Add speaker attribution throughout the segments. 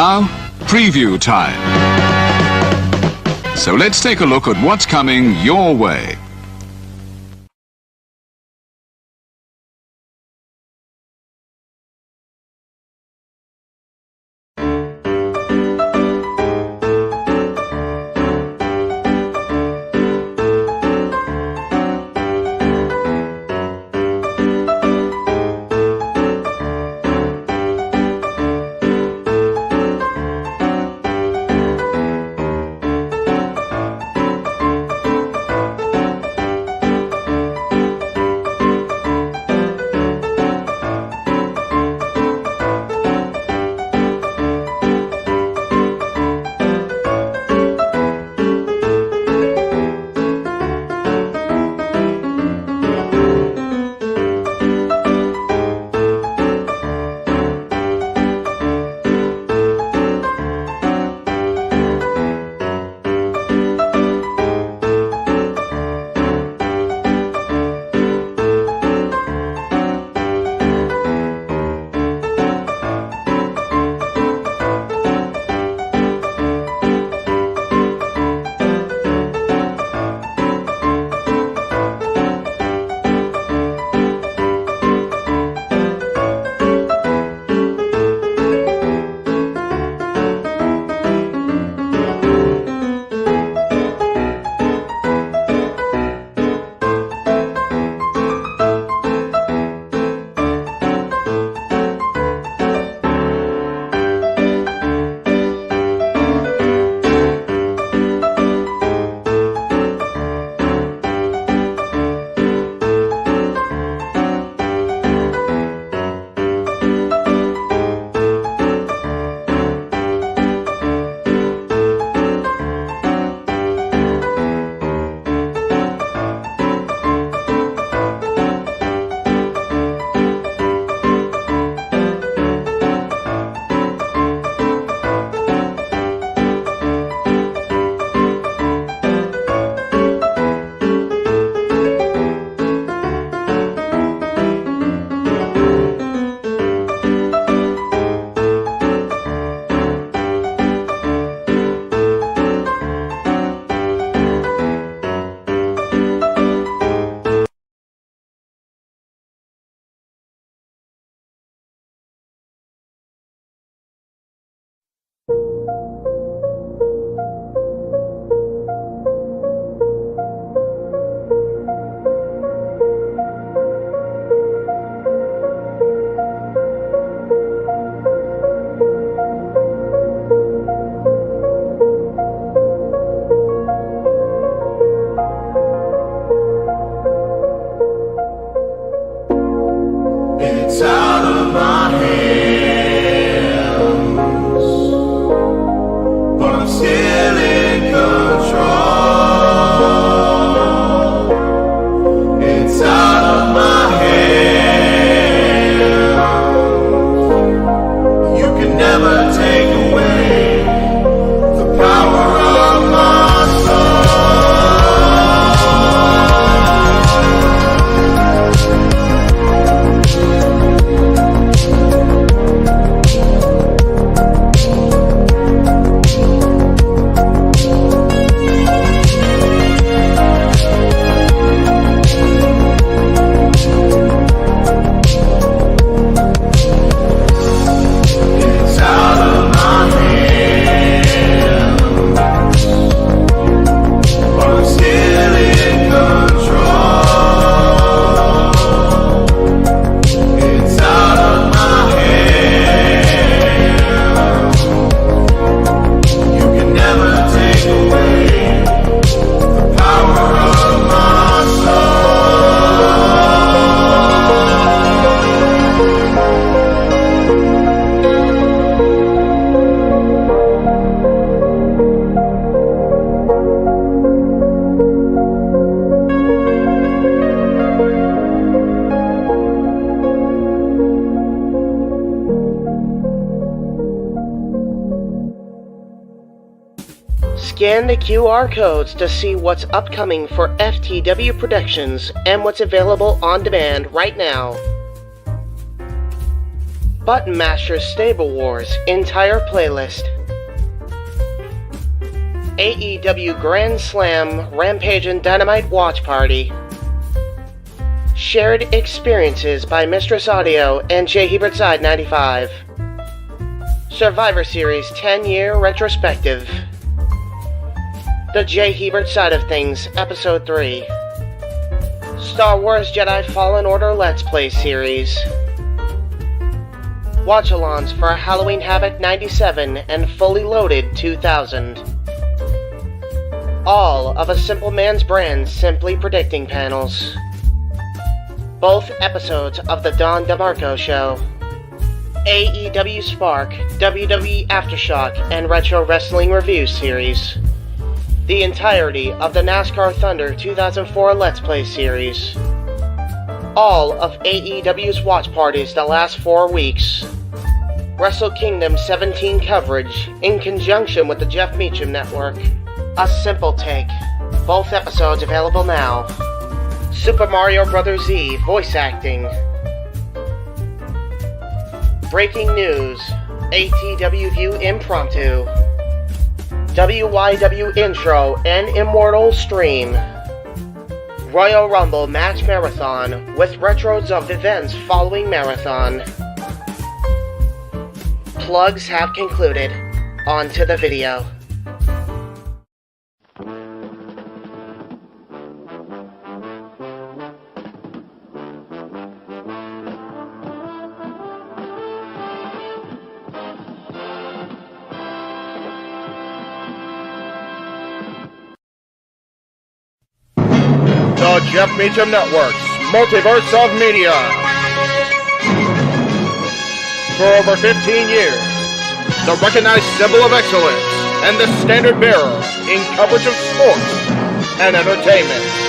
Speaker 1: Now, preview time. So let's take a look at what's coming your way.
Speaker 2: Scan the QR codes to see what's upcoming for FTW Productions and what's available on demand right now. Button Masters Stable Wars entire playlist. AEW Grand Slam Rampage and Dynamite Watch Party. Shared Experiences by Mistress Audio and J. Hebert Side 95. Survivor Series 10-Year Retrospective. The J. Hebert Side of Things, Episode 3. Star Wars Jedi Fallen Order Let's Play Series. Watch-alongs for Halloween Havoc 97 and Fully Loaded 2000. All of A Simple Man's Brand's Simply Predicting panels. Both episodes of The Don DeMarco Show. AEW Spark, WWE Aftershock, and Retro Wrestling Review Series. The entirety of the NASCAR Thunder 2004 Let's Play Series. All of AEW's watch parties the last 4 weeks. Wrestle Kingdom 17 coverage in conjunction with the Jeff Meacham Network. A Simple Take. Both episodes available now. Super Mario Bros. Z voice acting. Breaking news. ATW View Impromptu. WYW Intro and Immortal Stream. Royal Rumble Match Marathon with retros of events following Marathon. Plugs have concluded. On to the video.
Speaker 3: The Jeff Meacham Network's Multiverse of Media. For over 15 years, the recognized symbol of excellence and the standard bearer in coverage of sports and entertainment.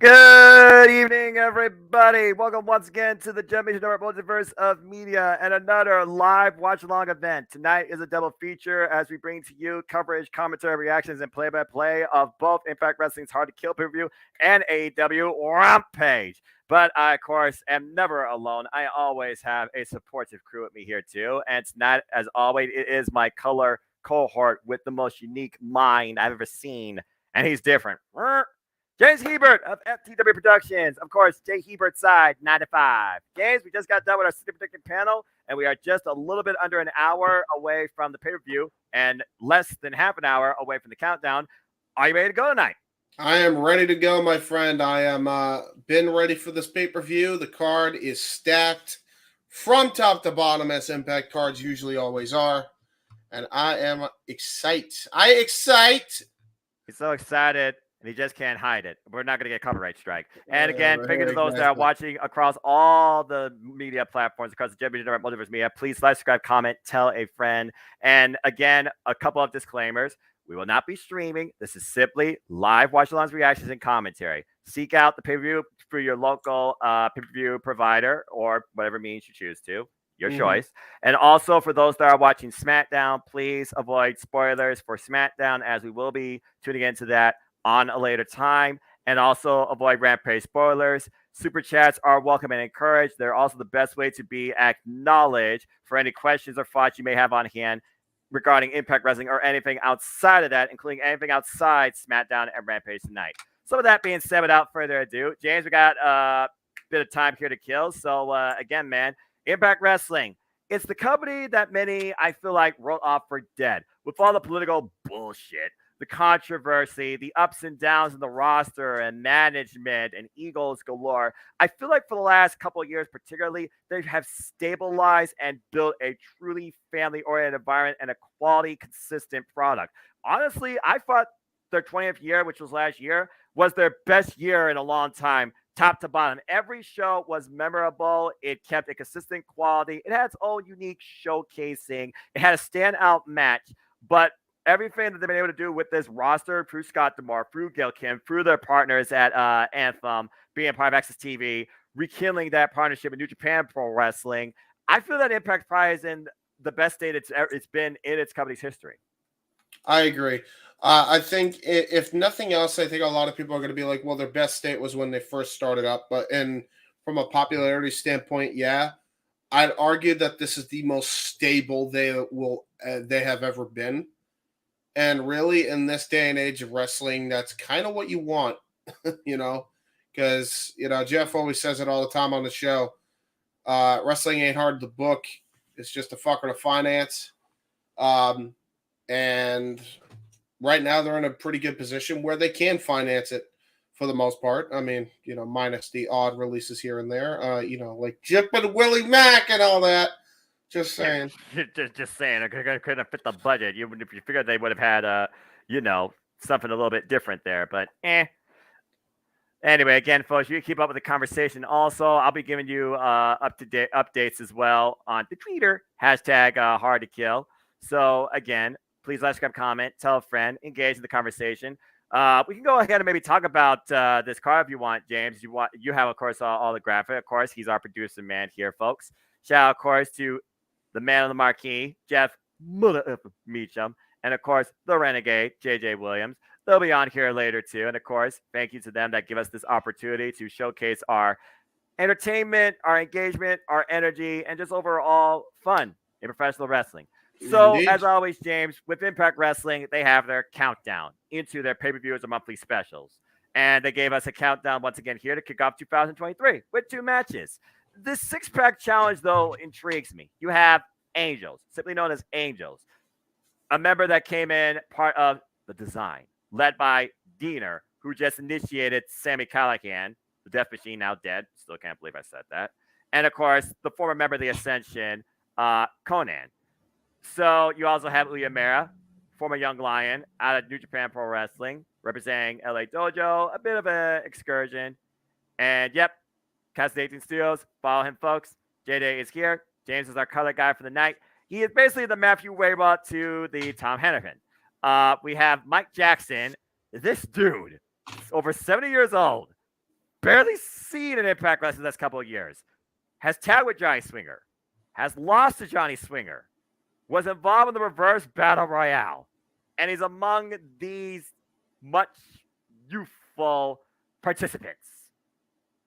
Speaker 4: Good evening, everybody. Welcome once again to the Jeff Meacham Network Multiverse of Media and another live watch-along event. Tonight is a double feature as we bring to you coverage, commentary, reactions, and play-by-play of both Impact Wrestling's Hard to Kill pay-per-view and AEW Rampage. But I, of course, am never alone. I always have a supportive crew with me here, too. And tonight, as always, it is my color cohort with the most unique mind I've ever seen. And he's different. James Hebert of FTW Productions. Of course, J. Hebert Side 95. James, we just got done with our City Predicting panel, and we are just a little bit under an hour away from the pay-per-view and less than half an hour away from the countdown. Are you ready to go tonight?
Speaker 5: I am ready to go, my friend. I am been ready for this pay-per-view. The card is stacked from top to bottom, as Impact cards usually always are. And I am excited.
Speaker 4: He's so excited. And he just can't hide it. We're not going to get a copyright strike. And again, thank you to those that are watching across all the media platforms, across the Jeff Meacham Network Multiverse Media. Please like, subscribe, comment, tell a friend. And again, a couple of disclaimers. We will not be streaming. This is simply live watch-alongs, reactions, and commentary. Seek out the pay-per-view for your local pay-per-view provider or whatever means you choose to. Your choice. And also for those that are watching SmackDown, please avoid spoilers for SmackDown as we will be tuning into that on a later time, and also avoid Rampage spoilers. Super chats are welcome and encouraged. They're also the best way to be acknowledged for any questions or thoughts you may have on hand regarding Impact Wrestling or anything outside of that, including anything outside SmackDown and Rampage tonight. So with that being said, without further ado, James, we got a bit of time here to kill. So again, man, Impact Wrestling, it's the company that many, I feel like, wrote off for dead with all the political bullshit, the controversy, the ups and downs in the roster and management and egos galore. I feel like for the last couple of years, particularly, they have stabilized and built a truly family-oriented environment and a quality, consistent product. Honestly, I thought their 20th year, which was last year, was their best year in a long time, top to bottom. Every show was memorable. It kept a consistent quality. It had its own unique showcasing. It had a standout match, but everything that they've been able to do with this roster through Scott DeMar, through Gail Kim, through their partners at Anthem, being part of Access TV, rekindling that partnership with New Japan Pro Wrestling, I feel that Impact probably is in the best state it's been in its company's history.
Speaker 5: I agree. I think if nothing else, I think a lot of people are going to be like, well, their best state was when they first started up. But from a popularity standpoint, yeah, I'd argue that this is the most stable they have ever been. And really, in this day and age of wrestling, that's kind of what you want, you know, because Jeff always says it all the time on the show. Wrestling ain't hard to book; it's just a fucker to finance. And right now they're in a pretty good position where they can finance it for the most part. I mean, minus the odd releases here and there. Like Jip and Willie Mack and all that. Just saying.
Speaker 4: Just saying. I couldn't fit the budget. You figured they would have had something a little bit different there, but Anyway, again, folks, you can keep up with the conversation. Also, I'll be giving you up-to-date updates as well on the Twitter, hashtag hard to kill. So, again, please like, subscribe, comment, tell a friend, engage in the conversation. We can go ahead and maybe talk about this card if you want, James. You have, of course, all the graphic. Of course, he's our producer man here, folks. Shout out, of course, to the man on the marquee, Jeff Meacham, and, of course, the renegade, JJ Williams. They'll be on here later, too. And, of course, thank you to them that give us this opportunity to showcase our entertainment, our engagement, our energy, and just overall fun in professional wrestling. So,
Speaker 5: Indeed.
Speaker 4: as always, James, with Impact Wrestling, they have their countdown into their pay-per-views or monthly specials. And they gave us a countdown once again here to kick off 2023 with 2 matches. This 6-pack challenge, though, intrigues me. You have Angels, simply known as Angels, a member that came in part of the design, led by Diener, who just initiated Sami Callihan, the Death Machine, now dead. Still can't believe I said that. And, of course, the former member of the Ascension, Conan. So you also have Uemura, former Young Lion, out of New Japan Pro Wrestling, representing LA Dojo, a bit of an excursion. And, yep, Cast 18 Studios, follow him, folks. J-Day is here. James is our color guy for the night. He is basically the Matthew Waybot to the Tom Hennepin. We have Mike Jackson. This dude, over 70 years old, barely seen an Impact Wrestling the last couple of years, has tagged with Johnny Swinger, has lost to Johnny Swinger, was involved in the Reverse Battle Royale, and he's among these much youthful participants.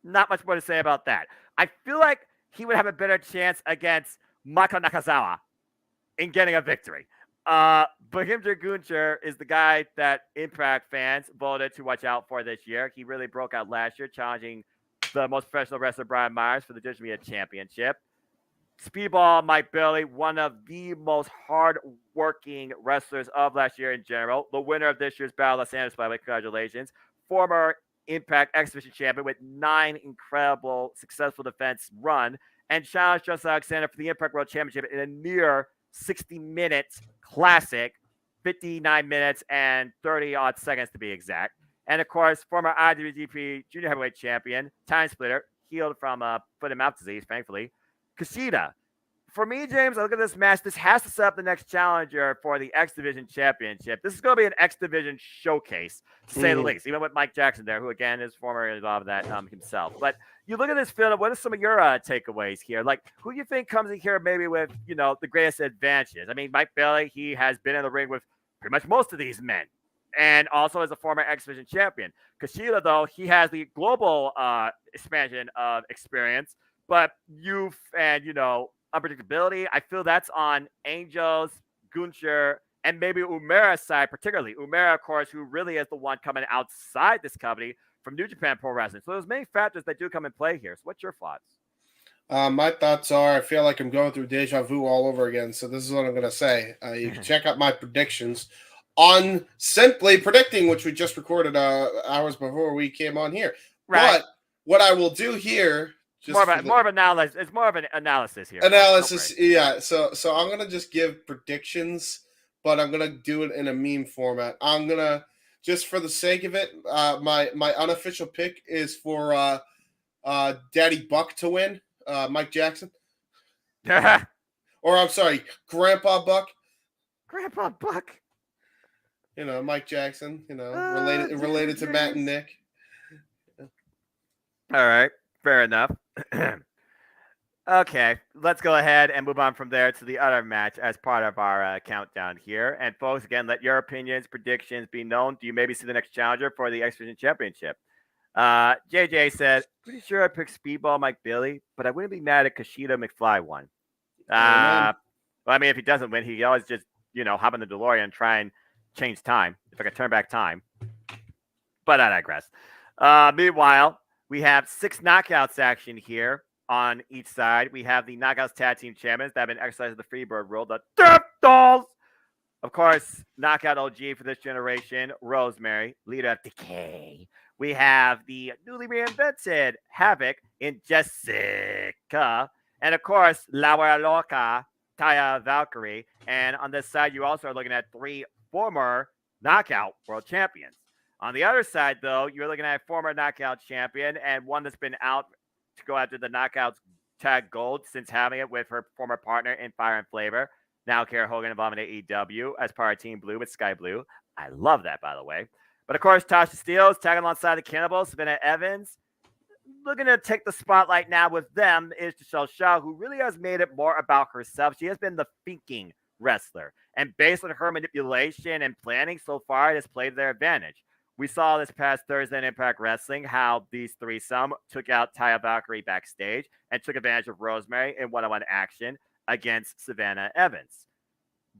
Speaker 4: Not much more to say about that. I feel like he would have a better chance against Mako Nakazawa in getting a victory. But Himjer Guncher is the guy that Impact fans voted to watch out for this year. He really broke out last year, challenging the most professional wrestler, Brian Myers, for the Digital Media Championship. Speedball Mike Bailey, one of the most hard-working wrestlers of last year in general. The winner of this year's Battle of Los Angeles, by the way, congratulations. Former Impact Exhibition champion with 9 incredible, successful defense run, and challenged Justin Alexander for the Impact World Championship in a near 60-minute classic, 59 minutes and 30-odd seconds to be exact. And, of course, former IWGP Junior Heavyweight Champion, Time Splitter, healed from foot and mouth disease, thankfully, Kushida. For me, James, I look at this match. This has to set up the next challenger for the X Division Championship. This is going to be an X Division showcase, to say the least, even with Mike Jackson there, who, again, is formerly involved in that himself. But you look at this film, what are some of your takeaways here? Like, who do you think comes in here maybe with, the greatest advantages? I mean, Mike Bailey, he has been in the ring with pretty much most of these men, and also as a former X Division champion. Kushida, though, he has the global expansion of experience, but youth and, unpredictability, I feel that's on Angels, Guncher, and maybe Uemura's side, particularly. Uemura, of course, who really is the one coming outside this company from New Japan Pro Wrestling. So there's many factors that do come in play here. So what's your thoughts?
Speaker 5: My thoughts are, I feel like I'm going through deja vu all over again. So this is what I'm going to say. You can check out my predictions on Simply Predicting, which we just recorded hours before we came on here. Right. But what I will do here...
Speaker 4: More of analysis. It's more of an analysis here.
Speaker 5: Analysis, yeah. So I'm gonna just give predictions, but I'm gonna do it in a meme format. I'm gonna, just for the sake of it, my unofficial pick is for Daddy Buck to win, Mike Jackson. Or I'm sorry, Grandpa Buck.
Speaker 4: Grandpa Buck.
Speaker 5: Mike Jackson. Related to Matt and Nick.
Speaker 4: All right, fair enough. Okay, let's go ahead and move on from there to the other match as part of our countdown here. And folks, again, let your opinions, predictions be known. Do you maybe see the next challenger for the X Division Championship? JJ said, pretty sure I picked Speedball Mike Billy, but I wouldn't be mad if Kushida McFly won. Well, I mean, if he doesn't win, he always just, hop in the DeLorean and try and change time. If I could turn back time. But I digress. Meanwhile, we have 6 knockouts action here. On each side, we have the Knockouts Tag Team Champions that have been exercising the Freebird rule, the Death Dolls. Of course, Knockout OG for this generation, Rosemary, leader of Decay. We have the newly reinvented Havoc in Jessica. And of course, La Loca, Taya Valkyrie. And on this side, you also are looking at 3 former Knockout World Champions. On the other side, though, you're looking at a former Knockout champion and one that's been out to go after the Knockouts Tag Gold since having it with her former partner in Fire and Flavor. Now Kara Hogan involved in AEW as part of Team Blue with Sky Blue. I love that, by the way. But of course, Tasha Steelz tagging alongside the Cannibals, Savannah Evans. Looking to take the spotlight now with them is Michelle Shaw, who really has made it more about herself. She has been the thinking wrestler. And based on her manipulation and planning so far, it has played to their advantage. We saw this past Thursday in Impact Wrestling how these threesome took out Taya Valkyrie backstage and took advantage of Rosemary in one-on-one action against Savannah Evans.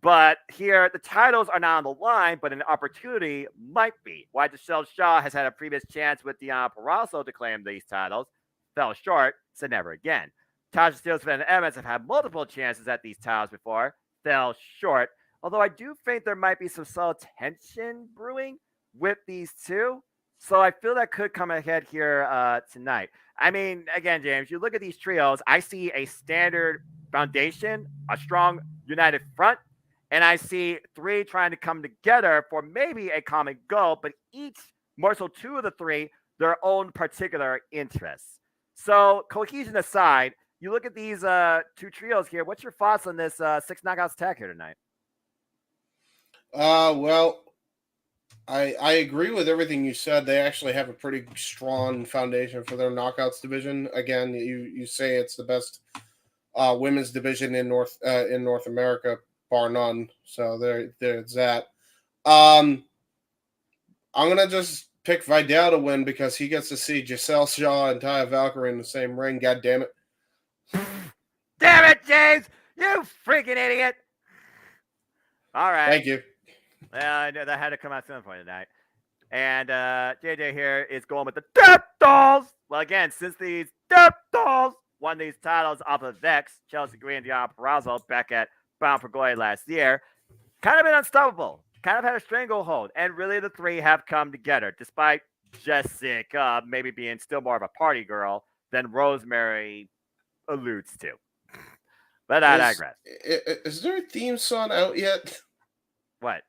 Speaker 4: But here, the titles are not on the line, but an opportunity might be. Why Michelle Shaw has had a previous chance with Deonna Purrazzo to claim these titles, fell short, said never again. Tasha Steelz and Savannah Evans have had multiple chances at these titles before, fell short. Although I do think there might be some subtle tension brewing with these two. So I feel that could come ahead here tonight. I mean, again, James, you look at these trios, I see a standard foundation, a strong united front, and I see 3 trying to come together for maybe a common goal, but each, more so 2 of the 3, their own particular interests. So cohesion aside, you look at these 2 trios here. What's your thoughts on this 6 knockouts tag here tonight?
Speaker 5: Well, I agree with everything you said. They actually have a pretty strong foundation for their knockouts division. Again, you say it's the best women's division in North America, bar none. So there's that. I'm gonna just pick Vidal to win because he gets to see Giselle Shaw and Taya Valkyrie in the same ring. God damn it!
Speaker 4: Damn it, James! You freaking idiot! All right.
Speaker 5: Thank you.
Speaker 4: Well, I know that had to come out some point tonight. And JJ here is going with the Death Dolls. Well, again, since these Death Dolls won these titles off of Vex, Chelsea Green, and Deonna Purrazzo back at Bound for Glory last year, kind of been unstoppable. Kind of had a stranglehold. And really the 3 have come together, despite Jessica maybe being still more of a party girl than Rosemary alludes to. But I digress.
Speaker 5: Is there a theme song out yet?
Speaker 4: What?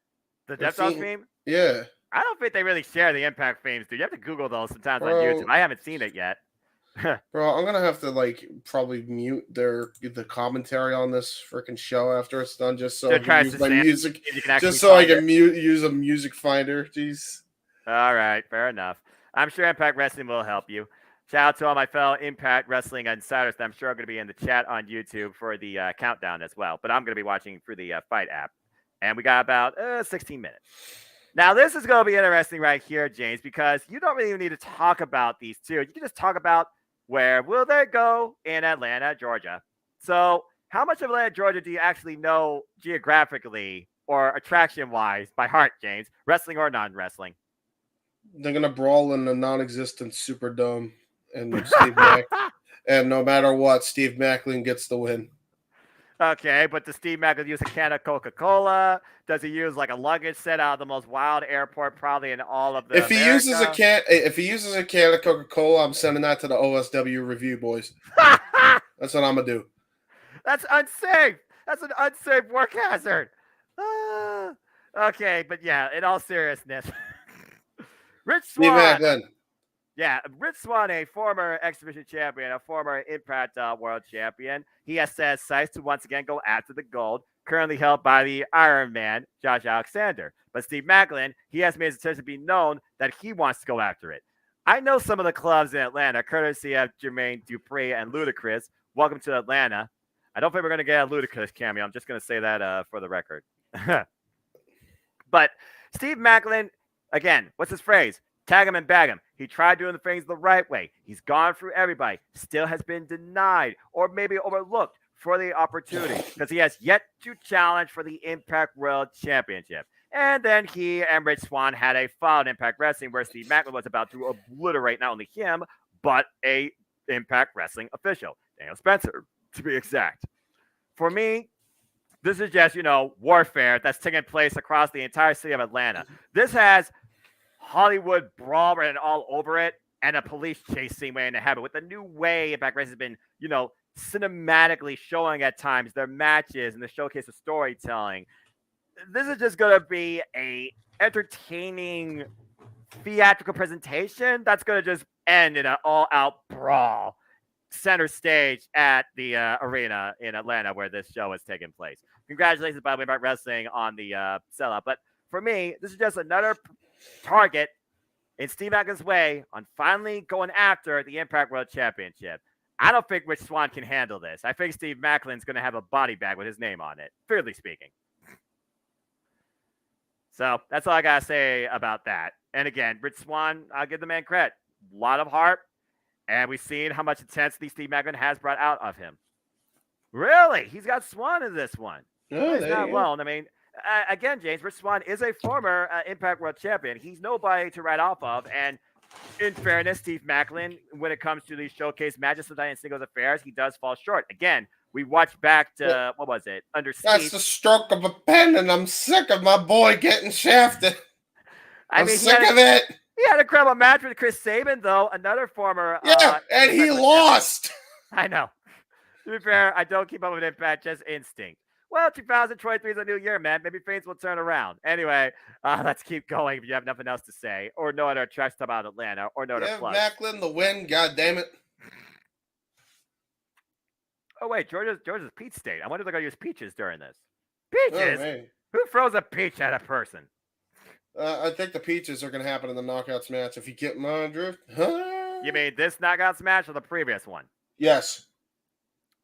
Speaker 4: The Death Dolls theme?
Speaker 5: Yeah.
Speaker 4: I don't think they really share the Impact themes, dude. You have to Google those sometimes on YouTube. I haven't seen it yet.
Speaker 5: Bro, I'm gonna have to probably mute the commentary on this freaking show after it's done, just so I can use my music. Just so I can use a music finder. Jeez.
Speaker 4: All right, fair enough. I'm sure Impact Wrestling will help you. Shout out to all my fellow Impact Wrestling insiders that I'm sure are going to be in the chat on YouTube for the countdown as well. But I'm going to be watching through the Fight app. And we got about 16 minutes. Now, this is going to be interesting right here, James, because you don't really even need to talk about these 2. You can just talk about where will they go in Atlanta, Georgia. So how much of Atlanta, Georgia do you actually know geographically or attraction-wise by heart, James, wrestling or non-wrestling?
Speaker 5: They're going to brawl in the non-existent Superdome. And and no matter what, Steve Macklin gets the win.
Speaker 4: Okay, but does Steve Macklin use a can of Coca-Cola? Does he use a luggage set out of the most wild airport probably in all of the
Speaker 5: If he uses a can of Coca-Cola, I'm sending that to the OSW review, boys. That's what I'm gonna do.
Speaker 4: That's unsafe. That's an unsafe work hazard. Okay, but yeah, in all seriousness. Rich Swann.
Speaker 5: Steve Macklin.
Speaker 4: Yeah, Rich Swann, a former X Division champion, a former Impact World champion. He has set sights to once again go after the gold, currently held by the Iron Man, Josh Alexander. But Steve Macklin, he has made his intention to be known that he wants to go after it. I know some of the clubs in Atlanta, courtesy of Jermaine Dupri and Ludacris. Welcome to Atlanta. I don't think we're going to get a Ludacris cameo. I'm just going to say that for the record. But Steve Maclin, again, what's his phrase? Tag him and bag him. He tried doing the things the right way. He's gone through everybody. Still has been denied or maybe overlooked for the opportunity because he has yet to challenge for the Impact World Championship. And then he and Rich Swann had a foul in Impact Wrestling where Steve Maclin was about to obliterate not only him, but a Impact Wrestling official, Daniel Spencer, to be exact. For me, this is just, warfare that's taking place across the entire city of Atlanta. This has Hollywood brawl written all over it and a police chase scene waiting to happen with the new way Impact Wrestling has been, cinematically showing at times their matches and the showcase of storytelling. This is just going to be a entertaining theatrical presentation that's going to just end in an all-out brawl center stage at the arena in Atlanta where this show is taking place. Congratulations, by the way, about wrestling on the sellout. But for me, this is just another target in Steve Maclin's way on finally going after the Impact World Championship. I don't think Rich Swann can handle this. I think Steve Maclin's going to have a body bag with his name on it, fairly speaking. So that's all I got to say about that. And again, Rich Swann, I'll give the man credit. A lot of heart. And we've seen how much intensity Steve Maclin has brought out of him. Really? He's got Swann in this one.
Speaker 5: Oh,
Speaker 4: He's not alone. I mean, again, James, Rich Swann is a former Impact World Champion. He's nobody to write off of. And in fairness, Steve Maclin, when it comes to these showcase matches sometimes in singles affairs, he does fall short. Again, we watched back to, what was it? Under Siege.
Speaker 5: That's the stroke of a pen, and I'm sick of my boy getting shafted. I'm sick of it.
Speaker 4: He had a incredible match with Chris Sabin, though, another former.
Speaker 5: Yeah, and he lost.
Speaker 4: I know. To be fair, I don't keep up with Impact, just instinct. Well, 2023 is a new year, man. Maybe things will turn around. Anyway, let's keep going if you have nothing else to say, or no other tracks about Atlanta, or no other plus.
Speaker 5: Maclin the win, God damn it.
Speaker 4: Oh, wait, Georgia's peach state. I wonder if they're going to use peaches during this. Peaches?
Speaker 5: Oh,
Speaker 4: who throws a peach at a person?
Speaker 5: I think the peaches are going to happen in the knockouts match, if you get my drift. Huh?
Speaker 4: You mean this knockouts match or the previous one?
Speaker 5: Yes.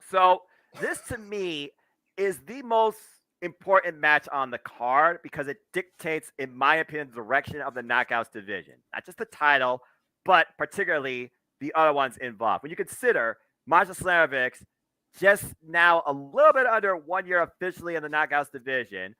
Speaker 4: So this, to me, is the most important match on the card because it dictates, in my opinion, the direction of the knockouts division. Not just the title, but particularly the other ones involved. When you consider Masha Slamovich just now a little bit under 1 year officially in the knockouts division,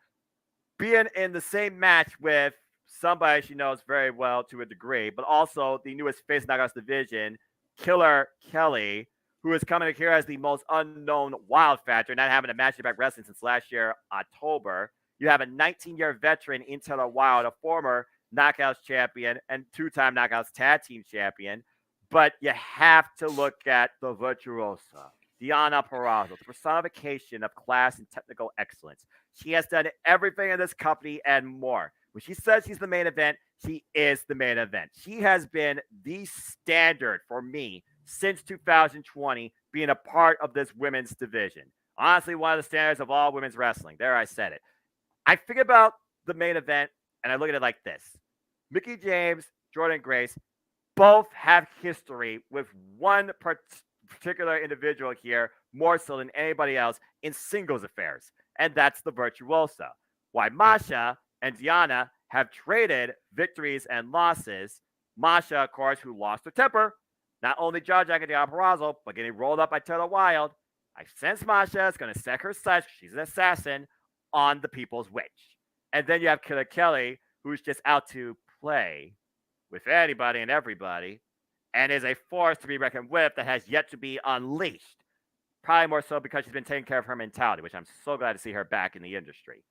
Speaker 4: being in the same match with somebody she knows very well to a degree, but also the newest face knockouts division, Killer Kelly, who is coming here as the most unknown wild factor, not having a match in Impact Wrestling since last year, October. You have a 19-year veteran in Taylor Wilde, a former Knockouts champion and two-time Knockouts tag team champion. But you have to look at the virtuosa, Deonna Purrazzo, the personification of class and technical excellence. She has done everything in this company and more. When she says she's the main event, she is the main event. She has been the standard for me since 2020, being a part of this women's division. Honestly, one of the standards of all women's wrestling. There, I said it. I think about the main event, and I look at it like this. Mickie James, Jordynne Grace, both have history with one particular individual here, more so than anybody else in singles affairs, and that's the virtuosa. Why Masha and Deonna have traded victories and losses. Masha, of course, who lost her temper, not only jaw-jacking Deonna Purrazzo, but getting rolled up by Taylor Wilde. I sense Masha is going to set her sights, she's an assassin, on the People's Witch. And then you have Killer Kelly, who's just out to play with anybody and everybody, and is a force to be reckoned with that has yet to be unleashed. Probably more so because she's been taking care of her mentality, which I'm so glad to see her back in the industry.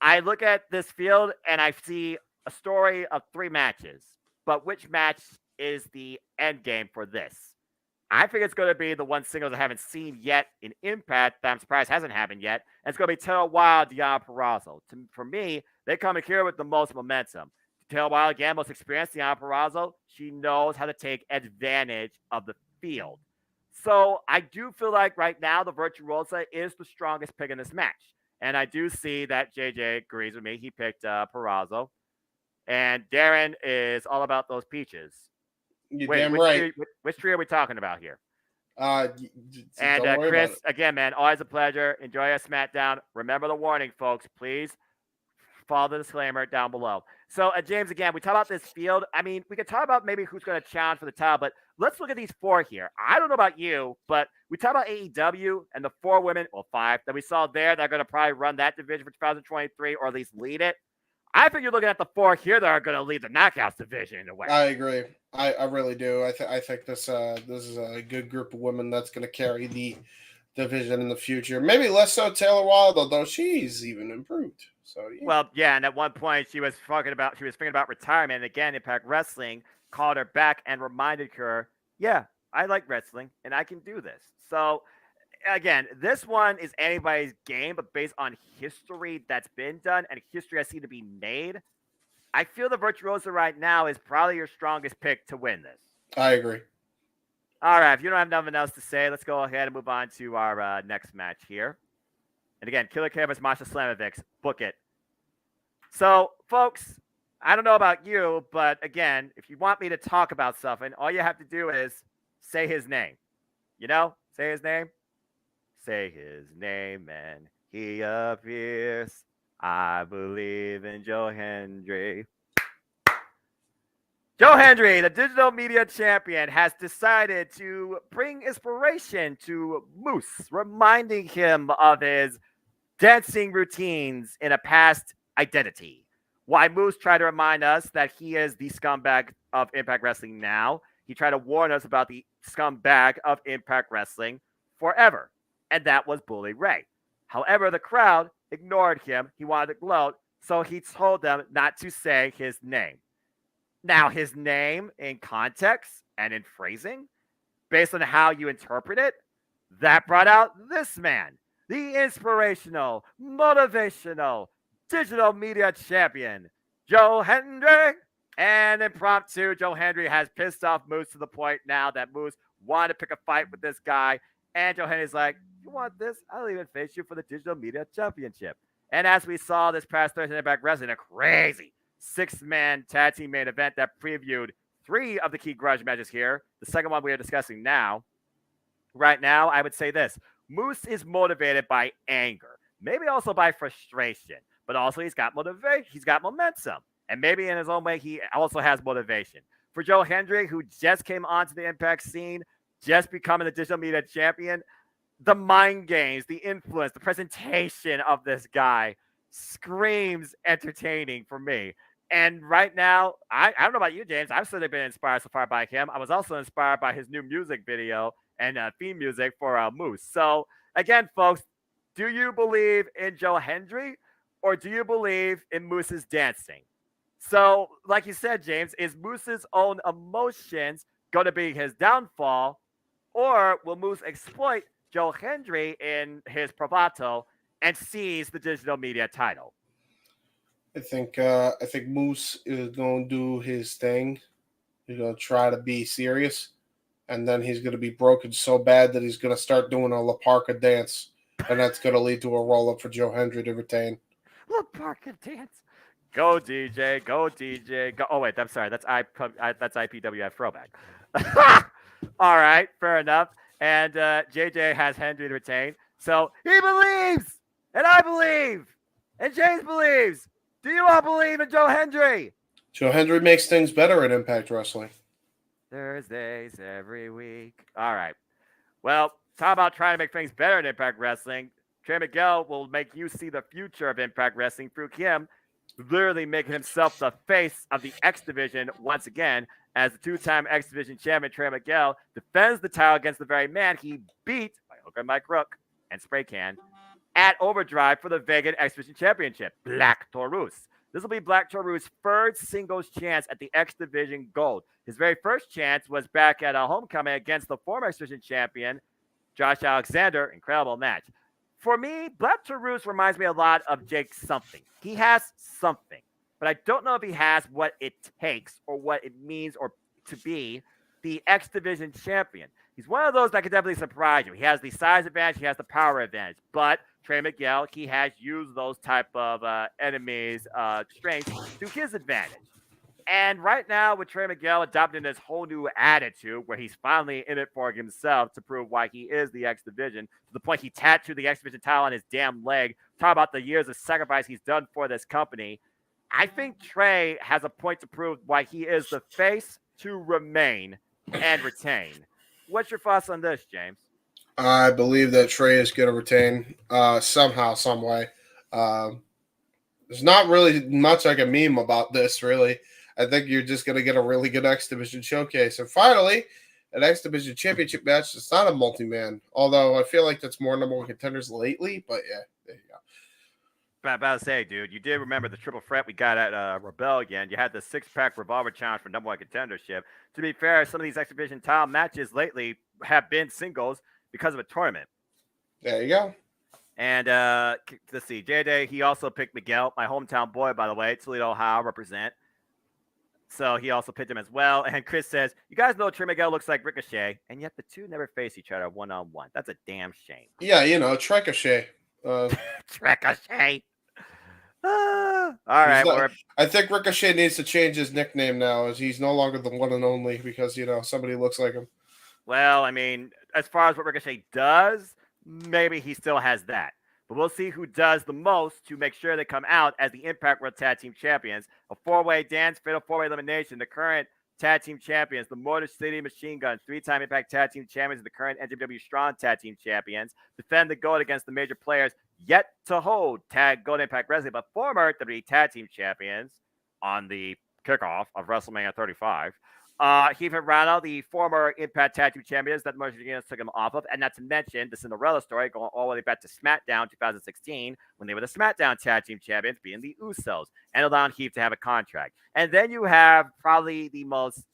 Speaker 4: I look at this field and I see a story of 3 matches, but which match is the end game for this? I think it's going to be the one singles I haven't seen yet in Impact that I'm surprised hasn't happened yet, and it's going to be Taylor Wilde, Deonna Purrazzo. For me, they come in here with the most momentum. Taylor Wilde, again, most experienced, Deonna Purrazzo. She knows how to take advantage of the field. So I do feel like right now the Virtuosa is the strongest pick in this match. And I do see that JJ agrees with me. He picked Purrazzo. And Darren is all about those peaches.
Speaker 5: You're
Speaker 4: Wait,
Speaker 5: damn
Speaker 4: which
Speaker 5: right.
Speaker 4: which tree are we talking about here?
Speaker 5: And
Speaker 4: And Chris, again, man, always a pleasure. Enjoy our SmackDown. Remember the warning, folks. Please follow the disclaimer down below. So, James, again, we talk about this field. I mean, we could talk about maybe who's going to challenge for the title, but let's look at these four here. I don't know about you, but we talk about AEW and the four women, well, five that we saw there that are going to probably run that division for 2023 or at least lead it. I think you're looking at the four here that are going to lead the Knockouts division in a way.
Speaker 5: I agree. I really do. I think this is a good group of women that's going to carry the division in the future. Maybe less so Taylor Wilde, although she's even improved. So yeah.
Speaker 4: Well, yeah, and at one point she was thinking about retirement. And again, Impact Wrestling called her back and reminded her, yeah, I like wrestling and I can do this. So again, this one is anybody's game, but based on history that's been done and history I see to be made, I feel the Virtuosa right now is probably your strongest pick to win this.
Speaker 5: I agree.
Speaker 4: All right, if you don't have nothing else to say, let's go ahead and move on to our next match here. And again, Killer K vs. Masha Slamovic. Book it. So, folks, I don't know about you, but again, if you want me to talk about something, all you have to do is say his name. You know? Say his name. Say his name and he appears. I believe in Joe Hendry. Joe Hendry, the digital media champion, has decided to bring inspiration to Moose, reminding him of his dancing routines in a past identity. Why Moose tried to remind us that he is the scumbag of Impact Wrestling now. He tried to warn us about the scumbag of Impact Wrestling forever, and that was Bully Ray. However, the crowd ignored him. He wanted to gloat, so he told them not to say his name. Now, his name in context and in phrasing, based on how you interpret it, that brought out this man, the inspirational, motivational, digital media champion, Joe Hendry. And impromptu, Joe Hendry has pissed off Moose to the point now that Moose wanted to pick a fight with this guy. And Joe Hendry's like, you want this? I'll even face you for the digital media championship. And as we saw this past Thursday Night Impact Wrestling, a crazy six-man tag team main event that previewed three of the key grudge matches here. The second one we are discussing now. Right now, I would say this. Moose is motivated by anger, maybe also by frustration, but also he's got motivation. He's got momentum. And maybe in his own way, he also has motivation. For Joe Hendry, who just came onto the Impact scene, just becoming the digital media champion, the mind games, the influence, the presentation of this guy screams entertaining for me. And right now, I don't know about you, James. I've certainly been inspired so far by him. I was also inspired by his new music video and theme music for Moose. So again, folks, do you believe in Joe Hendry or do you believe in Moose's dancing? So, like you said, James, is Moose's own emotions going to be his downfall, or will Moose exploit Joe Hendry in his bravado and seize the digital media title?
Speaker 5: I think Moose is going to do his thing. He's going to try to be serious, and then he's going to be broken so bad that he's going to start doing a La Parka dance, and that's going to lead to a roll-up for Joe Hendry to retain.
Speaker 4: La Parka dance. Go DJ, go DJ, go. Oh wait, I'm sorry. That's IPWF throwback. All right, fair enough. And JJ has Hendry to retain, so he believes, and I believe, and James believes. Do you all believe in Joe Hendry?
Speaker 5: Joe Hendry makes things better at Impact Wrestling.
Speaker 4: Thursdays every week. All right. Well, talk about trying to make things better in Impact Wrestling. Trey Miguel will make you see the future of Impact Wrestling through him, literally making himself the face of the X Division once again, as the two-time X Division champion. Trey Miguel defends the title against the very man he beat by hook and by crook and spray can at Overdrive for the Vegas X Division Championship, Black Taurus. This will be Black Taurus' third singles chance at the X Division Gold. His very first chance was back at a homecoming against the former X Division champion, Josh Alexander. Incredible match. For me, Black Taurus reminds me a lot of Jake something. He has something, but I don't know if he has what it takes or what it means or to be the X Division champion. He's one of those that could definitely surprise you. He has the size advantage. He has the power advantage. But Trey Miguel, he has used those type of enemies' strengths to his advantage. And right now, with Trey Miguel adopting this whole new attitude where he's finally in it for himself to prove why he is the X Division, to the point he tattooed the X Division title on his damn leg, talk about the years of sacrifice he's done for this company. I think Trey has a point to prove why he is the face to remain and retain. What's your thoughts on this, James?
Speaker 5: I believe that Trey is going to retain somehow, some way. There's not really much like a meme about this, really. I think you're just going to get a really good X Division showcase. And finally, an X Division championship match. It's not a multi-man, although I feel like that's more number one contenders lately. But yeah, there you go.
Speaker 4: But about to say, dude, you did remember the triple threat we got at Rebellion. You had the six-pack revolver challenge for number one contendership. To be fair, some of these X Division title matches lately have been singles because of a tournament.
Speaker 5: There you go.
Speaker 4: And let's see, J-Day, he also picked Miguel, my hometown boy, by the way, Toledo, Ohio, represent. So he also picked him as well. And Chris says, you guys know Trey Miguel looks like Ricochet, and yet the two never face each other one-on-one. That's a damn shame.
Speaker 5: Yeah, Trecochet.
Speaker 4: Ricochet. All right.
Speaker 5: I think Ricochet needs to change his nickname now, as he's no longer the one and only because, somebody looks like him.
Speaker 4: Well, I mean, as far as what Ricochet does, maybe he still has that. But we'll see who does the most to make sure they come out as the Impact World Tag Team Champions. A four-way dance, fatal four-way elimination. The current Tag Team Champions, the Motor City Machine Guns, three-time Impact Tag Team Champions, the current NJPW Strong Tag Team Champions, defend the gold against the major players yet to hold Tag Gold Impact Wrestling, but former WWE Tag Team Champions on the kickoff of WrestleMania 35. Heath and Rano, the former Impact Tag Team Champions that the Motor City took him off of, and not to mention the Cinderella story going all the way back to SmackDown 2016 when they were the SmackDown Tag Team Champions, being the Usos, and allowing Heath to have a contract. And then you have probably the most,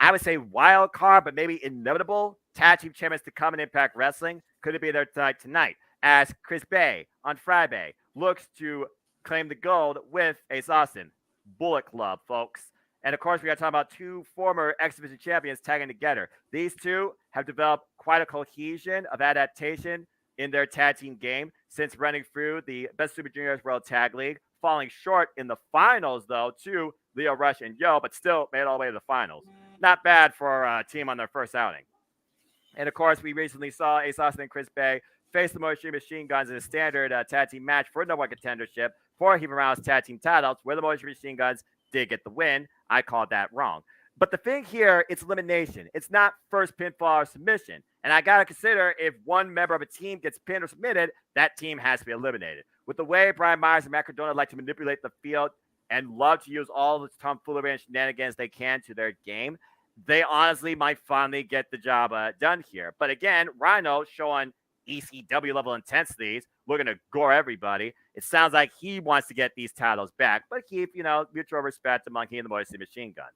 Speaker 4: I would say, wild card, but maybe inevitable Tag Team Champions to come in Impact Wrestling. Could it be there tonight? As Chris Bay on Friday looks to claim the gold with Ace Austin. Bullet Club, folks. And, of course, we got to talk about two former X Division champions tagging together. These two have developed quite a cohesion of adaptation in their tag team game since running through the Best Super Juniors World Tag League, falling short in the finals, though, to Leo Rush and Yo, but still made it all the way to the finals. Not bad for a team on their first outing. And, of course, we recently saw Ace Austin and Chris Bay face the Motor City Machine Guns in a standard tag team match for number one contendership for Heath and Rano's tag team titles, where the Motor City Machine Guns did get the win. I called that wrong. But the thing here, it's elimination. It's not first pinfall or submission. And I got to consider if one member of a team gets pinned or submitted, that team has to be eliminated. With the way Brian Myers and Matt Cardona like to manipulate the field and love to use all the tomfoolery and shenanigans they can to their game, they honestly might finally get the job done here. But again, Rhino showing ECW level intensities, looking to gore everybody. It sounds like he wants to get these titles back, but keep, mutual respect among he and the Motor City Machine Guns.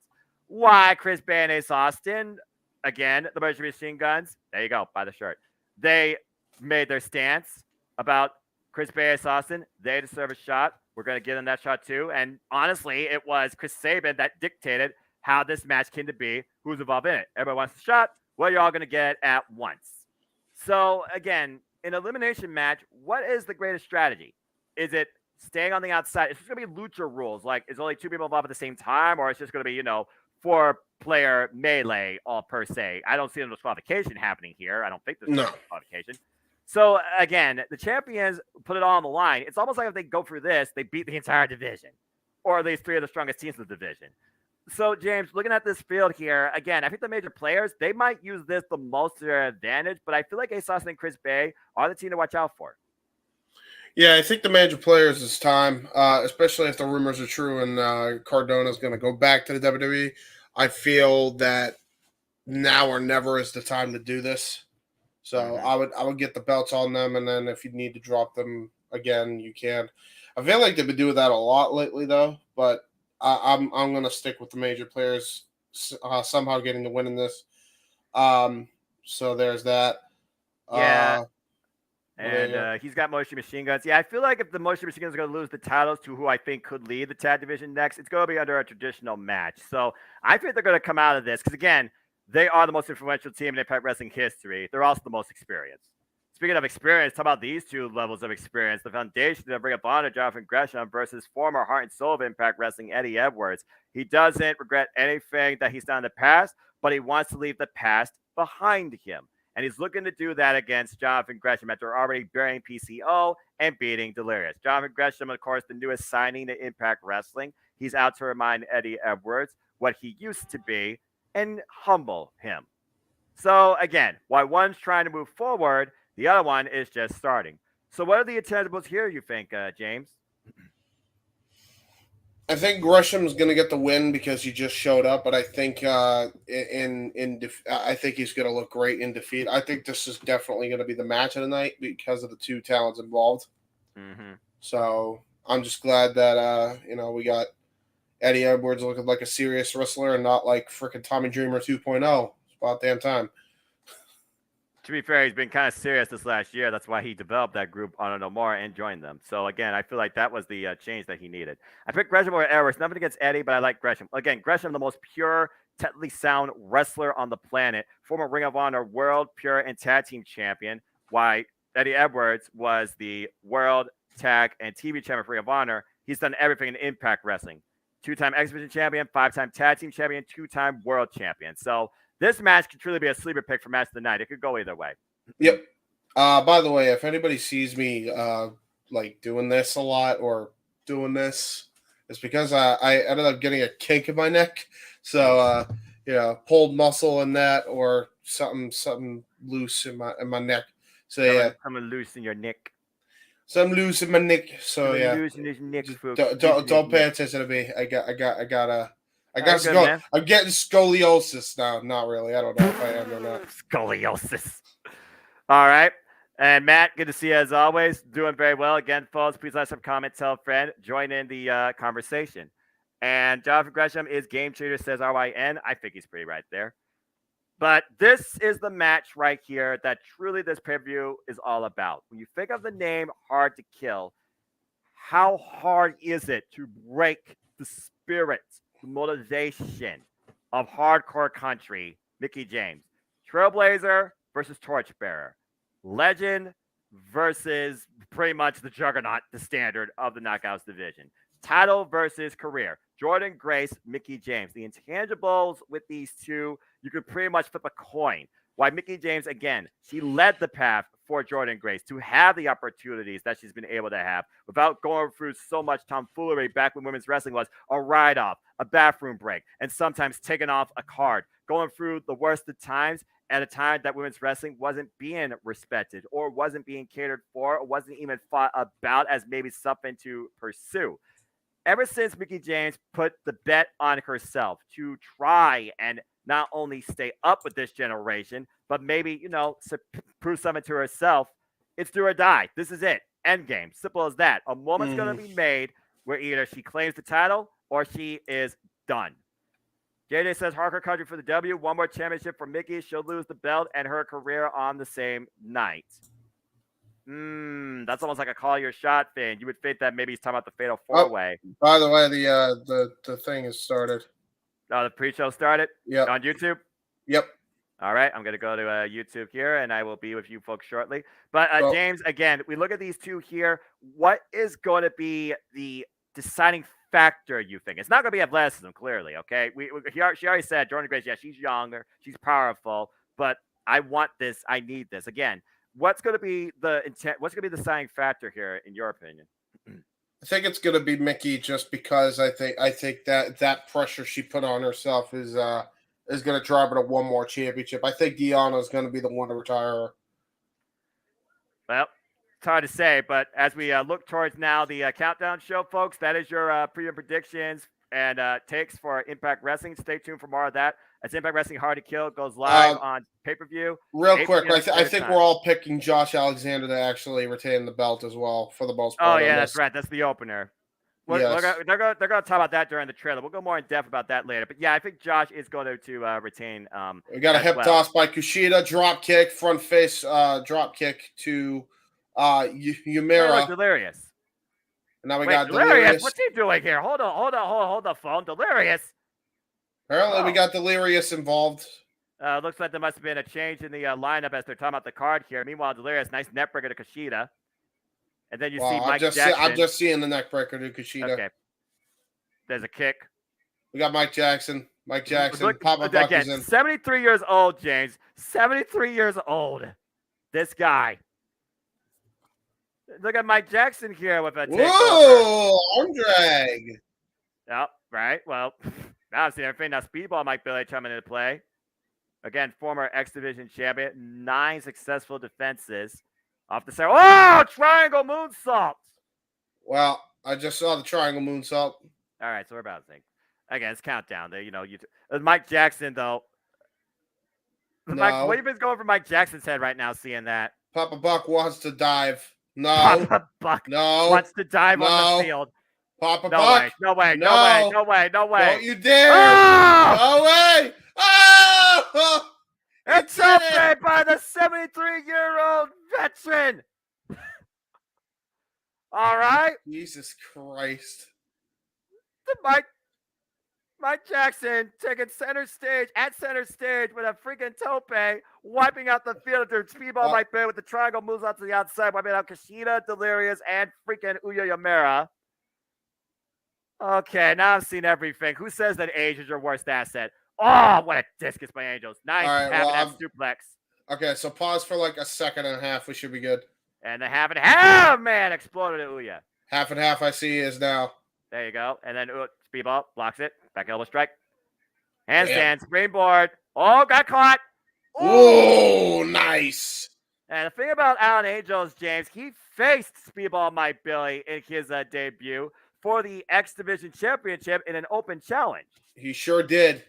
Speaker 4: Why Chris Bay and Ace Austin? Again, the Motor City Machine Guns. There you go, buy the shirt. They made their stance about Chris Bay and Ace Austin. They deserve a shot. We're going to give them that shot too. And honestly, it was Chris Sabin that dictated how this match came to be, who's involved in it. Everybody wants a shot. Well, you're all going to get it at once. So, again, in an elimination match, what is the greatest strategy? Is it staying on the outside? It's just going to be lucha rules. Like, is only two people involved at the same time? Or it's just going to be, four-player melee all per se? I don't see a disqualification happening here. I don't think there's a disqualification. So, again, the champions put it all on the line. It's almost like if they go through this, they beat the entire division. Or at least three of the strongest teams in the division. So, James, looking at this field here, again, I think the major players, they might use this the most to their advantage, but I feel like Ace Austin and Chris Bay are the team to watch out for.
Speaker 5: Yeah, I think the major players is time, especially if the rumors are true and Cardona is going to go back to the WWE. I feel that now or never is the time to do this. So I would get the belts on them, and then if you need to drop them again, you can. I feel like they've been doing that a lot lately, though, but I'm going to stick with the major players somehow getting the win in this. So there's that.
Speaker 4: Yeah. And he's got Motor City Machine Guns. Yeah, I feel like if the Motor City Machine Guns are going to lose the titles to who I think could lead the tag division next, it's going to be under a traditional match. So I think they're going to come out of this because, again, they are the most influential team in Impact Wrestling history. They're also the most experienced. Speaking of experience, talk about these two levels of experience. The foundation of Ring of Honor, Jonathan Gresham versus former Heart and Soul of Impact Wrestling, Eddie Edwards. He doesn't regret anything that he's done in the past, but he wants to leave the past behind him. And he's looking to do that against Jonathan Gresham after already burying PCO and beating Delirious. Jonathan Gresham, of course, the newest signing to Impact Wrestling. He's out to remind Eddie Edwards what he used to be and humble him. So, again, while one's trying to move forward, the other one is just starting. So what are the intangibles here, you think, James?
Speaker 5: I think Gresham's going to get the win because he just showed up, but I think I think he's going to look great in defeat. I think this is definitely going to be the match of the night because of the two talents involved. Mm-hmm. So I'm just glad that we got Eddie Edwards looking like a serious wrestler and not like freaking Tommy Dreamer 2.0. It's about damn time.
Speaker 4: To be fair, he's been kind of serious this last year. That's why he developed that group on No More and joined them. So, again, I feel like that was the change that he needed. I picked Gresham over Edwards. Nothing against Eddie, but I like Gresham. Again, Gresham, the most pure, technically sound wrestler on the planet. Former Ring of Honor World, Pure, and Tag Team Champion. Why Eddie Edwards was the World, Tag, and TV Champion for Ring of Honor. He's done everything in Impact Wrestling. 2-time Exhibition Champion, 5-time Tag Team Champion, 2-time World Champion. So, this match could truly be a sleeper pick for match of the night. It could go either way.
Speaker 5: Yep. By the way, if anybody sees me like doing this a lot or doing this, it's because I ended up getting a kink in my neck. So pulled muscle in that or something loose in my neck. So yeah,
Speaker 4: something loose in your neck.
Speaker 5: Some loose in my neck. So
Speaker 4: something
Speaker 5: yeah,
Speaker 4: loose in his neck,
Speaker 5: don't pay attention to me. I'm getting scoliosis now. Not really. I don't know if I am or not.
Speaker 4: Scoliosis. All right. And Matt, good to see you as always. Doing very well. Again, folks, please let some comment, tell a friend, join in the conversation. And Jonathan Gresham is Game Changer, says RYN. I think he's pretty right there. But this is the match right here that truly this pay-per-view is all about. When you think of the name Hard to Kill, how hard is it to break the spirit, the motivation of hardcore country, Mickie James? Trailblazer versus Torchbearer. Legend versus pretty much the juggernaut, the standard of the Knockouts division. Title versus career. Jordan Grace, Mickie James. The intangibles with these two, you could pretty much flip a coin. Why Mickie James, again, she led the path for Jordan Grace to have the opportunities that she's been able to have without going through so much tomfoolery back when women's wrestling was a ride-off, a bathroom break, and sometimes taking off a card, going through the worst of times at a time that women's wrestling wasn't being respected or wasn't being catered for or wasn't even thought about as maybe something to pursue. Ever since Mickie James put the bet on herself to try and not only stay up with this generation, but maybe, prove something to herself, it's do or die. This is it. End game. Simple as that. A moment's going to be made where either she claims the title or she is done. JJ says, Hardcore Country for the W. One more championship for Mickie. She'll lose the belt and her career on the same night. That's almost like a call your shot thing. You would think that maybe he's talking about the Fatal 4-Way.
Speaker 5: By the way, the thing has started.
Speaker 4: Oh, the pre-show started?
Speaker 5: Yeah.
Speaker 4: On YouTube?
Speaker 5: Yep.
Speaker 4: All right. I'm going to go to YouTube here, and I will be with you folks shortly. But, James, again, we look at these two here. What is going to be the deciding factor, you think? It's not going to be athleticism, clearly, okay? She already said, Jordan Grace, yeah, she's younger, she's powerful, but I want this, I need this. Again, what's going to be the intent? What's going to be the deciding factor here, in your opinion?
Speaker 5: I think it's going to be Mickie, just because I think that pressure she put on herself is going to drive her to one more championship. I think Deanna is going to be the one to retire her.
Speaker 4: Well, it's hard to say, but as we look towards now the countdown show, folks, that is your preview predictions and takes for Impact Wrestling. Stay tuned for more of that. As Impact Wrestling Hard to Kill goes live on pay-per-view.
Speaker 5: Real quick, I think we're all picking Josh Alexander to actually retain the belt as well for the most part.
Speaker 4: Oh, yeah, that's right. That's the opener. Yes. They're going to talk about that during the trailer. We'll go more in depth about that later. But, yeah, I think Josh is going to retain.
Speaker 5: We got a hip toss by Kushida, drop kick, front face drop kick to Yumira.
Speaker 4: Delirious.
Speaker 5: And now we got Delirious.
Speaker 4: What's he doing here? Hold the phone. Delirious.
Speaker 5: Apparently, we got Delirious involved.
Speaker 4: Looks like there must have been a change in the lineup as they're talking about the card here. Meanwhile, Delirious, nice neck breaker to Kushida. And then you see Mike Jackson.
Speaker 5: I'm just seeing the neck breaker to Kushida.
Speaker 4: Okay. There's a kick.
Speaker 5: We got Mike Jackson. Papa Buck is in.
Speaker 4: 73 years old, James. 73 years old. This guy. Look at Mike Jackson here with a takeover.
Speaker 5: Whoa, arm drag.
Speaker 4: Yep, right. Well, now I'm seeing everything. Now Speedball Mike Bailey coming into play. Again, former X Division champion. 9 successful defenses. Off the side. Oh, triangle moonsault.
Speaker 5: Well, I just saw the triangle moonsault.
Speaker 4: All right, so we're about to think. Again, it's countdown. Mike Jackson, though.
Speaker 5: No.
Speaker 4: Mike, what have you been going for Mike Jackson's head right now, seeing that?
Speaker 5: Papa Buck wants to dive. No.
Speaker 4: Papa Buck wants to dive on the field.
Speaker 5: Papa Buck.
Speaker 4: No way.
Speaker 5: Don't you dare. Oh! No way. Oh!
Speaker 4: It's opened by the 73-year-old veteran. All right.
Speaker 5: Jesus Christ.
Speaker 4: Mike Jackson taking center stage with a freaking tope, wiping out the field after Speedball Mike Bailey with the triangle moves out to the outside, wiping out Kushida, Delirious, and freaking Uya Yamera. Okay, now I've seen everything. Who says that age is your worst asset? Oh, what a discus by Angels. Nice. Suplex.
Speaker 5: Okay, so pause for like a second and a half. We should be good.
Speaker 4: And the half and half, man, exploded at Uya.
Speaker 5: Half and half I see is now.
Speaker 4: There you go. And then Speedball blocks it. Back elbow strike. Handstand, springboard. Oh, got caught.
Speaker 5: Oh, nice.
Speaker 4: And the thing about Alan Angels, James, he faced Speedball Mike Bailey in his debut for the X Division Championship in an open challenge.
Speaker 5: He sure did.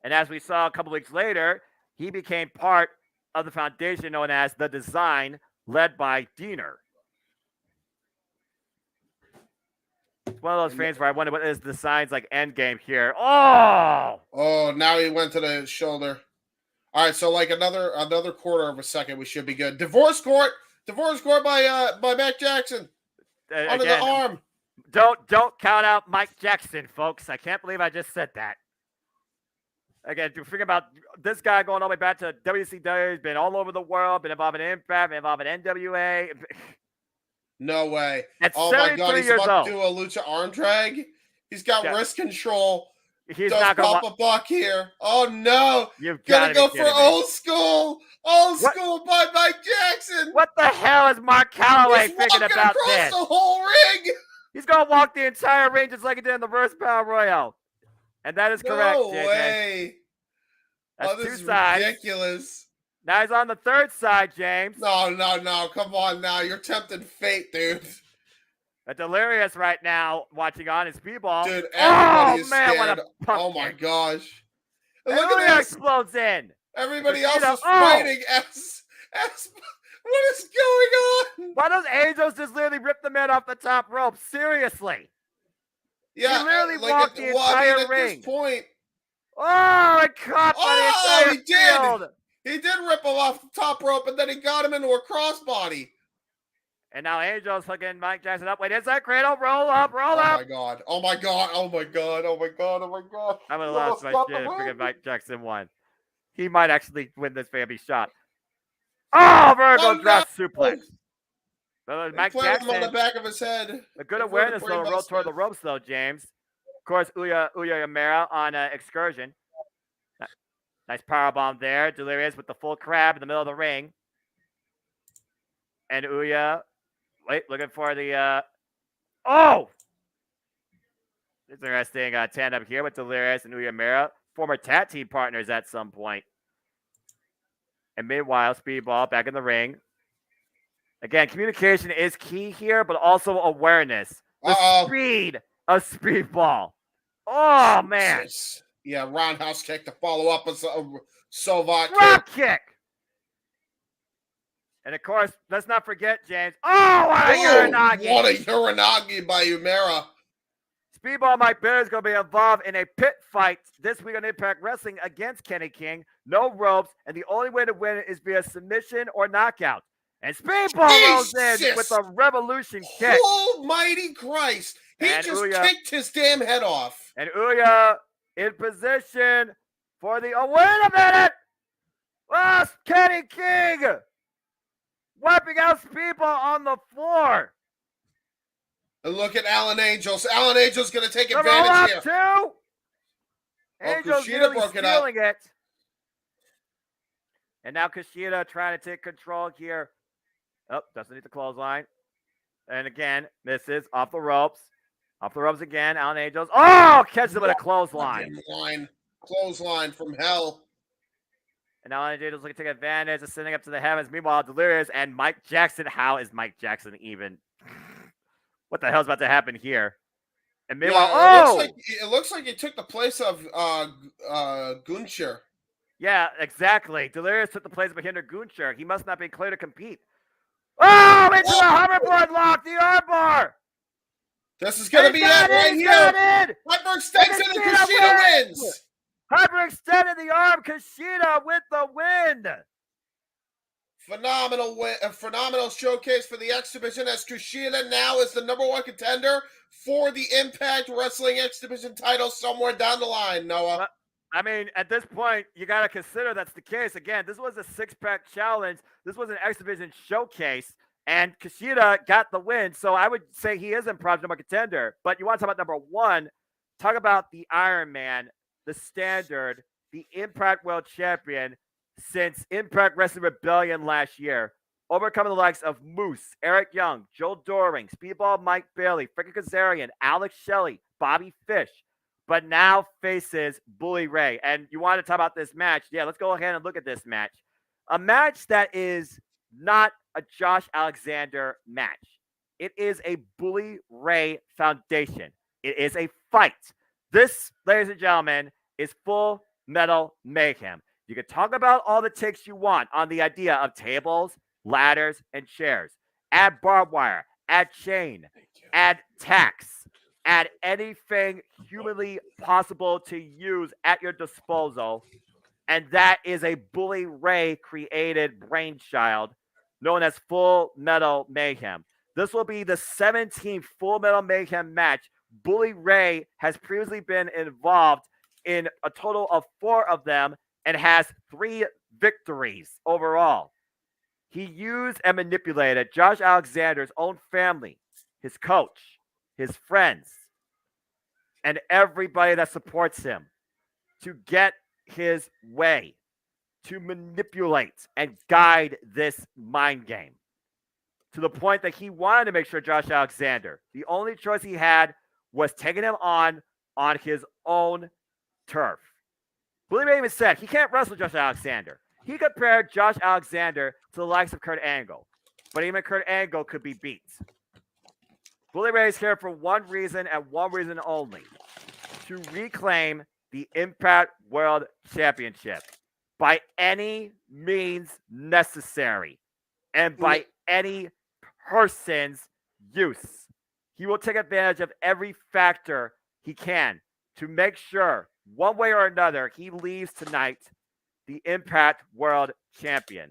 Speaker 4: And as we saw a couple weeks later, he became part of the foundation known as The Design, led by Diener. It's one of those frames where I wonder what is the sign's like end game here. Oh,
Speaker 5: now he went to the shoulder. All right, so like another quarter of a second, we should be good. Divorce court by Matt Jackson under the arm.
Speaker 4: Don't count out Mike Jackson, folks. I can't believe I just said that. Again, if you think about this guy going all the way back to WCW, he's been all over the world, been involved in Impact, been involved in NWA.
Speaker 5: No way.
Speaker 4: Oh my God,
Speaker 5: he's about to do a lucha arm drag. He's got wrist control.
Speaker 4: He's not going to
Speaker 5: Papa Buck here. Oh no.
Speaker 4: You've
Speaker 5: got to go for old school. Old school by Mike Jackson.
Speaker 4: What the hell is Mark Calloway thinking about this?
Speaker 5: The whole ring.
Speaker 4: He's going to walk the entire ring just like he did in the Reverse Battle Royale. And that is correct,
Speaker 5: No
Speaker 4: JJ.
Speaker 5: way.
Speaker 4: That's
Speaker 5: this
Speaker 4: two
Speaker 5: is
Speaker 4: sides.
Speaker 5: Ridiculous.
Speaker 4: Now he's on the third side, James.
Speaker 5: No. Come on now. You're tempting fate, dude.
Speaker 4: A Delirious right now watching on his Speedball.
Speaker 5: Dude, everybody is
Speaker 4: man,
Speaker 5: scared.
Speaker 4: what a pumpkin.
Speaker 5: Oh my gosh.
Speaker 4: And
Speaker 5: look at this.
Speaker 4: Explodes in.
Speaker 5: Everybody else is fighting as what is going on?
Speaker 4: Why does Angels just literally rip the man off the top rope? Seriously.
Speaker 5: Yeah,
Speaker 4: he literally walked the entire ring.
Speaker 5: At this point.
Speaker 4: Oh, it caught by the entire field.
Speaker 5: He did rip him off the top rope, and then he got him into a crossbody.
Speaker 4: And now Angels hooking Mike Jackson up. Wait, inside cradle, roll up.
Speaker 5: Oh my God.
Speaker 4: I'm gonna lose my shit if freaking Mike Jackson won. He might actually win this family shot. Oh, vertical drop suplex.
Speaker 5: Mike Jackson on the back of his head.
Speaker 4: A good awareness though, roll toward the ropes though, James. Of course, Uya Yamera on Excursion. Nice powerbomb there. Delirious with the full crab in the middle of the ring. And Uya, looking for the, interesting tandem here with Delirious and Uya Yamera, former tag team partners at some point. And meanwhile, Speedball back in the ring. Again, communication is key here, but also awareness. The speed of Speedball. Oh, man.
Speaker 5: Yeah, roundhouse kick to follow up with a Sovat
Speaker 4: drop kick. And, of course, let's not forget, James. Oh, what a Uranagi.
Speaker 5: What a Uranagi by Yamera.
Speaker 4: Speedball Mike Bailey is going to be involved in a pit fight this week on Impact Wrestling against Kenny King. No ropes, and the only way to win it is via submission or knockout. And Speedball rolls in with a revolution kick.
Speaker 5: Almighty Christ. He just kicked his damn head off.
Speaker 4: And Uya in position for the. Oh, wait a minute! Oh, Kenny King wiping out people on the floor.
Speaker 5: And look at Alan Angels. Alan Angels going to take
Speaker 4: The
Speaker 5: advantage here.
Speaker 4: Two. Angels
Speaker 5: Kushida
Speaker 4: really
Speaker 5: broke it up.
Speaker 4: stealing it. And now Kushida trying to take control here. Oh, doesn't need the clothesline. And again, misses off the ropes. Off the ropes again. Alan Angels. Oh, catches him with a clothesline.
Speaker 5: Clothesline from hell.
Speaker 4: And now Alan Angels looking to take advantage of sending up to the heavens. Meanwhile, Delirious and Mike Jackson. How is Mike Jackson even? What the hell's about to happen here? And meanwhile,
Speaker 5: it looks like he took the place of Gunther.
Speaker 4: Yeah, exactly. Delirious took the place of Mahinder Gunther. He must not be clear to compete. Oh, into the hoverboard lock, the armbar.
Speaker 5: This is going to be it right here. Hyperextension and Kushida wins.
Speaker 4: Hyperextended the arm, Kushida with the win.
Speaker 5: Phenomenal win, a phenomenal showcase for the X Division as Kushida now is the #1 contender for the Impact Wrestling X Division title somewhere down the line, Noah.
Speaker 4: I mean, at this point, you got to consider that's the case. Again, this was a six-pack challenge. This was an X Division showcase, and Kushida got the win. So I would say he is Impact's #1 contender. But you want to talk about #1, talk about the Iron Man, the Standard, the Impact World Champion since Impact Wrestling Rebellion last year, overcoming the likes of Moose, Eric Young, Joel Doring, Speedball Mike Bailey, Frankie Kazarian, Alex Shelley, Bobby Fish, but now faces Bully Ray. And you want to talk about this match? Yeah, let's go ahead and look at this match. A match that is not a Josh Alexander match. It is a Bully Ray foundation. It is a fight. This, ladies and gentlemen, is Full Metal Mayhem. You can talk about all the takes you want on the idea of tables, ladders, and chairs. Add barbed wire, add chain, add tacks, add anything humanly possible to use at your disposal. And that is a Bully Ray created brainchild known as Full Metal Mayhem. This will be the 17th Full Metal Mayhem match. Bully Ray has previously been involved in a total of 4 of them and has 3 victories overall. He used and manipulated Josh Alexander's own family, his coach, his friends, and everybody that supports him to get his way, to manipulate and guide this mind game to the point that he wanted to make sure Josh Alexander, the only choice he had was taking him on his own turf. Bully Ray even said he can't wrestle Josh Alexander. He compared Josh Alexander to the likes of Kurt Angle, but even Kurt Angle could be beat. Bully Ray is here for one reason and one reason only: to reclaim the Impact World Championship by any means necessary and by any person's use. He will take advantage of every factor he can to make sure, one way or another, he leaves tonight the Impact World Champion.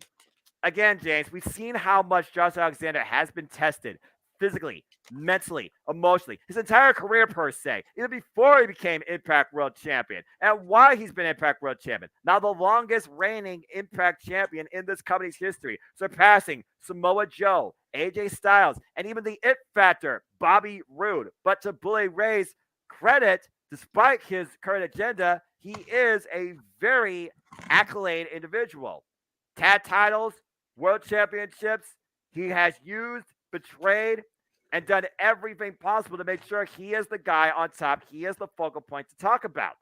Speaker 4: Again, James, we've seen how much Josh Alexander has been tested physically, mentally, emotionally, his entire career per se, even before he became Impact World Champion, and why he's been Impact World Champion. Now the longest reigning Impact Champion in this company's history, surpassing Samoa Joe, AJ Styles, and even the It Factor, Bobby Roode. But to Bully Ray's credit, despite his current agenda, he is a very accolade individual. Tag titles, world championships, he has used, betrayed, and done everything possible to make sure he is the guy on top. He is the focal point to talk about.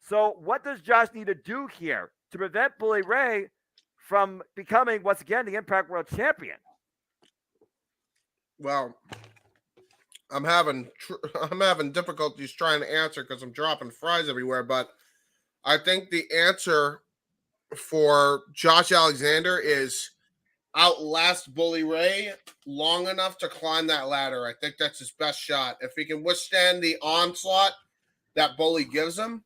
Speaker 4: So what does Josh need to do here to prevent Bully Ray from becoming, once again, the Impact World Champion?
Speaker 5: Well, I'm having difficulties trying to answer because I'm dropping fries everywhere. But I think the answer for Josh Alexander is outlast Bully Ray long enough to climb that ladder. I think that's his best shot. If he can withstand the onslaught that Bully gives him,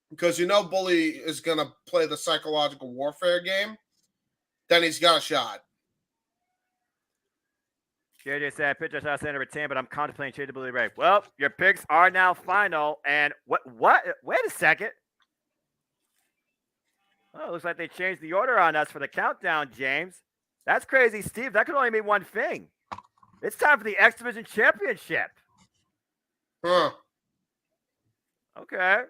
Speaker 5: because Bully is going to play the psychological warfare game, then he's got a shot.
Speaker 4: JJ said, "Pitch Josh Alexander retain, but I'm contemplating changing Bully Ray." Well, your picks are now final. And what? Wait a second. Oh, looks like they changed the order on us for the countdown, James. That's crazy, Steve. That could only mean one thing. It's time for the X Division Championship.
Speaker 5: Huh.
Speaker 4: Okay.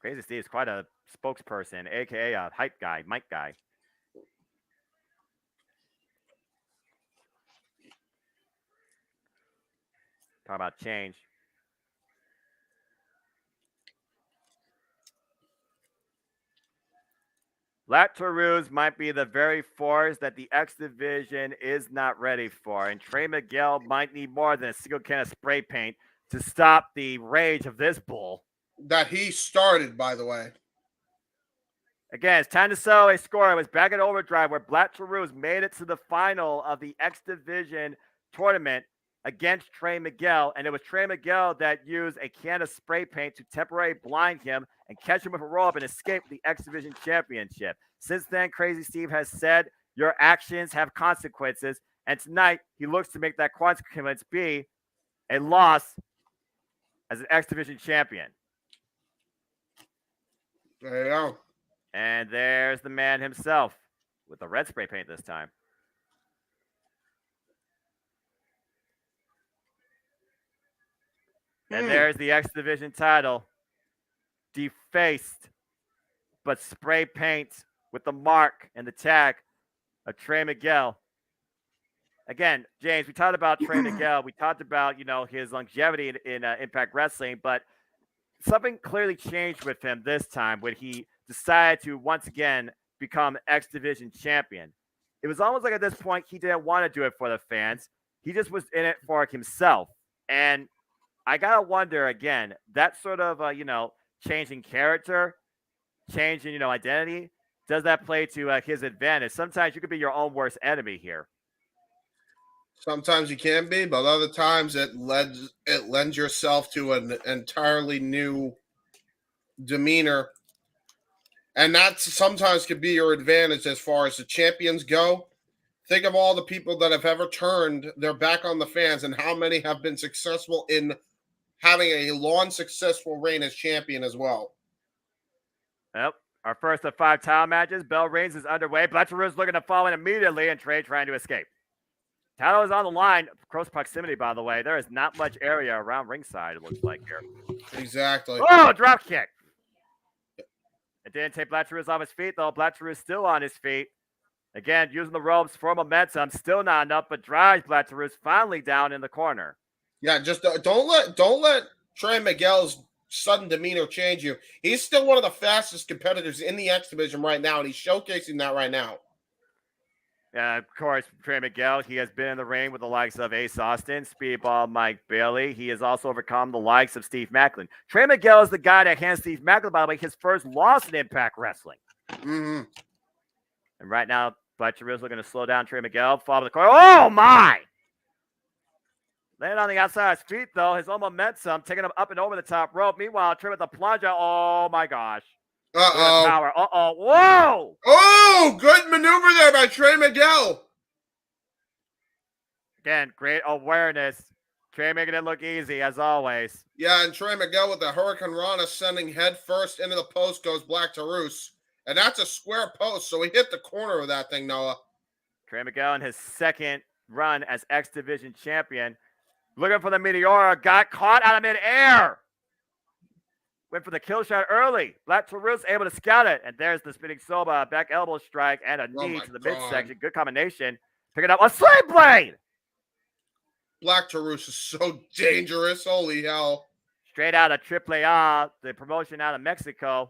Speaker 4: Crazy Steve is quite a spokesperson, aka a hype guy, mic guy. Talk about change. Black Taurus might be the very force that the X Division is not ready for, and Trey Miguel might need more than a single can of spray paint to stop the rage of this bull.
Speaker 5: That he started, by the way.
Speaker 4: Again, it's time to settle a score. It was back at Overdrive where Black Taurus made it to the final of the X Division tournament against Trey Miguel, and it was Trey Miguel that used a can of spray paint to temporarily blind him and catch him with a roll-up and escape the X Division Championship. Since then, Crazy Steve has said, your actions have consequences, and tonight he looks to make that consequence be a loss as an X Division champion.
Speaker 5: There you go.
Speaker 4: And there's the man himself with the red spray paint this time. And there's the X Division title. Defaced, but spray paint with the mark and the tag of Trey Miguel. Again, James, we talked about Trey Miguel. We talked about, his longevity in Impact Wrestling, but something clearly changed with him this time when he decided to once again become X Division champion. It was almost like at this point, he didn't want to do it for the fans. He just was in it for himself. And I got to wonder again, that sort of, changing character, changing, identity, does that play to his advantage? Sometimes you could be your own worst enemy here.
Speaker 5: Sometimes you can be, but other times it lends yourself to an entirely new demeanor. And that sometimes could be your advantage as far as the champions go. Think of all the people that have ever turned their back on the fans and how many have been successful in having a long, successful reign as champion as well.
Speaker 4: Yep. Our first of 5 title matches. Bell Reigns is underway. Black Taurus looking to fall in immediately, and Trey trying to escape. Title is on the line. Close proximity, by the way. There is not much area around ringside, it looks like here.
Speaker 5: Exactly.
Speaker 4: Oh, drop kick. It didn't take Black Taurus off his feet, though. Black Taurus still on his feet. Again, using the ropes for momentum. Still not enough, but drives Black Taurus finally down in the corner.
Speaker 5: Yeah, just don't let Trey Miguel's sudden demeanor change you. He's still one of the fastest competitors in the X Division right now, and he's showcasing that right now.
Speaker 4: Yeah, of course, Trey Miguel, he has been in the ring with the likes of Ace Austin, Speedball Mike Bailey. He has also overcome the likes of Steve Macklin. Trey Miguel is the guy that hands Steve Macklin, by the way, his first loss in Impact Wrestling.
Speaker 5: Mm-hmm.
Speaker 4: And right now, Black Taurus looking to slow down Trey Miguel. Fall to the corner. Oh, my! Landing on the outside of his feet, though. His own momentum, taking him up and over the top rope. Meanwhile, Trey with the plunger. Oh, my gosh.
Speaker 5: Uh-oh.
Speaker 4: Power. Uh-oh. Whoa!
Speaker 5: Oh, good maneuver there by Trey Miguel.
Speaker 4: Again, great awareness. Trey making it look easy, as always.
Speaker 5: Yeah, and Trey Miguel with the Hurricane Rana sending head first into the post goes Black Taurus. And that's a square post, so he hit the corner of that thing, Noah.
Speaker 4: Trey Miguel in his second run as X Division champion. Looking for the Meteora. Got caught out of midair. Went for the kill shot early. Black Taurus able to scout it. And there's the spinning Soba. Back elbow strike and a knee to the midsection. Good combination. Picking up a slave blade.
Speaker 5: Black Taurus is so dangerous. Holy hell.
Speaker 4: Straight out of AAA, the promotion out of Mexico.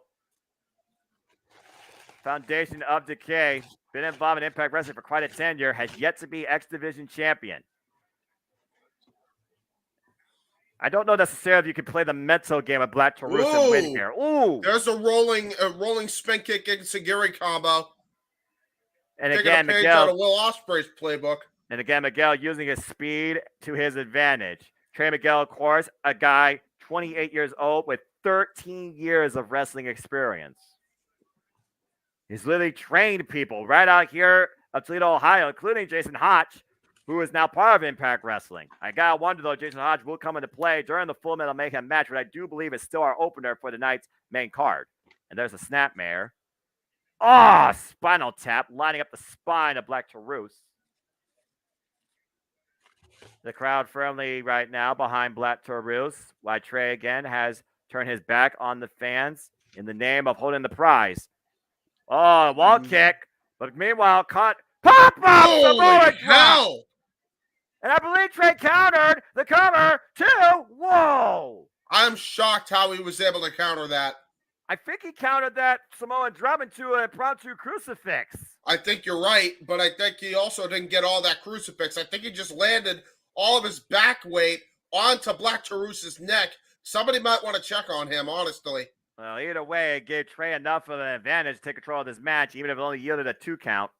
Speaker 4: Foundation of Decay. Been involved in Impact Wrestling for quite a tenure. Has yet to be X Division champion. I don't know necessarily if you can play the mental game of Black Taurus and win here. Ooh.
Speaker 5: There's a rolling spin kick against Sagiri combo.
Speaker 4: And
Speaker 5: taking
Speaker 4: again,
Speaker 5: a page
Speaker 4: Miguel.
Speaker 5: out of Will Ospreay's playbook.
Speaker 4: And again, Miguel using his speed to his advantage. Trey Miguel, of course, a guy 28 years old with 13 years of wrestling experience. He's literally trained people right out here of Toledo, Ohio, including Jason Hotch, who is now part of Impact Wrestling. I gotta wonder, though, Jason Hodge will come into play during the Full Metal Mayhem match, but I do believe it's still our opener for the night's main card. And there's a snapmare. Oh, spinal tap, lining up the spine of Black Taurus. The crowd firmly right now behind Black Taurus, while Trey again has turned his back on the fans in the name of holding the prize. Oh, wall kick, but meanwhile, caught pop-up Samoa drop. And I believe Trey countered the cover too. Whoa!
Speaker 5: I'm shocked how he was able to counter that.
Speaker 4: I think he countered that Samoan drop into an impromptu crucifix.
Speaker 5: I think you're right, but I think he also didn't get all that crucifix. I think he just landed all of his back weight onto Black Taurus's neck. Somebody might want to check on him, honestly.
Speaker 4: Well, either way, it gave Trey enough of an advantage to take control of this match, even if it only yielded a 2 count.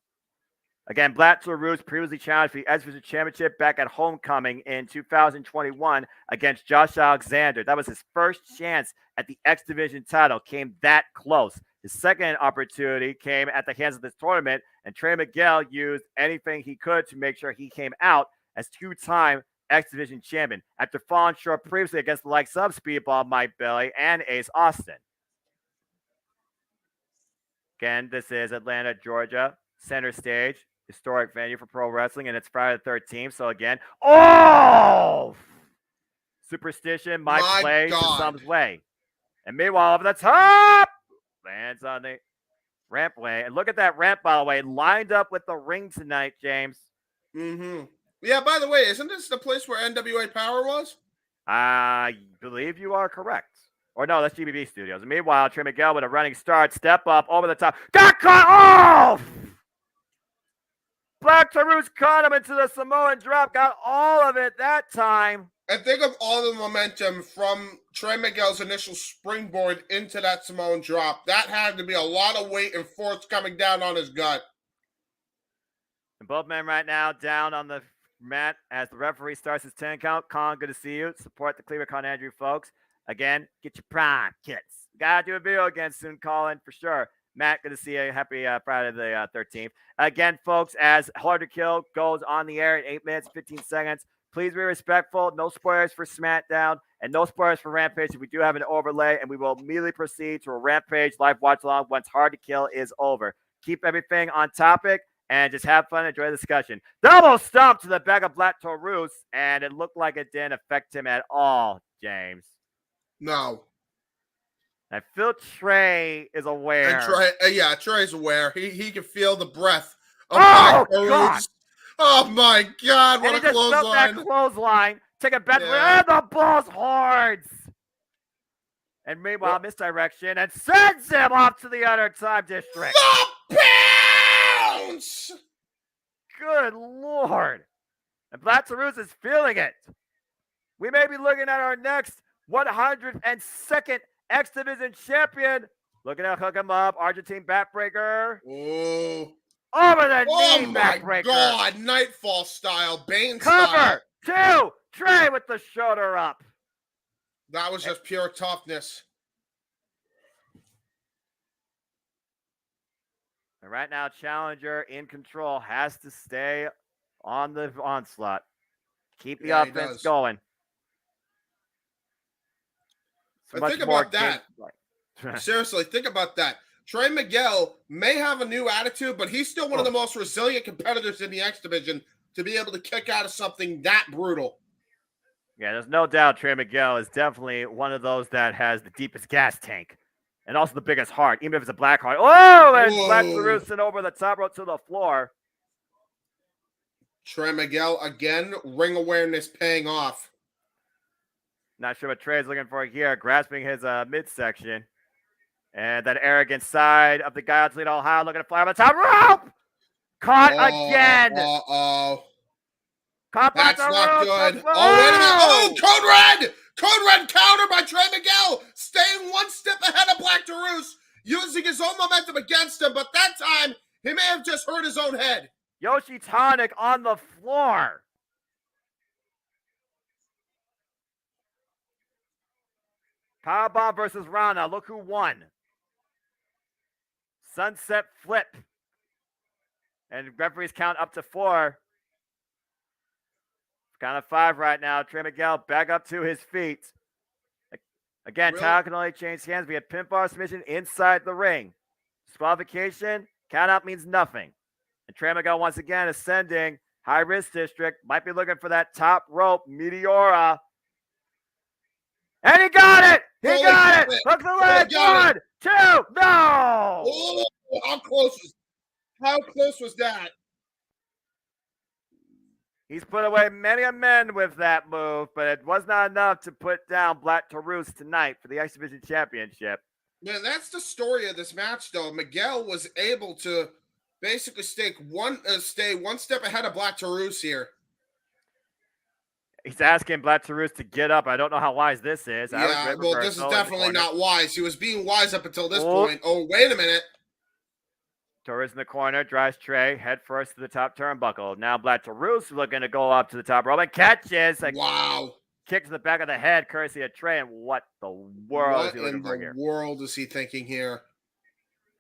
Speaker 4: Again, Black Taurus previously challenged for the X Division Championship back at Homecoming in 2021 against Josh Alexander. That was his first chance at the X Division title. Came that close. His second opportunity came at the hands of this tournament, and Trey Miguel used anything he could to make sure he came out as 2-time X Division champion after falling short previously against the likes of Speedball Mike Bailey and Ace Austin. Again, this is Atlanta, Georgia, center stage. Historic venue for pro wrestling, and it's Friday the 13th. So again, superstition might play to some's way. And meanwhile, over the top, lands on the rampway. And look at that ramp, by the way, lined up with the ring tonight, James.
Speaker 5: Mm-hmm. Yeah, by the way, isn't this the place where NWA Power was?
Speaker 4: I believe you are correct. Or no, that's GBB Studios. And meanwhile, Trey Miguel with a running start, step up, over the top. Got caught off! Black Taurus caught him into the Samoan drop, got all of it that time.
Speaker 5: And think of all the momentum from Trey Miguel's initial springboard into that Samoan drop. That had to be a lot of weight and force coming down on his gut.
Speaker 4: And both men right now down on the mat as the referee starts his 10 count. Con, good to see you. Support the Cleveland Con Andrew folks. Again, get your prime kits. Gotta do a video again soon, Colin, for sure. Matt, good to see you. Happy Friday the 13th. Again, folks, as Hard to Kill goes on the air at 8 minutes, 15 seconds, please be respectful. No spoilers for SmackDown and no spoilers for Rampage. If we do have an overlay, and we will immediately proceed to a Rampage live watch along once Hard to Kill is over. Keep everything on topic and just have fun. Enjoy the discussion. Double stomp to the back of Black Taurus, and it looked like it didn't affect him at all, James.
Speaker 5: No.
Speaker 4: I feel Trey is aware.
Speaker 5: And Trey's aware. He can feel the breath of Black Taurus. Oh my God! What a clothesline!
Speaker 4: That clothesline. Take a bet. And the ball's hard. And meanwhile, misdirection and sends him off to the other time district.
Speaker 5: The bounce!
Speaker 4: Good Lord! And Black Taurus is feeling it. We may be looking at our next 102nd X Division champion. Looking to hook him up. Argentine backbreaker.
Speaker 5: Oh.
Speaker 4: Over the knee backbreaker.
Speaker 5: Oh my God. Nightfall style. Bane
Speaker 4: Cover. Style. 2. Trey with the shoulder up.
Speaker 5: That was just pure toughness.
Speaker 4: And right now, Challenger in control has to stay on the onslaught. Keep the offense going.
Speaker 5: But think about that. Seriously, think about that. Trey Miguel may have a new attitude, but he's still one of the most resilient competitors in the X Division to be able to kick out of something that brutal.
Speaker 4: Yeah, there's no doubt Trey Miguel is definitely one of those that has the deepest gas tank and also the biggest heart, even if it's a black heart. Oh, and Black Taurus over the top rope to the floor.
Speaker 5: Trey Miguel, again, ring awareness paying off.
Speaker 4: Not sure what Trey's looking for here, grasping his midsection. And that arrogant side of the guy on Toledo, Ohio, looking to fly on the top rope. Caught again. Caught
Speaker 5: That's not good. Oh, wait a minute. Oh, Code Red. Code Red counter by Trey Miguel. Staying one step ahead of Black Taurus, using his own momentum against him. But that time, he may have just hurt his own head.
Speaker 4: Yoshi Tonic on the floor. Powerbomb versus Rana. Look who won. Sunset flip. And referees count up to 4. Count of 5 right now. Trey Miguel back up to his feet. Again,
Speaker 5: Really?
Speaker 4: title can only change hands via pinfall submission inside the ring. Disqualification, count out means nothing. And Trey Miguel once again ascending. High risk district. Might be looking for that top rope. Meteora. And he got it! He got it! Hook the leg! 1, 2, no!
Speaker 5: Oh, how close was that?
Speaker 4: He's put away many a men with that move, but it was not enough to put down Black Taurus tonight for the X Division Championship.
Speaker 5: Yeah, that's the story of this match, though. Miguel was able to basically stay one step ahead of Black Taurus here.
Speaker 4: He's asking Black Taurus to get up. I don't know how wise this is.
Speaker 5: Yeah, well, this is definitely not wise. He was being wise up until this point. Oh, wait a minute.
Speaker 4: Taurus in the corner, drives Trey head first to the top turnbuckle. Now Black Taurus looking to go up to the top rope and catches.
Speaker 5: Wow.
Speaker 4: Kick to the back of the head, courtesy of Trey. And what the world is he looking for here?
Speaker 5: What in the world is he thinking here?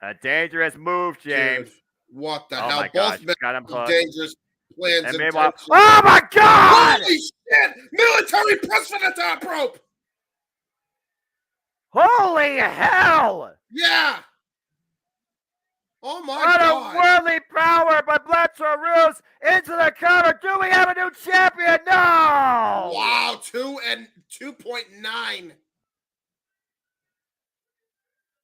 Speaker 4: A dangerous move, James.
Speaker 5: Dude, what the
Speaker 4: oh
Speaker 5: hell?
Speaker 4: My gosh,
Speaker 5: Both
Speaker 4: got him hooked.
Speaker 5: Dangerous plans.
Speaker 4: And meanwhile, oh my God!
Speaker 5: Holy shit! Military press for the top rope!
Speaker 4: Holy hell!
Speaker 5: Yeah! Oh my
Speaker 4: what
Speaker 5: God!
Speaker 4: What a worldly power by Black Taurus into the cover. Do we have a new champion? No!
Speaker 5: Wow, 2.9.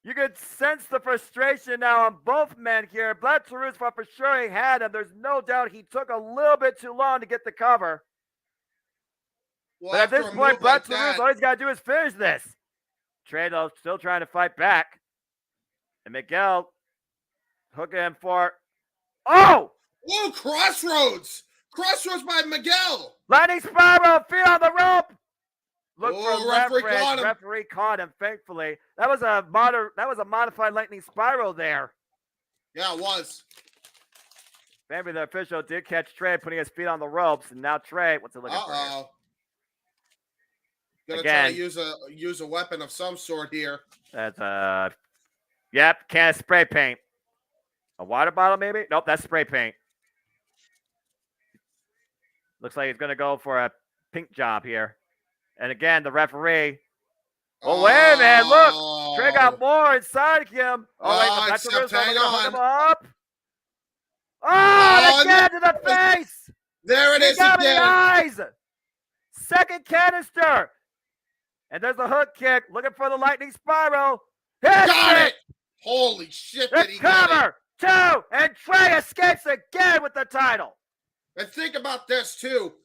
Speaker 4: You can sense the frustration now on both men here. Black Taurus thought for sure he had him. There's no doubt he took a little bit too long to get the cover.
Speaker 5: Well,
Speaker 4: but at this point, Black Taurus, all he's got to do is finish this. Trey, though, still trying to fight back. And Miguel hooking him for... Oh!
Speaker 5: Whoa, crossroads! Crossroads by Miguel!
Speaker 4: Lightning spiral, feet on the rope! Look for
Speaker 5: referee
Speaker 4: leverage.
Speaker 5: caught him.
Speaker 4: Referee caught him, thankfully. That was a modified lightning spiral there.
Speaker 5: Yeah, it was.
Speaker 4: Maybe the official did catch Trey putting his feet on the ropes, and now Trey, what's it looking for?
Speaker 5: Gonna try to use a weapon of some sort here.
Speaker 4: That's yep, can of spray paint. A water bottle, maybe? Nope, that's spray paint. Looks like he's gonna go for a pink job here. And again, the referee. Oh, wait a minute. Look. Trey got more inside him.
Speaker 5: Except hang on.
Speaker 4: Up. Oh, again to the face.
Speaker 5: There it is
Speaker 4: again.
Speaker 5: The
Speaker 4: eyes. Second canister. And there's the hook kick. Looking for the lightning spiral.
Speaker 5: Got it. Holy shit.
Speaker 4: The cover. 2. And Trey escapes again with the title.
Speaker 5: And think about this, too.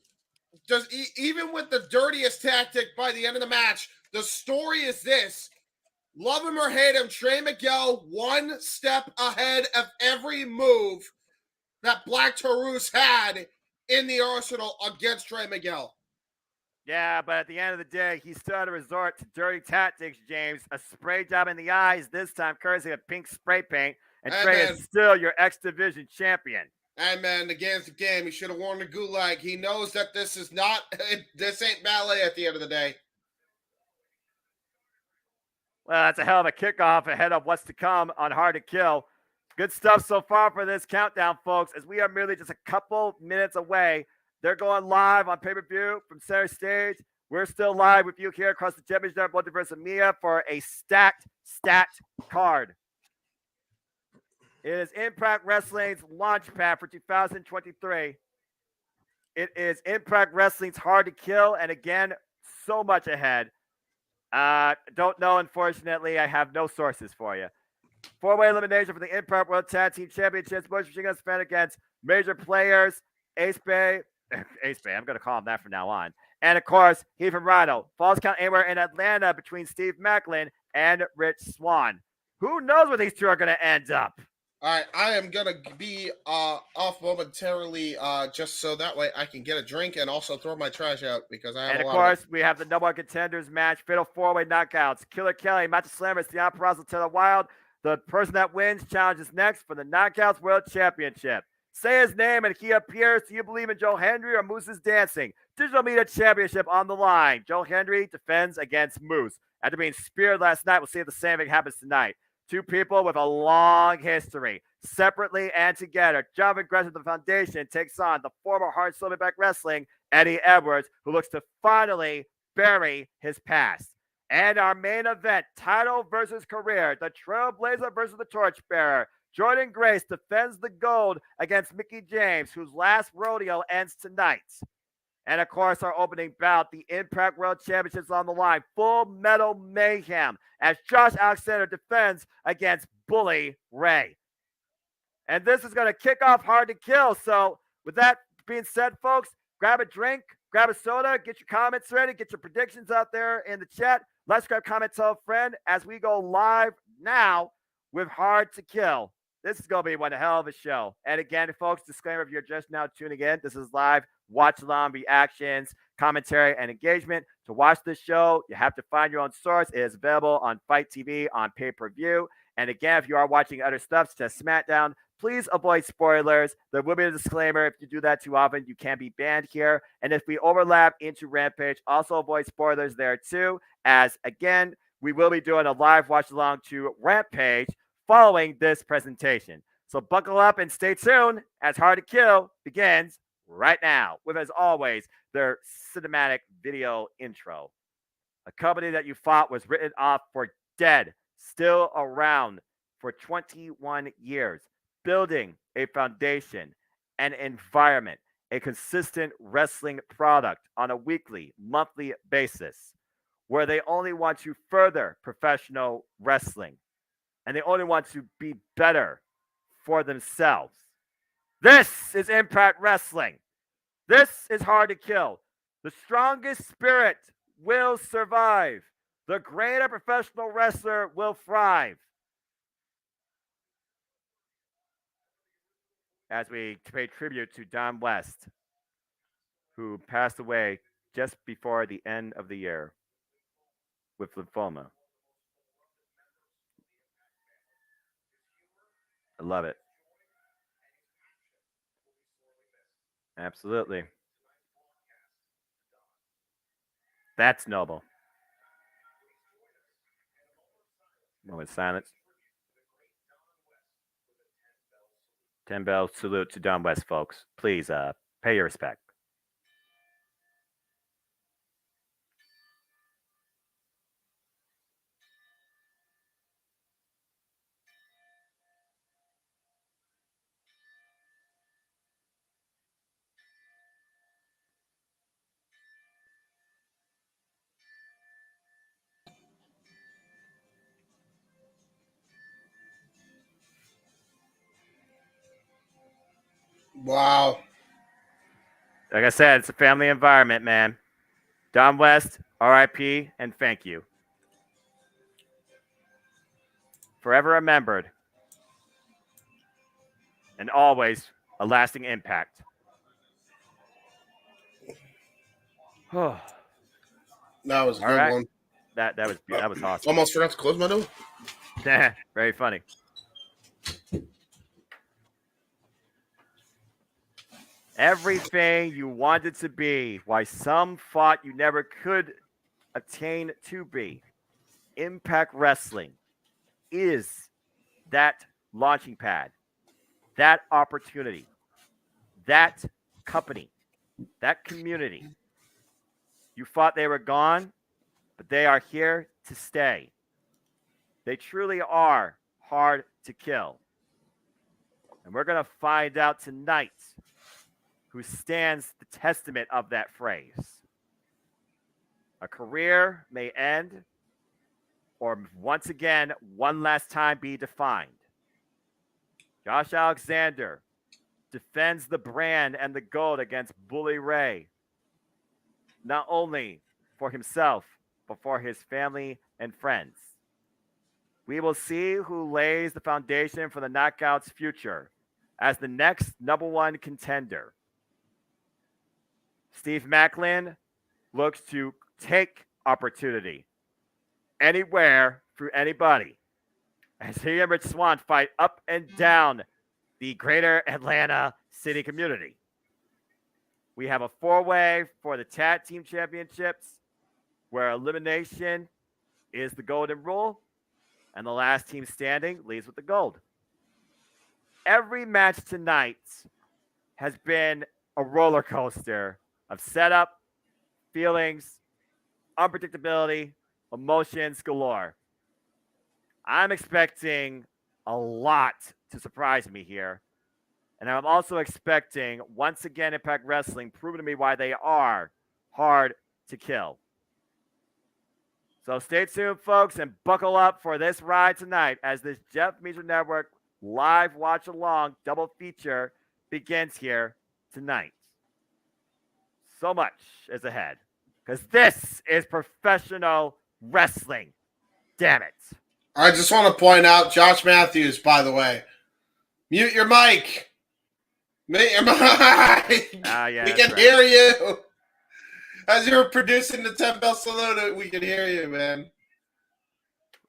Speaker 5: Even with the dirtiest tactic by the end of the match, the story is this. Love him or hate him, Trey Miguel one step ahead of every move that Black Taurus had in the arsenal against Trey Miguel.
Speaker 4: Yeah, but at the end of the day, he still had to resort to dirty tactics, James. A spray job in the eyes, this time courtesy of pink spray paint, and Trey is still your X Division champion.
Speaker 5: And man, the game's the game. He should have worn the gulag. He knows that this ain't ballet at the end of the day.
Speaker 4: Well, that's a hell of a kickoff ahead of what's to come on Hard to Kill. Good stuff so far for this countdown, folks, as we are merely just a couple minutes away. They're going live on pay-per-view from center stage. We're still live with you here across the Championship Multiverse of Mia for a stacked card. It is Impact Wrestling's launch pad for 2023. It is Impact Wrestling's Hard to Kill, and again, so much ahead. Don't know, unfortunately. I have no sources for you. 4-way elimination for the Impact World Tag Team Championships. Bush Machine Guns defend against major players. Ace Bay, I'm going to call him that from now on. And, of course, Heath and Rhino. Falls Count Anywhere in Atlanta between Steve Macklin and Rich Swann. Who knows where these two are going to end up?
Speaker 5: All right, I am going to be off momentarily just so that way I can get a drink and also throw my trash out because I have
Speaker 4: a lot of it. And, of course, we have the number one contenders match, fatal 4-way knockouts. Killer Kelly, Matt Slammers, Deon Peraza to the Wild. The person that wins challenges next for the Knockouts World Championship. Say his name and he appears. Do you believe in Joe Hendry or Moose is dancing? Digital Media Championship on the line. Joe Hendry defends against Moose. After being speared last night, we'll see if the same thing happens tonight. Two people with a long history, separately and together. Jonathan Gresham of the Foundation takes on the former Hard Silverback Wrestling, Eddie Edwards, who looks to finally bury his past. And our main event, title versus career, the Trailblazer versus the Torchbearer. Jordan Grace defends the gold against Mickey James, whose last rodeo ends tonight. And of course, our opening bout, the Impact World Championships on the line. Full Metal Mayhem as Josh Alexander defends against Bully Ray. And this is going to kick off Hard to Kill. So with that being said, folks, grab a drink, grab a soda, get your comments ready, get your predictions out there in the chat. Let's grab comment, tell a friend as we go live now with Hard to Kill. This is going to be one hell of a show. And again, folks, disclaimer, if you're just now tuning in, this is live watch along reactions, commentary, and engagement. To watch this show, you have to find your own source. It is available on Fight TV on pay-per-view. And again, if you are watching other stuff such as SmackDown, please avoid spoilers. There will be a disclaimer. If you do that too often, you can be banned here. And if we overlap into Rampage, also avoid spoilers there too. As again, we will be doing a live watch along to Rampage following this presentation. So buckle up and stay tuned as Hard to Kill begins right now with, as always, their cinematic video intro. A company that you thought was written off for dead, still around for 21 years, building a foundation, an environment, a consistent wrestling product on a weekly, monthly basis, where they only want to further professional wrestling and they only want to be better for themselves. This is Impact Wrestling. This is Hard to Kill. The strongest spirit will survive. The greater professional wrestler will thrive. As we pay tribute to Don West, who passed away just before the end of the year with lymphoma. I love it. Absolutely. That's noble. Moment of silence. 10-bell salute to Don West, folks. Please pay your respect.
Speaker 5: Wow.
Speaker 4: Like I said, it's a family environment, man. Don West, RIP, and thank you. Forever remembered. And always a lasting impact.
Speaker 5: That was a good
Speaker 4: right.
Speaker 5: one.
Speaker 4: That was awesome.
Speaker 5: Almost forgot to close my door.
Speaker 4: Very funny. Everything you wanted to be, why some thought you never could attain to be. Impact Wrestling is that launching pad, that opportunity, that company, that community. You thought they were gone, but they are here to stay. They truly are hard to kill. And we're going to find out tonight who stands the testament of that phrase. A career may end, or once again, one last time be defined. Josh Alexander defends the brand and the gold against Bully Ray, not only for himself, but for his family and friends. We will see who lays the foundation for the Knockout's future as the next number one contender. Steve Macklin looks to take opportunity anywhere through anybody as he and Rich Swann fight up and down the greater Atlanta city community. We have a four-way for the tag team championships where elimination is the golden rule. And the last team standing leaves with the gold. Every match tonight has been a roller coaster of setup, feelings, unpredictability, emotions galore. I'm expecting a lot to surprise me here. And I'm also expecting, once again, Impact Wrestling proving to me why they are hard to kill. So stay tuned, folks, and buckle up for this ride tonight as this Jeff Meacham Network live watch-along double feature begins here tonight. So much is ahead, because this is professional wrestling. Damn it.
Speaker 5: I just want to point out, Josh Matthews, by the way, mute your mic. Mute your mic.
Speaker 4: Yeah,
Speaker 5: we can hear you. As you were producing the 10 Bell Salute, we can hear you, man.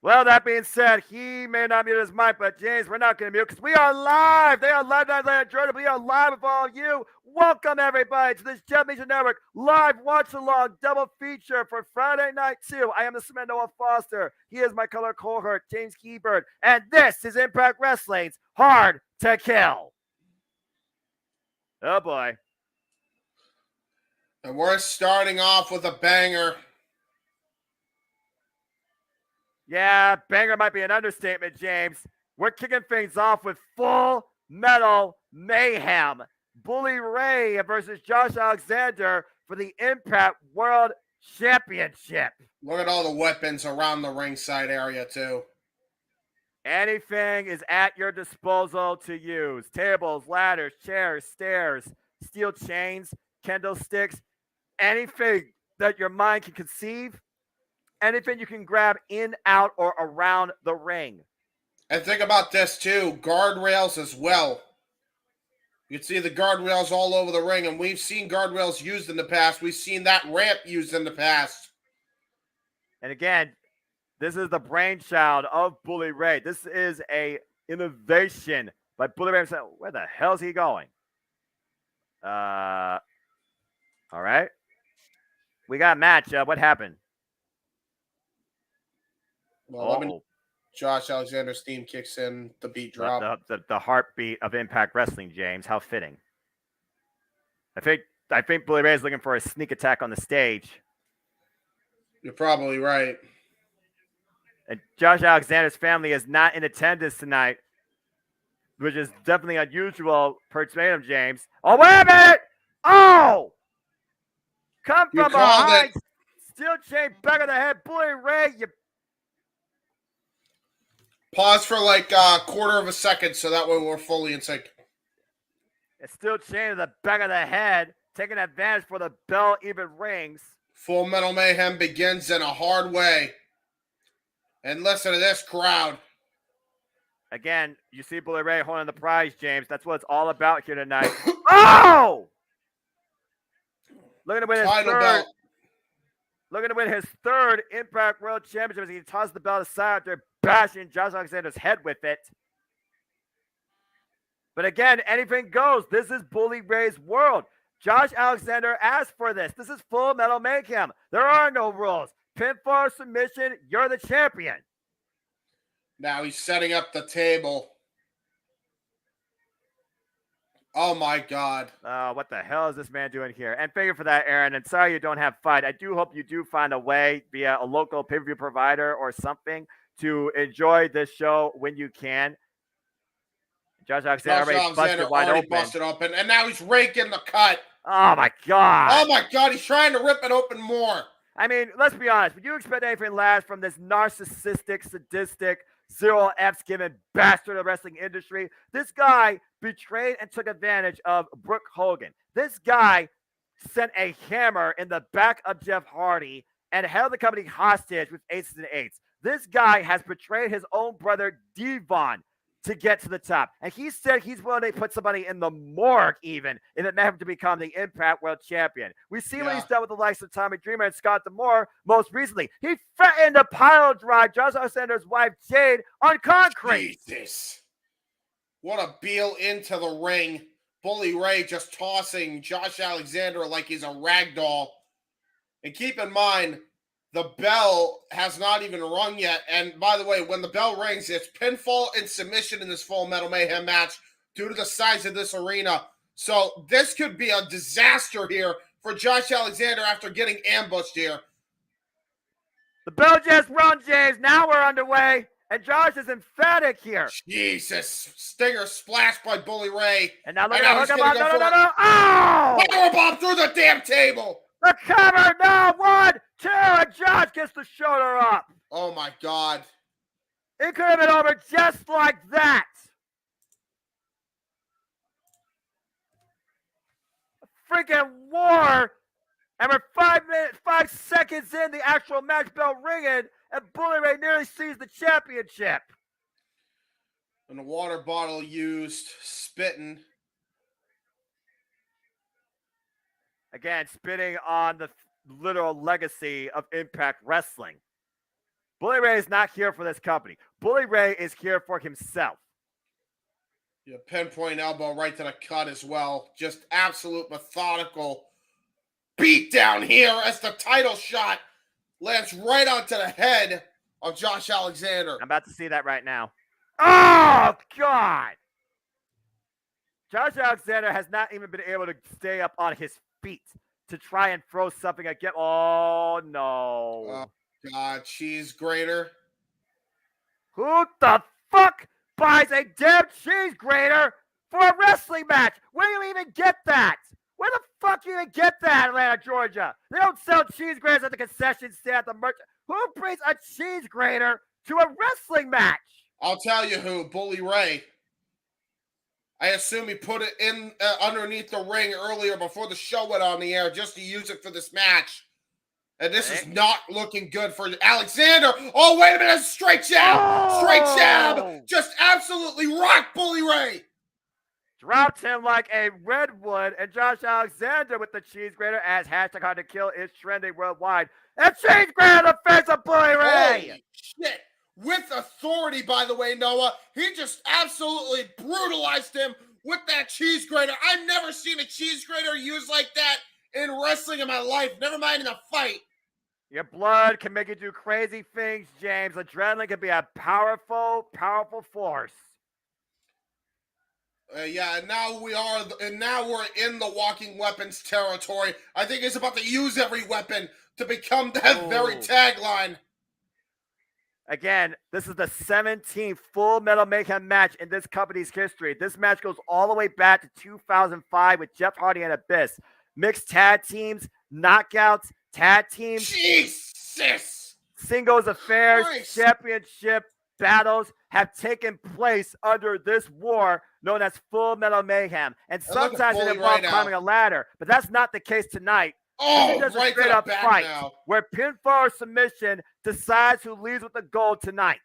Speaker 4: Well, that being said, he may not mute his mic, but James, we're not going to mute because we are live. They are live tonight, Atlanta, Georgia. We are live with all of you. Welcome, everybody, to this Jeff Meacham Network live watch-along double feature for Friday Night 2. I am the Cement Noah Foster. He is my color cohort, James Keybird. And this is Impact Wrestling's Hard to Kill. Oh, boy.
Speaker 5: And we're starting off with a banger.
Speaker 4: Yeah, banger might be an understatement, James. We're kicking things off with Full Metal Mayhem. Bully Ray versus Josh Alexander for the Impact World Championship.
Speaker 5: Look at all the weapons around the ringside area, too.
Speaker 4: Anything is at your disposal to use. Tables, ladders, chairs, stairs, steel chains, kendo sticks, anything that your mind can conceive. Anything you can grab in, out, or around the ring.
Speaker 5: And think about this, too. Guardrails as well. You can see the guardrails all over the ring, and we've seen guardrails used in the past. We've seen that ramp used in the past.
Speaker 4: And again, this is the brainchild of Bully Ray. This is a innovation by Bully Ray. Where the hell's he going? All right. We got a match. What happened?
Speaker 5: Well, Josh Alexander's theme kicks in, the beat drop.
Speaker 4: The heartbeat of Impact Wrestling, James. How fitting. I think Bully Ray is looking for a sneak attack on the stage.
Speaker 5: You're probably right.
Speaker 4: And Josh Alexander's family is not in attendance tonight, which is definitely unusual per Tatum, James. Oh, wait a minute! Oh! Come from behind. Steel chain back of the head. Bully Ray, you...
Speaker 5: Pause for like a quarter of a second so that way we're fully in sync.
Speaker 4: A steel chain to the back of the head, taking advantage for the bell even rings.
Speaker 5: Full Metal Mayhem begins in a hard way. And listen to this crowd.
Speaker 4: Again, you see Bully Ray holding the prize, James. That's what it's all about here tonight. Oh! Looking to win his third. Looking to win his third Impact World Championship as he tosses the belt aside after bashing Josh Alexander's head with it. But again, anything goes. This is Bully Ray's world. Josh Alexander asked for this. This is Full Metal Mayhem. There are no rules. Pinfall submission, you're the champion.
Speaker 5: Now he's setting up the table. Oh, my God.
Speaker 4: What the hell is this man doing here? And thank you for that, Aaron. And sorry you don't have FITE. I do hope you do find a way via a local pay-per-view provider or something to enjoy this show when you can. Josh Alexander already busted open.
Speaker 5: And now he's raking the cut.
Speaker 4: Oh, my God.
Speaker 5: Oh, my God. He's trying to rip it open more.
Speaker 4: I mean, let's be honest. Would you expect anything less from this narcissistic, sadistic, zero F's given bastard of the wrestling industry? This guy betrayed and took advantage of Brooke Hogan. This guy sent a hammer in the back of Jeff Hardy and held the company hostage with aces and eights. This guy has betrayed his own brother, Devon, to get to the top. And he said he's willing to put somebody in the morgue even if it meant him to become the Impact World Champion. We see what he's done with the likes of Tommy Dreamer and Scott D'Amore most recently. He threatened to pile drive Josh Alexander's wife, Jade, on concrete.
Speaker 5: Jesus. What a Beal into the ring. Bully Ray just tossing Josh Alexander like he's a rag doll. And keep in mind, the bell has not even rung yet. And by the way, when the bell rings, it's pinfall and submission in this Full Metal Mayhem match due to the size of this arena. So this could be a disaster here for Josh Alexander after getting ambushed here.
Speaker 4: The bell just rung, James. Now we're underway. And Josh is emphatic here.
Speaker 5: Jesus. Stinger splashed by Bully Ray.
Speaker 4: And now look at hook him on. No.
Speaker 5: Oh! Powerbomb through the damn table.
Speaker 4: The cover. No. 1, 2. And Josh gets the shoulder up.
Speaker 5: Oh, my God.
Speaker 4: It could have been over just like that. A freaking war. And we're 5 seconds in the actual match bell ringing, and Bully Ray nearly sees the championship.
Speaker 5: And a water bottle used, spitting.
Speaker 4: Again, spitting on the literal legacy of Impact Wrestling. Bully Ray is not here for this company. Bully Ray is here for himself.
Speaker 5: Yeah, pinpoint elbow right to the cut as well. Just absolute methodical beat down here as the title shot lands right onto the head of Josh Alexander.
Speaker 4: I'm about to see that right now. Oh, God. Josh Alexander has not even been able to stay up on his feet to try and throw something again. Oh, no.
Speaker 5: Oh, God. Cheese grater.
Speaker 4: Who the fuck buys a damn cheese grater for a wrestling match? Where do you even get that? Where the fuck do you even get that, Atlanta, Georgia? They don't sell cheese graters at the concession stand at the merch. Who brings a cheese grater to a wrestling match?
Speaker 5: I'll tell you who, Bully Ray. I assume he put it in underneath the ring earlier before the show went on the air just to use it for this match. And this is not looking good for Alexander. Oh, wait a minute. Straight jab.
Speaker 4: Oh!
Speaker 5: Straight jab. Just absolutely rocked Bully Ray.
Speaker 4: Dropped him like a redwood, and Josh Alexander with the cheese grater as hashtag hard to kill is trending worldwide. And cheese grater the face of Bully Ray!
Speaker 5: Holy shit. With authority, by the way, Noah. He just absolutely brutalized him with that cheese grater. I've never seen a cheese grater used like that in wrestling in my life. Never mind in a fight.
Speaker 4: Your blood can make you do crazy things, James. Adrenaline can be a powerful, powerful force.
Speaker 5: Yeah, and now we're in the walking weapons territory. I think he's about to use every weapon to become that very tagline.
Speaker 4: Again, this is the 17th Full Metal Mayhem match in this company's history. This match goes all the way back to 2005 with Jeff Hardy and Abyss. Mixed tag teams, knockouts, tag teams.
Speaker 5: Jesus!
Speaker 4: Singles affairs,
Speaker 5: Christ.
Speaker 4: championship battles have taken place under this war known as Full Metal Mayhem. And sometimes it involves climbing a ladder, but that's not the case tonight.
Speaker 5: Oh,
Speaker 4: this is
Speaker 5: right
Speaker 4: a straight
Speaker 5: to the
Speaker 4: up
Speaker 5: back
Speaker 4: fight
Speaker 5: now.
Speaker 4: where pinfall or submission decides who leads with the gold tonight.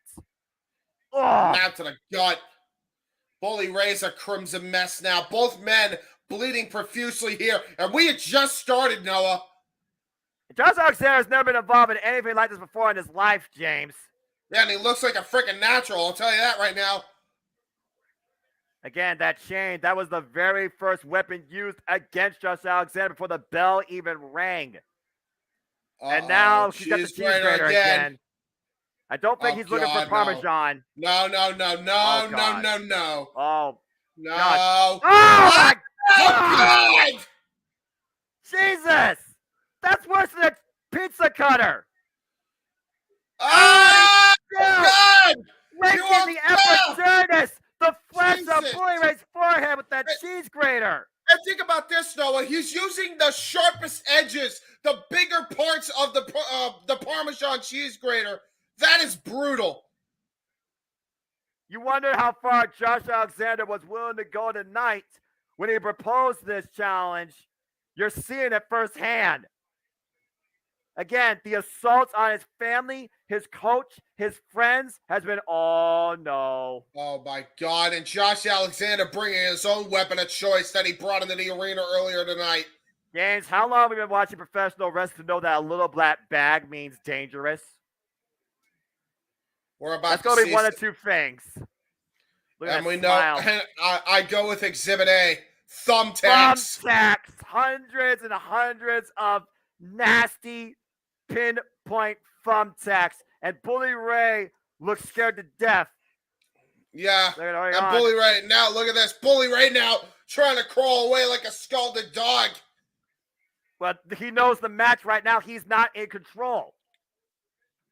Speaker 4: Oh.
Speaker 5: Now to the gut. Bully Ray's a crimson mess now. Both men bleeding profusely here. And we had just started, Noah.
Speaker 4: Josh Alexander has never been involved in anything like this before in his life, James.
Speaker 5: Yeah, and he looks like a freaking natural. I'll tell you that right now.
Speaker 4: Again, that chain, that was the very first weapon used against Josh Alexander before the bell even rang. And now she's got the cheese grater again. I don't think he's looking for Parmesan.
Speaker 5: No.
Speaker 4: Oh,
Speaker 5: No.
Speaker 4: God. Oh, my God!
Speaker 5: God!
Speaker 4: Jesus! That's worse than a pizza cutter.
Speaker 5: Oh, God!
Speaker 4: Raking the epidermis, the flesh of Bully Ray's forehead with that cheese grater.
Speaker 5: And think about this, Noah. He's using the sharpest edges, the bigger parts of the Parmesan cheese grater. That is brutal.
Speaker 4: You wonder how far Josh Alexander was willing to go tonight when he proposed this challenge. You're seeing it firsthand. Again, the assaults on his family, his coach, his friends has been, oh no.
Speaker 5: Oh my God. And Josh Alexander bringing his own weapon of choice that he brought into the arena earlier tonight.
Speaker 4: James, how long have we been watching professional wrestling to know that a little black bag means dangerous?
Speaker 5: We're about
Speaker 4: That's
Speaker 5: to
Speaker 4: going to
Speaker 5: see
Speaker 4: be one of two things.
Speaker 5: And we know, and I go with Exhibit A, thumbtacks.
Speaker 4: Thumbtacks, hundreds and hundreds of nasty pinpoint thumbtacks, and Bully Ray looks scared to death.
Speaker 5: Yeah, and Bully Ray now, look at this. Bully Ray now trying to crawl away like a scalded dog.
Speaker 4: But he knows the match right now. He's not in control.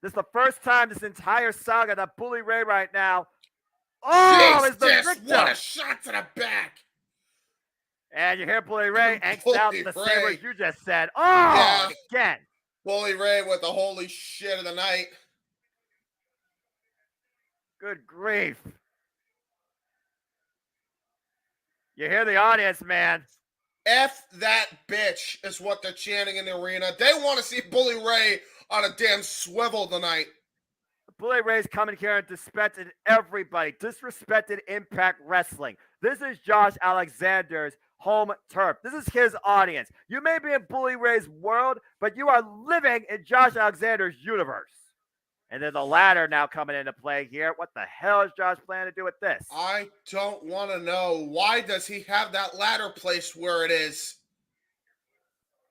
Speaker 4: This is the first time this entire saga that Bully Ray right now is the victim.
Speaker 5: What a shot to the back.
Speaker 4: And you hear Bully Ray angst out the same words you just said. Again.
Speaker 5: Bully Ray with the holy shit of the night.
Speaker 4: Good grief. You hear the audience, man.
Speaker 5: F that bitch is what they're chanting in the arena. They want to see Bully Ray on a damn swivel tonight.
Speaker 4: Bully Ray's coming here and disrespected everybody. Disrespected Impact Wrestling. This is Josh Alexander's home turf. This is his audience. You may be in Bully Ray's world, but you are living in Josh Alexander's universe. And there's a ladder now coming into play here. What the hell is Josh planning to do with this?
Speaker 5: I don't want to know. Why does he have that ladder placed where it is?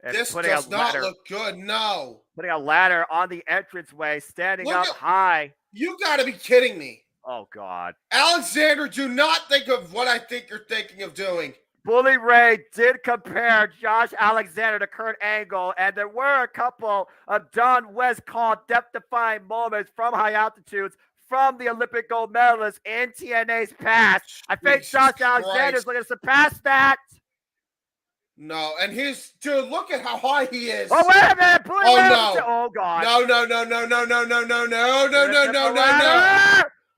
Speaker 5: This does not look good, no.
Speaker 4: Putting a ladder on the entranceway, standing up high.
Speaker 5: You got to be kidding me.
Speaker 4: Oh, God.
Speaker 5: Alexander, do not think of what I think you're thinking of doing.
Speaker 4: Bully Ray did compare Josh Alexander to Kurt Angle, and there were a couple of Don West called death-defying moments from high altitudes from the Olympic gold medalist in TNA's past. I think Josh Alexander's looking to surpass that.
Speaker 5: No, and dude, look at how high he is.
Speaker 4: Oh, wait a minute. Bully Ray
Speaker 5: no.
Speaker 4: Oh, God.
Speaker 5: No.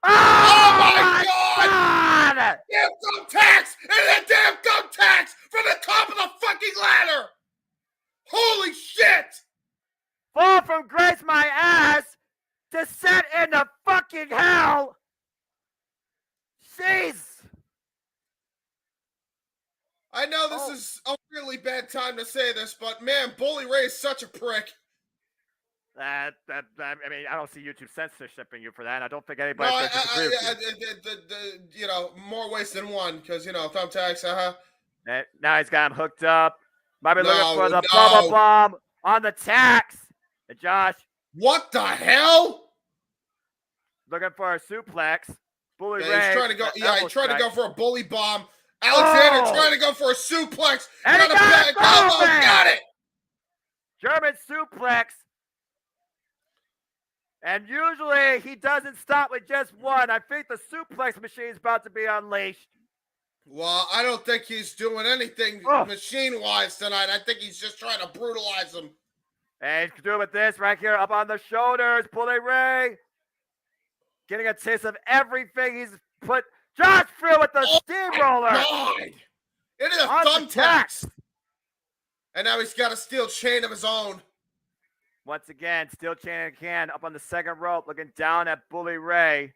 Speaker 4: Oh,
Speaker 5: my God! Damn thumbtacks! And then damn thumbtacks from the top of the fucking ladder! Holy shit!
Speaker 4: Fall from grace, my ass! Descent into fucking hell! Jeez!
Speaker 5: I know this is a really bad time to say this, but man, Bully Ray is such a prick.
Speaker 4: I mean, I don't see YouTube censorshipping you for that. I don't think anybody's going to disagree with
Speaker 5: you. More ways than one, because, thumbtacks,
Speaker 4: Now he's got him hooked up. Might be looking for the bubble bomb on the tacks. And Josh.
Speaker 5: What the hell?
Speaker 4: Looking for a suplex. Bully Ray.
Speaker 5: He's trying to go. Yeah, he tried to go for a bully bomb. Alexander trying to go for a suplex.
Speaker 4: And he
Speaker 5: got it.
Speaker 4: German suplex. And usually he doesn't stop with just one. I think the suplex machine is about to be unleashed.
Speaker 5: Well, I don't think he's doing anything machine-wise tonight. I think he's just trying to brutalize him.
Speaker 4: And he's doing with this right here up on the shoulders. Bully Ray getting a taste of everything he's put. Josh through with the steamroller.
Speaker 5: God. Into the thumbtacks. And now he's got a steel chain of his own.
Speaker 4: Once again, steel chain again up on the second rope, looking down at Bully Ray.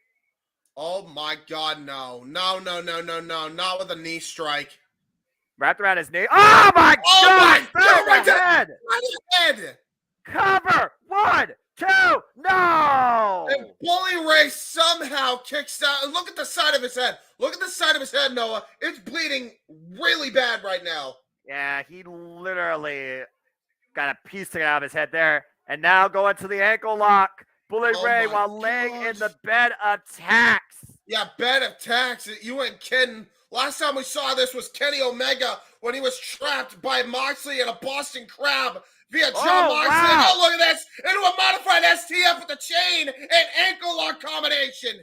Speaker 5: Oh my God, no. No. Not with a knee strike.
Speaker 4: Wrapped around his knee. Oh my God!
Speaker 5: Right
Speaker 4: head.
Speaker 5: Head.
Speaker 4: Cover! 1, 2, no!
Speaker 5: And Bully Ray somehow kicks out. Look at the side of his head. Look at the side of his head, Noah. It's bleeding really bad right now.
Speaker 4: Yeah, he literally got a piece taken out of his head there. And now going to the ankle lock. Bully Ray while laying in the bed of tacks.
Speaker 5: Yeah, bed of tacks. You ain't kidding. Last time we saw this was Kenny Omega when he was trapped by Moxley in a Boston Crab via John Moxley.
Speaker 4: Wow.
Speaker 5: Oh, look at this. Into a modified STF with the chain and ankle lock combination.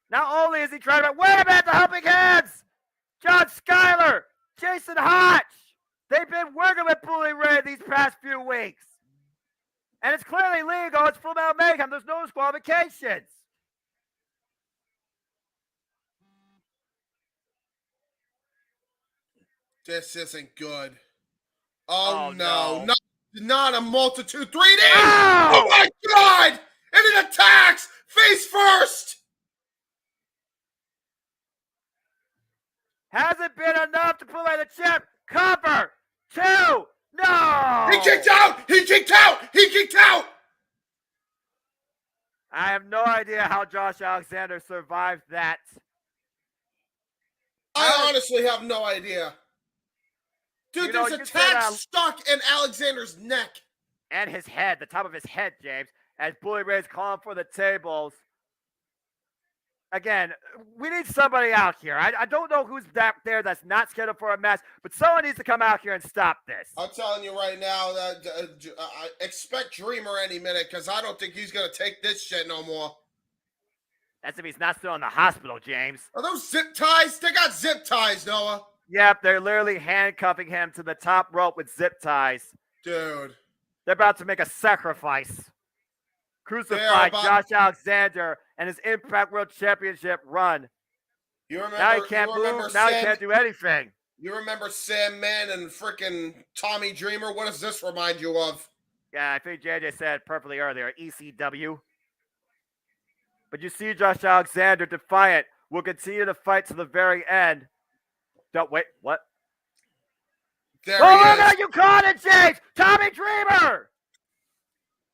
Speaker 4: Not only is he trying to wait a minute, the helping hands. John Schuyler, Jason Hotch. They've been working with Bully Ray these past few weeks. And it's clearly legal. It's Full Metal Mayhem. There's no disqualifications.
Speaker 5: This isn't good. Oh no. Not a multitude. 3D. Oh my God. And it attacks. Face first.
Speaker 4: Hasn't been enough to pull out the chip. Cover. 2. No!
Speaker 5: He kicked out! He kicked out! He kicked out!
Speaker 4: I have no idea how Josh Alexander survived that.
Speaker 5: I honestly have no idea. Dude, there's a tag stuck in Alexander's neck.
Speaker 4: and his head, the top of his head, James, as Bully Ray's calling for the tables. Again, we need somebody out here. I don't know who's back there that's not scheduled for a match, but someone needs to come out here and stop this.
Speaker 5: I'm telling you right now that I expect Dreamer any minute because I don't think he's going to take this shit no more.
Speaker 4: That's if he's not still in the hospital, James.
Speaker 5: Are those zip ties? They got zip ties, Noah.
Speaker 4: Yep, they're literally handcuffing him to the top rope with zip ties.
Speaker 5: Dude.
Speaker 4: They're about to make a sacrifice. Crucify Josh Alexander and his Impact World Championship run. Now he can't move. Now he can't do anything.
Speaker 5: You remember Sam Mann and freaking Tommy Dreamer? What does this remind you of?
Speaker 4: Yeah, I think JJ said it perfectly earlier. ECW. But you see Josh Alexander defiant. Will continue to fight to the very end. Don't wait. What?
Speaker 5: There he is.
Speaker 4: You caught it, James. Tommy Dreamer.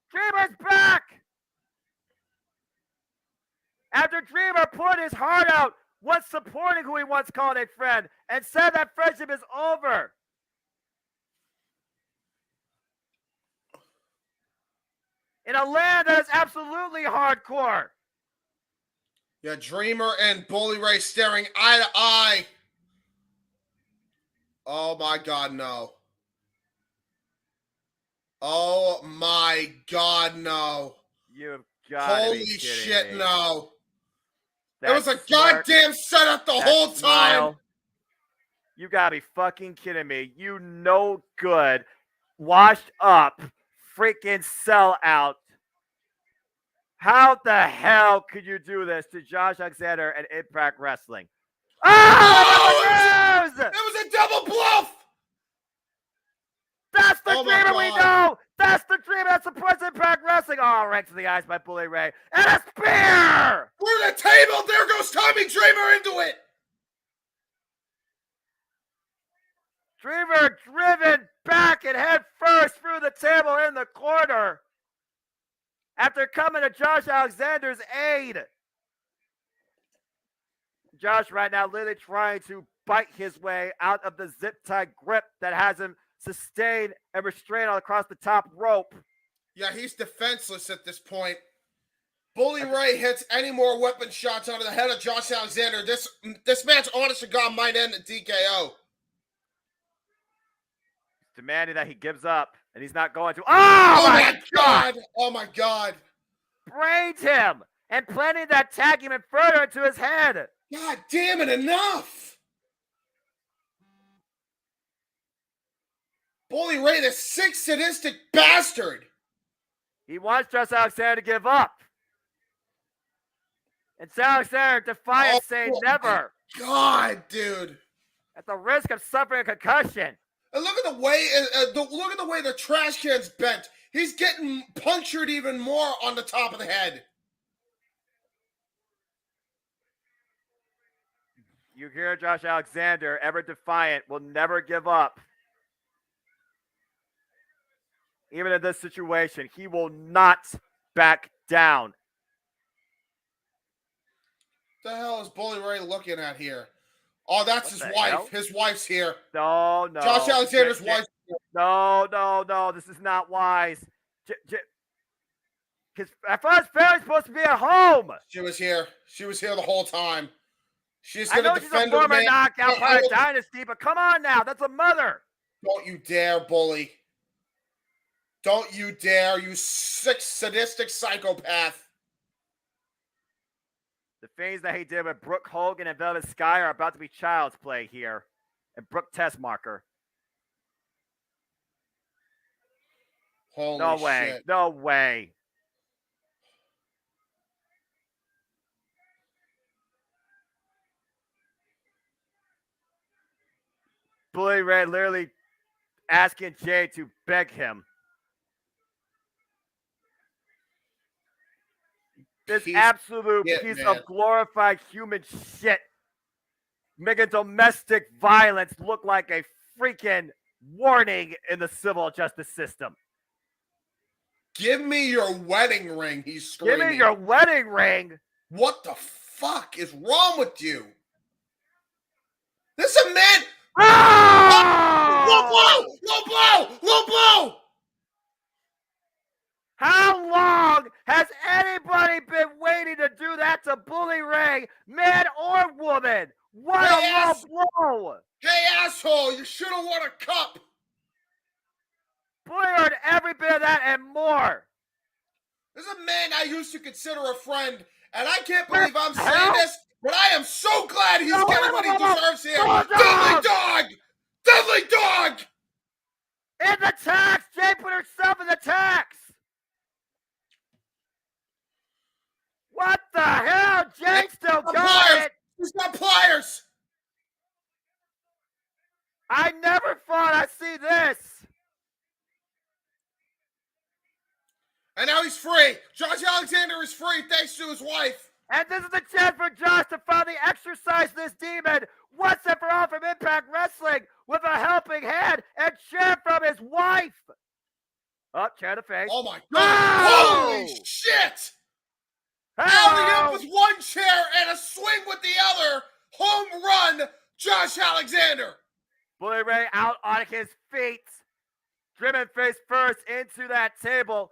Speaker 4: Dreamer's back. After Dreamer put his heart out, was supporting who he once called a friend, and said that friendship is over. In a land that is absolutely hardcore.
Speaker 5: Yeah, Dreamer and Bully Ray staring eye to eye. Oh my God, no. Oh my God, no.
Speaker 4: You've got
Speaker 5: Holy
Speaker 4: to be
Speaker 5: shit,
Speaker 4: me.
Speaker 5: No.
Speaker 4: That
Speaker 5: It was a
Speaker 4: smirk,
Speaker 5: goddamn setup the whole time.
Speaker 4: smile. You gotta be fucking kidding me. You no good, washed up, freaking sellout. How the hell could you do this to Josh Alexander and Impact Wrestling? Oh!
Speaker 5: It was a double bluff!
Speaker 4: That's the Dreamer we know! That's the Dreamer that supports Impact Wrestling! Oh, right to the eyes by Bully Ray. And a spear!
Speaker 5: Through the table, there goes Tommy Dreamer into it!
Speaker 4: Dreamer driven back and head first through the table in the corner. After coming to Josh Alexander's aid. Josh right now literally trying to bite his way out of the zip-tie grip that has him sustained and restrained all across the top rope.
Speaker 5: Yeah, he's defenseless at this point. Bully Ray hits any more weapon shots onto the head of Josh Alexander. This match, honest to God, might end in TKO.
Speaker 4: Demanding that he gives up, and he's not going to. Oh my God!
Speaker 5: Oh my God!
Speaker 4: Brained him and planting that tag even further into his head.
Speaker 5: God damn it! Enough! Bully Ray, the sick, sadistic bastard.
Speaker 4: He wants Josh Alexander to give up, and Alexander defiant, saying never.
Speaker 5: God, dude!
Speaker 4: At the risk of suffering a concussion.
Speaker 5: And look at the way the trash can's bent. He's getting punctured even more on the top of the head.
Speaker 4: You hear Josh Alexander, ever defiant, will never give up. Even in this situation, he will not back down.
Speaker 5: What the hell is Bully Ray looking at here? Oh, that's his wife.
Speaker 4: Hell?
Speaker 5: His wife's here.
Speaker 4: No.
Speaker 5: Josh Alexander's wife.
Speaker 4: No. This is not wise. Because I thought his family's supposed to be at home.
Speaker 5: She was here. She was here the whole time. She's
Speaker 4: I
Speaker 5: going
Speaker 4: know
Speaker 5: to
Speaker 4: she's
Speaker 5: defend
Speaker 4: a
Speaker 5: her
Speaker 4: former
Speaker 5: man.
Speaker 4: knockout part of Dynasty, but come on now. That's a mother.
Speaker 5: Don't you dare, Bully. Don't you dare, you sick, sadistic psychopath.
Speaker 4: The things that he did with Brooke Hogan and Velvet Sky are about to be child's play here. And Brooke Tessmarker.
Speaker 5: Holy
Speaker 4: No way.
Speaker 5: shit.
Speaker 4: No way. Bully Ray literally asking Jay to beg him. This absolute piece of glorified human shit making domestic violence look like a freaking warning in the civil justice system.
Speaker 5: Give me your wedding ring, he's screaming.
Speaker 4: Give me your wedding ring?
Speaker 5: What the fuck is wrong with you? This is a man.
Speaker 4: Oh!
Speaker 5: Low blow! Low blow! Low blow!
Speaker 4: How long has anybody been waiting to do that to Bully Ray, man or woman? What a low blow!
Speaker 5: Hey, asshole, you should have won a cup.
Speaker 4: Bully earned every bit of that and more.
Speaker 5: This is a man I used to consider a friend, and I can't believe I'm saying this, but I am so glad he's getting what he deserves here. Dudley Dog! Dudley Dog!
Speaker 4: In the tax! Jay put herself in the tax! What the hell? Jay still got it!
Speaker 5: He's got pliers!
Speaker 4: I never thought I'd see this!
Speaker 5: And now he's free! Josh Alexander is free thanks to his wife!
Speaker 4: And this is the chance for Josh to finally exercise this demon once and for all from Impact Wrestling with a helping hand and cheer from his wife! Oh, chair to face.
Speaker 5: Oh my God!
Speaker 4: Oh!
Speaker 5: Holy shit!
Speaker 4: Hello!
Speaker 5: Alley-oop with one chair and a swing with the other! Home run, Josh Alexander!
Speaker 4: Bully Ray out on his feet. Driven face first into that table.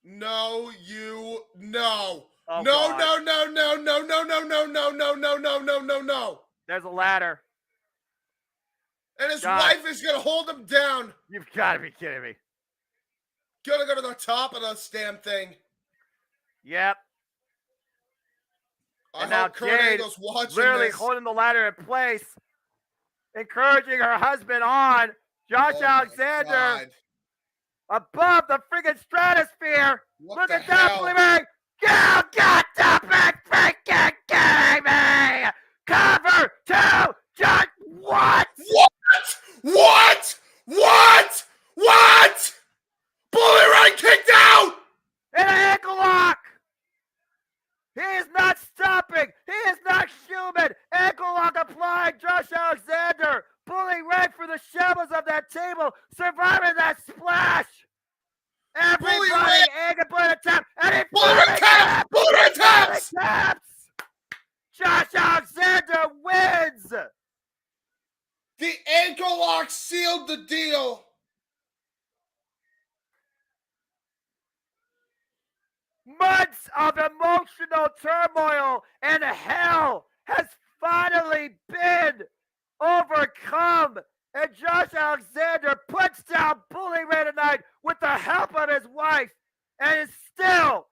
Speaker 5: No, you no.
Speaker 4: Oh,
Speaker 5: no,
Speaker 4: God.
Speaker 5: no, no, no, no, no, no, no, no, no, no, no, no, no, no.
Speaker 4: There's a ladder.
Speaker 5: And his
Speaker 4: Josh.
Speaker 5: wife is gonna hold him down.
Speaker 4: You've got to be kidding me.
Speaker 5: Gonna go to the top of this damn thing.
Speaker 4: Yep.
Speaker 5: I
Speaker 4: And now
Speaker 5: hope Kurt
Speaker 4: Jade
Speaker 5: Angle's watching
Speaker 4: literally
Speaker 5: this.
Speaker 4: holding the ladder in place, encouraging her husband on. Josh
Speaker 5: Oh my
Speaker 4: Alexander
Speaker 5: God.
Speaker 4: above the friggin' stratosphere.
Speaker 5: What
Speaker 4: Look
Speaker 5: the
Speaker 4: at that,
Speaker 5: hell?
Speaker 4: Bully Ray. You got to be freaking kidding me! Cover two, just what?
Speaker 5: What? What? What? Bully Ray kicked out!
Speaker 4: And an ankle lock! He is not stopping! He is not human! Ankle lock applied! Josh Alexander pulling right for the shambles of that table, surviving that splash! Everybody ankle Bully tap! And he
Speaker 5: Bully Ray taps! Bully Ray taps!
Speaker 4: taps! Josh Alexander wins!
Speaker 5: The ankle lock sealed the deal.
Speaker 4: Months of emotional turmoil and hell has finally been overcome. And Josh Alexander puts down Bully Ray tonight with the help of his wife and is still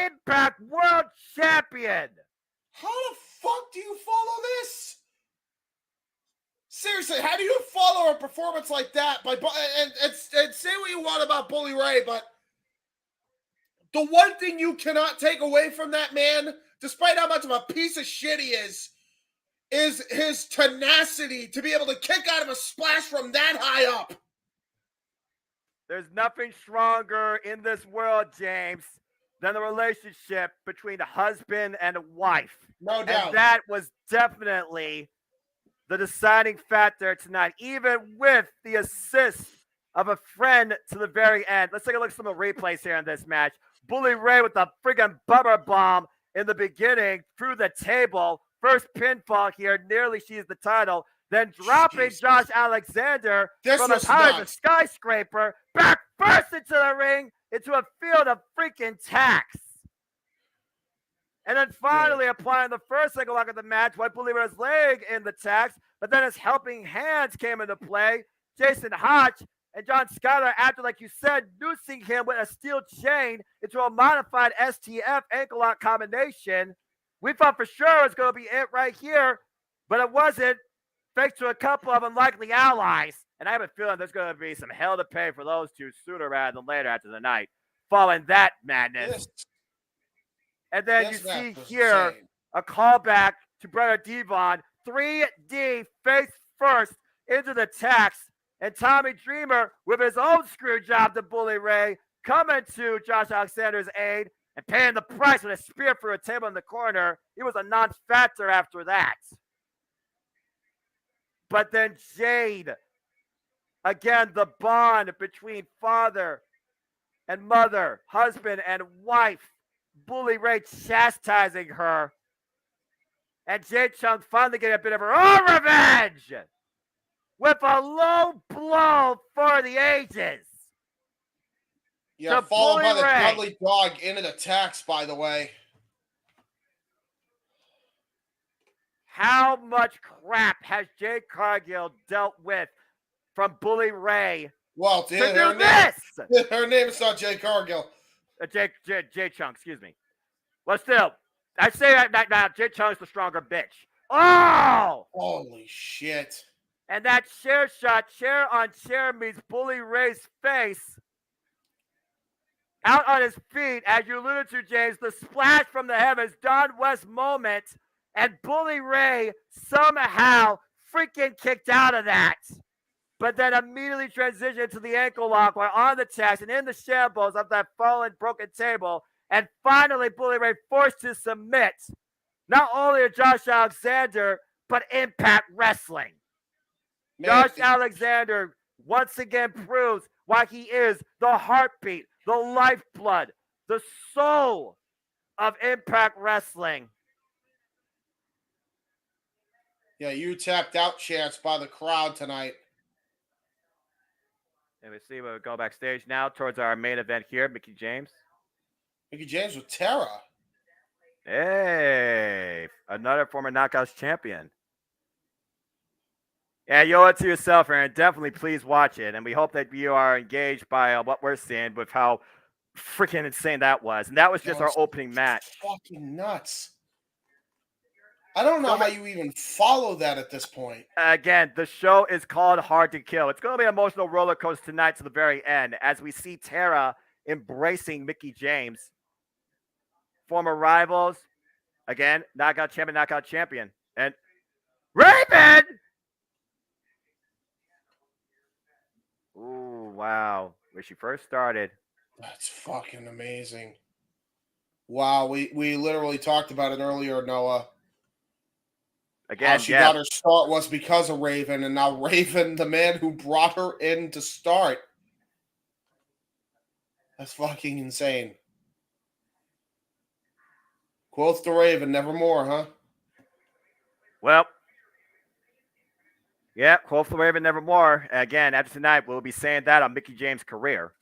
Speaker 4: Impact World Champion.
Speaker 5: How the fuck do you follow this? Seriously, how do you follow a performance like that? And say what you want about Bully Ray, but the one thing you cannot take away from that man, despite how much of a piece of shit he is his tenacity to be able to kick out of a splash from that high up.
Speaker 4: There's nothing stronger in this world, James, than the relationship between a husband and a wife.
Speaker 5: No doubt.
Speaker 4: And that was definitely the deciding factor tonight, even with the assist of a friend to the very end. Let's take a look at some of the replays here in this match. Bully Ray with the friggin' bummer bomb in the beginning through the table. First pinfall here, nearly sees the title. Then dropping Josh Alexander from as high as a skyscraper back first into the ring into a field of freaking tacks. And then finally applying the first single lock of the match, White Bully Ray's leg in the tacks, but then his helping hands came into play. Jason Hodge and John Skyler, after, like you said, noosing him with a steel chain into a modified STF ankle lock combination. We thought for sure it was going to be it right here, but it wasn't, thanks to a couple of unlikely allies. And I have a feeling there's going to be some hell to pay for those two sooner rather than later after the night, following that madness. And then you see here a callback to Brother Devon, 3D face first into the tax, and Tommy Dreamer with his own screw job to Bully Ray coming to Josh Alexander's aid and paying the price with a spear through a table in the corner. He was a non-factor after that. But then Jade, again, the bond between father and mother, husband and wife, Bully Ray chastising her. And Jade Chung finally getting a bit of her own revenge with a low blow for the ages.
Speaker 5: Yeah,
Speaker 4: to
Speaker 5: followed by
Speaker 4: Bully
Speaker 5: the
Speaker 4: Ray.
Speaker 5: Dudley Dog into the tax, by the way.
Speaker 4: How much crap has Jade Cargill dealt with from Bully Ray
Speaker 5: Well,
Speaker 4: to do this?
Speaker 5: Her name is not Jay Cargill.
Speaker 4: Jay Chung, excuse me. Well, still, I say that now. Jay Chung's the stronger bitch. Oh!
Speaker 5: Holy shit.
Speaker 4: And that chair shot, chair on chair, meets Bully Ray's face. Out on his feet, as you alluded to, James, the splash from the heavens, Don West moment, and Bully Ray somehow freaking kicked out of that. But then immediately transitioned to the ankle lock while on the tax and in the shambles of that fallen, broken table. And finally, Bully Ray forced to submit not only to Josh Alexander, but Impact Wrestling.
Speaker 5: Man,
Speaker 4: Josh Alexander once again proves why he is the heartbeat, the lifeblood, the soul of Impact Wrestling.
Speaker 5: Yeah, you tapped out chance by the crowd tonight.
Speaker 4: And we see we'll go backstage now towards our main event here, Mickie James.
Speaker 5: Mickie James with Tara.
Speaker 4: Hey, another former Knockouts champion. Yeah, you owe it to yourself, Aaron. Definitely please watch it. And we hope that you are engaged by what we're seeing with how freaking insane that was. And that was just our opening match.
Speaker 5: Fucking nuts. I don't know how you even follow that at this point.
Speaker 4: Again, the show is called Hard to Kill. It's going to be an emotional roller coaster tonight to the very end as we see Tara embracing Mickie James. Former rivals. Again, knockout champion. And Raven! Ooh, wow. Where she first started.
Speaker 5: That's fucking amazing. Wow, we literally talked about it earlier, Noah.
Speaker 4: Again,
Speaker 5: how she got her start was because of Raven, and now Raven, the man who brought her in to start. That's fucking insane. Quotes to Raven, nevermore, huh?
Speaker 4: Well, yeah, quote for Raven, nevermore. Again, after tonight, we'll be saying that on Mickie James' career.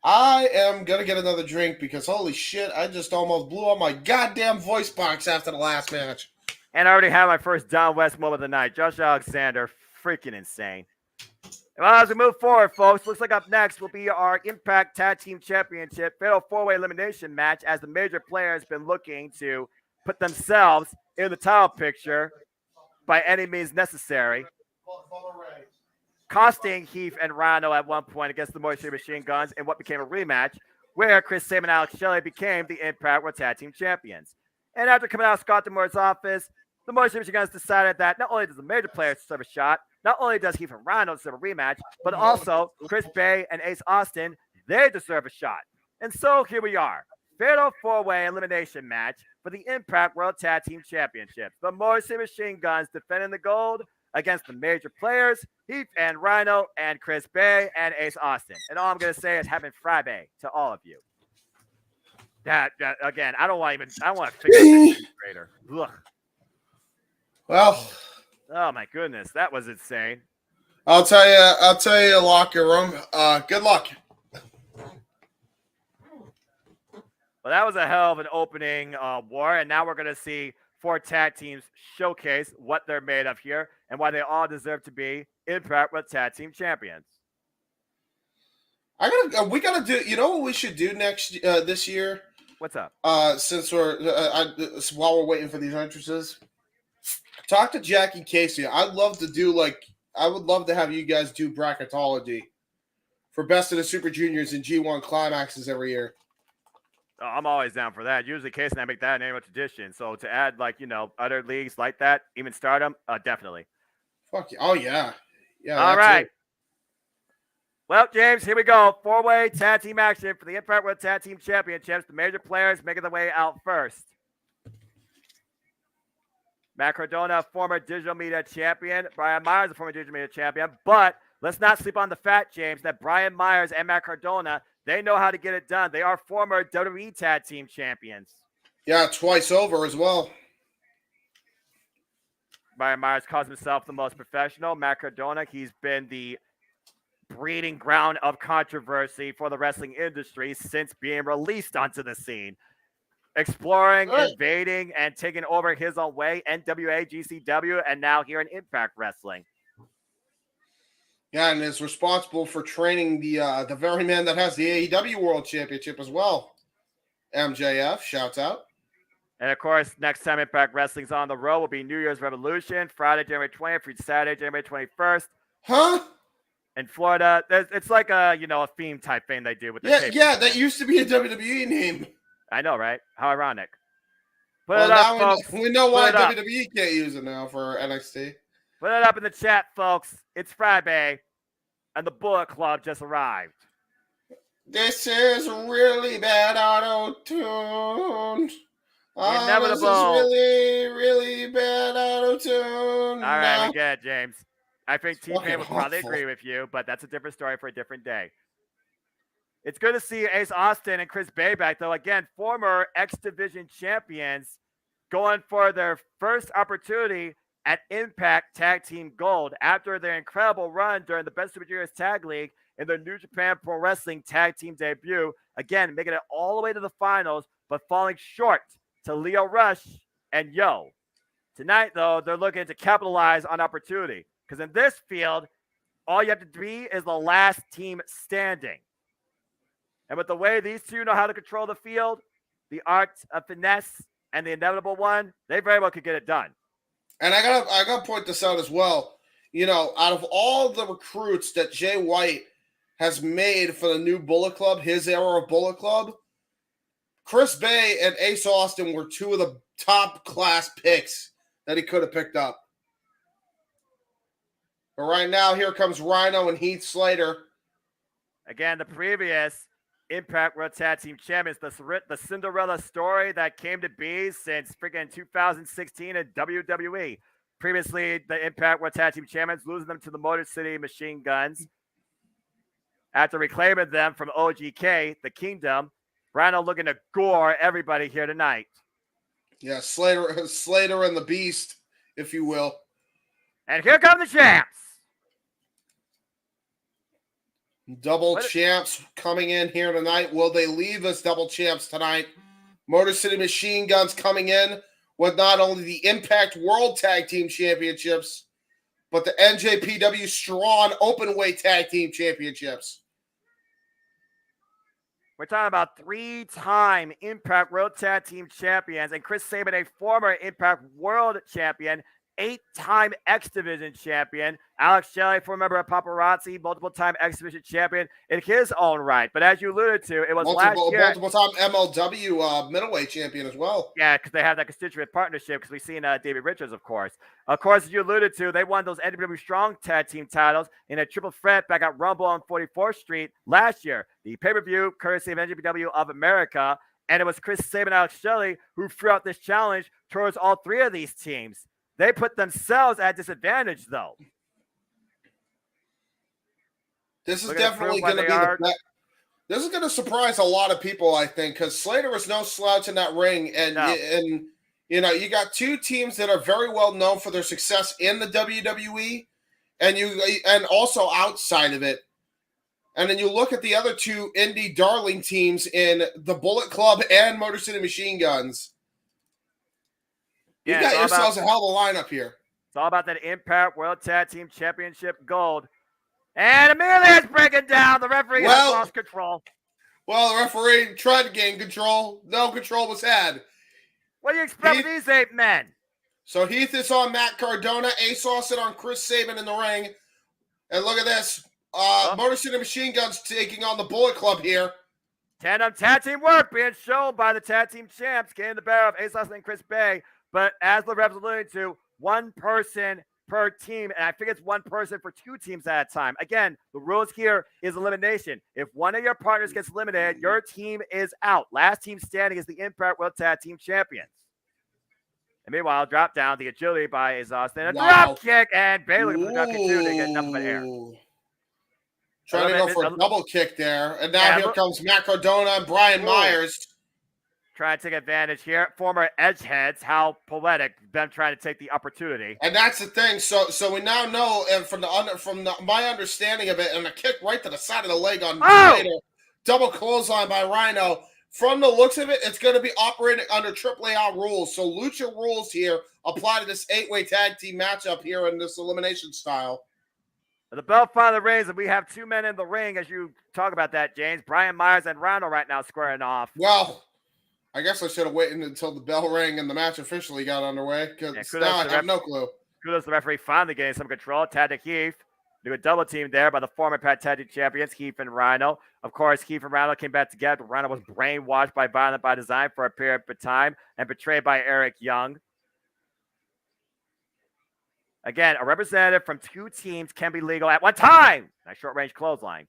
Speaker 5: I am going to get another drink because, holy shit, I just almost blew out my goddamn voice box after the last match.
Speaker 4: And I already had my first Don West moment of the night. Josh Alexander, freaking insane. Well, as we move forward, folks, looks like up next will be our Impact Tag Team Championship Fatal 4-Way Elimination match as the major players been looking to put themselves in the title picture by any means necessary. Costing Heath and Rhino at one point against the Motor Machine Guns in what became a rematch where Chris Sabin and Alex Shelley became the Impact World Tag Team Champions. And after coming out of Scott D'Amore's office, the Motor Machine Guns decided that not only does the major players deserve a shot, not only does Heath and Rhino deserve a rematch, but also Chris Bay and Ace Austin, they deserve a shot. And so here we are. Fatal 4-Way Elimination match for the Impact World Tag Team Championship. The Motor Machine Guns defending the gold against the major players, Heath and Rhino and Chris Bay and Ace Austin. And all I'm going to say is happy Friday to all of you. That again, I don't want to figure this greater. Ugh.
Speaker 5: Well,
Speaker 4: oh my goodness, that was insane.
Speaker 5: I'll tell you, locker room. Good luck.
Speaker 4: Well, that was a hell of an opening war, and now we're going to see 4 tag teams showcase what they're made of here and why they all deserve to be Impact World Tag Team Champions.
Speaker 5: We gotta do. You know what we should do this year?
Speaker 4: What's up?
Speaker 5: Since while we're waiting for these entrances, talk to Jack and Casey. I would love to have you guys do bracketology for Best of the Super Juniors and G1 Climaxes every year.
Speaker 4: Oh, I'm always down for that. Usually, Casey and I make that an annual tradition. So to add other leagues like that, even Stardom, definitely.
Speaker 5: Fuck yeah. Oh yeah. Yeah.
Speaker 4: All right. Well, James, here we go. 4-way tag team action for the Impact World Tag Team Championships. The major players making their way out first. Matt Cardona, former digital media champion. Brian Myers, a former digital media champion. But let's not sleep on the fact, James, that Brian Myers and Matt Cardona, they know how to get it done. They are former WWE Tag Team Champions.
Speaker 5: Yeah, twice over as well.
Speaker 4: Brian Myers calls himself the most professional. Matt Cardona, he's been the breeding ground of controversy for the wrestling industry since being released onto the scene. Exploring, invading, and taking over his own way, NWA, GCW, and now here in Impact Wrestling.
Speaker 5: Yeah, and is responsible for training the very man that has the AEW World Championship as well. MJF, shouts out.
Speaker 4: And of course, next time Impact Wrestling's on the road will be New Year's Revolution, Friday, January 20th, through Saturday, January 21st.
Speaker 5: Huh?
Speaker 4: In Florida, it's like a theme type thing they do with the tapes.
Speaker 5: Yeah, that used to be a WWE name.
Speaker 4: I know, right? How ironic. Put
Speaker 5: Well,
Speaker 4: it up,
Speaker 5: now
Speaker 4: folks.
Speaker 5: we know why WWE can't use it now for NXT.
Speaker 4: Put it up in the chat, folks. It's Friday, and the Bullet Club just arrived.
Speaker 5: This is really bad auto-tune.
Speaker 4: Inevitable.
Speaker 5: This is really, really bad auto-tune.
Speaker 4: All right, we get it, James. I think T-Pain
Speaker 5: fucking
Speaker 4: would probably
Speaker 5: awful.
Speaker 4: agree with you, but that's a different story for a different day. It's good to see Ace Austin and Chris Bay back, though. Again, former X Division champions going for their first opportunity at Impact Tag Team Gold after their incredible run during the Best Super Juniors Tag League in their New Japan Pro Wrestling Tag Team debut. Again, making it all the way to the finals, but falling short to Leo Rush and Yo. Tonight, though, they're looking to capitalize on opportunity because in this field, all you have to be is the last team standing. And with the way these two know how to control the field, the art of finesse, and the inevitable one, they very well could get it done.
Speaker 5: And I gotta point this out as well. Out of all the recruits that Jay White has made for the new Bullet Club, his era of Bullet Club, Chris Bay and Ace Austin were two of the top class picks that he could have picked up. But right now, here comes Rhino and Heath Slater.
Speaker 4: Again, the previous Impact World Tag Team Champions, the Cinderella story that came to be since freaking 2016 in WWE. Previously, the Impact World Tag Team Champions losing them to the Motor City Machine Guns. After reclaiming them from OGK, the Kingdom, Rhino looking to gore everybody here tonight.
Speaker 5: Yeah, Slater and the Beast, if you will.
Speaker 4: And here come the champs.
Speaker 5: Double champs coming in here tonight. Will they leave as double champs tonight? Motor City Machine Guns coming in with not only the Impact World Tag Team Championships, but the NJPW Strawn Openweight Tag Team Championships.
Speaker 4: We're talking about 3-time Impact World Tag Team Champions, and Chris Sabin, a former Impact World Champion, 8-time X Division Champion. Alex Shelley, former member of Paparazzi, multiple-time X Division Champion in his own right. But as you alluded to, it was last year.
Speaker 5: Multiple-time MLW middleweight champion as well.
Speaker 4: Yeah, because they have that constituent partnership, because we've seen David Richards, of course. Of course, as you alluded to, they won those NWA Strong Tag Team titles in a triple threat back at Rumble on 44th Street last year. The pay-per-view, courtesy of NJPW of America. And it was Chris Sabin and Alex Shelley who threw out this challenge towards all three of these teams. They put themselves at disadvantage, though.
Speaker 5: This is definitely going to be this is going to surprise a lot of people, I think, because Slater is no slouch in that ring, and you got two teams that are very well known for their success in the WWE, and also outside of it. And then you look at the other two indie darling teams in the Bullet Club and Motor City Machine Guns. You got yourselves a hell of a lineup here.
Speaker 4: It's all about that Impact World Tag Team Championship gold. And Amelia's breaking down. The referee has lost control.
Speaker 5: Well, the referee tried to gain control. No control was had.
Speaker 4: What do you expect from these 8 men?
Speaker 5: So Heath is on Matt Cardona. Ace Austin on Chris Sabin in the ring. And look at this. Motor City Machine Guns taking on the Bullet Club here.
Speaker 4: Tandem tag team work being shown by the tag team champs, getting the better of Ace Austin and Chris Bay. But as the refs alluded to, one person per team, and I think it's one person for 2 teams at a time. Again, the rules here is elimination. If one of your partners gets eliminated, your team is out. Last team standing is the Impact World Tag Team Champions. And meanwhile, drop down the agility by Ace Austin. A drop kick, and Bay looking for the drop kick too to get nothing but air.
Speaker 5: Trying to go for a double kick there. And now here comes Matt Cardona and Brian Myers.
Speaker 4: trying to take advantage here. Former edgeheads, how poetic, them trying to take the opportunity.
Speaker 5: And that's the thing. So we now know, and from my understanding of it, and a kick right to the side of the leg on Slater, double clothesline by Rhino. From the looks of it, it's going to be operating under AAA rules. So Lucha rules here apply to this 8-way tag team matchup here in this elimination style.
Speaker 4: The bell finally rings, and we have 2 men in the ring as you talk about that, James. Brian Myers and Rhino right now squaring off.
Speaker 5: Well, I guess I should have waited until the bell rang and the match officially got underway, because now I have no clue.
Speaker 4: Kudos to the referee finally getting some control. Tad to Heath. Do a double team there by the former tag team champions, Heath and Rhino. Of course, Heath and Rhino came back together. Rhino was brainwashed by Violent by Design for a period of time and betrayed by Eric Young. Again, a representative from 2 teams can be legal at one time. Nice short-range clothesline.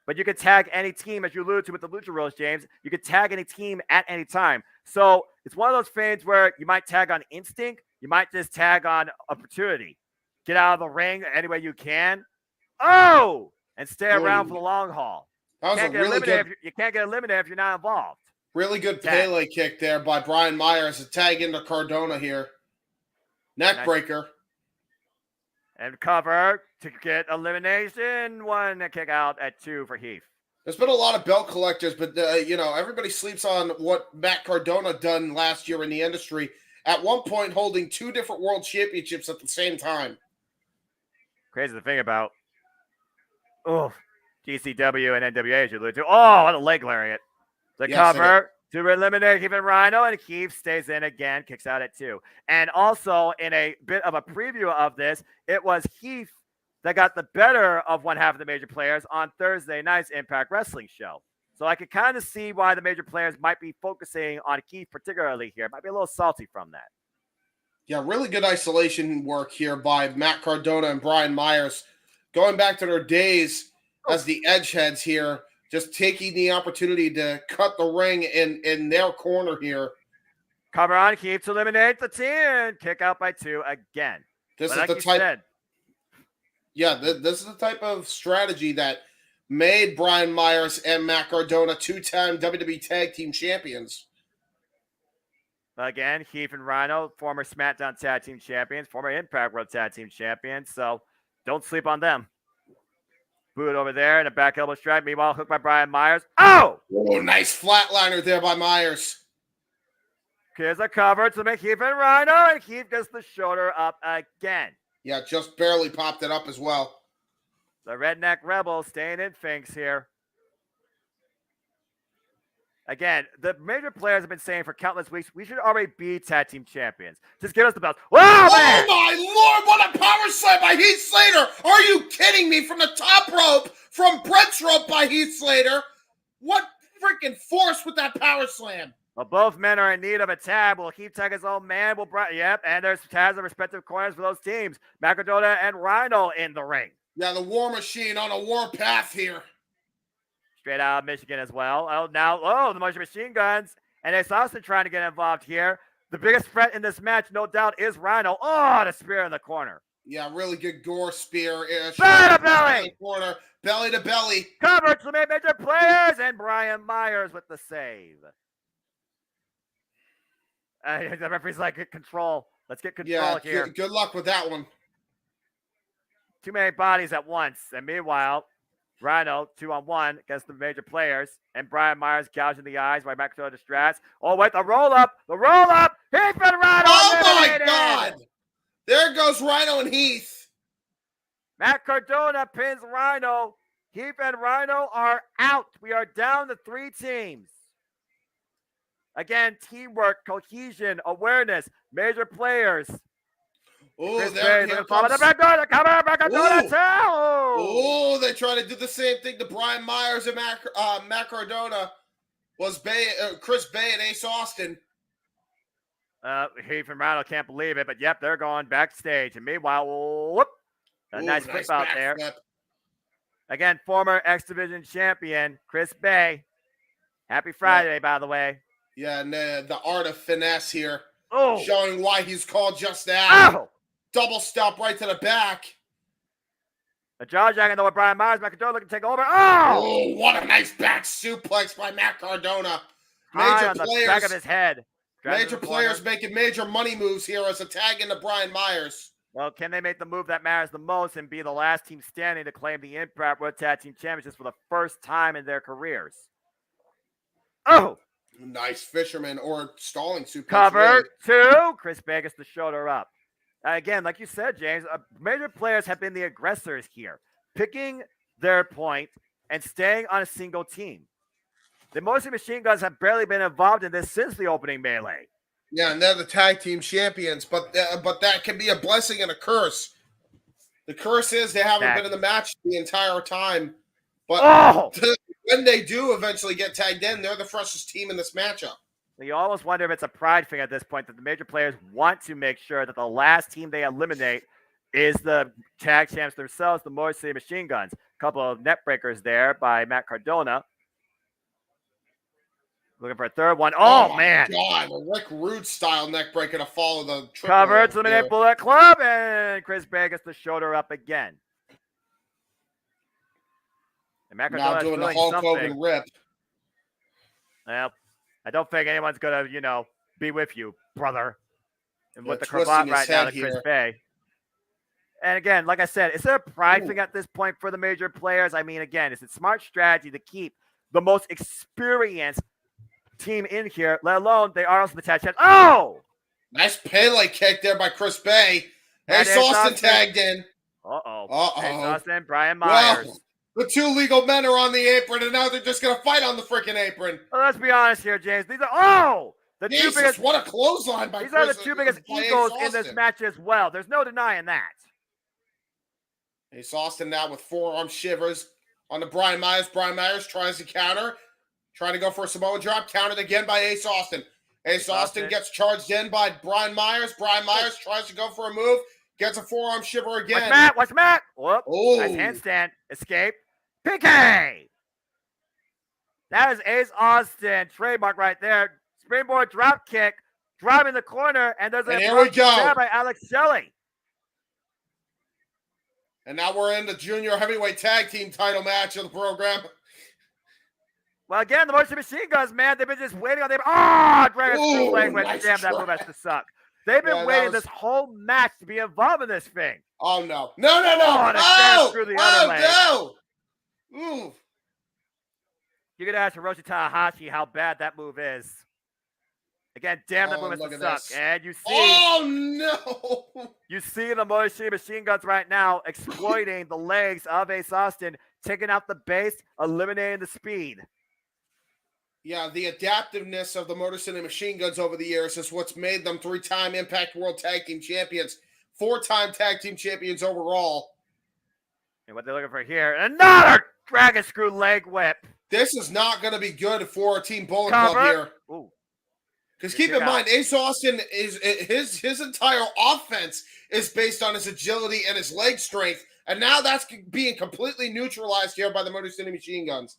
Speaker 4: But you can tag any team, as you alluded to with the Lucha rules, James. You can tag any team at any time. So it's one of those things where you might tag on instinct. You might just tag on opportunity. Get out of the ring any way you can. Oh! And stay around for the long haul.
Speaker 5: That was
Speaker 4: You can't get eliminated if you're not involved.
Speaker 5: Really good Pele kick there by Brian Myers to tag into Cardona here. Neck breaker.
Speaker 4: And cover to get elimination. 1 kick out at 2 for Heath.
Speaker 5: There's been a lot of belt collectors, but, everybody sleeps on what Matt Cardona done last year in the industry. At one point, holding 2 different world championships at the same time.
Speaker 4: Crazy to think about. GCW and NWA, as you alluded to. Oh, what a leg lariat. The cover to eliminate Heath and Rhino, and Heath stays in again, kicks out at 2. And also, in a bit of a preview of this, it was Heath that got the better of one half of the major players on Thursday night's Impact Wrestling show. So I could kind of see why the major players might be focusing on Heath particularly here. Might be a little salty from that.
Speaker 5: Yeah, really good isolation work here by Matt Cardona and Brian Myers. Going back to their days as the edgeheads here, just taking the opportunity to cut the ring in their corner here.
Speaker 4: Cover on Heath to eliminate the team. Kick out by 2 again.
Speaker 5: This is the type of strategy that made Brian Myers and Matt Cardona 2-time WWE Tag Team Champions.
Speaker 4: Again, Heath and Rhino, former SmackDown Tag Team Champions, former Impact World Tag Team Champions, so don't sleep on them. Boot over there and a back elbow strike. Meanwhile, hooked by Brian Myers. Oh,
Speaker 5: nice flatliner there by Myers.
Speaker 4: Here's a cover to make Heath and Rhino, and Heath gets the shoulder up again.
Speaker 5: Yeah, just barely popped it up as well.
Speaker 4: The Redneck Rebels staying in Finks here. Again, the major players have been saying for countless weeks, we should already be tag team champions. Just give us the belts.
Speaker 5: Oh, my Lord, what a power slam by Heath Slater. Are you kidding me? From the top rope, from Brent's rope by Heath Slater. What freaking force with that power slam.
Speaker 4: Well, both men are in need of a tag. Will Heath tag his own man? Yep, and there's tags of respective corners for those teams. Matt Cardona and Rhino in the ring.
Speaker 5: Yeah, the War Machine on a war path here.
Speaker 4: Straight out of Michigan as well. The Motion Machine Guns. And it's Austin trying to get involved here. The biggest threat in this match, no doubt, is Rhino. Oh, the spear in the corner.
Speaker 5: Yeah, really good gore spear.
Speaker 4: Belly to belly.
Speaker 5: Corner. Belly to belly.
Speaker 4: Coverage to the major players. And Brian Myers with the save. The referee's like, get control. Let's get control here.
Speaker 5: Good luck with that one.
Speaker 4: Too many bodies at once. And meanwhile, Rhino, 2-on-1 against the major players. And Brian Myers gouging the eyes by Matt Cardona distracts. Oh, wait, the roll-up. Heath and Rhino.
Speaker 5: Oh, my God. There goes Rhino and Heath.
Speaker 4: Matt Cardona pins Rhino. Heath and Rhino are out. We are down to 3 teams. Again, teamwork, cohesion, awareness, major players.
Speaker 5: Oh,
Speaker 4: here comes the back door. The cover, back door.
Speaker 5: Oh, they try to do the same thing to Brian Myers and Matt Cardona. Was Chris Bay and Ace Austin.
Speaker 4: Heath and Rhino can't believe it, but yep, they're going backstage. And meanwhile, nice flip out there.
Speaker 5: Flip.
Speaker 4: Again, former X Division champion Chris Bay. Happy Friday, by the way.
Speaker 5: Yeah, and the art of finesse here.
Speaker 4: Oh.
Speaker 5: Showing why he's called just that.
Speaker 4: Oh.
Speaker 5: Double stop right to the back.
Speaker 4: A jaw jacking though with Brian Myers. Matt Cardona looking to take over. Oh,
Speaker 5: what a nice back suplex by Matt Cardona.
Speaker 4: high on the back of his head.
Speaker 5: Major players making major money moves here as a tag into Brian Myers.
Speaker 4: Well, can they make the move that matters the most and be the last team standing to claim the Impact World Tag Team Championships for the first time in their careers? Oh!
Speaker 5: Nice fisherman or stalling suplex.
Speaker 4: Cover two. Chris Bay gets the shoulder up. Again, like you said, James, major players have been the aggressors here, picking their point and staying on a single team. The Motor Machine Guns have barely been involved in this since the opening melee.
Speaker 5: Yeah, and they're the tag team champions, but that can be a blessing and a curse. The curse is they haven't been in the match the entire time, but when they do eventually get tagged in, they're the freshest team in this matchup.
Speaker 4: You almost wonder if it's a pride thing at this point that the major players want to make sure that the last team they eliminate is the tag champs themselves, the Motor City Machine Guns. A couple of net breakers there by Matt Cardona. Looking for a third one. Oh man.
Speaker 5: God, a Rick Rude style neck breaker to follow the
Speaker 4: cover to eliminate Bullet Club, and Chris Bay gets the shoulder up again. And Matt
Speaker 5: now doing the Hulk Hogan rip.
Speaker 4: Well, I don't think anyone's gonna, be with you, brother. And with the cravat right now to Chris Bay. And again, like I said, is there a pride thing at this point for the major players? I mean, again, is it smart strategy to keep the most experienced team in here, let alone they are also the tag champs? Oh!
Speaker 5: Nice Pele kick there by Chris Bay. Ace Austin tagged in.
Speaker 4: Ace Austin, Brian Myers.
Speaker 5: Well, the two legal men are on the apron, and now they're just going to fight on the freaking apron.
Speaker 4: Well, let's be honest here, James. These are, the
Speaker 5: Jesus,
Speaker 4: two biggest.
Speaker 5: What a clothesline by
Speaker 4: These
Speaker 5: Chris,
Speaker 4: are the two biggest egos in this match as well. There's no denying that.
Speaker 5: Ace Austin now with forearm shivers on the Brian Myers. Brian Myers tries to counter. Trying to go for a Samoa drop. Countered again by Ace Austin. Ace Austin gets charged in by Brian Myers. Brian Myers tries to go for a move. Gets a forearm shiver again.
Speaker 4: Watch Matt. Whoop. Nice handstand. Escape. PK. That is Ace Austin. Trademark right there. Springboard drop kick. Driving the corner. And there's a grab by Alex Shelley.
Speaker 5: And now we're in the junior heavyweight tag team title match of the program.
Speaker 4: Well, again, the Motor Machine Guns, man, they've been just waiting on them. Dragon Screw leg whip.
Speaker 5: Nice
Speaker 4: Damn, that move has to suck. They've been waiting this whole match to be involved in this thing.
Speaker 5: Oh, no.
Speaker 4: Ooh. You could ask Hiroshi Tanahashi how bad that move is. Again, damn, that move has to suck. And you see...
Speaker 5: Oh, no!
Speaker 4: You see the Motor Machine Guns right now exploiting the legs of Ace Austin, taking out the base, eliminating the speed.
Speaker 5: Yeah, the adaptiveness of the Motor City Machine Guns over the years is what's made them 3-time Impact World Tag Team Champions, 4-time Tag Team Champions overall.
Speaker 4: And what they're looking for here, another Dragon Screw leg whip.
Speaker 5: This is not going to be good for Team Bullet Club here. Because keep in mind, Ace Austin is his entire offense is based on his agility and his leg strength, and now that's being completely neutralized here by the Motor City Machine Guns.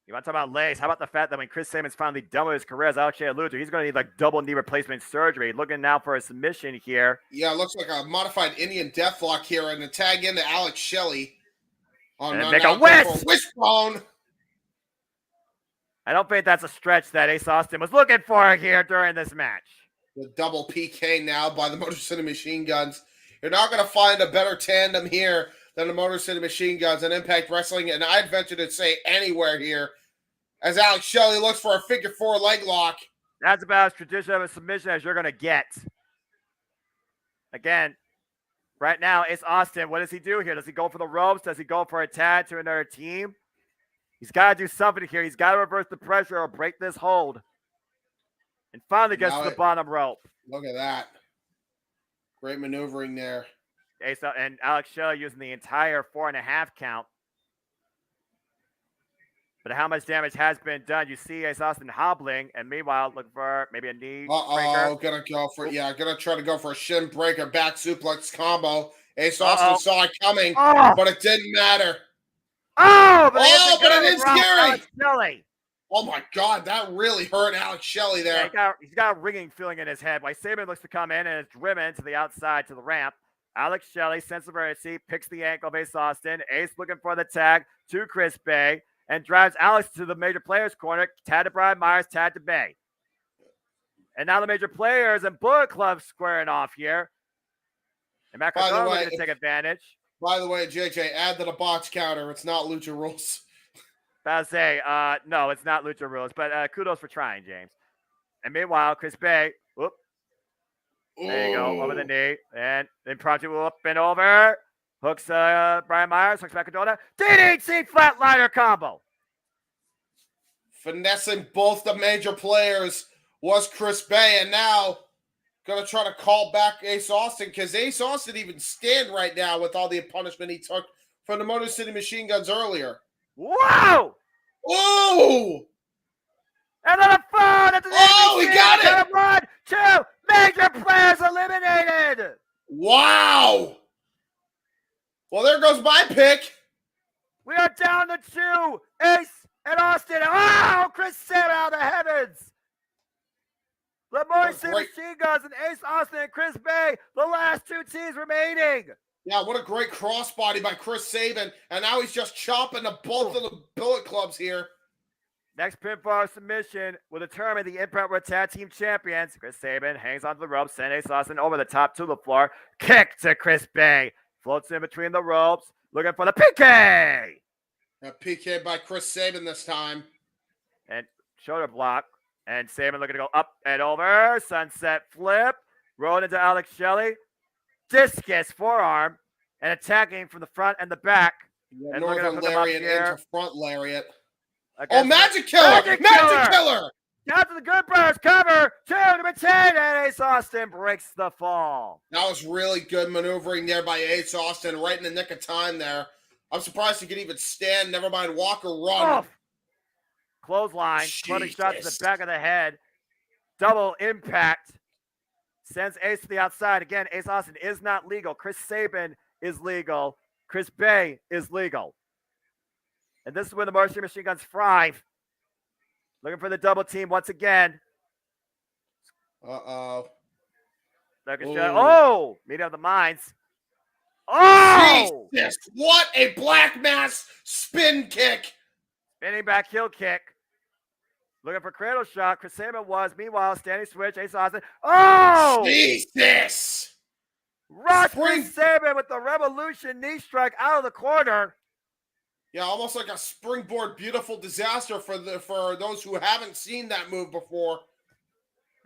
Speaker 4: You want to talk about legs? How about the fact that when Chris Samon's finally done with his career, as Alex alluded to, he's going to need double knee replacement surgery. Looking now for a submission here.
Speaker 5: Yeah, it looks like a modified Indian deathlock here, and a tag into Alex Shelley.
Speaker 4: And make a
Speaker 5: wishbone.
Speaker 4: I don't think that's a stretch that Ace Austin was looking for here during this match.
Speaker 5: The double PK now by the Motor City Machine Guns. You're not going to find a better tandem here than the Motor City Machine Guns and Impact Wrestling, and I'd venture to say anywhere here, as Alex Shelley looks for a figure 4 leg lock.
Speaker 4: That's about as traditional of a submission as you're going to get. Again, right now, Ace Austin, what does he do here? Does he go for the ropes? Does he go for a tag to another team? He's got to do something here. He's got to reverse the pressure or break this hold. And finally gets to the bottom rope.
Speaker 5: Look at that. Great maneuvering there.
Speaker 4: Ace and Alex Shelley using the entire 4.5 count. But how much damage has been done? You see Ace Austin hobbling, and meanwhile, looking for maybe a knee breaker.
Speaker 5: Gonna try to go for a shin breaker, back suplex combo. Ace Austin saw it coming, but it didn't matter.
Speaker 4: But
Speaker 5: it is scary.
Speaker 4: Shelley.
Speaker 5: Oh my God, that really hurt Alex Shelley there.
Speaker 4: Yeah, he's got a ringing feeling in his head. While Saban looks to come in and is driven to the outside to the ramp. Alex Shelley, sense of urgency, picks the ankle of Ace Austin. Ace looking for the tag to Chris Bay. and drives Alex to the major players' corner. Tag to Brian Myers, tag to Bay. And now the major players and Bullet Club squaring off here. And Matt Cardona looking to take advantage.
Speaker 5: By the way, JJ, add to the box counter. It's not Lucha Rules.
Speaker 4: I'll say, no, it's not Lucha Rules, but kudos for trying, James. And meanwhile, Chris Bay, whoop. There you go, over the knee. And impromptu whoop and over. Hooks Brian Myers, hooks Macadona. DDT flatliner combo.
Speaker 5: Finessing both the major players was Chris Bay, and now going to try to call back Ace Austin, because Ace Austin even stand right now with all the punishment he took from the Motor City Machine Guns earlier.
Speaker 4: Wow!
Speaker 5: Whoa!
Speaker 4: And then a phone at the
Speaker 5: he got it!
Speaker 4: 1, 2, major players eliminated!
Speaker 5: Wow! Well, there goes my pick.
Speaker 4: We are down to 2. Ace and Austin. Oh, Chris Sabin out of the heavens. The Motor City Machine Guns and Ace Austin and Chris Bay, the last 2 teams remaining.
Speaker 5: Yeah, what a great crossbody by Chris Sabin. And now he's just chopping the both of the Bullet Clubs here.
Speaker 4: Next pinfall submission will determine the Impact World Tag Team Champions. Chris Sabin hangs onto the ropes, sends Ace Austin over the top to the floor. Kick to Chris Bay. Floats in between the ropes, looking for the PK.
Speaker 5: A PK by Chris Sabin this time.
Speaker 4: And shoulder block. And Sabin looking to go up and over. Sunset flip. Rolled into Alex Shelley. Discus forearm. And attacking from the front and the back.
Speaker 5: Yeah,
Speaker 4: and
Speaker 5: Northern Lariat into front Lariat.
Speaker 4: Against
Speaker 5: Magic Killer! Magic Killer!
Speaker 4: Down to the Good Brothers cover. 2, number 10. And Ace Austin breaks the fall.
Speaker 5: That was really good maneuvering there by Ace Austin, right in the nick of time there. I'm surprised he could even stand, never mind walk or run.
Speaker 4: Oh. Clothesline, floating shot to the back of the head. Double impact. Sends Ace to the outside. Again, Ace Austin is not legal. Chris Sabin is legal. Chris Bay is legal. And this is when the Motor City Machine Guns thrive. Looking for the double team once again.
Speaker 5: Uh-oh.
Speaker 4: Oh! Meeting of the minds. Oh!
Speaker 5: Jesus! What a black mass spin kick!
Speaker 4: Spinning back heel kick. Looking for cradle shot. Chris Sabin was. Meanwhile, standing switch. Ace Austin. Oh!
Speaker 5: Jesus!
Speaker 4: Rush Chris Sabin with the Revolution knee strike out of the corner.
Speaker 5: Yeah, almost like a springboard beautiful disaster for those who haven't seen that move before.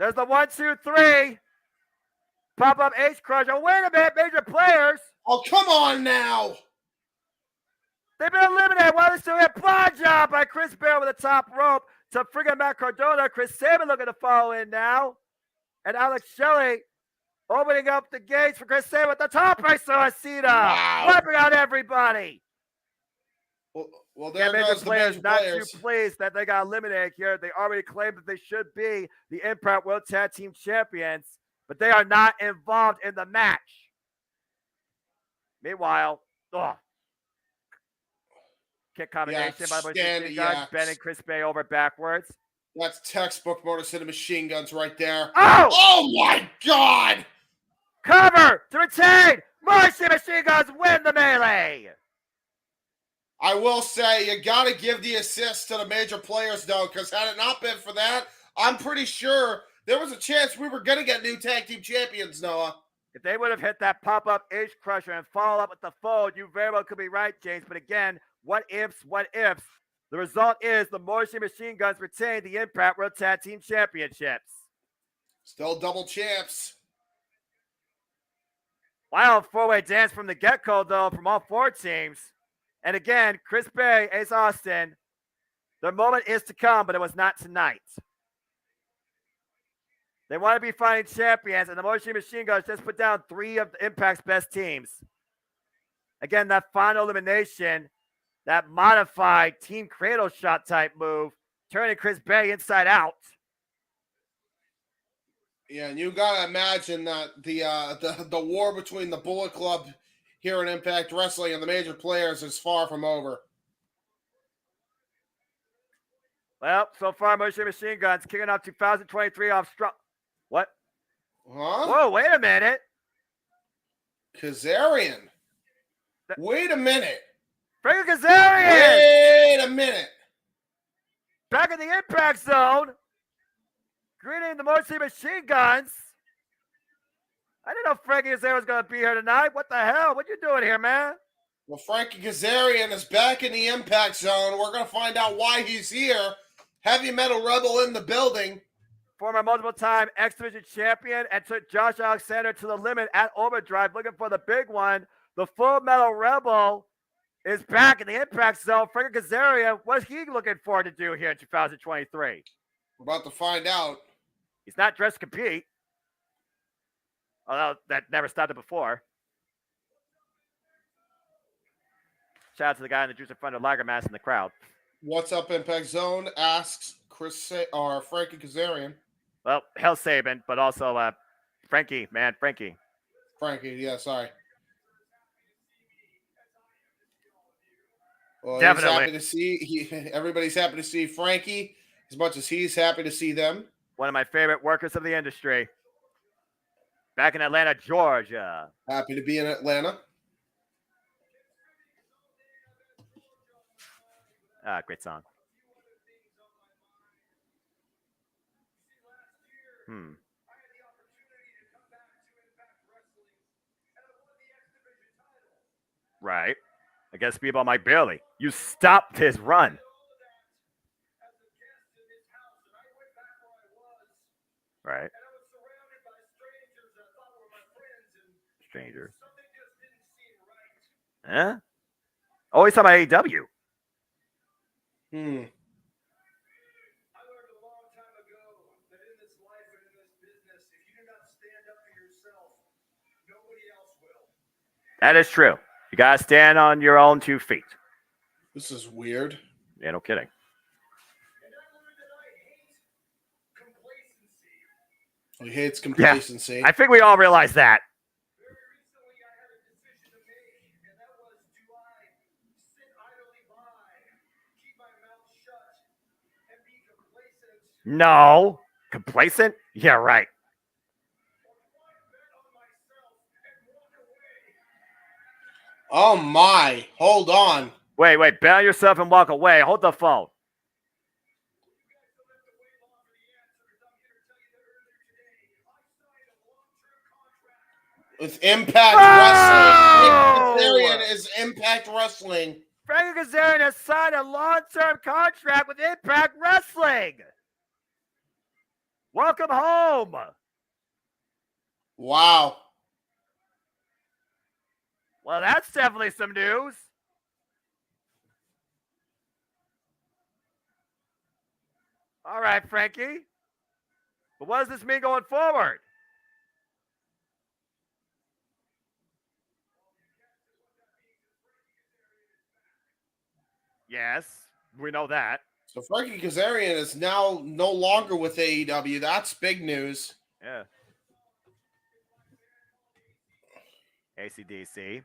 Speaker 4: There's the 1, 2, 3. Pop up Ace Crusher. Wait a minute, major players.
Speaker 5: Oh, come on now.
Speaker 4: They've been eliminated while they still get blind job by Chris Bear with the top rope to friggin' Matt Cardona. Chris Sabin looking to follow in now. And Alex Shelley opening up the gates for Chris Sabin with the top race to Asita.
Speaker 5: Wow.
Speaker 4: Wiping out everybody.
Speaker 5: Well, there
Speaker 4: major
Speaker 5: goes the
Speaker 4: players
Speaker 5: major
Speaker 4: not
Speaker 5: players.
Speaker 4: too pleased that they got eliminated here. They already claimed that they should be the Impact World Tag Team Champions, but they are not involved in the match. Meanwhile, kick combination by the Machine Guns, bending Chris Bay over backwards.
Speaker 5: That's textbook Motor City Machine Guns right there.
Speaker 4: Oh
Speaker 5: my God!
Speaker 4: Cover to retain. Motor City Machine Guns win the melee.
Speaker 5: I will say, you got to give the assist to the major players, though, because had it not been for that, I'm pretty sure there was a chance we were going to get new tag team champions, Noah.
Speaker 4: If they would have hit that pop-up Ace Crusher and follow up with the fold, you very well could be right, James. But again, what ifs, what ifs? The result is the Motor City Machine Guns retain the Impact World Tag Team Championships.
Speaker 5: Still double champs.
Speaker 4: Wild four-way dance from the get-go, though, from all 4 teams. And again, Chris Bay, Ace Austin, their moment is to come, but it was not tonight. They want to be fighting champions, and the Motor City Machine Guns just put down 3 of the Impact's best teams. Again, that final elimination, that modified team cradle shot type move, turning Chris Bay inside out.
Speaker 5: Yeah, and you gotta imagine that the war between the Bullet Club here in Impact Wrestling and the major players is far from over.
Speaker 4: Well, so far, Motor City Machine Guns kicking off 2023 off strong. What?
Speaker 5: Huh?
Speaker 4: Whoa, wait a minute.
Speaker 5: Kazarian. Wait a minute.
Speaker 4: Frankie Kazarian!
Speaker 5: Wait a minute.
Speaker 4: Back in the Impact Zone. Greeting the Motor City Machine Guns. I didn't know Frankie Kazarian was going to be here tonight. What the hell? What you doing here, man?
Speaker 5: Well, Frankie Kazarian is back in the Impact Zone. We're going to find out why he's here. Heavy Metal Rebel in the building.
Speaker 4: Former multiple-time X Division champion and took Josh Alexander to the limit at Overdrive, looking for the big one. The Full Metal Rebel is back in the Impact Zone. Frankie Kazarian, what's he looking forward to do here in 2023?
Speaker 5: We're about to find out.
Speaker 4: He's not dressed to compete. Although that never stopped it before. Shout out to the guy in the juice in front of Liger Mask in the crowd.
Speaker 5: What's up, Impact Zone? Asks Frankie Kazarian.
Speaker 4: Well, hell Saban, but also Frankie, man, Frankie.
Speaker 5: Frankie, yeah, sorry. Well,
Speaker 4: Definitely.
Speaker 5: He's happy to see. Everybody's happy to see Frankie as much as he's happy to see them.
Speaker 4: One of my favorite workers of the industry. Back in Atlanta, Georgia.
Speaker 5: Happy to be in Atlanta.
Speaker 4: Great song. Right. Against Speedball Mike Bailey. You stopped his run. Right. Strangers. Huh? Oh, he's talking about AEW. That is true. You got to stand on your own 2 feet.
Speaker 5: This is weird.
Speaker 4: Yeah, no kidding.
Speaker 5: He hates complacency.
Speaker 4: Yeah, I think we all realize that. No. Complacent? Yeah, right.
Speaker 5: Oh, my. Hold on.
Speaker 4: Wait. Bet on yourself and walk away. Hold the phone.
Speaker 5: With Impact Wrestling. Frankie Kazarian is Impact Wrestling.
Speaker 4: Frankie Kazarian has signed a long-term contract with Impact Wrestling. Welcome home.
Speaker 5: Wow.
Speaker 4: Well, that's definitely some news. All right, Frankie. But what does this mean going forward? Yes, we know that.
Speaker 5: So Frankie Kazarian is now no longer with AEW. That's big news.
Speaker 4: Yeah. AC/DC.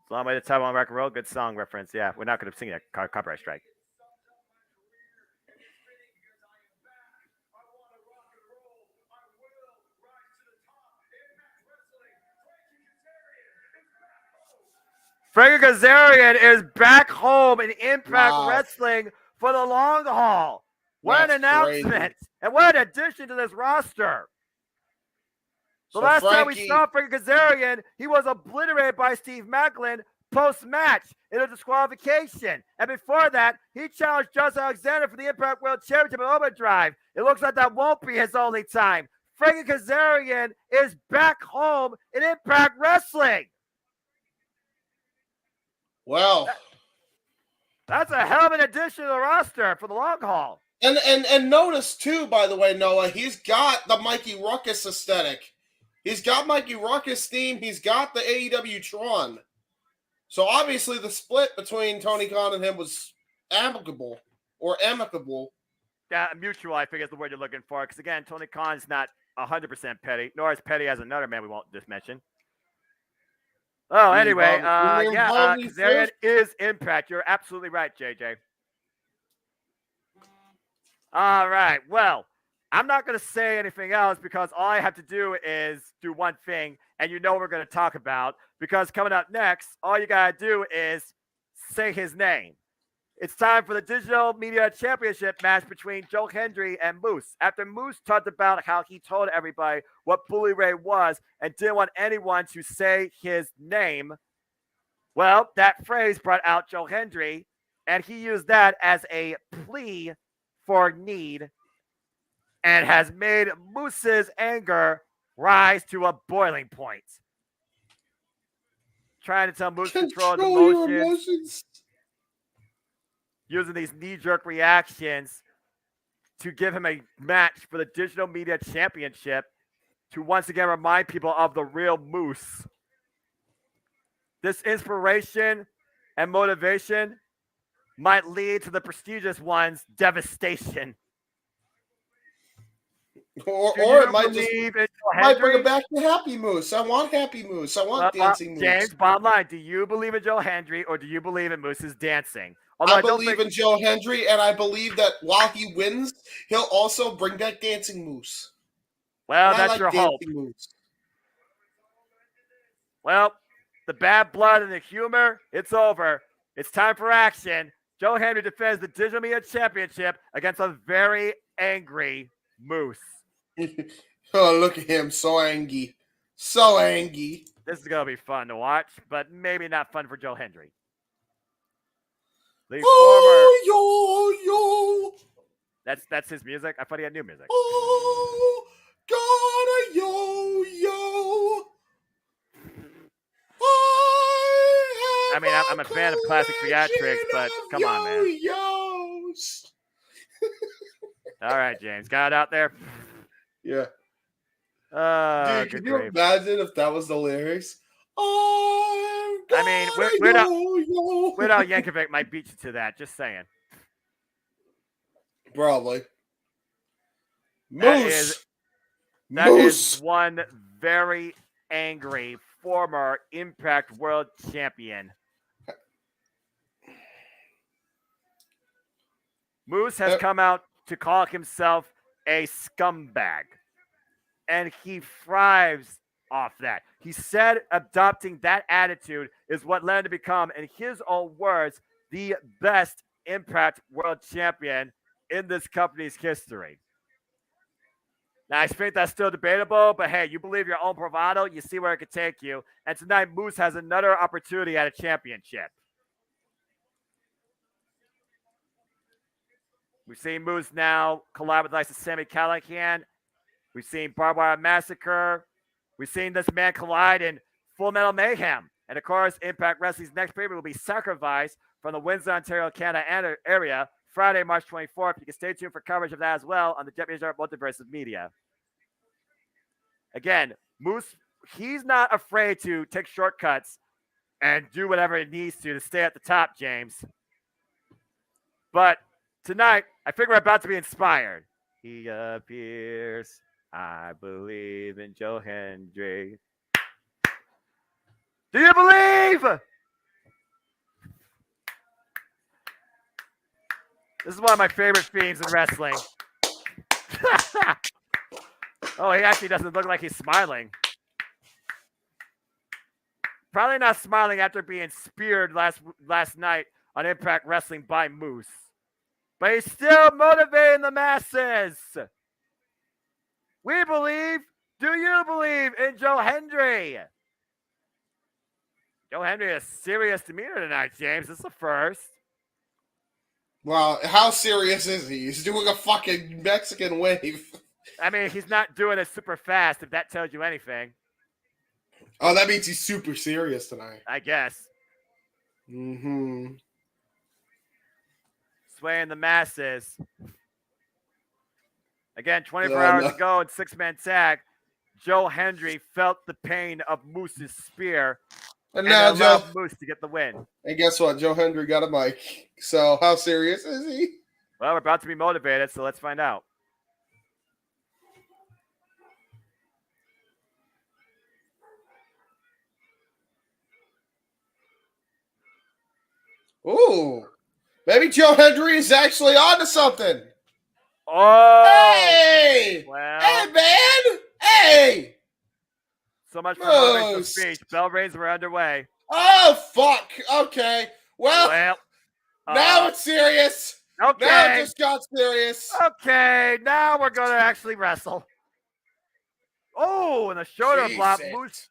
Speaker 4: Long way to top on rock and roll. Good song reference. Yeah, we're not going to sing that copyright strike. Frankie Kazarian is back home in Impact Wrestling for the long haul. What an announcement. Crazy. And what an addition to this roster. The last time we saw Frankie Kazarian, he was obliterated by Steve Macklin post-match in a disqualification. And before that, he challenged Josh Alexander for the Impact World Championship at Overdrive. It looks like that won't be his only time. Frankie Kazarian is back home in Impact Wrestling.
Speaker 5: Well,
Speaker 4: that's a hell of an addition to the roster for the long haul.
Speaker 5: And notice too, by the way, Noah, he's got the Mikey Ruckus aesthetic. He's got Mikey Ruckus theme. He's got the AEW Tron. So obviously the split between Tony Khan and him was amicable.
Speaker 4: Yeah, mutual, I think is the word you're looking for. Because again, Tony Khan's not 100% petty, nor is petty as another man we won't just mention. Oh, anyway, Kazarian is Impact. You're absolutely right, JJ. All right, well, I'm not going to say anything else because all I have to do is do one thing, and you know what we're going to talk about. Because coming up next, all you got to do is say his name. It's time for the Digital Media Championship match between Joe Hendry and Moose. After Moose talked about how he told everybody what Bully Ray was and didn't want anyone to say his name, well, that phrase brought out Joe Hendry, and he used that as a plea for need and has made Moose's anger rise to a boiling point. Trying to tell Moose to control his emotions. Using these knee-jerk reactions to give him a match for the Digital Media Championship to once again remind people of the real Moose. This inspiration and motivation might lead to the prestigious one's devastation.
Speaker 5: Or it might bring it back to Happy Moose. I want Happy Moose. I want Dancing Moose.
Speaker 4: James, bottom line, do you believe in Joe Hendry or do you believe in Moose's dancing?
Speaker 5: I believe in Joe Hendry, and I believe that while he wins, he'll also bring back Dancing Moose.
Speaker 4: Well, that's your hope.
Speaker 5: Moose.
Speaker 4: Well, the bad blood and the humor, it's over. It's time for action. Joe Hendry defends the Digital Media Championship against a very angry Moose.
Speaker 5: Oh, look at him. So angry. So angry.
Speaker 4: This is going to be fun to watch, but maybe not fun for Joe Hendry.
Speaker 5: Yo.
Speaker 4: That's his music? I thought he had new music.
Speaker 5: Oh, gotta yo.
Speaker 4: I mean, I'm a fan of classic theatrics, but come on, man. All right, James. Got it out there?
Speaker 5: Yeah.
Speaker 4: Dude,
Speaker 5: can you imagine if that was the lyrics?
Speaker 4: I mean, Weird Al Yankovic might beat you to that. Just saying.
Speaker 5: Probably.
Speaker 4: That is one very angry former Impact World Champion. Moose has come out to call himself a scumbag, and he thrives off that. He said adopting that attitude is what led him to become, in his own words, the best Impact World Champion in this company's history. Now, I think that's still debatable, but hey, you believe your own bravado, you see where it could take you. And tonight, Moose has another opportunity at a championship. We've seen Moose now collab with Sammy Callahan. We've seen Barbed Wire Massacre. We've seen this man collide in Full Metal Mayhem. And of course, Impact Wrestling's next pay-per-view will be Sacrifice from the Windsor, Ontario, Canada area, Friday, March 24th. You can stay tuned for coverage of that as well on the JMN Multiverse Media. Again, Moose, he's not afraid to take shortcuts and do whatever it needs to stay at the top, James. But tonight, I think we're about to be inspired. He appears. I believe in Joe Hendry. Do you believe? This is one of my favorite themes in wrestling. Oh, he actually doesn't look like he's smiling. Probably not smiling after being speared last night on Impact Wrestling by Moose. But he's still motivating the masses. We believe. Do you believe in Joe Hendry? Joe Hendry has serious demeanor tonight, James. This is the first.
Speaker 5: Well, how serious is he? He's doing a fucking Mexican wave.
Speaker 4: I mean, he's not doing it super fast, if that tells you anything.
Speaker 5: Oh, that means he's super serious tonight.
Speaker 4: I guess.
Speaker 5: Mm-hmm.
Speaker 4: Swaying the masses. Again, 24 hours ago in six-man tag, Joe Hendry felt the pain of Moose's spear and now allowed Moose to get the win.
Speaker 5: And guess what? Joe Hendry got a mic. So how serious is he?
Speaker 4: Well, we're about to be motivated, so let's find out.
Speaker 5: Ooh. Maybe Joe Hendry is actually onto something.
Speaker 4: Oh.
Speaker 5: Hey!
Speaker 4: So much for motivational
Speaker 5: Moose.
Speaker 4: speech. Bell rings were underway.
Speaker 5: Oh, fuck. Okay. Well, now it's serious.
Speaker 4: Okay.
Speaker 5: Now it just got serious.
Speaker 4: Okay, now we're going to actually wrestle. Oh, and the shoulder block. Moose.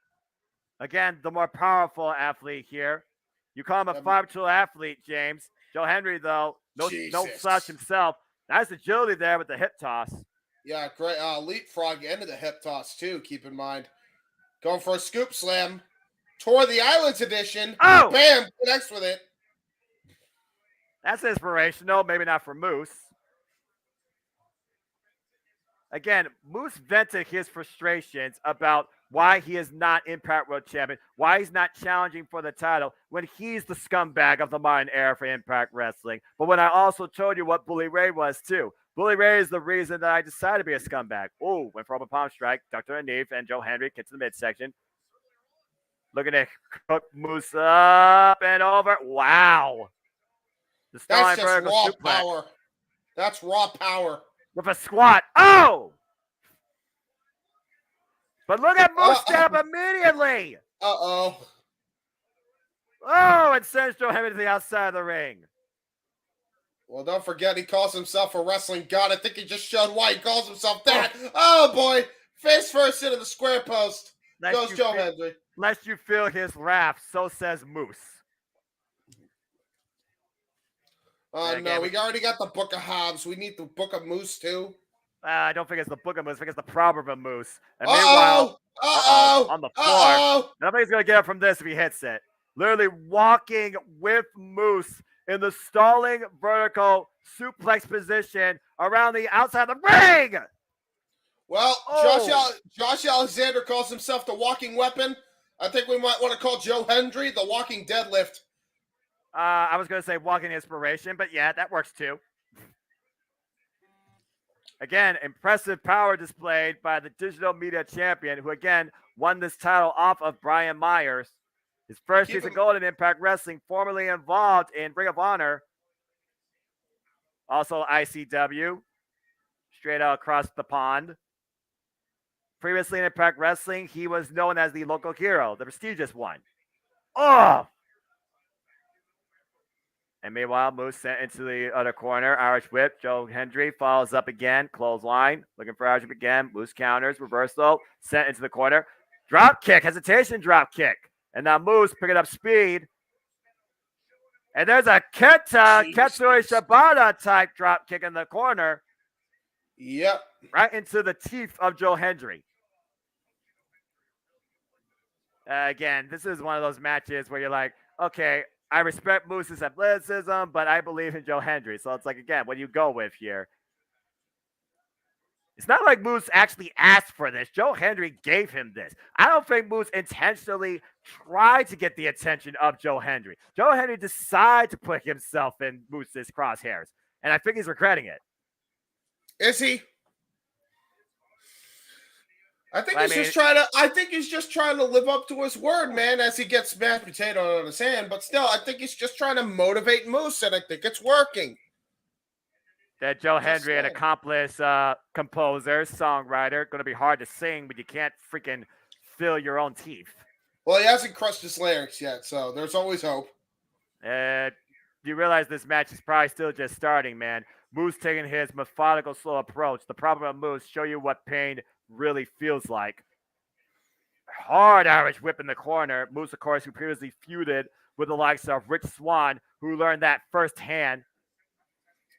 Speaker 4: Again, the more powerful athlete here. You call him a 5'2" athlete, James. Joe Henry, though, no slouch himself. Nice agility there with the hip toss.
Speaker 5: Yeah, great. Leapfrog into the hip toss, too, keep in mind. Going for a scoop slam. Tour the Islands edition.
Speaker 4: Oh!
Speaker 5: Bam! Connects with it.
Speaker 4: That's inspirational. Maybe not for Moose. Again, Moose vented his frustrations about why he is not Impact World Champion, why he's not challenging for the title when he's the scumbag of the modern era for Impact Wrestling. But when I also told you what Bully Ray was too. Bully Ray is the reason that I decided to be a scumbag. Oh, went for a palm strike, ducked underneath, and Joe Henry gets to the midsection. Looking to cook Moose up and over. Wow.
Speaker 5: That's just raw power. That's raw power.
Speaker 4: With a squat. Oh! But look at Moose stand up immediately.
Speaker 5: Uh-oh.
Speaker 4: Oh, and sends Joe Henry to the outside of the ring.
Speaker 5: Well, don't forget he calls himself a wrestling god. I think he just showed why he calls himself that. Oh, boy. Face first into the square post. Goes Joe Henry.
Speaker 4: Lest you feel his wrath, so says Moose.
Speaker 5: No, we already got the Book of Hobbs. We need the Book of Moose, too.
Speaker 4: I don't think it's the Book of Moose. I think it's the Proverb of Moose. And meanwhile, on the floor. I don't think he's going to get up from this if he hits it. Literally walking with Moose in the stalling vertical suplex position around the outside of the ring.
Speaker 5: Well, Josh Alexander calls himself the walking weapon. I think we might want to call Joe Hendry the walking deadlift.
Speaker 4: I was going to say walking inspiration, but yeah, that works too. Again, impressive power displayed by the digital media champion, who again won this title off of Brian Myers. His first piece of gold in Impact Wrestling, formerly involved in Ring of Honor. Also ICW, straight out across the pond. Previously in Impact Wrestling, he was known as the local hero, the prestigious one. Oh! And meanwhile, Moose sent into the other corner. Irish whip. Joe Hendry follows up again. Clothesline. Looking for Irish whip again. Moose counters. Reversal. Sent into the corner. Drop kick. Hesitation drop kick. And now Moose picking up speed. And there's a Kenta Ketsui Shibata type drop kick in the corner.
Speaker 5: Yep.
Speaker 4: Right into the teeth of Joe Hendry. Again, this is one of those matches where you're like, okay, I respect Moose's athleticism, but I believe in Joe Hendry. So it's like, again, what do you go with here? It's not like Moose actually asked for this. Joe Hendry gave him this. I don't think Moose intentionally tried to get the attention of Joe Hendry. Joe Hendry decided to put himself in Moose's crosshairs, and I think he's regretting it.
Speaker 5: Is he? I think he's just trying to live up to his word, man, as he gets mashed potato on his hand. But still, I think he's just trying to motivate Moose, and I think it's working.
Speaker 4: That Joe Hendry, an accomplished composer, songwriter, going to be hard to sing, but you can't freaking feel your own teeth.
Speaker 5: Well, he hasn't crushed his larynx yet, so there's always hope.
Speaker 4: You realize this match is probably still just starting, man. Moose taking his methodical, slow approach. The problem with Moose, show you what pain really feels like. Hard Irish whip in the corner. Moose, of course, who previously feuded with the likes of Rich Swann, who learned that firsthand.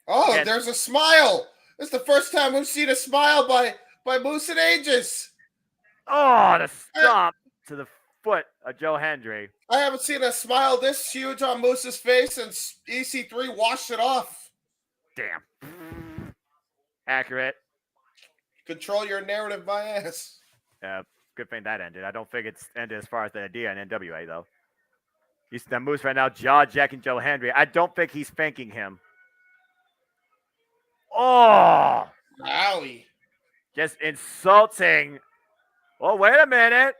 Speaker 5: Oh, and there's a smile. This is the first time we've seen a smile by Moose in ages.
Speaker 4: Oh, the stomp to the foot of Joe Hendry.
Speaker 5: I haven't seen a smile this huge on Moose's face since EC3 washed it off.
Speaker 4: Damn. Accurate.
Speaker 5: Control your narrative, my ass.
Speaker 4: Good thing that ended. I don't think it's ended as far as the idea in NWA, though. He's the Moose right now, jaw-jacking Joe Hendry. I don't think he's thanking him. Oh!
Speaker 5: Wowie.
Speaker 4: Just insulting. Oh, wait a minute.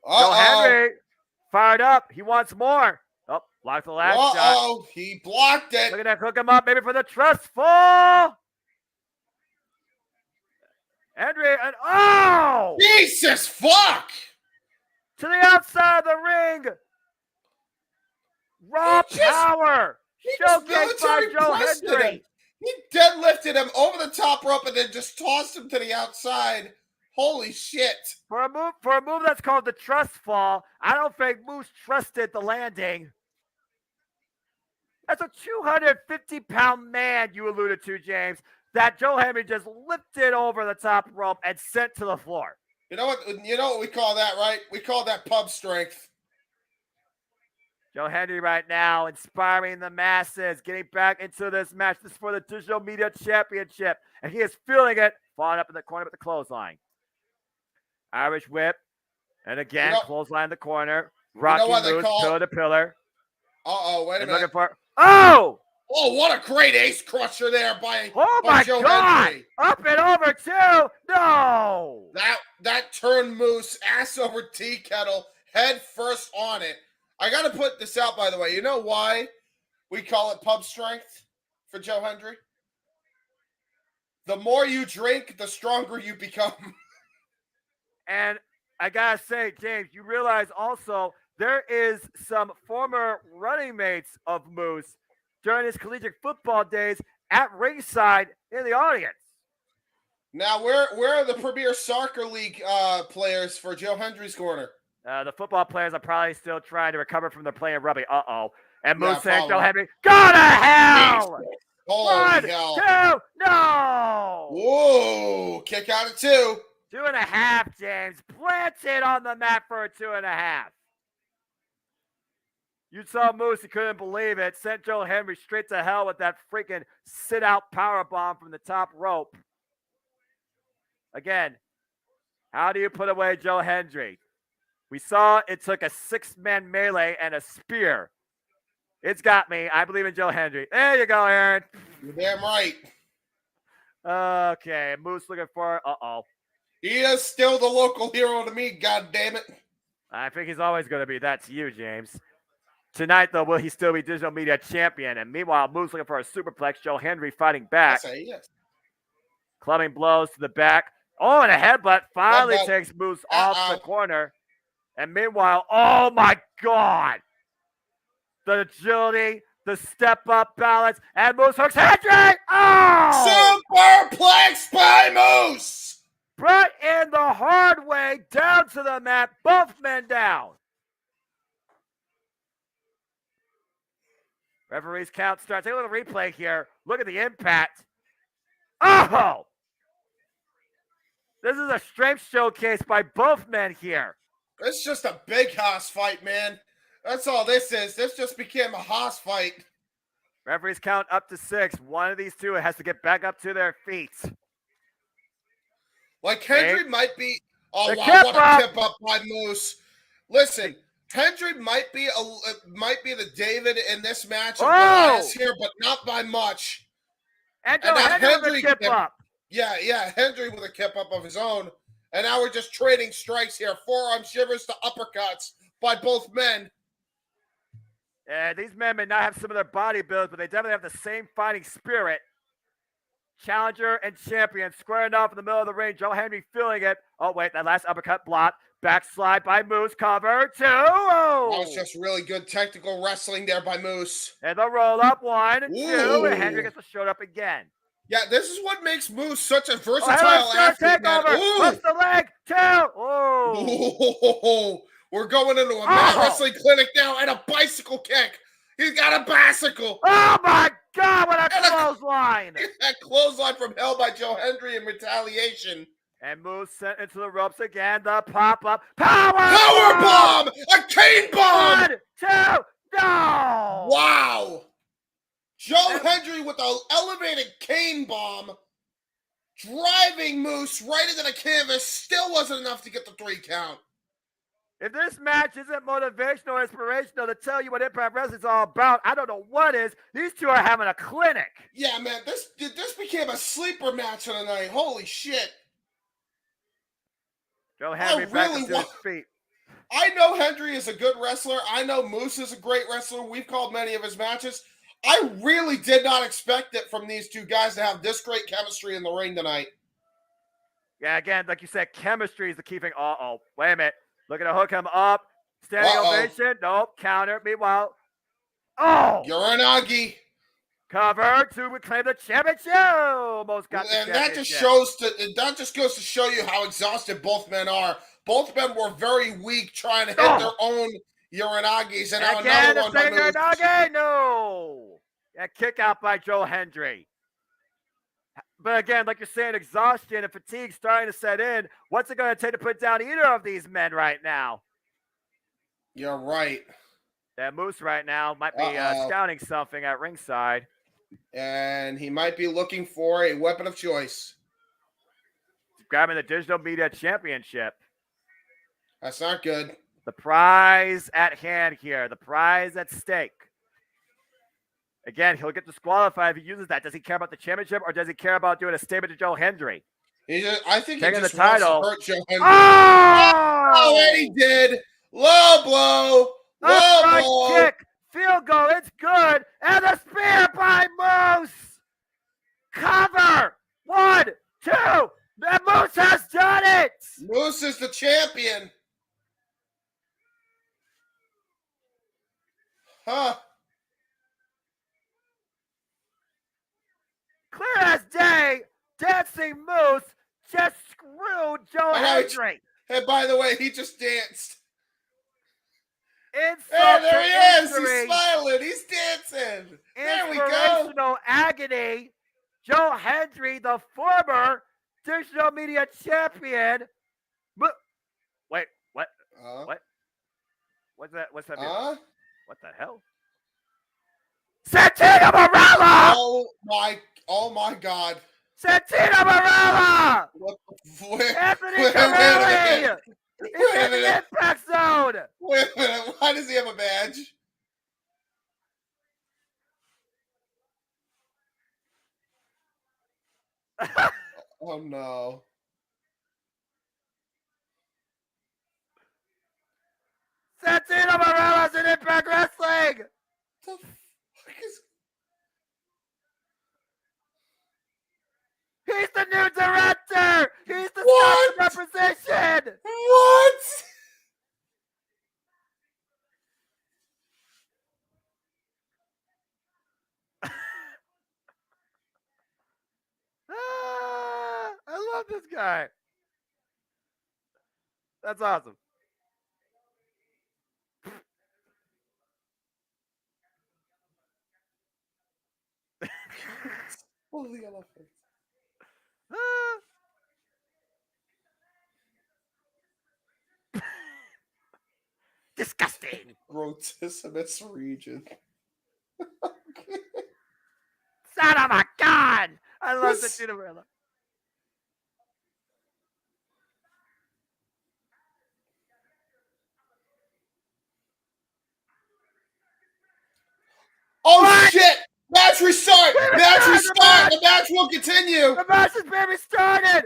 Speaker 4: Joe Hendry fired up. He wants more. Oh, blocked the last shot.
Speaker 5: Oh, he blocked it.
Speaker 4: Look at that. Hook him up, maybe for the trust fall. Hendry, and oh!
Speaker 5: Jesus, fuck!
Speaker 4: to the outside of the ring. Raw power. Showcased by Joe Hendry.
Speaker 5: He deadlifted him over the top rope and then just tossed him to the outside. Holy shit.
Speaker 4: For a move that's called the trust fall, I don't think Moose trusted the landing. That's a 250-pound man you alluded to, James, that Joe Hendry just lifted over the top rope and sent to the floor.
Speaker 5: You know what we call that, right? We call that pub strength.
Speaker 4: Joe Hendry right now inspiring the masses, getting back into this match. This is for the Digital Media Championship, and he is feeling it, falling up in the corner with the clothesline. Irish whip, and again, clothesline in the corner. Rocky Moose, pillar to pillar.
Speaker 5: Wait a minute.
Speaker 4: Looking for, oh,
Speaker 5: what a great ace crusher there by Joe
Speaker 4: God.
Speaker 5: Hendry.
Speaker 4: Up and over, too. No.
Speaker 5: That turned Moose ass over tea kettle, head first on it. I got to put this out, by the way. You know why we call it pub strength for Joe Hendry? The more you drink, the stronger you become.
Speaker 4: And I got to say, James, you realize also there is some former running mates of Moose during his collegiate football days at ringside in the audience.
Speaker 5: Now, where are the Premier Soccer League players for Joe Hendry's corner?
Speaker 4: The football players are probably still trying to recover from their playing rugby. And Moose saying,
Speaker 5: probably.
Speaker 4: Joe Hendry, go to hell!
Speaker 5: Holy hell.
Speaker 4: 2, no!
Speaker 5: Whoa, kick out of 2.
Speaker 4: 2.5, James. Planted on the mat for a 2.5. You saw Moose, he couldn't believe it. Sent Joe Hendry straight to hell with that freaking sit-out powerbomb from the top rope. Again, how do you put away Joe Hendry? We saw it took a 6-man melee and a spear. It's got me. I believe in Joe Hendry. There you go, Aaron.
Speaker 5: You're damn right.
Speaker 4: Okay, Moose looking for,
Speaker 5: He is still the local hero to me, god damn it.
Speaker 4: I think he's always going to be that to you, James. Tonight, though, will he still be Digital Media Champion? And meanwhile, Moose looking for a superplex. Joe Hendry fighting back.
Speaker 5: Yes.
Speaker 4: Clubbing blows to the back. And a headbutt finally takes Moose off the corner. And meanwhile, oh my God. The agility, the step-up balance, and Moose hooks Hendry. Oh!
Speaker 5: Superplex by Moose!
Speaker 4: Brought in the hard way, down to the mat, both men down. Referee's count starts. Take a little replay here. Look at the impact. Oh! This is a strength showcase by both men here.
Speaker 5: It's just a big house fight, man. That's all this is. This just became a house fight.
Speaker 4: Referee's count up to 6. One of these two has to get back up to their feet.
Speaker 5: Like Hendry might be. Oh,
Speaker 4: the
Speaker 5: wow, what a tip up by Moose. Listen, Hendry might be the David in this match of Goliath here, but not by much.
Speaker 4: And now Hendry with a kip up.
Speaker 5: Yeah, Hendry with a kip up of his own. And now we're just trading strikes here. Forearm shivers to uppercuts by both men.
Speaker 4: These men may not have some of their body builds, but they definitely have the same fighting spirit. Challenger and champion squaring off in the middle of the ring. Joe Hendry feeling it. Oh, wait, that last uppercut block. Backslide by Moose. Cover 2. Oh.
Speaker 5: That was just really good technical wrestling there by Moose.
Speaker 4: And the roll up 1 and 2. And Hendry gets to show up again.
Speaker 5: Yeah, this is what makes Moose such a versatile athlete.
Speaker 4: Hooks the leg. 2. Oh.
Speaker 5: We're going into a mat wrestling clinic now and a bicycle kick. He's got a bicycle.
Speaker 4: Oh, my God, what a clothesline.
Speaker 5: That clothesline from hell by Joe Hendry in retaliation.
Speaker 4: And Moose sent into the ropes again. The pop-up. Power
Speaker 5: bomb! A cane bomb!
Speaker 4: 1, 2, no!
Speaker 5: Wow. Joe Hendry with an elevated cane bomb, driving Moose right into the canvas, still wasn't enough to get the 3 count.
Speaker 4: If this match isn't motivational or inspirational to tell you what Impact Wrestling is all about, I don't know what is. These two are having a clinic.
Speaker 5: Yeah, man, this became a sleeper match of the night. Holy shit.
Speaker 4: Joe Hendry back to his feet.
Speaker 5: I know Hendry is a good wrestler. I know Moose is a great wrestler. We've called many of his matches. I really did not expect it from these two guys to have this great chemistry in the ring tonight.
Speaker 4: Yeah, again, like you said, chemistry is the key thing. Wait a minute. Looking to hook him up. Standing ovation. Nope. Counter. Meanwhile. Oh!
Speaker 5: Uranagi.
Speaker 4: Cover to reclaim the championship. Almost got the championship.
Speaker 5: That just goes to show you how exhausted both men are. Both men were very weak trying to hit their own Uranagis. And now
Speaker 4: again,
Speaker 5: another one by
Speaker 4: Uranagi. No. A kick out by Joe Hendry. But again, like you're saying, exhaustion and fatigue starting to set in. What's it going to take to put down either of these men right now?
Speaker 5: You're right.
Speaker 4: That Moose right now might be scouting something at ringside.
Speaker 5: And he might be looking for a weapon of choice.
Speaker 4: He's grabbing the Digital Media Championship.
Speaker 5: That's not good.
Speaker 4: The prize at hand here. The prize at stake. Again, he'll get disqualified if he uses that. Does he care about the championship or does he care about doing a statement to Joe Hendry?
Speaker 5: I think he
Speaker 4: taking
Speaker 5: just
Speaker 4: the title.
Speaker 5: Wants to hurt Joe Hendry.
Speaker 4: Oh!
Speaker 5: And he did. Low blow. Low blow.
Speaker 4: Kick. Field goal. It's good. And the spear by Moose. Cover. 1, 2. The Moose has done it.
Speaker 5: Moose is the champion. Huh.
Speaker 4: Clear as day, Dancing Moose just screwed Joe Hendry.
Speaker 5: Hey, by the way, he just danced.
Speaker 4: Hey,
Speaker 5: there he is. He's smiling. He's dancing. There we go.
Speaker 4: Inspirational agony. Joe Hendry, the former Digital Media Champion. Wait, what? What? What's that? What's that? What the hell? Santino Marella!
Speaker 5: Oh my God!
Speaker 4: Santino Marella! Anthony Carelli! He's in the impact zone!
Speaker 5: Wait a minute, why does he have a badge? Oh no.
Speaker 4: Santino Marella's in Impact Wrestling!
Speaker 5: The fuck is...
Speaker 4: He's the new director! He's the star representation!
Speaker 5: What?
Speaker 4: I love this guy. That's awesome.
Speaker 5: Holy elephant.
Speaker 4: Disgusting.
Speaker 5: Rotissimus region.
Speaker 4: Son of a gun! I love Santino Marella.
Speaker 5: Oh what? Shit! Match restart! Match restart! The match will continue!
Speaker 4: The match has been restarted!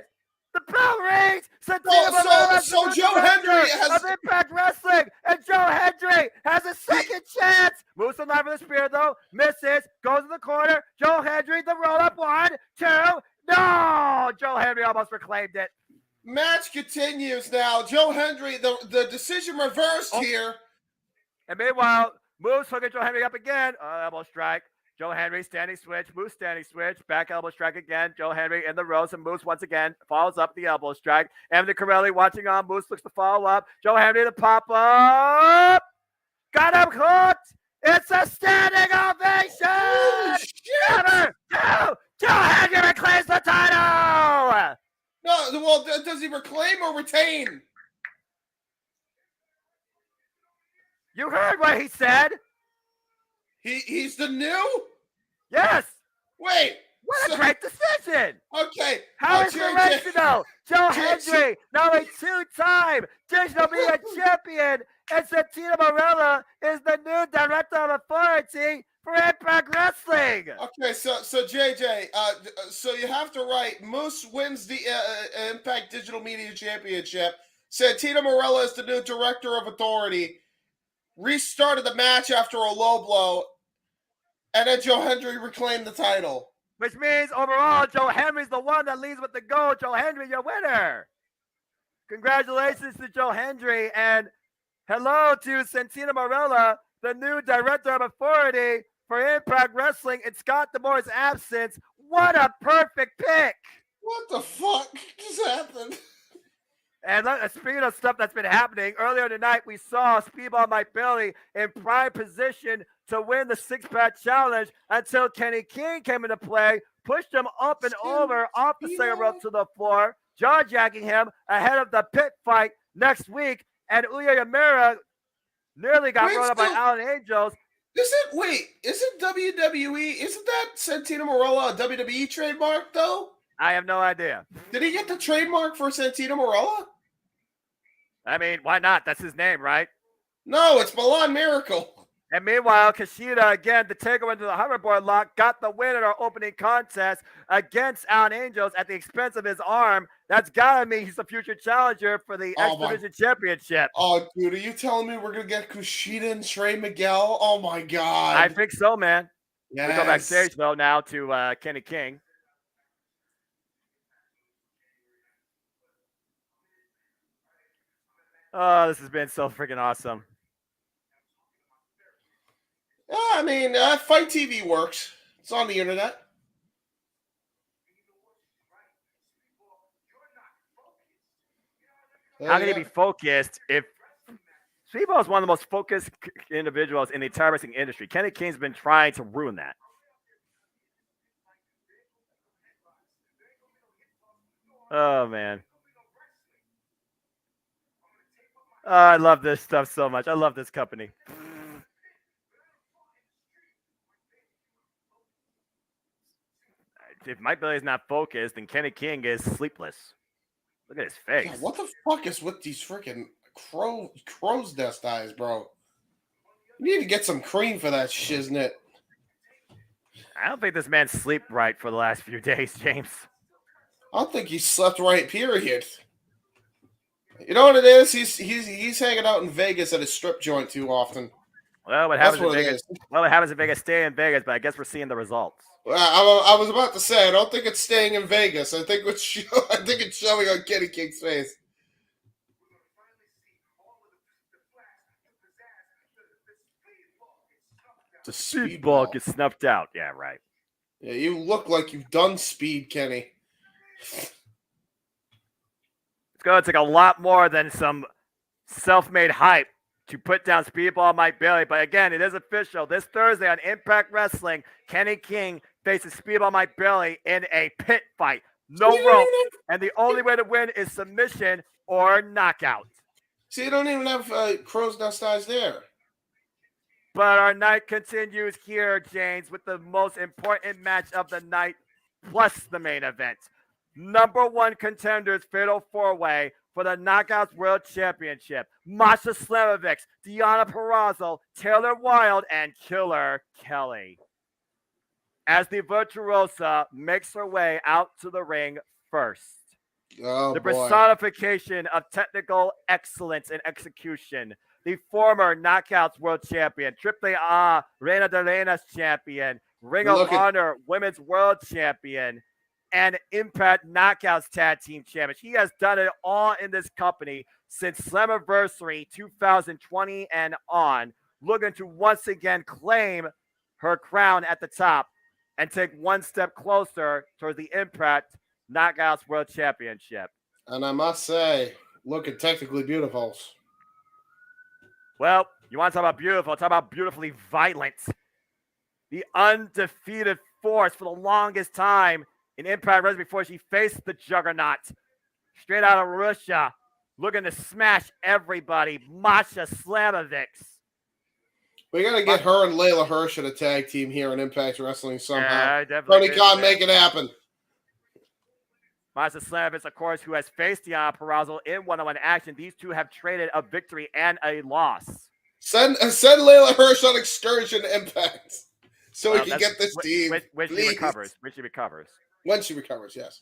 Speaker 4: The bell rings! So
Speaker 5: Joe Hendry has...
Speaker 4: of Impact Wrestling! And Joe Hendry has a second chance! Moves alive with the spear though, misses, goes in the corner, Joe Hendry, the roll-up, 1, 2, no! Joe Hendry almost reclaimed it.
Speaker 5: Match continues now. Joe Hendry, the decision reversed here.
Speaker 4: And meanwhile, Moose hooking Joe Hendry up again. Elbow strike. Joe Hendry standing switch. Moose standing switch. Back elbow strike again. Joe Hendry in the ropes and Moose once again follows up the elbow strike. Anthony Carelli watching on. Moose looks to follow up. Joe Hendry to pop up. Got him hooked. It's a standing ovation. Cover 2. Joe Hendry reclaims the title.
Speaker 5: No, well, does he reclaim or retain?
Speaker 4: You heard what he said.
Speaker 5: He's the new?
Speaker 4: Yes.
Speaker 5: Wait.
Speaker 4: What a great decision.
Speaker 5: Okay.
Speaker 4: How inspirational. Joe Hendry, not a 2-time Digital Media Champion, and Santino Marella is the new Director of Authority for Impact Wrestling.
Speaker 5: Okay, so JJ, so you have to write, Moose wins the Impact Digital Media Championship. Santino Marella is the new Director of Authority. Restarted the match after a low blow, and then Joe Hendry reclaimed the title.
Speaker 4: Which means overall, Joe Hendry's the one that leads with the gold. Joe Hendry, your winner. Congratulations to Joe Hendry, and hello to Santino Marella, the new director of authority for Impact Wrestling in Scott D'Amore's absence. What a perfect pick!
Speaker 5: What the fuck just happened?
Speaker 4: And speaking of stuff that's been happening, earlier tonight we saw Speedball Mike Bailey in prime position to win the six-pack challenge until Kenny King came into play, pushed him up and over off the second rope to the floor, jaw-jacking him ahead of the pit fight next week. And Uya Yamura nearly got rolled up by Alan Angels.
Speaker 5: Isn't WWE, isn't that Santino Marella a WWE trademark, though?
Speaker 4: I have no idea.
Speaker 5: Did he get the trademark for Santino Marella?
Speaker 4: I mean, why not? That's his name, right?
Speaker 5: No, it's Milan Miracle.
Speaker 4: And meanwhile, Kushida, again, to take him into the hoverboard lock, got the win in our opening contest against Alan Angels at the expense of his arm. That's got to mean he's the future challenger for the X Division Championship.
Speaker 5: Oh, dude, are you telling me we're going to get Kushida and Trey Miguel? Oh, my God.
Speaker 4: I think so, man.
Speaker 5: Yes.
Speaker 4: We go backstage, though, now to Kenny King. Oh, this has been so freaking awesome.
Speaker 5: Yeah, I mean, Fight TV works. It's on the internet.
Speaker 4: How can he be focused if Speedball is one of the most focused individuals in the entire wrestling industry? Kenny King's been trying to ruin that. Oh, man. Oh, I love this stuff so much. I love this company. If Mike Bailey is not focused, then Kenny King is sleepless. Look at his face.
Speaker 5: Yeah, what the fuck is with these freaking crow's nest eyes, bro? You need to get some cream for that shiznit.
Speaker 4: I don't think this man slept right for the last few days, James.
Speaker 5: I don't think he slept right, period. You know what it is? He's hanging out in Vegas at a strip joint too often.
Speaker 4: Well, what happens in Vegas? Well, what happens in Vegas, stay in Vegas, but I guess we're seeing the results.
Speaker 5: I was about to say, I don't think it's staying in Vegas. I think it's showing on Kenny King's face.
Speaker 4: The speedball gets snuffed out. Yeah, right.
Speaker 5: Yeah, you look like you've done speed, Kenny.
Speaker 4: It's going to take a lot more than some self-made hype to put down Speedball Mike Bailey. But again, it is official. This Thursday on Impact Wrestling, Kenny King faces Speedball Mike Bailey in a pit fight. No rope. And the only way to win is submission or knockout.
Speaker 5: See, you don't even have crow's nest eyes there.
Speaker 4: But our night continues here, James, with the most important match of the night, plus the main event. Number one contenders fatal four-way for the Knockouts World Championship. Masha Slamovich, Deonna Purrazzo, Taylor Wilde, and Killer Kelly. As the Virtuosa makes her way out to the ring first.
Speaker 5: Oh,
Speaker 4: the personification of technical excellence and execution. The former Knockouts World Champion, Triple A Reina de Reinas Champion, Ring of Honor Women's World Champion, and Impact Knockouts Tag Team Champion. She has done it all in this company since Slammiversary 2020 and on, looking to once again claim her crown at the top and take one step closer towards the Impact Knockouts World Championship.
Speaker 5: And I must say, looking technically beautiful.
Speaker 4: Well, you want to talk about beautiful, talk about beautifully violent. The undefeated force for the longest time in Impact Wrestling before she faced the Juggernaut. Straight out of Russia, looking to smash everybody, Masha Slamovich.
Speaker 5: We got to get her and Layla Hirsch in a tag team here in Impact Wrestling somehow.
Speaker 4: Yeah, definitely.
Speaker 5: Tony Khan, make it happen.
Speaker 4: Masha Slamovich, of course, who has faced Deonna Purrazzo in one-on-one action. These two have traded a victory and a loss.
Speaker 5: Send Layla Hirsch on excursion to Impact so we can get this team.
Speaker 4: When she recovers.
Speaker 5: When she recovers, yes.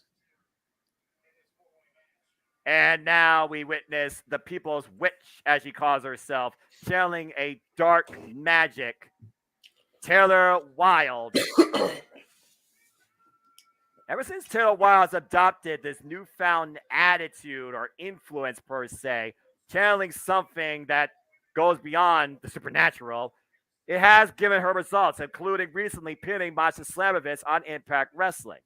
Speaker 4: And now we witness the People's Witch, as she calls herself, channeling a dark magic. Taylor Wilde. Ever since Taylor Wilde has adopted this newfound attitude or influence, per se, channeling something that goes beyond the supernatural, it has given her results, including recently pinning Masha Slamovitz on Impact Wrestling.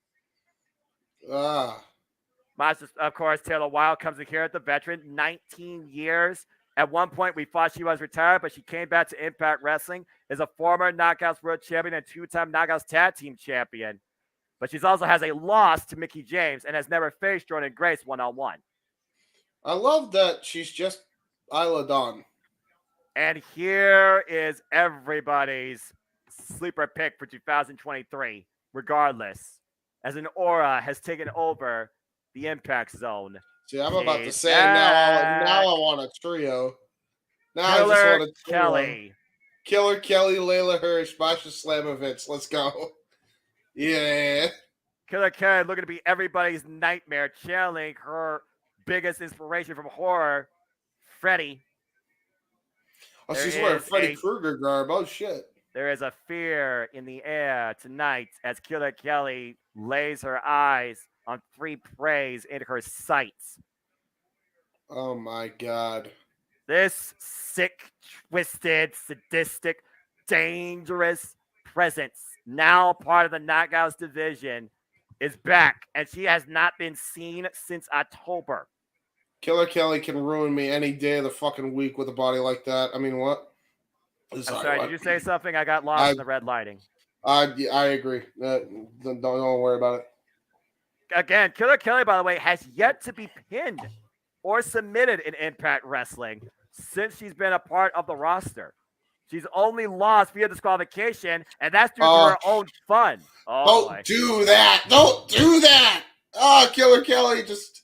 Speaker 4: Masha, of course, Taylor Wilde comes in here at the veteran, 19 years. At one point, we thought she was retired, but she came back to Impact Wrestling as a former Knockouts World Champion and two-time Knockouts Tag Team Champion. But she also has a loss to Mickie James and has never faced Jordan Grace one-on-one.
Speaker 5: I love that she's just Isla Dawn.
Speaker 4: And here is everybody's sleeper pick for 2023, regardless, as an aura has taken over the Impact Zone.
Speaker 5: See, I'm about to say now I want a trio. Now
Speaker 4: Killer
Speaker 5: I just want a trio.
Speaker 4: Kelly.
Speaker 5: Killer Kelly, Layla Hirsch, Masha Slamovitz. Let's go. Yeah.
Speaker 4: Killer Kelly looking to be everybody's nightmare, channeling her biggest inspiration from horror, Freddy.
Speaker 5: Oh, she's wearing Freddy Krueger garb. Oh, shit.
Speaker 4: There is a fear in the air tonight as Killer Kelly lays her eyes on three preys in her sights.
Speaker 5: Oh, my God.
Speaker 4: This sick, twisted, sadistic, dangerous presence, now part of the Knockouts division, is back, and she has not been seen since October.
Speaker 5: Killer Kelly can ruin me any day of the fucking week with a body like that. I mean, what?
Speaker 4: I'm sorry, did you say something? I got lost in the red lighting.
Speaker 5: I agree. Don't worry about it.
Speaker 4: Again, Killer Kelly, by the way, has yet to be pinned or submitted in Impact Wrestling since she's been a part of the roster. She's only lost via disqualification, and that's due to her own fun.
Speaker 5: Don't do that. Don't do that. Oh, Killer Kelly just...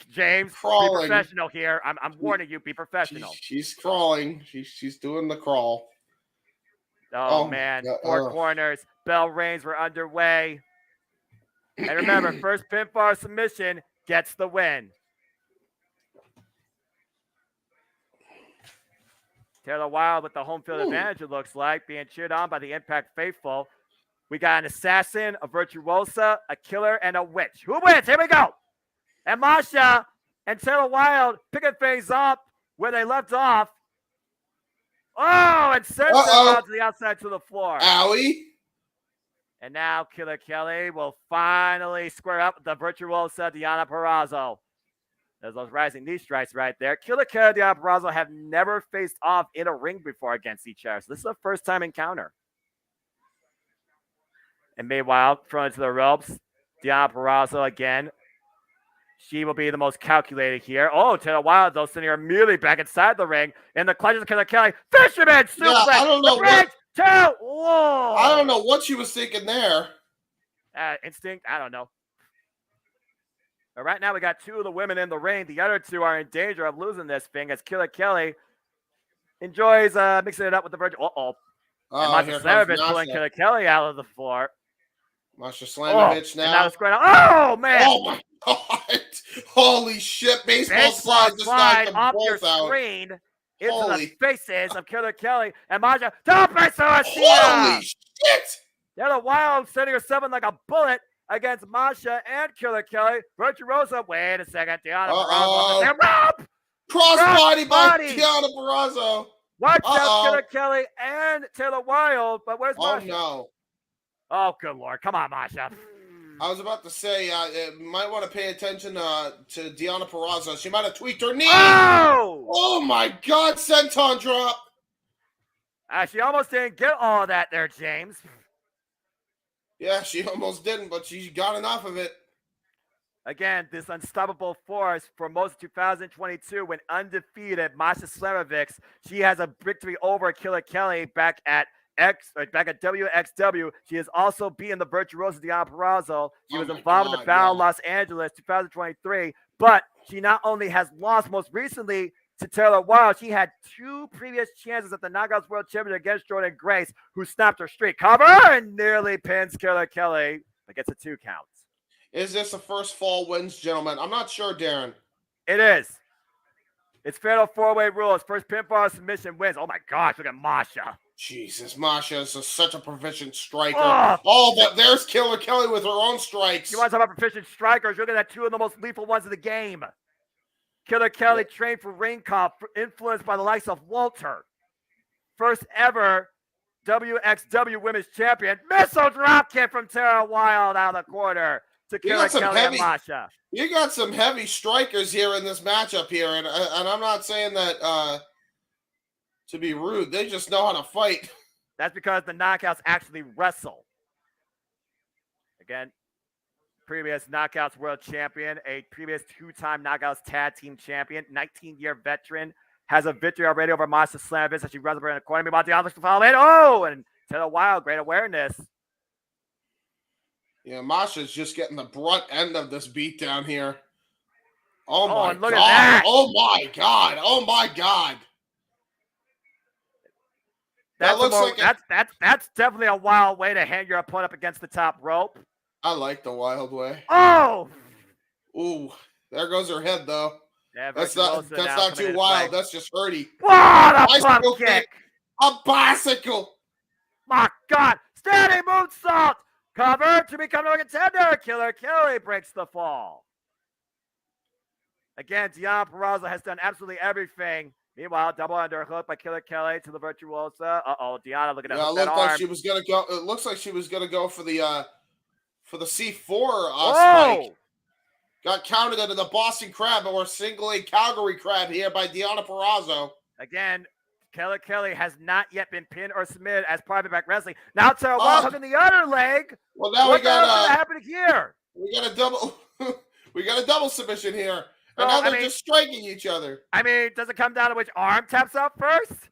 Speaker 4: James,
Speaker 5: crawling.
Speaker 4: Be professional here. I'm warning you, be professional.
Speaker 5: She's crawling. She's doing the crawl.
Speaker 4: Oh man, four corners. Bell reigns were underway. And remember, first pinfall submission gets the win. Taylor Wilde with the home field advantage, it looks like, being cheered on by the Impact faithful. We got an assassin, a virtuosa, a killer, and a witch. Who wins? Here we go. And Masha and Taylor Wilde picking things up where they left off. Oh, and sends them out to the outside to the floor.
Speaker 5: Owie.
Speaker 4: And now Killer Kelly will finally square up with the virtuosa Deonna Purrazzo. There's those rising knee strikes right there. Killer Kelly and Deonna Purrazzo have never faced off in a ring before against each other. So this is a first-time encounter. And meanwhile, thrown into the ropes, Deonna Purrazzo again. She will be the most calculated here. Oh, Taylor Wilde, though, sitting here immediately back inside the ring. In the clutches of Killer Kelly. Fisherman suplex.
Speaker 5: I don't know
Speaker 4: Whoa.
Speaker 5: I don't know what she was thinking there.
Speaker 4: Instinct? I don't know. But right now, we got two of the women in the ring. The other two are in danger of losing this thing as Killer Kelly enjoys mixing it up with the virgin. And Masha Slamovitz pulling Killer Kelly out of the floor.
Speaker 5: Masha Slamovitz now.
Speaker 4: And now it's going on. Oh, man.
Speaker 5: Oh, my God. Holy shit. Baseball slide just knocked them
Speaker 4: off
Speaker 5: both
Speaker 4: your
Speaker 5: out.
Speaker 4: Screen into the faces of Killer Kelly and Masha. Holy
Speaker 5: shit.
Speaker 4: Taylor Wilde sending herself in like a bullet against Masha and Killer Kelly. Virtuosa. Wait a second. Deonna Purrazzo.
Speaker 5: Crossbody by Deonna Purrazzo.
Speaker 4: Watch out, Killer Kelly and Taylor Wilde. But where's Masha?
Speaker 5: Oh, no.
Speaker 4: Oh, good Lord. Come on, Masha.
Speaker 5: I was about to say, might want to pay attention to Deonna Purrazzo. She might have tweaked her knee. Oh my God, senton drop.
Speaker 4: She almost didn't get all of that there, James.
Speaker 5: Yeah, she almost didn't, but she got enough of it.
Speaker 4: Again, this unstoppable force for most of 2022 when undefeated Masha Slamovitz. She has a victory over Killer Kelly back at WXW. She has also beaten the virtuosa Deonna Purrazzo. She was involved in the Battle of Los Angeles 2023, but she not only has lost most recently to Taylor Wilde, she had two previous chances at the Knockouts World Championship against Jordan Grace, who snapped her streak. Cover and nearly pins Killer Kelly, but gets a 2 count.
Speaker 5: Is this a first fall wins, gentlemen? I'm not sure, Darren.
Speaker 4: It is. It's fatal 4-way rules. First pinfall submission wins. Oh my gosh, look at Masha.
Speaker 5: Jesus, Masha is such a proficient striker.
Speaker 4: Oh,
Speaker 5: But there's Killer Kelly with her own strikes.
Speaker 4: You want to talk about proficient strikers? Look at that, two of the most lethal ones in the game. Killer Kelly trained for ring cop, influenced by the likes of Walter. First ever WXW Women's Champion. Missile dropkick from Tara Wilde out of the corner to Killer Kelly and Masha.
Speaker 5: You got some heavy strikers here in this matchup here, and I'm not saying that to be rude. They just know how to fight.
Speaker 4: That's because the Knockouts actually wrestle. Again, previous Knockouts World Champion, a previous 2-time Knockouts Tag Team Champion, 19-year veteran, has a victory already over Masha Slamovich as she runs up in the corner. Meanwhile, the others to follow in. Oh, and Taylor Wilde, great awareness.
Speaker 5: Yeah, Masha's just getting the brunt end of this beatdown here. Oh my
Speaker 4: look
Speaker 5: God.
Speaker 4: At that.
Speaker 5: Oh my God. Oh my God.
Speaker 4: That's definitely a wild way to hang your opponent up against the top rope.
Speaker 5: I like the wild way.
Speaker 4: Oh!
Speaker 5: Ooh, there goes her head though.
Speaker 4: Yeah,
Speaker 5: that's not too wild. That's just hurty.
Speaker 4: What a bump kick!
Speaker 5: A bicycle!
Speaker 4: My God! Standing moonsault! Cover to become a contender. Killer Kelly breaks the fall. Again, Deonna Purrazzo has done absolutely everything. Meanwhile, double underhook by Killer Kelly to the Virtuosa. Deonna looking at that arm.
Speaker 5: Like she was gonna go. It looks like she was gonna go for the C4 spike. Got counted into the Boston Crab or single leg Calgary Crab here by Deonna Purrazzo.
Speaker 4: Again, Killer Kelly has not yet been pinned or submitted as part of Impact Wrestling. Now Tara Wilde hooking the other leg.
Speaker 5: Well, now we got
Speaker 4: happening here.
Speaker 5: We got a double. We got a double submission here. And now they're just striking each other.
Speaker 4: I mean, does it come down to which arm taps out first?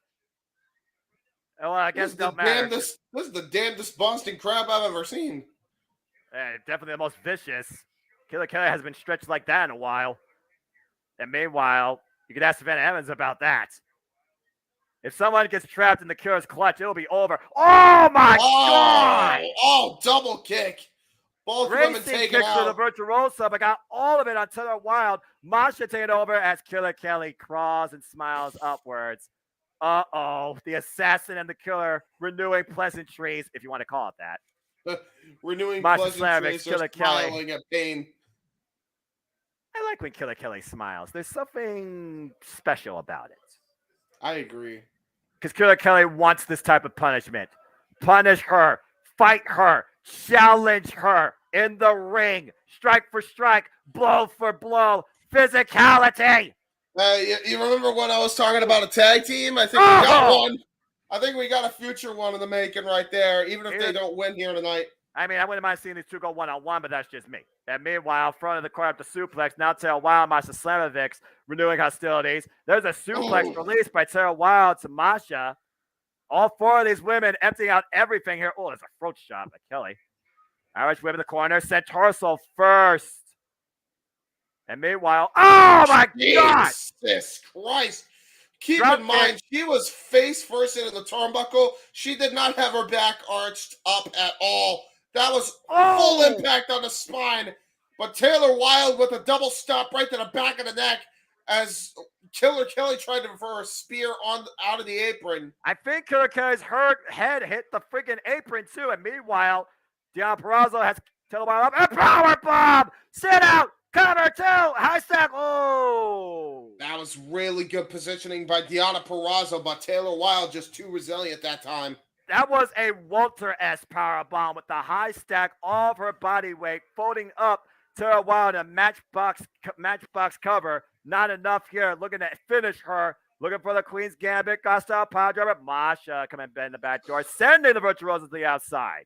Speaker 4: Well, I guess it don't matter.
Speaker 5: This is the damnedest Boston Crab I've ever seen.
Speaker 4: Definitely the most vicious. Killer Kelly hasn't been stretched like that in a while. And meanwhile, you could ask Savannah Evans about that. If someone gets trapped in the Killer's clutch, it'll be over. Oh, my God!
Speaker 5: Oh, double kick. Both women taking out.
Speaker 4: To the Virtuosa, but got all of it on Taylor Wilde. Masha taking over as Killer Kelly crawls and smiles upwards. Uh-oh. The assassin and the killer renewing pleasantries, if you want to call it that.
Speaker 5: Renewing
Speaker 4: Masha
Speaker 5: pleasantries,
Speaker 4: Killer
Speaker 5: smiling
Speaker 4: Kelly.
Speaker 5: at pain.
Speaker 4: I like when Killer Kelly smiles. There's something special about it.
Speaker 5: I agree.
Speaker 4: Because Killer Kelly wants this type of punishment. Punish her. Fight her. Challenge her in the ring. Strike for strike. Blow for blow. Physicality.
Speaker 5: You remember when I was talking about a tag team? I think we got one. I think we got a future one in the making right there, even if they don't win here tonight.
Speaker 4: I mean, I wouldn't mind seeing these two go one-on-one, but that's just me. And meanwhile, front of the corner up the suplex. Now Tara Wilde, Masha Slamovich renewing hostilities. There's a suplex released by Tara Wilde to Masha. All four of these women emptying out everything here. Oh, there's a throat shot by Kelly. Irish whip in the corner. Sent torso first. And meanwhile, oh my God!
Speaker 5: Jesus Christ. Keep in mind, she was face first into the turnbuckle. She did not have her back arched up at all. That was full impact on the spine. But Taylor Wilde with a double stop right to the back of the neck as Killer Kelly tried to reverse a spear out of the apron.
Speaker 4: I think Killer Kelly's head hit the freaking apron too. And meanwhile, Deonna Purrazzo has Taylor Wilde up and powerbomb. Sit out. Cover two. High stack. Oh.
Speaker 5: That was really good positioning by Deonna Purrazzo, but Taylor Wilde just too resilient that time.
Speaker 4: That was a Walter-esque powerbomb with the high stack of her body weight, folding up Tara Wilde a matchbox cover. Not enough here. Looking to finish her. Looking for the Queen's Gambit. Hostile power driver. Masha coming in the back door. Sending the Virtuosa to the outside.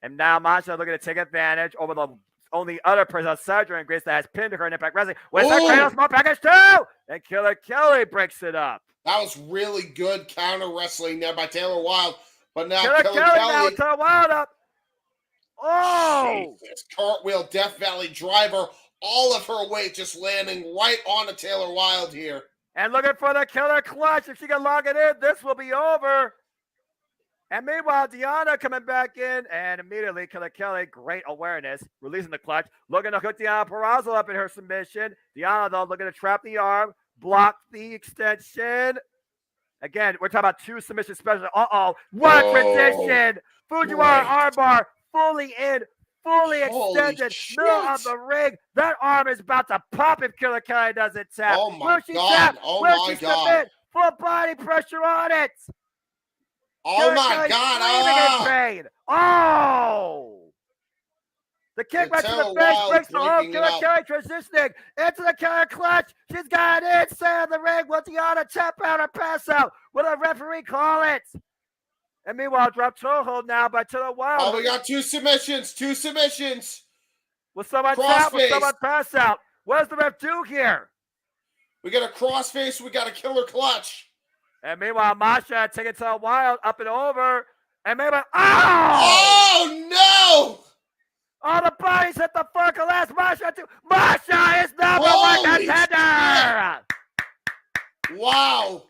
Speaker 4: And now Masha looking to take advantage over the only other person outside during Grace that has pinned her in Impact Wrestling. With that Kratos small package too. And Killer Kelly breaks it up.
Speaker 5: That was really good counter wrestling there by Taylor Wilde. But now
Speaker 4: Killer Kelly now with Taylor Wilde up. Oh!
Speaker 5: Jesus. Cartwheel Death Valley driver. All of her weight just landing right on the Taylor Wilde here.
Speaker 4: And looking for the killer clutch. If she can lock it in, this will be over. And meanwhile, Deonna coming back in. And immediately, Killer Kelly, great awareness, releasing the clutch. Looking to hook Deonna Purrazzo up in her submission. Deonna, though, looking to trap the arm. Block the extension. Again, we're talking about 2 submission specials. What transition! Fujiwara armbar fully in, fully extended, middle of the ring. That arm is about to pop if Killer Kelly doesn't tap.
Speaker 5: Oh my God!
Speaker 4: Tap?
Speaker 5: Oh
Speaker 4: Will
Speaker 5: my
Speaker 4: she
Speaker 5: God!
Speaker 4: submit? Full body pressure on it.
Speaker 5: Oh
Speaker 4: Killer
Speaker 5: my
Speaker 4: Kelly
Speaker 5: God!
Speaker 4: screaming in pain. Oh! The kick right to the face breaks the hold. Killer Kelly transitioning into the killer clutch. She's got it inside the ring. Will Deanna tap out or pass out? Will the referee call it? And meanwhile, drop toe hold now by Taylor Wilde.
Speaker 5: Oh, we got 2 submissions. 2 submissions.
Speaker 4: Will someone tap? Will someone pass out? What does the ref do here?
Speaker 5: We got a crossface. We got a killer clutch.
Speaker 4: And meanwhile, Masha taking Taylor Wilde up and over. And maybe
Speaker 5: oh no!
Speaker 4: All the bodies hit the fucking last. Masha is number 1 contender.
Speaker 5: Wow.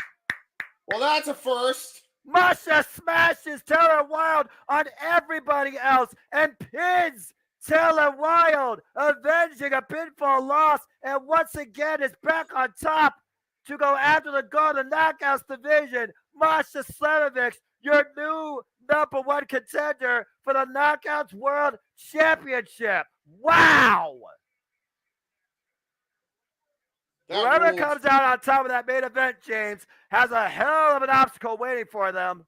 Speaker 5: Well, that's a first.
Speaker 4: Masha smashes Taylor Wilde on everybody else and pins Taylor Wilde, avenging a pinfall loss, and once again is back on top to go after the Golden Knockouts division. Masha Slamovich, your new number 1 contender for the Knockouts World Championship. Wow! Whoever comes out on top of that main event, James, has a hell of an obstacle waiting for them.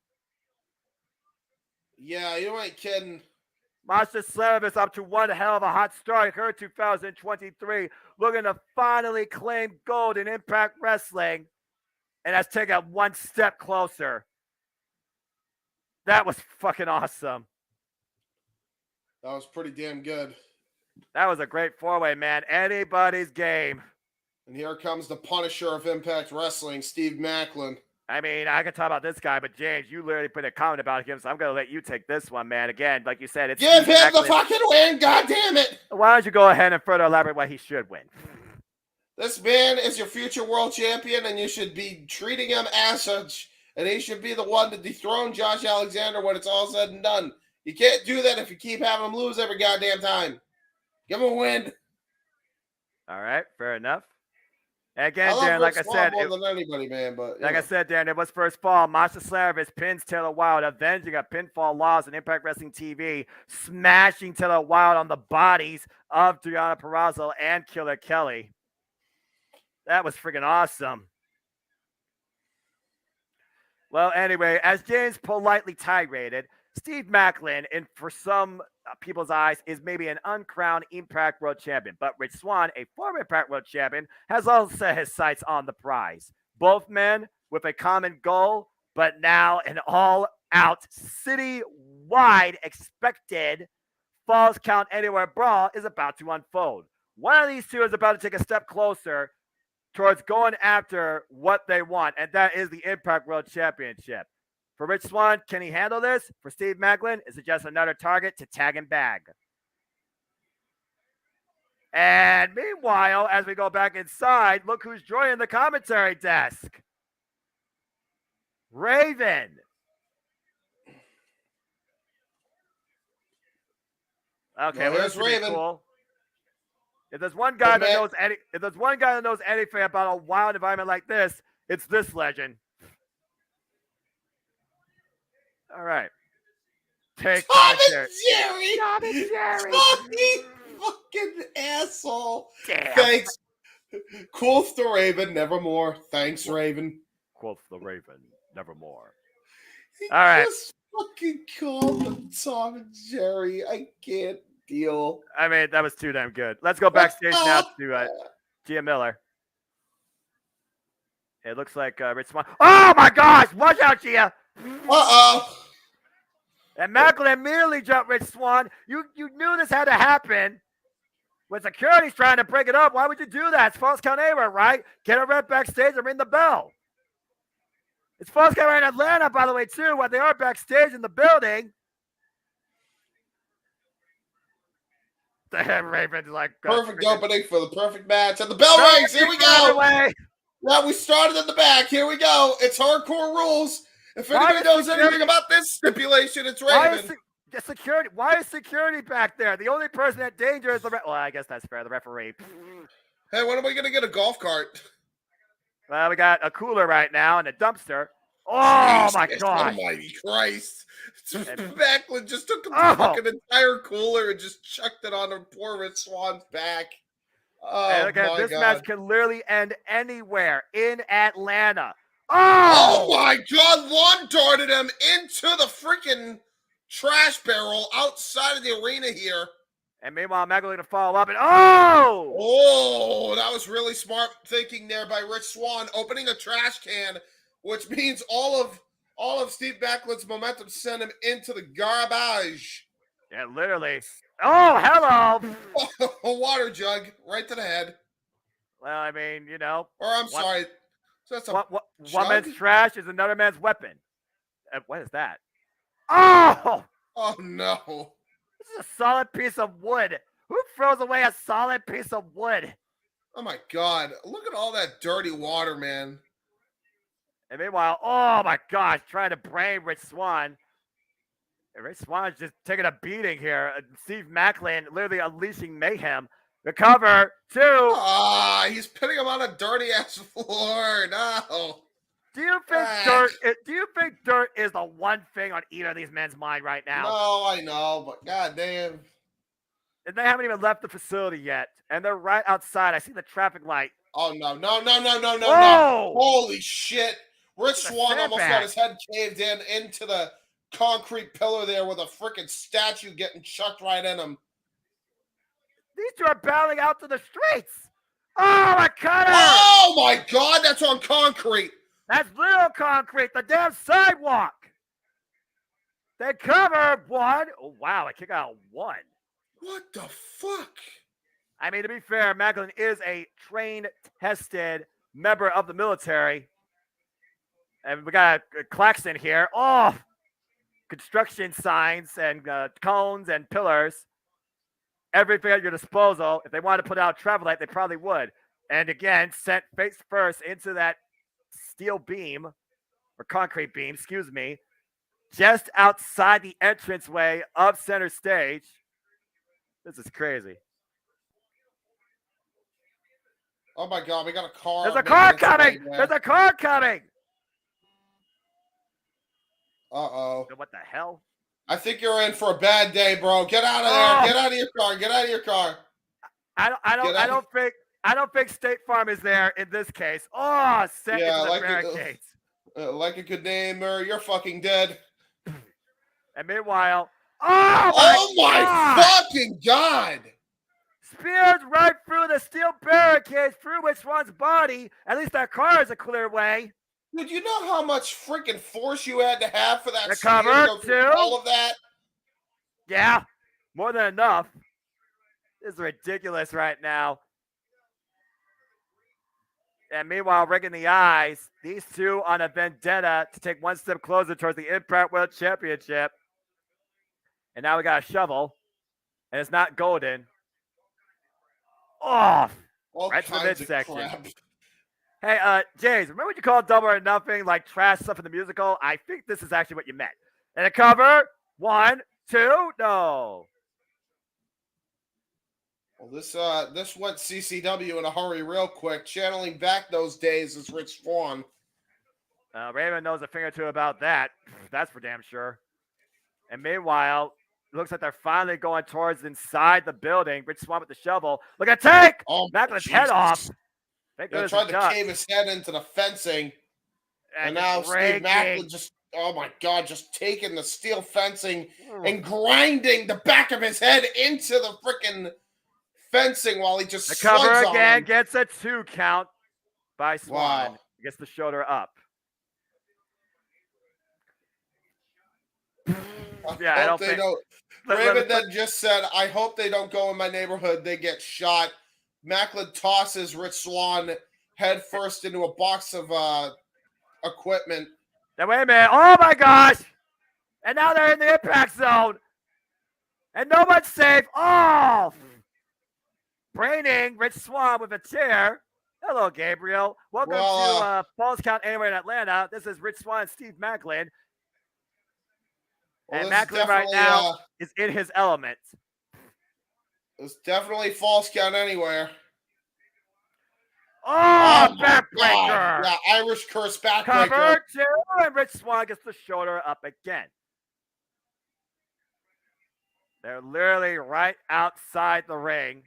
Speaker 5: Yeah, you ain't kidding.
Speaker 4: Masha Slamovich up to one hell of a hot start. Her 2023 looking to finally claim gold in Impact Wrestling, and has taken it one step closer. That was fucking awesome.
Speaker 5: That was pretty damn good.
Speaker 4: That was a great 4-way, man. Anybody's game.
Speaker 5: And here comes the Punisher of Impact Wrestling, Steve Macklin.
Speaker 4: I mean, I can talk about this guy, but James, you literally put a comment about him, so I'm going to let you take this one, man. Again, like you said, it's
Speaker 5: give him the fucking win, goddammit!
Speaker 4: Why don't you go ahead and further elaborate why he should win?
Speaker 5: This man is your future world champion, and you should be treating him as such. And he should be the one to dethrone Josh Alexander when it's all said and done. You can't do that if you keep having him lose every goddamn time. Give him a win.
Speaker 4: All right, fair enough. And again, Darren, like I said,
Speaker 5: more than anybody, man, but
Speaker 4: like I said, Darren, it was first fall. Masha Slamovich pins Taylor Wilde, avenging a pinfall loss in Impact Wrestling TV, smashing Taylor Wilde on the bodies of Deonna Purrazzo and Killer Kelly. That was freaking awesome. Well, anyway, as James politely tiraded, Steve Macklin, and for some people's eyes, is maybe an uncrowned Impact World Champion. But Rich Swann, a former Impact World Champion, has also set his sights on the prize. Both men with a common goal, but now an all-out, city-wide expected Falls Count Anywhere brawl is about to unfold. One of these two is about to take a step closer towards going after what they want, and that is the Impact World Championship. For Rich Swann, can he handle this? For Steve Macklin, is it just another target to tag and bag? And meanwhile, as we go back inside, look who's joining the commentary desk. Raven. Okay, well, that's Raven. Cool. If there's one guy that knows anything about a wild environment like this, it's this legend. All right. Take
Speaker 5: Tom
Speaker 4: and
Speaker 5: Jerry. Tommy fucking asshole.
Speaker 4: Damn.
Speaker 5: Thanks. Quoth the Raven, nevermore. Thanks, Raven.
Speaker 4: Quoth the Raven, nevermore. All right.
Speaker 5: Just fucking called them Tom and Jerry. I can't deal.
Speaker 4: I mean, that was too damn good. Let's go backstage now to Gia Miller. It looks like Rich Swann. Oh my gosh! Watch out, Gia! And Macklin immediately jumped Rich Swann. You knew this had to happen. When security's trying to break it up, why would you do that? It's Falls Count Anywhere, right? Get a rep backstage and ring the bell. It's Falls Count Anywhere in Atlanta, by the way, too, where they are backstage in the building. The Raven's like
Speaker 5: perfect opening for the perfect match. And the bell rings. Here we go. Yeah, we started in the back. Here we go. It's hardcore rules. If anybody knows anything about this stipulation, it's Raven.
Speaker 4: Why is security back there? The only person at danger is the well, I guess that's fair. The referee.
Speaker 5: Hey, when are we going to get a golf cart?
Speaker 4: Well, we got a cooler right now and a dumpster. Oh my
Speaker 5: Jesus
Speaker 4: God!
Speaker 5: Almighty Christ! Backlund just took the
Speaker 4: Oh.
Speaker 5: fucking entire cooler and just chucked it on the poor Rich Swan's back. Oh
Speaker 4: And again,
Speaker 5: my
Speaker 4: this
Speaker 5: God!
Speaker 4: match can literally end anywhere in Atlanta.
Speaker 5: Oh
Speaker 4: Oh!
Speaker 5: my God! Lawn darted him into the freaking trash barrel outside of the arena here.
Speaker 4: And meanwhile, Magdalene to follow up, and oh!
Speaker 5: Oh, that was really smart thinking there by Rich Swann, opening a trash can, which means all of Steve Backlund's momentum sent him into the garbage.
Speaker 4: Yeah, literally. Oh, hello!
Speaker 5: A water jug right to the head.
Speaker 4: Well, I mean, you know.
Speaker 5: Or I'm sorry, so that's a
Speaker 4: one man's
Speaker 5: jug?
Speaker 4: trash is another man's weapon. What is that? Oh!
Speaker 5: Oh no.
Speaker 4: This is a solid piece of wood. Who throws away a solid piece of wood?
Speaker 5: Oh my God. Look at all that dirty water, man.
Speaker 4: And meanwhile, oh my gosh, trying to brain Rich Swann. And Rich Swann's just taking a beating here. Steve Macklin literally unleashing mayhem. The cover, two.
Speaker 5: Ah, he's putting him on a dirty ass floor. No.
Speaker 4: Do you think dirt is the one thing on either of these men's mind right now?
Speaker 5: No, I know, but goddamn.
Speaker 4: And they haven't even left the facility yet. And they're right outside. I see the traffic light.
Speaker 5: Oh no.
Speaker 4: Whoa!
Speaker 5: No. Holy shit. Rich Swann almost
Speaker 4: sandbag.
Speaker 5: got his head caved in into the concrete pillar there with a freaking statue getting chucked right in him.
Speaker 4: These two are battling out to the streets. Oh, my cutter!
Speaker 5: Oh my God, that's on concrete.
Speaker 4: That's little concrete, the damn sidewalk. They cover one. Oh, wow, I kick out one.
Speaker 5: What the fuck?
Speaker 4: I mean, to be fair, Macklin is a trained, tested member of the military. And we got a klaxon here. Oh, construction signs and cones and pillars. Everything at your disposal. If they wanted to put out a traffic light, they probably would. And again, sent face first into that steel beam, or concrete beam, excuse me, just outside the entranceway of center stage. This is crazy.
Speaker 5: Oh my God, we got a car.
Speaker 4: There's a car coming! There's a car coming!
Speaker 5: Uh-oh.
Speaker 4: What the hell?
Speaker 5: I think you're in for a bad day, bro. Get out of there.
Speaker 4: Oh.
Speaker 5: Get out of your car. Get out of your car.
Speaker 4: I don't think State Farm is there in this case. Oh, set into the barricades.
Speaker 5: Like a good name, you're fucking dead.
Speaker 4: And meanwhile, oh
Speaker 5: my fucking God!
Speaker 4: Spears right through the steel barricades, through which runs body. At least that car is a clear way.
Speaker 5: Dude, you know how much freaking force you had to have for that
Speaker 4: spear to go through
Speaker 5: all of that?
Speaker 4: Yeah, more than enough. This is ridiculous right now. And meanwhile, rigging the eyes, these two on a vendetta to take one step closer towards the Impact World Championship. And now we got a shovel. And it's not golden. Oh, right to the midsection. Hey, Jays, remember what you called Double or Nothing, like trash stuff in the musical? I think this is actually what you meant. And a cover, 1, 2, no.
Speaker 5: Well, this went CCW in a hurry real quick. Channeling back those days is Rich Swann.
Speaker 4: Raven knows a thing or two about that. That's for damn sure. And meanwhile, it looks like they're finally going towards inside the building. Rich Swann with the shovel. Look at take! Backlin's head off.
Speaker 5: They tried to cave his head into the fencing. And now Steve Macklin just, oh my God, just taking the steel fencing and grinding the back of his head into the freaking fencing while he just
Speaker 4: the cover
Speaker 5: slugs
Speaker 4: again
Speaker 5: on him.
Speaker 4: Gets a 2 count by Swann.
Speaker 5: Wow.
Speaker 4: Gets the shoulder up. Yeah, I don't think.
Speaker 5: Raven then just said, I hope they don't go in my neighborhood. They get shot. Macklin tosses Rich Swann head first into a box of equipment.
Speaker 4: Now, wait a minute. Oh, my gosh. And now they're in the impact zone. And no one's safe. Oh! Braining Rich Swann with a chair. Hello, Gabriel. Welcome to Falls Count Anywhere in Atlanta. This is Rich Swann and Steve Macklin.
Speaker 5: Well,
Speaker 4: and Macklin right now is in his element.
Speaker 5: It's definitely Falls Count Anywhere.
Speaker 4: Oh, back backbreaker.
Speaker 5: Yeah, Irish curse backbreaker.
Speaker 4: Cover 2, and Rich Swann gets the shoulder up again. They're literally right outside the ring.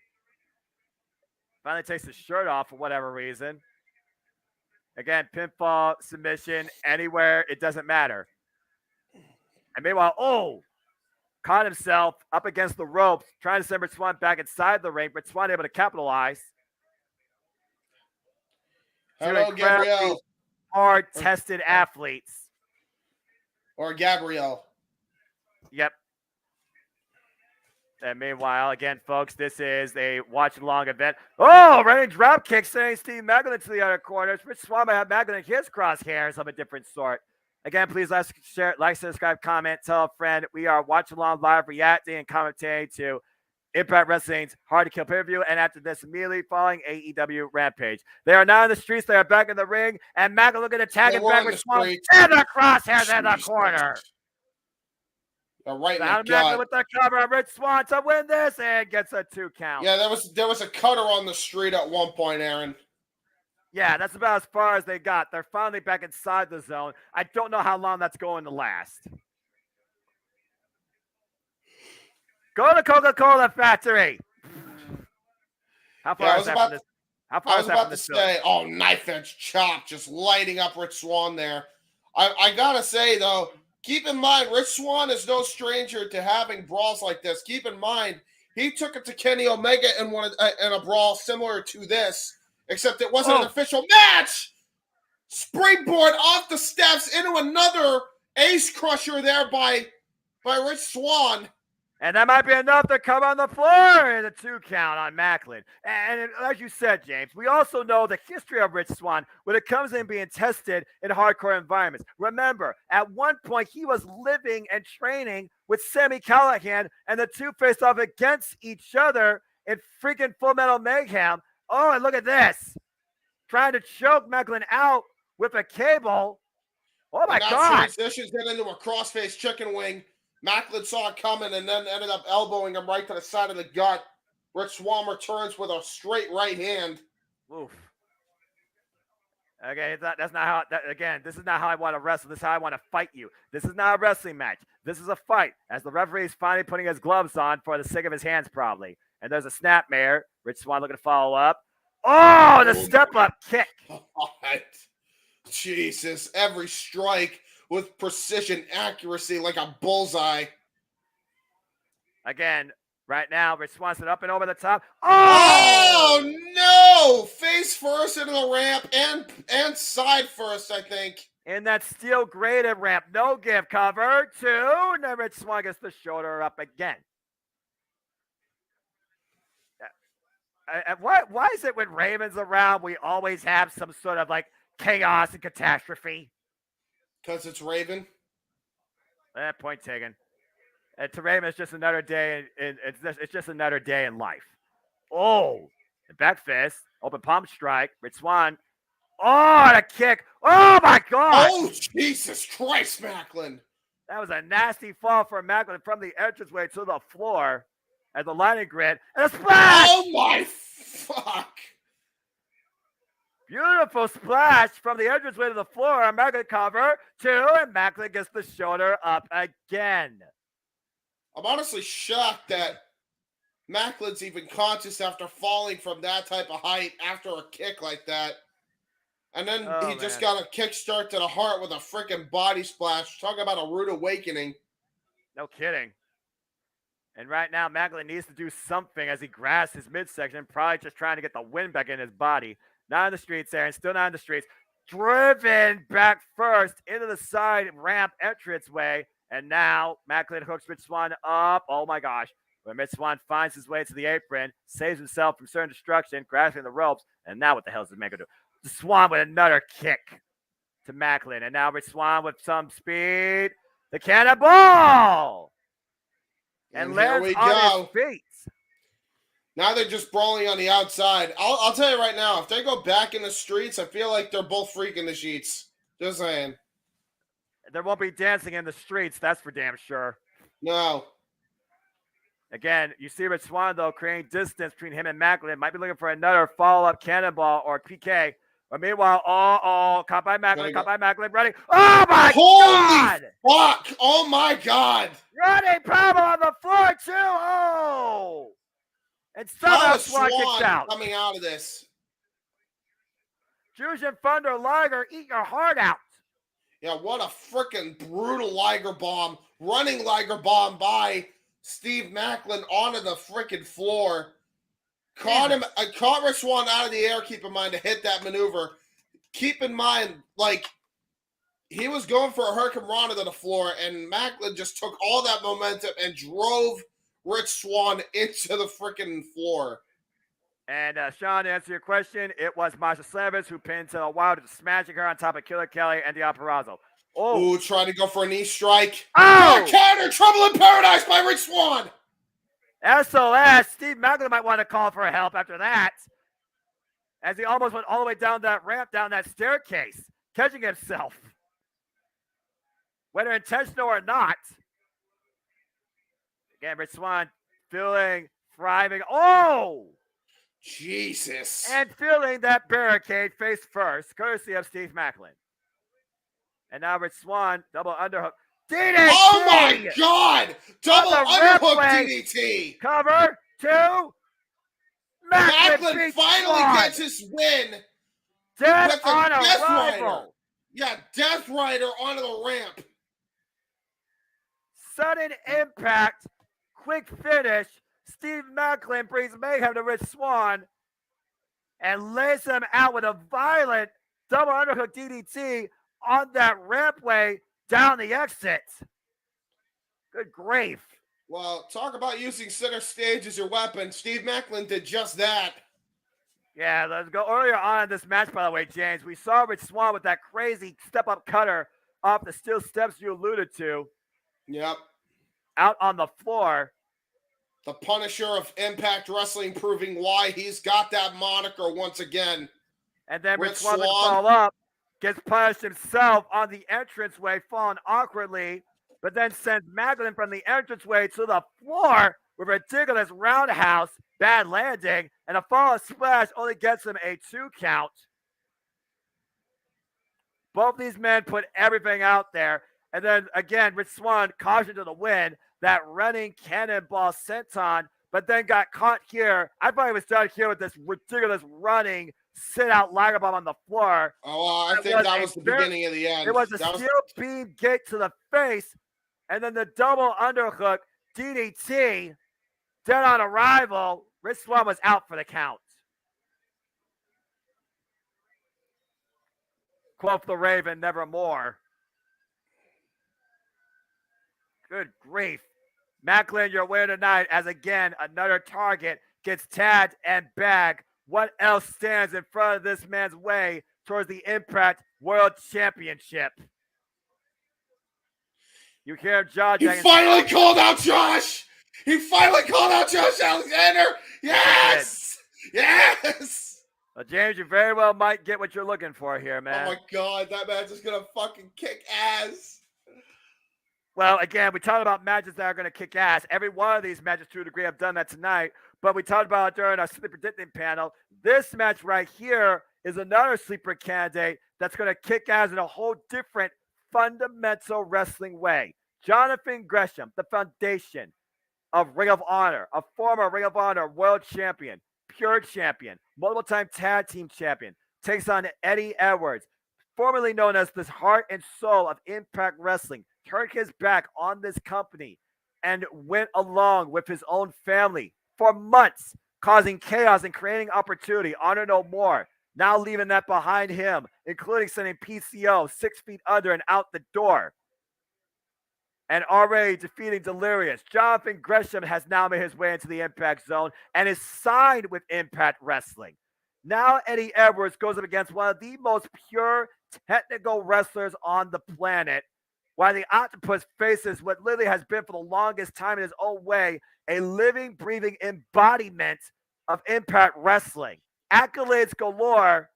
Speaker 4: Finally takes his shirt off for whatever reason. Again, pinfall, submission, anywhere, it doesn't matter. And meanwhile, caught himself up against the ropes, trying to send Rich Swann back inside the ring. Rich Swann able to capitalize.
Speaker 5: Hello, Gabrielle.
Speaker 4: Hard-tested athletes.
Speaker 5: Or Gabrielle.
Speaker 4: Yep. And meanwhile, again, folks, this is a watch-along event. Oh, running drop kick, sending Steve Macklin to the other corner. Rich Swann might have Macklin in his crosshairs of a different sort. Again, please share, like, subscribe, comment, tell a friend. We are watch-along live, reacting and commentating to Impact Wrestling's Hard to Kill pay-per-view, and after this, immediately following AEW Rampage. They are now in the streets. They are back in the ring, and Macklin looking to tag it back with Swann and the crosshairs in the corner.
Speaker 5: Right in the gut.
Speaker 4: With the cover, Rich Swann to win this and gets a 2 count.
Speaker 5: Yeah, there was a cutter on the street at one point, Aaron.
Speaker 4: Yeah, that's about as far as they got. They're finally back inside the zone. I don't know how long that's going to last. Go to Coca-Cola factory. How far is that from this? How far is that from this? I was about
Speaker 5: to say, knife edge chop, just lighting up Rich Swann there. I gotta say though, keep in mind, Rich Swann is no stranger to having brawls like this. Keep in mind, he took it to Kenny Omega in a brawl similar to this, except it wasn't an official match. Springboard off the steps into another ace crusher there by Rich Swann.
Speaker 4: And that might be enough to come on the floor in a 2 count on Macklin. And as you said, James, we also know the history of Rich Swann when it comes in being tested in hardcore environments. Remember, at one point, he was living and training with Sami Callihan, and the two faced off against each other in freaking Full Metal Mayhem. Oh, and look at this. Trying to choke Macklin out with a cable. Oh, my God.
Speaker 5: Transitions then into a crossface chicken wing. Macklin saw it coming and then ended up elbowing him right to the side of the gut. Rich Swann returns with a straight right hand.
Speaker 4: Oof. Okay, that's not how. Again, this is not how I want to wrestle. This is how I want to fight you. This is not a wrestling match. This is a fight. As the referee is finally putting his gloves on for the sake of his hands, probably. And there's a snapmare. Rich Swann looking to follow up. Oh, the step-up kick.
Speaker 5: God. Jesus, every strike with precision, accuracy, like a bullseye.
Speaker 4: Again, right now, Rich Swann set up and over the top.
Speaker 5: Oh no! Face first into the ramp and side first, I think.
Speaker 4: In that steel graded ramp, no give, cover 2. And then Rich Swann gets the shoulder up again. Why is it when Raven's around, we always have some sort of like chaos and catastrophe?
Speaker 5: Because it's Raven.
Speaker 4: Point taken. And to Raven, it's just another day. It's just another day in life. Oh, the back fist, open palm strike. Rich Swann. Oh, and a kick. Oh my God.
Speaker 5: Oh Jesus Christ, Macklin.
Speaker 4: That was a nasty fall for Macklin from the entranceway to the floor at the lining grid, and a splash.
Speaker 5: Oh my fuck.
Speaker 4: Beautiful splash from the entranceway to the floor. Macklin cover 2, and Macklin gets the shoulder up again.
Speaker 5: I'm honestly shocked that Macklin's even conscious after falling from that type of height after a kick like that. And then he just got a kickstart to the heart with a freaking body splash. Talk about a rude awakening.
Speaker 4: No kidding. And right now, Macklin needs to do something as he grabs his midsection, probably just trying to get the wind back in his body. Not in the streets, Aaron. Still not in the streets. Driven back first into the side ramp entranceway. And now Macklin hooks Rich Swann up. Oh, my gosh. When Rich Swann finds his way to the apron, saves himself from certain destruction, grasping the ropes. And now what the hell is this man going to do? Swann with another kick to Macklin. And now Rich Swann with some speed. The cannonball! And lands on his feet.
Speaker 5: Now they're just brawling on the outside. I'll tell you right now, if they go back in the streets, I feel like they're both freaking the sheets. Just saying.
Speaker 4: There won't be dancing in the streets, that's for damn sure.
Speaker 5: No.
Speaker 4: Again, you see Rich Swann, though, creating distance between him and Macklin. Might be looking for another follow-up cannonball or PK. But meanwhile, caught by Macklin, running. Oh my
Speaker 5: Holy
Speaker 4: God!
Speaker 5: fuck! Oh my God!
Speaker 4: Running power on the floor too. Oh! And somehow Swan kicks out.
Speaker 5: Coming out of this.
Speaker 4: Fusion Thunder Liger, eat your heart out.
Speaker 5: Yeah, what a freaking brutal Liger bomb. Running Liger bomb by Steve Macklin onto the freaking floor. Caught Rich Swann out of the air, keep in mind, to hit that maneuver. Keep in mind, like, he was going for a Hurricane Rana to the floor, and Macklin just took all that momentum and drove Rich Swann into the freaking floor.
Speaker 4: And Sean, to answer your question, it was Masha Slavis who pinned to the Wilder, smashing her on top of Killer Kelly and Dion Purrazzo.
Speaker 5: Oh, trying to go for a knee strike.
Speaker 4: Oh!
Speaker 5: Counter! Trouble in Paradise by Rich Swann!
Speaker 4: SOS! Steve Macklin might want to call for help after that, as he almost went all the way down that ramp, down that staircase, catching himself. Whether intentional or not. Again, Rich Swann feeling, thriving. Oh!
Speaker 5: Jesus.
Speaker 4: And feeling that barricade face first, courtesy of Steve Macklin. And now Rich Swann, double underhook. DDT!
Speaker 5: Oh my God! Double underhook DDT!
Speaker 4: Cover, 2.
Speaker 5: Macklin finally gets his win.
Speaker 4: Death on arrival.
Speaker 5: Yeah, Death Rider onto the ramp.
Speaker 4: Sudden impact, quick finish. Steve Macklin brings mayhem to Rich Swann and lays him out with a violent double underhook DDT on that rampway down the exit. Good grief.
Speaker 5: Well, talk about using center stage as your weapon. Steve Macklin did just that.
Speaker 4: Yeah, let's go. Earlier on in this match, by the way, James, we saw Rich Swann with that crazy step-up cutter off the steel steps you alluded to.
Speaker 5: Yep.
Speaker 4: Out on the floor.
Speaker 5: The Punisher of Impact Wrestling, proving why he's got that moniker once again.
Speaker 4: And then Rich Swann would fall up, gets punished himself on the entranceway, falling awkwardly, but then sends Macklin from the entranceway to the floor with a ridiculous roundhouse, bad landing, and a falling splash only gets him a 2 count. Both these men put everything out there. And then, again, Rich Swann cautioned to the win, that running cannonball senton, but then got caught here. I thought he was done here with this ridiculous running sit-out Liger bomb on the floor.
Speaker 5: Oh, I think that was the beginning of the end.
Speaker 4: It was a steel beam gate to the face, and then the double underhook DDT, dead on arrival. Rich Swann was out for the count. Quoth the Raven, nevermore. Good grief. Macklin, your winner tonight, as again, another target gets tagged and bagged. What else stands in front of this man's way towards the Impact World Championship? You hear Josh.
Speaker 5: He finally called out Josh! He finally called out Josh Alexander! Yes! Yes!
Speaker 4: Well, James, you very well might get what you're looking for here, man.
Speaker 5: Oh my God, that man's just gonna fucking kick ass.
Speaker 4: Well, again, we talked about matches that are going to kick ass. Every one of these matches, to a degree, have done that tonight. But we talked about it during our sleeper predicting panel. This match right here is another sleeper candidate that's going to kick ass in a whole different fundamental wrestling way. Jonathan Gresham, the foundation of Ring of Honor, a former Ring of Honor world champion, pure champion, multiple-time tag team champion, takes on Eddie Edwards, formerly known as the heart and soul of Impact Wrestling, turned his back on this company and went along with his own family for months, causing chaos and creating opportunity. Honor no more. Now leaving that behind him, including sending PCO 6 feet under and out the door. And already defeating Delirious. Jonathan Gresham has now made his way into the Impact Zone and is signed with Impact Wrestling. Now Eddie Edwards goes up against one of the most pure technical wrestlers on the planet, while the Octopus faces what literally has been for the longest time in his own way, a living, breathing embodiment of Impact Wrestling. Accolades galore.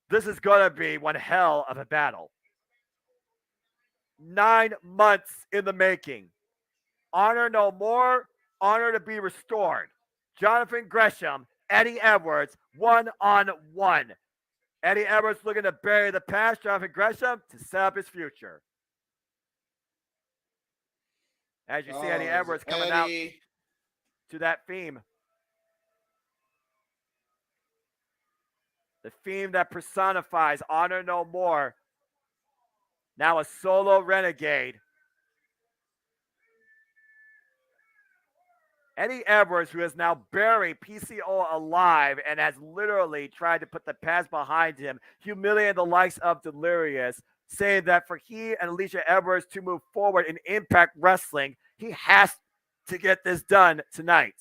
Speaker 4: This is going to be one hell of a battle. 9 months in the making. Honor no more, honor to be restored. Jonathan Gresham, Eddie Edwards, 1-on-1. Eddie Edwards looking to bury the past, Jonathan Gresham to set up his future. As you see Eddie Edwards coming out to that theme. The theme that personifies Honor No More. Now a solo renegade. Eddie Edwards, who has now buried PCO alive and has literally tried to put the past behind him, humiliating the likes of Delirious, saying that for he and Alicia Edwards to move forward in Impact Wrestling, he has to get this done tonight.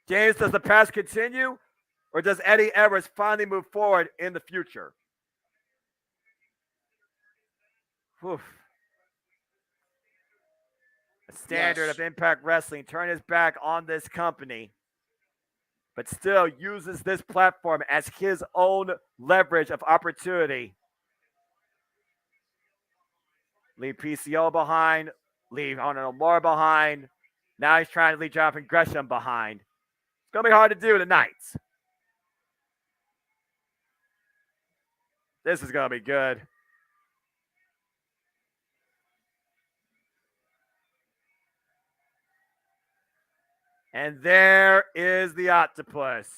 Speaker 4: James, does the past continue, or does Eddie Edwards finally move forward in the future? Whew. A standard of Impact Wrestling turned his back on this company, but still uses this platform as his own leverage of opportunity. Leave PCO behind, leave Honor No More behind. Now he's trying to leave Jonathan Gresham behind. It's going to be hard to do tonight. This is going to be good. And there is the octopus.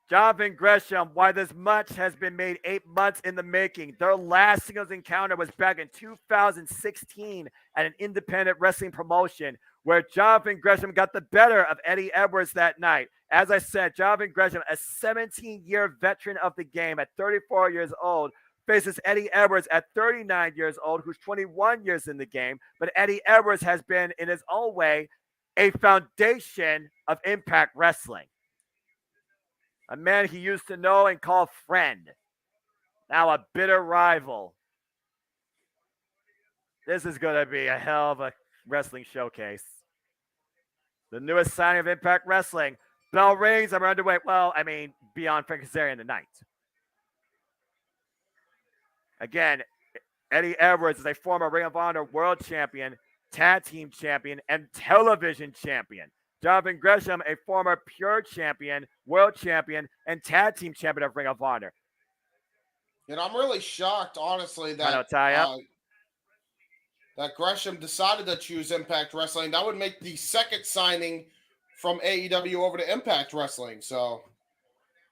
Speaker 4: Jonathan Gresham, why this much has been made 8 months in the making. Their last singles encounter was back in 2016 at an independent wrestling promotion where Jonathan Gresham got the better of Eddie Edwards that night. As I said, Jonathan Gresham, a 17-year veteran of the game at 34 years old, faces Eddie Edwards at 39 years old, who's 21 years in the game. But Eddie Edwards has been, in his own way, a foundation of Impact Wrestling. A man he used to know and call friend. Now a bitter rival. This is going to be a hell of a wrestling showcase. The newest signing of Impact Wrestling. Bell rings, and we're underway. Well, I mean, beyond Frank Kazarian tonight. Again, Eddie Edwards is a former Ring of Honor World Champion, Tag Team Champion, and Television Champion. Jonathan Gresham, a former Pure Champion, World Champion, and Tag Team Champion of Ring of Honor.
Speaker 5: And I'm really shocked, honestly, that that Gresham decided to choose Impact Wrestling. That would make the second signing from AEW over to Impact Wrestling. So,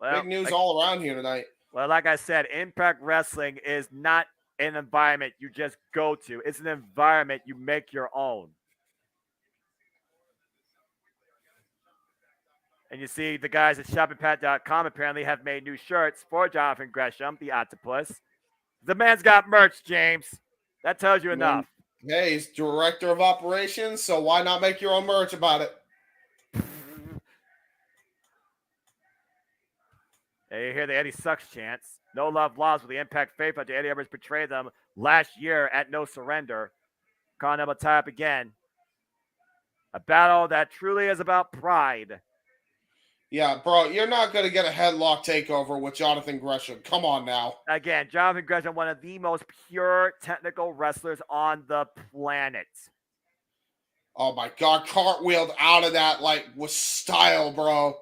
Speaker 5: big news all around here tonight.
Speaker 4: Well, like I said, Impact Wrestling is not an environment you just go to. It's an environment you make your own. And you see the guys at shoppingpat.com apparently have made new shirts for Jonathan Gresham, the octopus. The man's got merch, James. That tells you enough.
Speaker 5: Hey, he's director of operations, so why not make your own merch about it?
Speaker 4: Hey, you hear the Eddie Sucks chants. No love lost with the Impact faith after Eddie Edwards betrayed them last year at No Surrender. Calling them a tie up again. A battle that truly is about pride.
Speaker 5: Yeah, bro, you're not going to get a headlock takeover with Jonathan Gresham. Come on now.
Speaker 4: Again, Jonathan Gresham, one of the most pure technical wrestlers on the planet.
Speaker 5: Oh, my God. Cartwheeled out of that, like, with style, bro.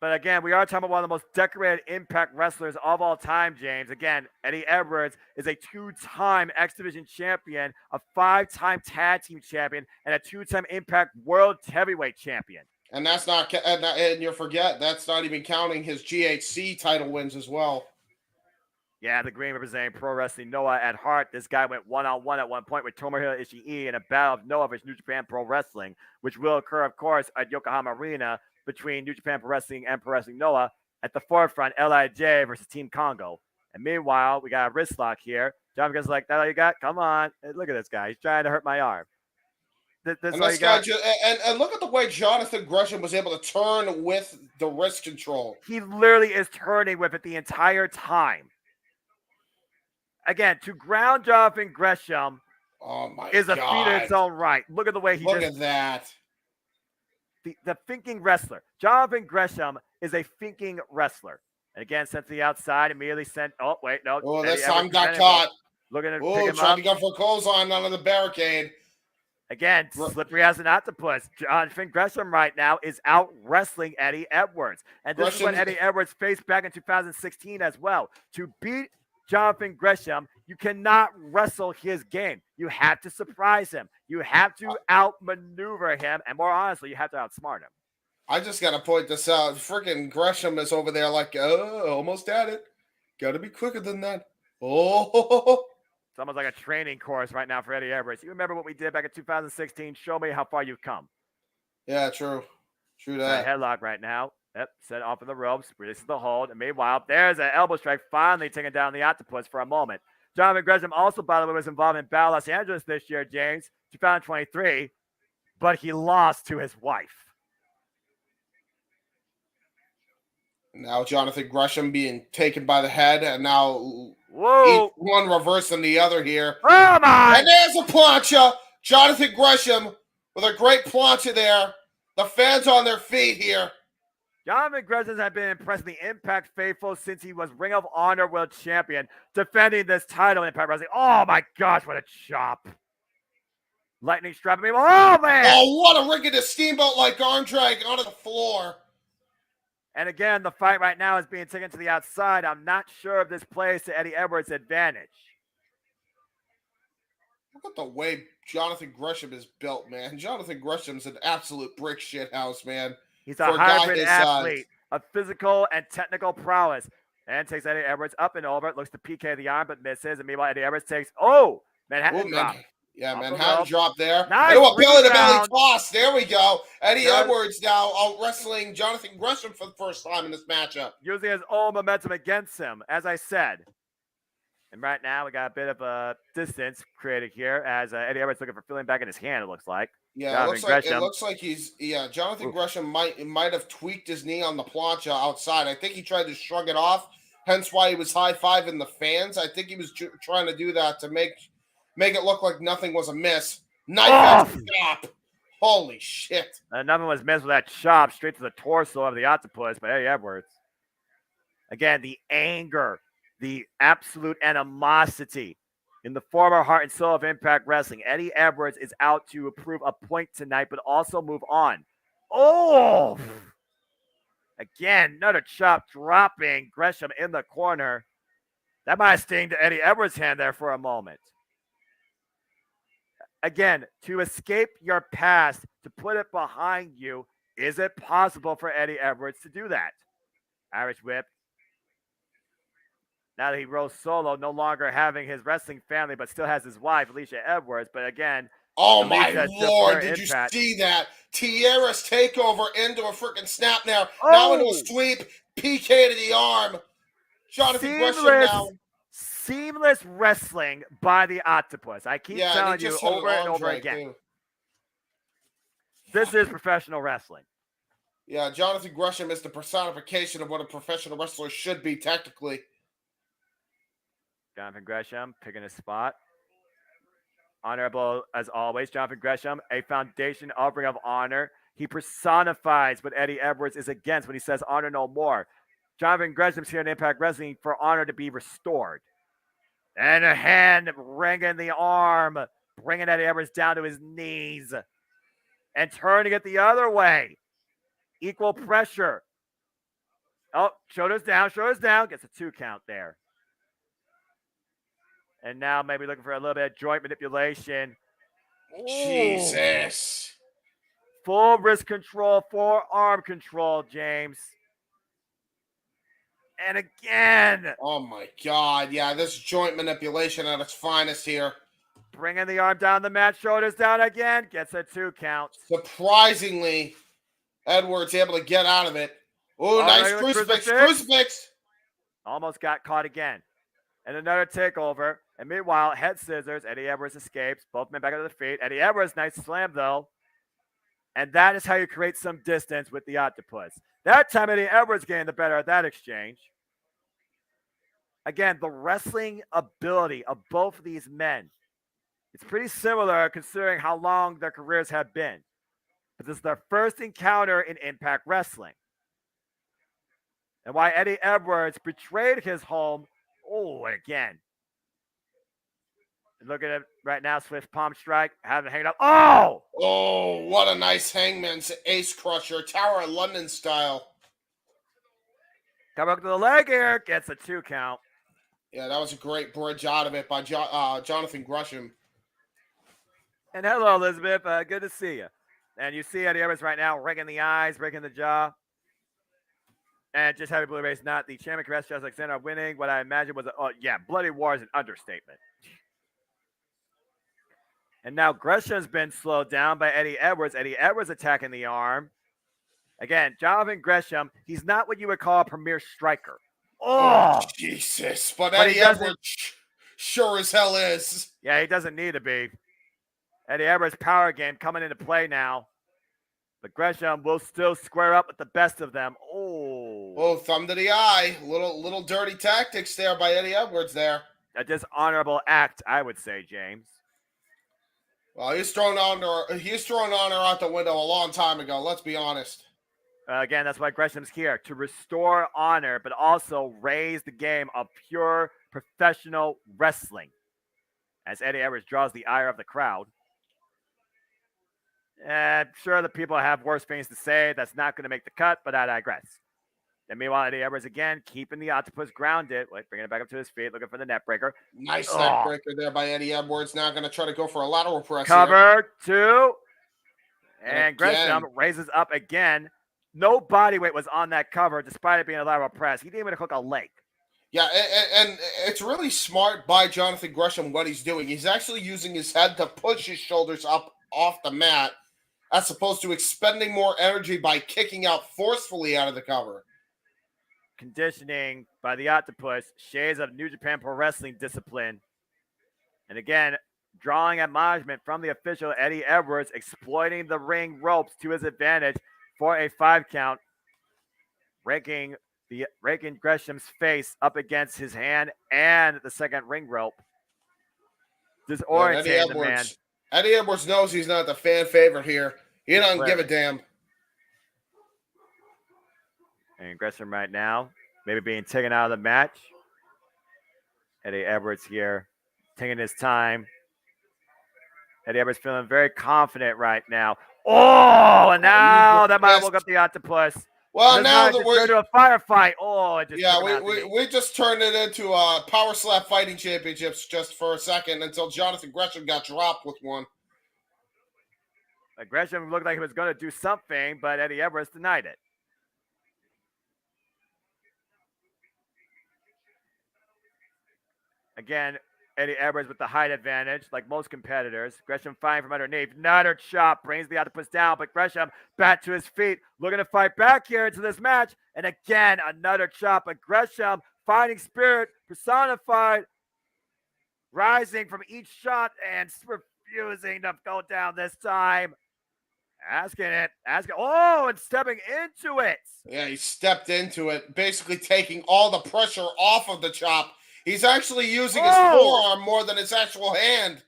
Speaker 4: But again, we are talking about one of the most decorated Impact wrestlers of all time, James. Again, Eddie Edwards is a 2-time X Division champion, a 5-time Tag Team champion, and a 2-time Impact World Heavyweight champion.
Speaker 5: And that's not, and you forget, that's not even counting his GHC title wins as well.
Speaker 4: Yeah, the green representing Pro Wrestling Noah at heart. This guy went one-on-one at one point with Tomohiro Ishii in a battle of Noah versus New Japan Pro Wrestling, which will occur, of course, at Yokohama Arena between New Japan Pro Wrestling and Pro Wrestling Noah. At the forefront, LIJ versus Team Congo. And meanwhile, we got a wrist lock here. John goes like, that all you got? Come on. Hey, look at this guy. He's trying to hurt my arm.
Speaker 5: And look at the way Jonathan Gresham was able to turn with the wrist control.
Speaker 4: He literally is turning with it the entire time. Again, to ground Jonathan Gresham is a feat in its own right. Look at the way he
Speaker 5: Look at that.
Speaker 4: The thinking wrestler. Jonathan Gresham is a thinking wrestler. And again, sent to the outside, immediately sent. Oh, wait, no.
Speaker 5: Oh, this time got caught.
Speaker 4: Looking at
Speaker 5: trying to go for a clothesline under the barricade.
Speaker 4: Again, slippery as an octopus. Jonathan Gresham right now is out wrestling Eddie Edwards. And this is what Eddie Edwards faced back in 2016 as well. To beat Jonathan Gresham, you cannot wrestle his game. You have to surprise him. You have to outmaneuver him. And more honestly, you have to outsmart him.
Speaker 5: I just got to point this out. Freaking Gresham is over there like, oh, almost at it. Got to be quicker than that. Oh.
Speaker 4: It's almost like a training course right now for Eddie Edwards. You remember what we did back in 2016? Show me how far you've come.
Speaker 5: Yeah, true. True that.
Speaker 4: Headlock right now. Yep, set off of the ropes, releases the hold, and meanwhile, there's an elbow strike finally taking down the octopus for a moment. Jonathan Gresham also, by the way, was involved in Battle Los Angeles this year, James, 2023, but he lost to his wife.
Speaker 5: Now Jonathan Gresham being taken by the head, and now
Speaker 4: whoa,
Speaker 5: each one reversing the other here.
Speaker 4: Oh my!
Speaker 5: And there's a plancha. Jonathan Gresham with a great plancha there. The fans on their feet here.
Speaker 4: Jonathan Gresham has been impressing the Impact faithful since he was Ring of Honor World Champion, defending this title in Impact Wrestling. Oh my gosh, what a chop. Lightning strap at me. Oh man!
Speaker 5: Oh, what a rigged steamboat-like arm drag onto the floor.
Speaker 4: And again, the fight right now is being taken to the outside. I'm not sure if this plays to Eddie Edwards' advantage.
Speaker 5: Look at the way Jonathan Gresham is built, man. Jonathan Gresham's an absolute brick shit house, man.
Speaker 4: He's a hybrid athlete of physical and technical prowess. And takes Eddie Edwards up and over. Looks to PK the arm, but misses. And meanwhile, Eddie Edwards takes, Manhattan drop.
Speaker 5: Yeah, Manhattan drop there.
Speaker 4: Nice
Speaker 5: belly-to-belly toss. There we go. Eddie Edwards now out wrestling Jonathan Gresham for the first time in this matchup.
Speaker 4: Using his own momentum against him, as I said. And right now, we got a bit of a distance created here as Eddie Edwards looking for feeling back in his hand, it looks like.
Speaker 5: Yeah, it looks like he's Jonathan Gresham might have tweaked his knee on the plancha outside. I think he tried to shrug it off, hence why he was high-fiving the fans. I think he was trying to do that to make it look like nothing was amiss. Knife chop. Holy shit.
Speaker 4: And nothing was missed with that chop straight to the torso of the octopus by Eddie Edwards. Again, the anger, the absolute animosity in the former heart and soul of Impact Wrestling. Eddie Edwards is out to prove a point tonight, but also move on. Oh! Again, another chop dropping Gresham in the corner. That might have stinged Eddie Edwards' hand there for a moment. Again, to escape your past, to put it behind you, is it possible for Eddie Edwards to do that? Irish whip. Now that he rose solo, no longer having his wrestling family, but still has his wife, Alicia Edwards. But again,
Speaker 5: oh my Lord, did you see that? Tierra's takeover into a freaking snap now. Now into a sweep, PK to the arm. Jonathan Gresham now.
Speaker 4: Seamless wrestling by the octopus. I keep telling you over and over again. This is professional wrestling.
Speaker 5: Yeah, Jonathan Gresham is the personification of what a professional wrestler should be technically.
Speaker 4: Jonathan Gresham picking his spot. Honorable as always. Jonathan Gresham, a foundation of Ring of Honor. He personifies what Eddie Edwards is against when he says honor no more. Jonathan Gresham's here in Impact Wrestling for honor to be restored. And a hand ringing the arm, bringing Eddie Edwards down to his knees and turning it the other way. Equal pressure. Oh, shoulders down, gets a 2 count there. And now maybe looking for a little bit of joint manipulation.
Speaker 5: Jesus.
Speaker 4: Full wrist control, forearm control, James. And again.
Speaker 5: Oh, my God. Yeah, this joint manipulation at its finest here.
Speaker 4: Bringing the arm down the mat, shoulders down again. Gets a 2 count.
Speaker 5: Surprisingly, Edwards able to get out of it. Oh, nice crucifix.
Speaker 4: Almost got caught again. And another takeover. And meanwhile, head scissors. Eddie Edwards escapes. Both men back to the feet. Eddie Edwards, nice slam, though. And that is how you create some distance with the octopus. That time, Eddie Edwards gained the better of that exchange. Again, the wrestling ability of both of these men, it's pretty similar considering how long their careers have been. But this is their first encounter in Impact Wrestling. And why Eddie Edwards betrayed his home. Oh, again. Look at it right now. Swift palm strike. Have it hanging up. Oh!
Speaker 5: Oh, what a nice Hangman's Ace Crusher, Tower of London style.
Speaker 4: Come up to the leg here. Gets a 2 count.
Speaker 5: Yeah, that was a great bridge out of it by Jonathan Gresham.
Speaker 4: And hello, Elizabeth. Good to see you. And you see Eddie Edwards right now, raking the eyes, breaking the jaw. And just having Blue Race not the champion, Chris Alexander winning what I imagine was bloody war is an understatement. And now Gresham's been slowed down by Eddie Edwards. Eddie Edwards attacking the arm. Again, Jonathan Gresham, he's not what you would call a premier striker. Oh,
Speaker 5: Jesus. But Eddie Edwards sure as hell is.
Speaker 4: Yeah, he doesn't need to be. Eddie Edwards' power game coming into play now. But Gresham will still square up with the best of them.
Speaker 5: Oh, thumb to the eye. Little dirty tactics there by Eddie Edwards there.
Speaker 4: A dishonorable act, I would say, James.
Speaker 5: Well, he's thrown honor out the window a long time ago, let's be honest.
Speaker 4: Again, that's why Gresham's here, to restore honor, but also raise the game of pure professional wrestling. As Eddie Edwards draws the ire of the crowd. I'm sure the people have worse things to say. That's not going to make the cut, but I digress. And meanwhile, Eddie Edwards again keeping the octopus grounded. Bringing it back up to his feet, looking for the net breaker.
Speaker 5: Nice net breaker there by Eddie Edwards. Now going to try to go for a lateral press.
Speaker 4: Cover 2. And Gresham raises up again. No body weight was on that cover, despite it being a lateral press. He didn't even hook a leg.
Speaker 5: Yeah, and it's really smart by Jonathan Gresham what he's doing. He's actually using his head to push his shoulders up off the mat, as opposed to expending more energy by kicking out forcefully out of the cover.
Speaker 4: Conditioning by the octopus, shades of New Japan Pro Wrestling discipline. And again, drawing admonishment from the official Eddie Edwards, exploiting the ring ropes to his advantage for a 5 count, raking Gresham's face up against his hand and the second ring rope. Disorientating the man.
Speaker 5: Eddie Edwards knows he's not the fan favorite here. He doesn't give a damn.
Speaker 4: And Gresham right now, maybe being taken out of the match. Eddie Edwards here, taking his time. Eddie Edwards feeling very confident right now. Oh, and now that might have woke up the octopus.
Speaker 5: Well, now that we're
Speaker 4: into a firefight.
Speaker 5: We just turned it into Power Slap Fighting Championships just for a second until Jonathan Gresham got dropped with one.
Speaker 4: Gresham looked like he was going to do something, but Eddie Edwards denied it. Again, Eddie Edwards with the height advantage, like most competitors. Gresham fighting from underneath. Another chop brings the octopus down, but Gresham back to his feet, looking to fight back here into this match. And again, another chop. But Gresham, fighting spirit, personified, rising from each shot and refusing to go down this time. Asking, and stepping into it.
Speaker 5: Yeah, he stepped into it, basically taking all the pressure off of the chop. He's actually using his forearm more than his actual hand.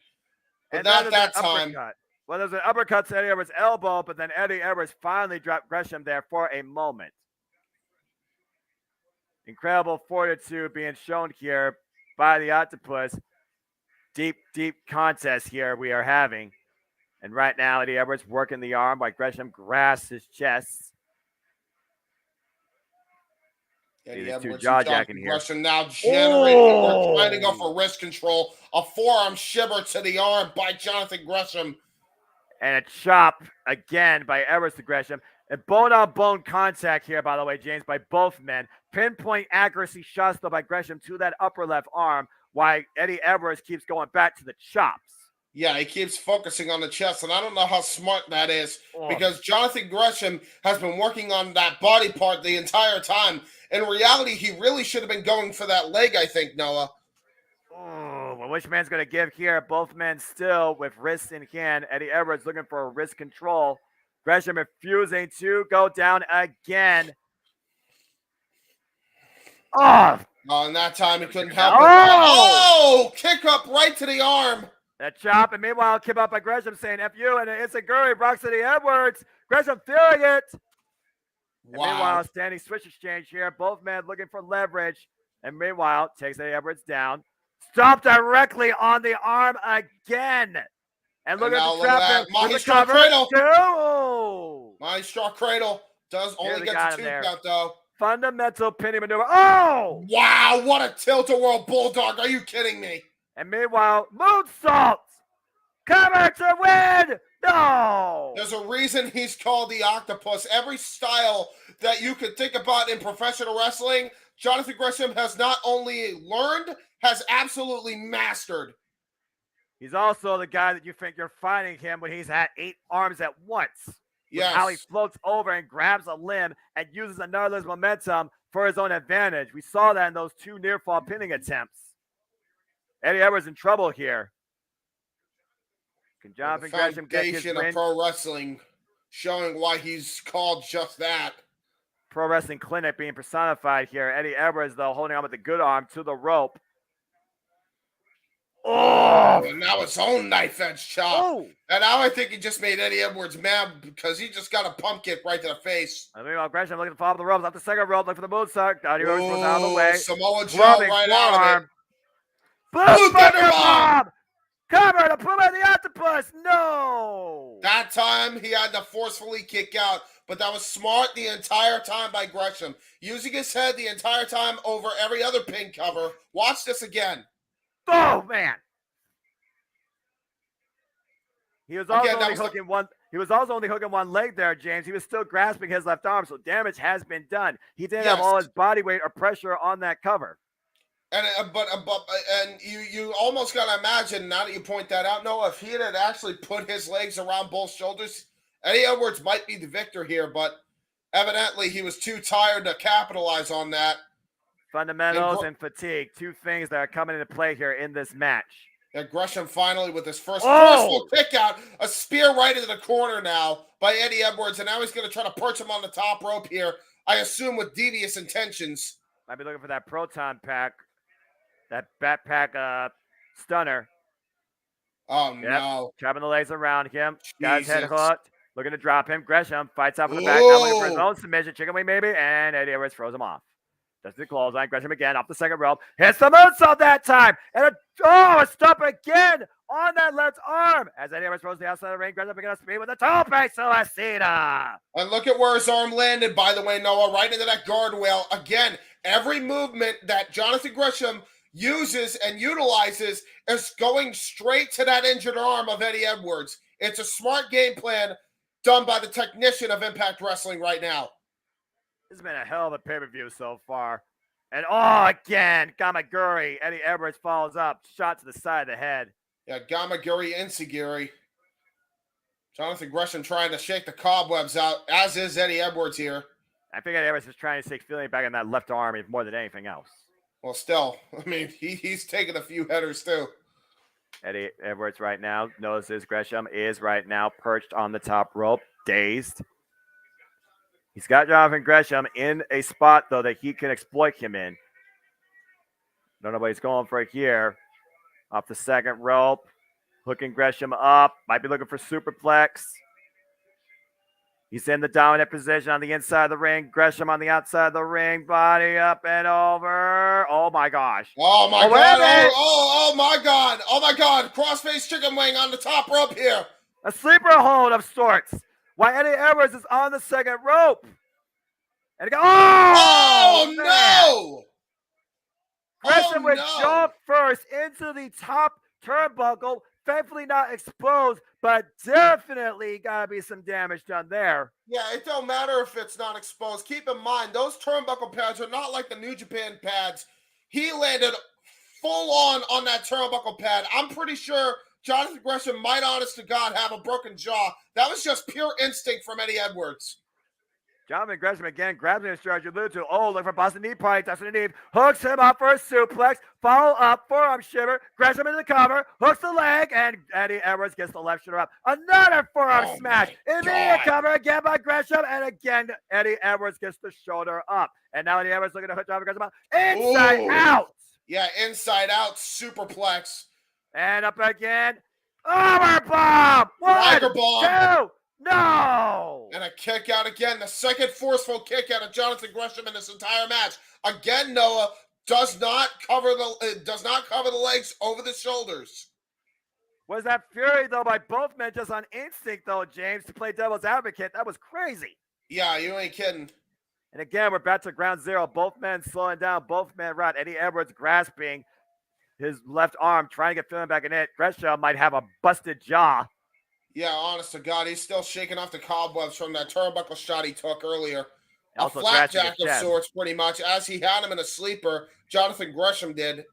Speaker 5: But not that time.
Speaker 4: Uppercut. Well, there's an uppercut to Eddie Edwards' elbow, but then Eddie Edwards finally dropped Gresham there for a moment. Incredible fortitude being shown here by the octopus. Deep, deep contest here we are having. And right now, Eddie Edwards working the arm while Gresham grasps his chest.
Speaker 5: Eddie Edwards
Speaker 4: jaw-jacking here.
Speaker 5: Gresham now generating. We're trying to go for wrist control. A forearm shiver to the arm by Jonathan Gresham.
Speaker 4: And a chop again by Edwards to Gresham. And bone-on-bone contact here, by the way, James, by both men. Pinpoint accuracy shots, though, by Gresham to that upper left arm, while Eddie Edwards keeps going back to the chops.
Speaker 5: Yeah, he keeps focusing on the chest, and I don't know how smart that is because Jonathan Gresham has been working on that body part the entire time. In reality, he really should have been going for that leg, I think, Noah.
Speaker 4: Well, which man's going to give here? Both men still with wrists in hand. Eddie Edwards looking for a wrist control. Gresham refusing to go down again.
Speaker 5: And that time he couldn't help it. Kick up right to the arm.
Speaker 4: That chop, and meanwhile, kick up by Gresham saying F you, and it's a Guri, Brock City Edwards. Gresham feeling it. And meanwhile, standing switch exchange here. Both men looking for leverage. And meanwhile, takes Eddie Edwards down Stop directly on the arm again. And look at the trap.
Speaker 5: Maestro Cradle.
Speaker 4: Two.
Speaker 5: Maestro Cradle does only get the 2 count, though.
Speaker 4: Fundamental pinning maneuver. Oh!
Speaker 5: Wow, what a tilt-a-whirl bulldog. Are you kidding me?
Speaker 4: And meanwhile, moonsault. Cover to win. No.
Speaker 5: There's a reason he's called the octopus. Every style that you could think about in professional wrestling, Jonathan Gresham has not only learned, has absolutely mastered.
Speaker 4: He's also the guy that you think you're fighting him when he's at 8 arms at once.
Speaker 5: Yes.
Speaker 4: How he floats over and grabs a limb and uses another's momentum for his own advantage. We saw that in those 2 near-fall pinning attempts. Eddie Edwards in trouble here. Can Jonathan Gresham get his win?
Speaker 5: Of pro wrestling, showing why he's called just that.
Speaker 4: Pro Wrestling Clinic being personified here. Eddie Edwards, though, holding on with the good arm to the rope. Oh!
Speaker 5: And now his own knife edge chop.
Speaker 4: Oh.
Speaker 5: And now I think he just made Eddie Edwards mad because he just got a pump kick right to the face.
Speaker 4: I mean, Gresham looking to follow the ropes. Off the second rope, looking for the moonsault. Eddie Edwards goes out of the way.
Speaker 5: Samoa Joe right out of it.
Speaker 4: Blue Thunder Bomb! Cover to pull out the octopus. No!
Speaker 5: That time he had to forcefully kick out, but that was smart the entire time by Gresham. Using his head the entire time over every other pin cover. Watch this again.
Speaker 4: Oh, man. He was also only hooking one. He was also only hooking one leg there, James. He was still grasping his left arm, so damage has been done. He didn't have all his body weight or pressure on that cover.
Speaker 5: And you almost gotta imagine, now that you point that out, Noah, if he had actually put his legs around both shoulders, Eddie Edwards might be the victor here, but evidently he was too tired to capitalize on that.
Speaker 4: Fundamentals and fatigue, 2 things that are coming into play here in this match.
Speaker 5: And Gresham finally with his first forceful kick out, a spear right into the corner now by Eddie Edwards, and now he's going to try to perch him on the top rope here, I assume with devious intentions.
Speaker 4: Might be looking for that proton pack, that backpack stunner.
Speaker 5: Oh, no.
Speaker 4: Trapping the legs around him. Guy's head hooked. Looking to drop him. Gresham fights out from the back. Now looking for his own submission. Chicken wing maybe. And Eddie Edwards throws him off. Does the clothesline. Gresham again off the second rope. Hits the moonsault that time. And a stop again on that left arm. As Eddie Edwards throws the outside of the ring. Gresham picking up speed with a tope suicida.
Speaker 5: And look at where his arm landed, by the way, Noah. Right into that guardrail. Again, every movement that Jonathan Gresham uses and utilizes is going straight to that injured arm of Eddie Edwards. It's a smart game plan done by the technician of Impact Wrestling right now.
Speaker 4: This has been a hell of a pay-per-view so far. And again, Gamaguri. Eddie Edwards follows up. Shot to the side of the head.
Speaker 5: Yeah, Gamaguri Insiguri. Jonathan Gresham trying to shake the cobwebs out, as is Eddie Edwards here.
Speaker 4: I think Eddie Edwards is trying to take feeling back in that left arm more than anything else.
Speaker 5: Well, still, I mean, he's taking a few headers too.
Speaker 4: Eddie Edwards right now notices Gresham is right now perched on the top rope, dazed. He's got Jonathan Gresham in a spot, though, that he can exploit him in. Don't know what he's going for here. Off the second rope, hooking Gresham up. Might be looking for superplex. He's in the dominant position on the inside of the ring. Gresham on the outside of the ring. Body up and over. Oh, my gosh.
Speaker 5: Oh, my God. Oh, my God. Oh, my God. Crossface chicken wing on the top rope here.
Speaker 4: A sleeper hold of sorts. While Eddie Edwards is on the second rope. And
Speaker 5: no.
Speaker 4: Gresham would jump first into the top turnbuckle. Thankfully not exposed, but definitely got to be some damage done there.
Speaker 5: Yeah, it don't matter if it's not exposed. Keep in mind, those turnbuckle pads are not like the New Japan pads. He landed full on that turnbuckle pad. I'm pretty sure Jonathan Gresham might, honest to God, have a broken jaw. That was just pure instinct from Eddie Edwards.
Speaker 4: Jonathan Gresham again grabs him in stride. You alluded to. Oh, look for Boston knee party. That's underneath. Hooks him up for a suplex. Follow up. Forearm shiver. Gresham into the cover. Hooks the leg. And Eddie Edwards gets the left shoulder up. Another forearm smash. Immediate cover again by Gresham. And again, Eddie Edwards gets the shoulder up. And now Eddie Edwards looking to hook Jonathan Gresham up. Inside out.
Speaker 5: Yeah, inside out. Superplex.
Speaker 4: And up again. Overbomb.
Speaker 5: Liger bomb.
Speaker 4: 2. No!
Speaker 5: And a kick out again. The second forceful kick out of Jonathan Gresham in this entire match. Again, Noah, does not cover the legs over the shoulders.
Speaker 4: Was that fury, though, by both men just on instinct, though, James, to play devil's advocate? That was crazy.
Speaker 5: Yeah, you ain't kidding.
Speaker 4: And again, we're back to ground zero. Both men slowing down. Both men right. Eddie Edwards grasping his left arm, trying to get feeling back in it. Gresham might have a busted jaw.
Speaker 5: Yeah, honest to God, he's still shaking off the cobwebs from that turnbuckle shot he took earlier.
Speaker 4: Also
Speaker 5: a flapjack of sorts, pretty much, as he had him in a sleeper. Jonathan Gresham did.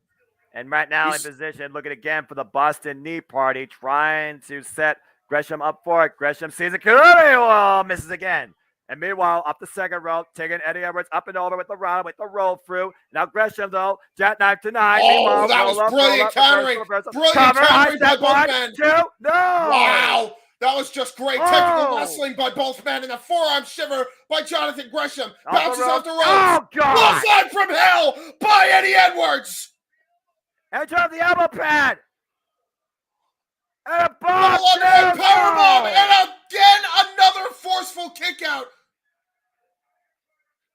Speaker 4: And right now in position, looking again for the Boston Knee Party, trying to set Gresham up for it. Gresham sees it. Oh, misses again. And meanwhile, up the second rope, taking Eddie Edwards up and over with the roll through. Now Gresham, though, jackknife tonight.
Speaker 5: Oh, that was brilliant countering. Brilliant countering by both men.
Speaker 4: 2, no!
Speaker 5: Wow. That was just great technical wrestling by both men, and a forearm shiver by Jonathan Gresham. Bounces off the ropes.
Speaker 4: Oh, God!
Speaker 5: Slide from hell by Eddie Edwards.
Speaker 4: Enter the elbow pad. And a bomb.
Speaker 5: Powerbomb. And again, another forceful kick out.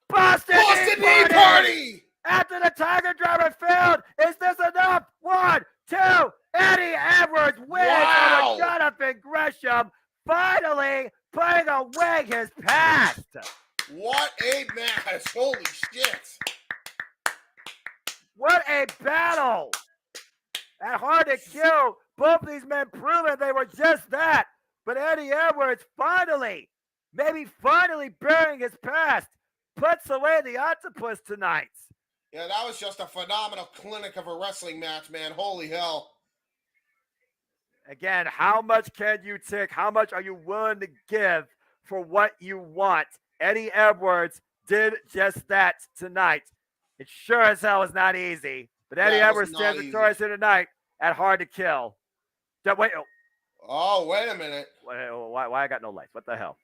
Speaker 4: Boston
Speaker 5: Knee Party.
Speaker 4: After the Tiger Driver failed. Is this enough? 1, 2. Eddie Edwards wins over Jonathan Gresham, finally putting away his past.
Speaker 5: What a match. Holy shit.
Speaker 4: What a battle. And hard to kill. Both these men proving they were just that. But Eddie Edwards finally burying his past, puts away the octopus tonight.
Speaker 5: Yeah, that was just a phenomenal clinic of a wrestling match, man. Holy hell.
Speaker 4: Again, how much can you take? How much are you willing to give for what you want? Eddie Edwards did just that tonight. It sure as hell is not easy. But Eddie Edwards stands victorious here tonight at Hard to Kill. Wait
Speaker 5: a minute.
Speaker 4: Why I got no lights? What the hell?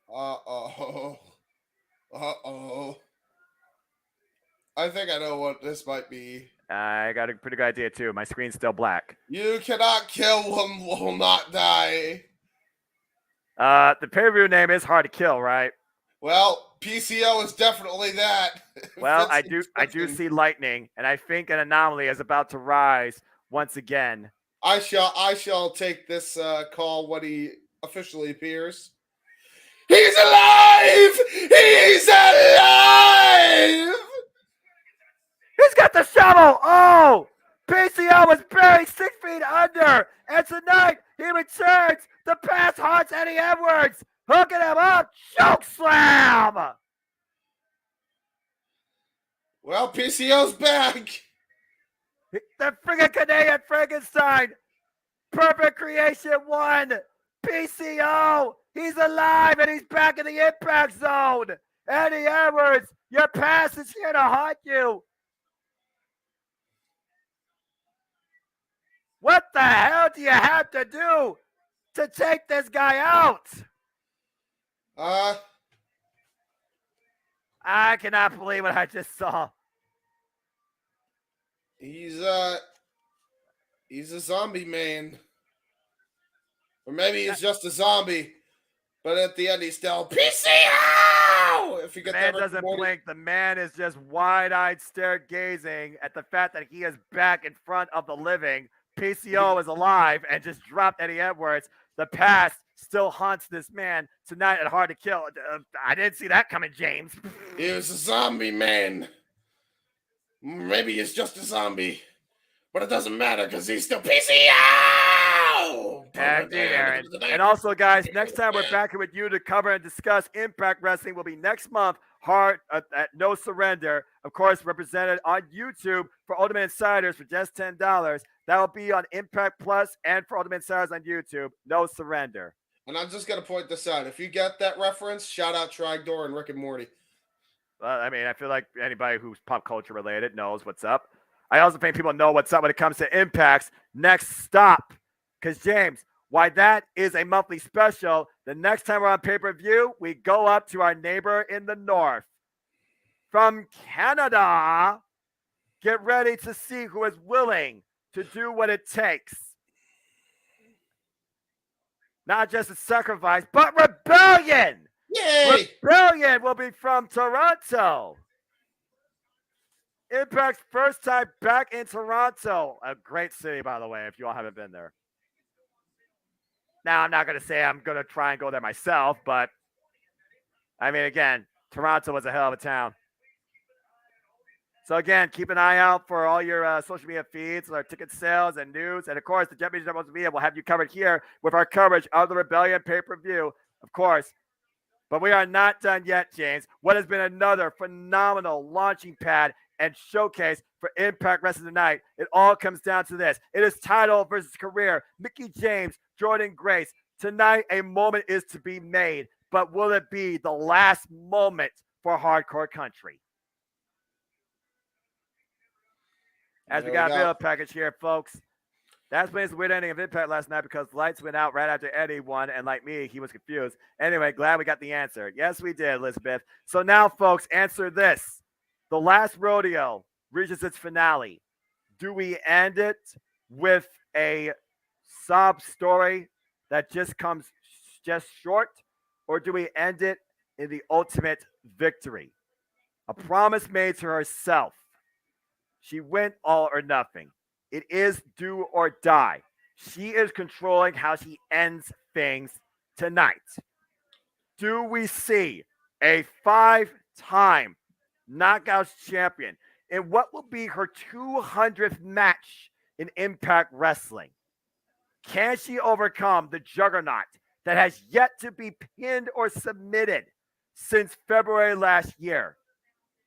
Speaker 5: I think I know what this might be.
Speaker 4: I got a pretty good idea, too. My screen's still black.
Speaker 5: You cannot kill one will not die.
Speaker 4: The pay-per-view name is Hard to Kill, right?
Speaker 5: Well, PCO is definitely that.
Speaker 4: Well, I do see lightning, and I think an anomaly is about to rise once again.
Speaker 5: I shall take this call when he officially appears. He's alive! He's alive!
Speaker 4: He's got the shovel! Oh! PCO was buried 6 feet under, and tonight he returns. The pass haunts Eddie Edwards, hooking him up, choke slam!
Speaker 5: Well, PCO's back.
Speaker 4: The friggin' Canadian Frankenstein, perfect creation 1. PCO, he's alive and he's back in the impact zone. Eddie Edwards, your past is here to haunt you. What the hell do you have to do to take this guy out? I cannot believe what I just saw.
Speaker 5: He's a zombie man. Or maybe he's just a zombie. But at the end, he's still PCO! If you get
Speaker 4: that, doesn't blink. The man is just wide-eyed, stare-gazing at the fact that he is back in front of the living. PCO is alive and just dropped Eddie Edwards. The past still haunts this man tonight at Hard to Kill. I didn't see that coming, James.
Speaker 5: He was a zombie man. Maybe he's just a zombie. But it doesn't matter because he's still PCO!
Speaker 4: Aaron. And also, guys, next time we're back here with you to cover and discuss Impact Wrestling will be next month, Hard at No Surrender. Of course, represented on YouTube for Ultimate Insiders for just $10. That will be on Impact Plus and for Ultimate Insiders on YouTube. No Surrender.
Speaker 5: And I'm just going to point this out. If you get that reference, shout out Trogdor and Rick and Morty.
Speaker 4: I mean, I feel like anybody who's pop culture related knows what's up. I also think people know what's up when it comes to Impact's next stop. Because, James, why that is a monthly special, the next time we're on pay-per-view, we go up to our neighbor in the north. From Canada, get ready to see who is willing to do what it takes. Not just a sacrifice, but rebellion!
Speaker 5: Yay!
Speaker 4: Rebellion will be from Toronto. Impact's first time back in Toronto. A great city, by the way, if you all haven't been there. Now, I'm not going to say I'm going to try and go there myself, but I mean, again, Toronto was a hell of a town. So, again, keep an eye out for all your social media feeds, our ticket sales and news. And, of course, the Japanese Media will have you covered here with our coverage of the Rebellion pay-per-view, of course. But we are not done yet, James. What has been another phenomenal launching pad and showcase for Impact Wrestling tonight. It all comes down to this. It is title versus career. Mickie James, Jordynne Grace. Tonight, a moment is to be made. But will it be the last moment for Hardcore Country? As we got a video package here, folks. That's been the weird ending of Impact last night because lights went out right after Eddie won, and like me, he was confused. Anyway, glad we got the answer. Yes, we did, Elizabeth. So now, folks, answer this. The last rodeo reaches its finale. Do we end it with a sob story that just comes just short, or do we end it in the ultimate victory? A promise made to herself. She went all or nothing. It is do or die. She is controlling how she ends things tonight. Do we see a 5-time Knockouts champion in what will be her 200th match in Impact Wrestling? Can she overcome the juggernaut that has yet to be pinned or submitted since February last year?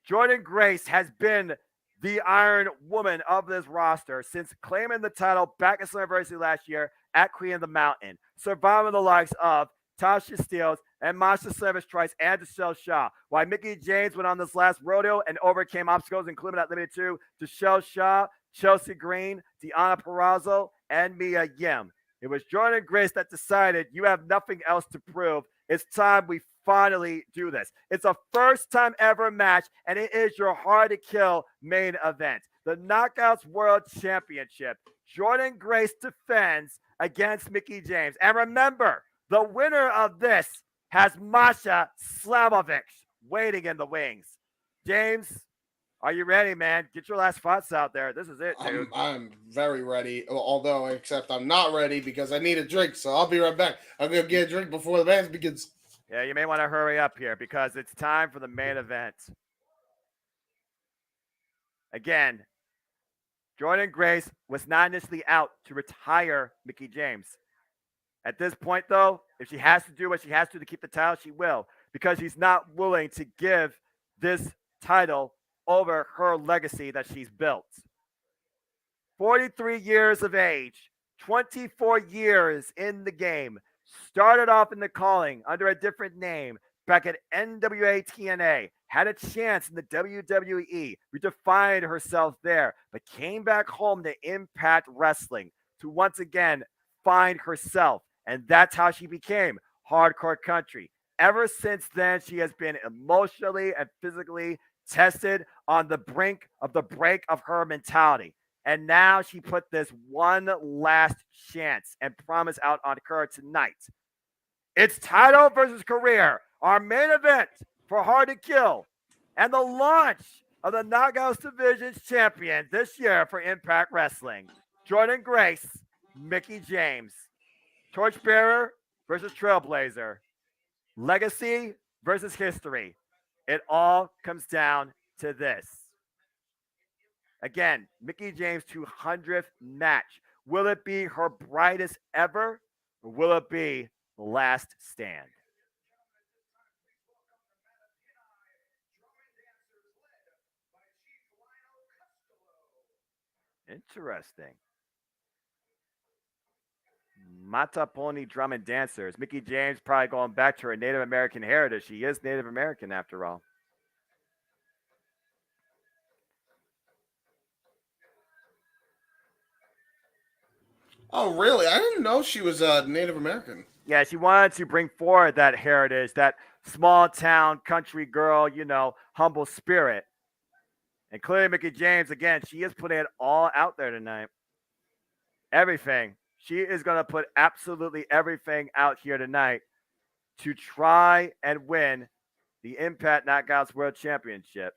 Speaker 4: Jordynne Grace has been the Iron Woman of this roster since claiming the title back at Slammiversary last year at Queen of the Mountain, surviving the likes of Tasha Steelz and Masha Slavish Trice and Deshelle Shaw. While Mickie James went on this last rodeo and overcame obstacles, including at Limited 2, Deshelle Shaw, Chelsea Green, Deonna Purrazzo, and Mia Yim. It was Jordynne Grace that decided you have nothing else to prove. It's time we finally do this. It's a first time ever match, and it is your hard to kill main event. The Knockouts World Championship. Jordynne Grace defends against Mickie James. And remember, the winner of this has Masha Slamovich waiting in the wings. James, are you ready, man? Get your last thoughts out there. This is it, dude.
Speaker 5: I'm very ready, although, except I'm not ready because I need a drink, so I'll be right back. I'm going to get a drink before the match begins.
Speaker 4: Yeah, you may want to hurry up here because it's time for the main event. Again, Jordynne Grace was not initially out to retire Mickie James. At this point, though, if she has to do what she has to keep the title, she will, because she's not willing to give this title over her legacy that she's built. 43 years of age, 24 years in the game, started off in the calling under a different name back at NWA TNA, had a chance in the WWE, redefined herself there, but came back home to Impact Wrestling to once again find herself. And that's how she became Hardcore Country. Ever since then, she has been emotionally and physically tested on the brink of the break of her mentality. And now she put this one last chance and promise out on her tonight. It's title versus career, our main event for Hard to Kill, and the launch of the Knockouts Division's champion this year for Impact Wrestling. Jordynne Grace, Mickie James. Torchbearer versus Trailblazer. Legacy versus history. It all comes down to this. Again, Mickie James' 200th match. Will it be her brightest ever, or will it be the last stand? Interesting. Mata Pony Drum and Dancers. Mickie James probably going back to her Native American heritage. She is Native American after all.
Speaker 5: Oh, really? I didn't know she was Native American.
Speaker 4: Yeah, she wanted to bring forward that heritage, that small town country girl, humble spirit. And clearly Mickie James, again, she is putting it all out there tonight. Everything. She is going to put absolutely everything out here tonight to try and win the Impact Knockouts World Championship.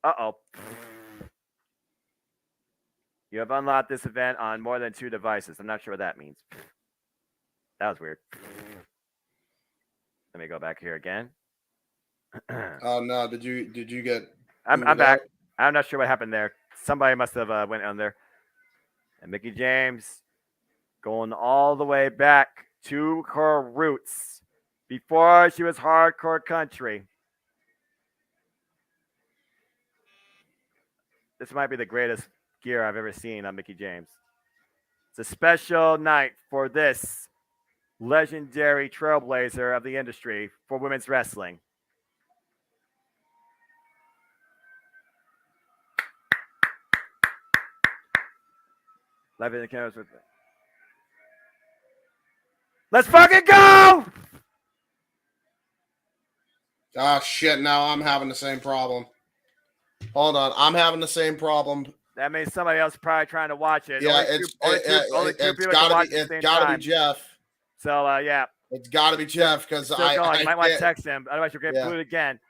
Speaker 4: Uh-oh. You have unlocked this event on more than 2 devices. I'm not sure what that means. That was weird. Let me go back here again.
Speaker 5: Oh no! Did you get?
Speaker 4: I'm back. I'm not sure what happened there. Somebody must have went on there. And Mickie James going all the way back to her roots before she was hardcore country. This might be the greatest gear I've ever seen on Mickie James. It's a special night for this legendary trailblazer of the industry for women's wrestling. Live in the cameras with it. Let's fucking go!
Speaker 5: Ah, shit. Now I'm having the same problem. Hold on. I'm having the same problem.
Speaker 4: That means somebody else is probably trying to watch it.
Speaker 5: Yeah,
Speaker 4: Only two people can watch it at the same
Speaker 5: it's got to
Speaker 4: time.
Speaker 5: be Jeff.
Speaker 4: So, yeah.
Speaker 5: It's got to be Jeff because
Speaker 4: I might want to text him. Otherwise, you'll get booed again.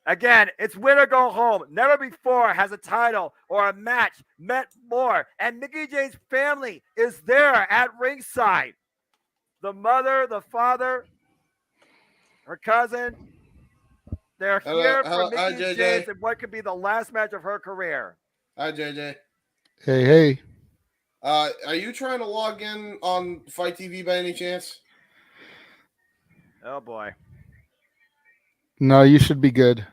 Speaker 4: Again, it's win or go home. Never before has a title or a match meant more. And Mickie James' family is there at ringside. The mother, the father, her cousin. They're here for Mickie James in what could be the last match of her career.
Speaker 5: Hi, JJ.
Speaker 6: Hey.
Speaker 5: Are you trying to log in on Fight TV by any chance?
Speaker 4: Oh, boy.
Speaker 6: No, you should be good.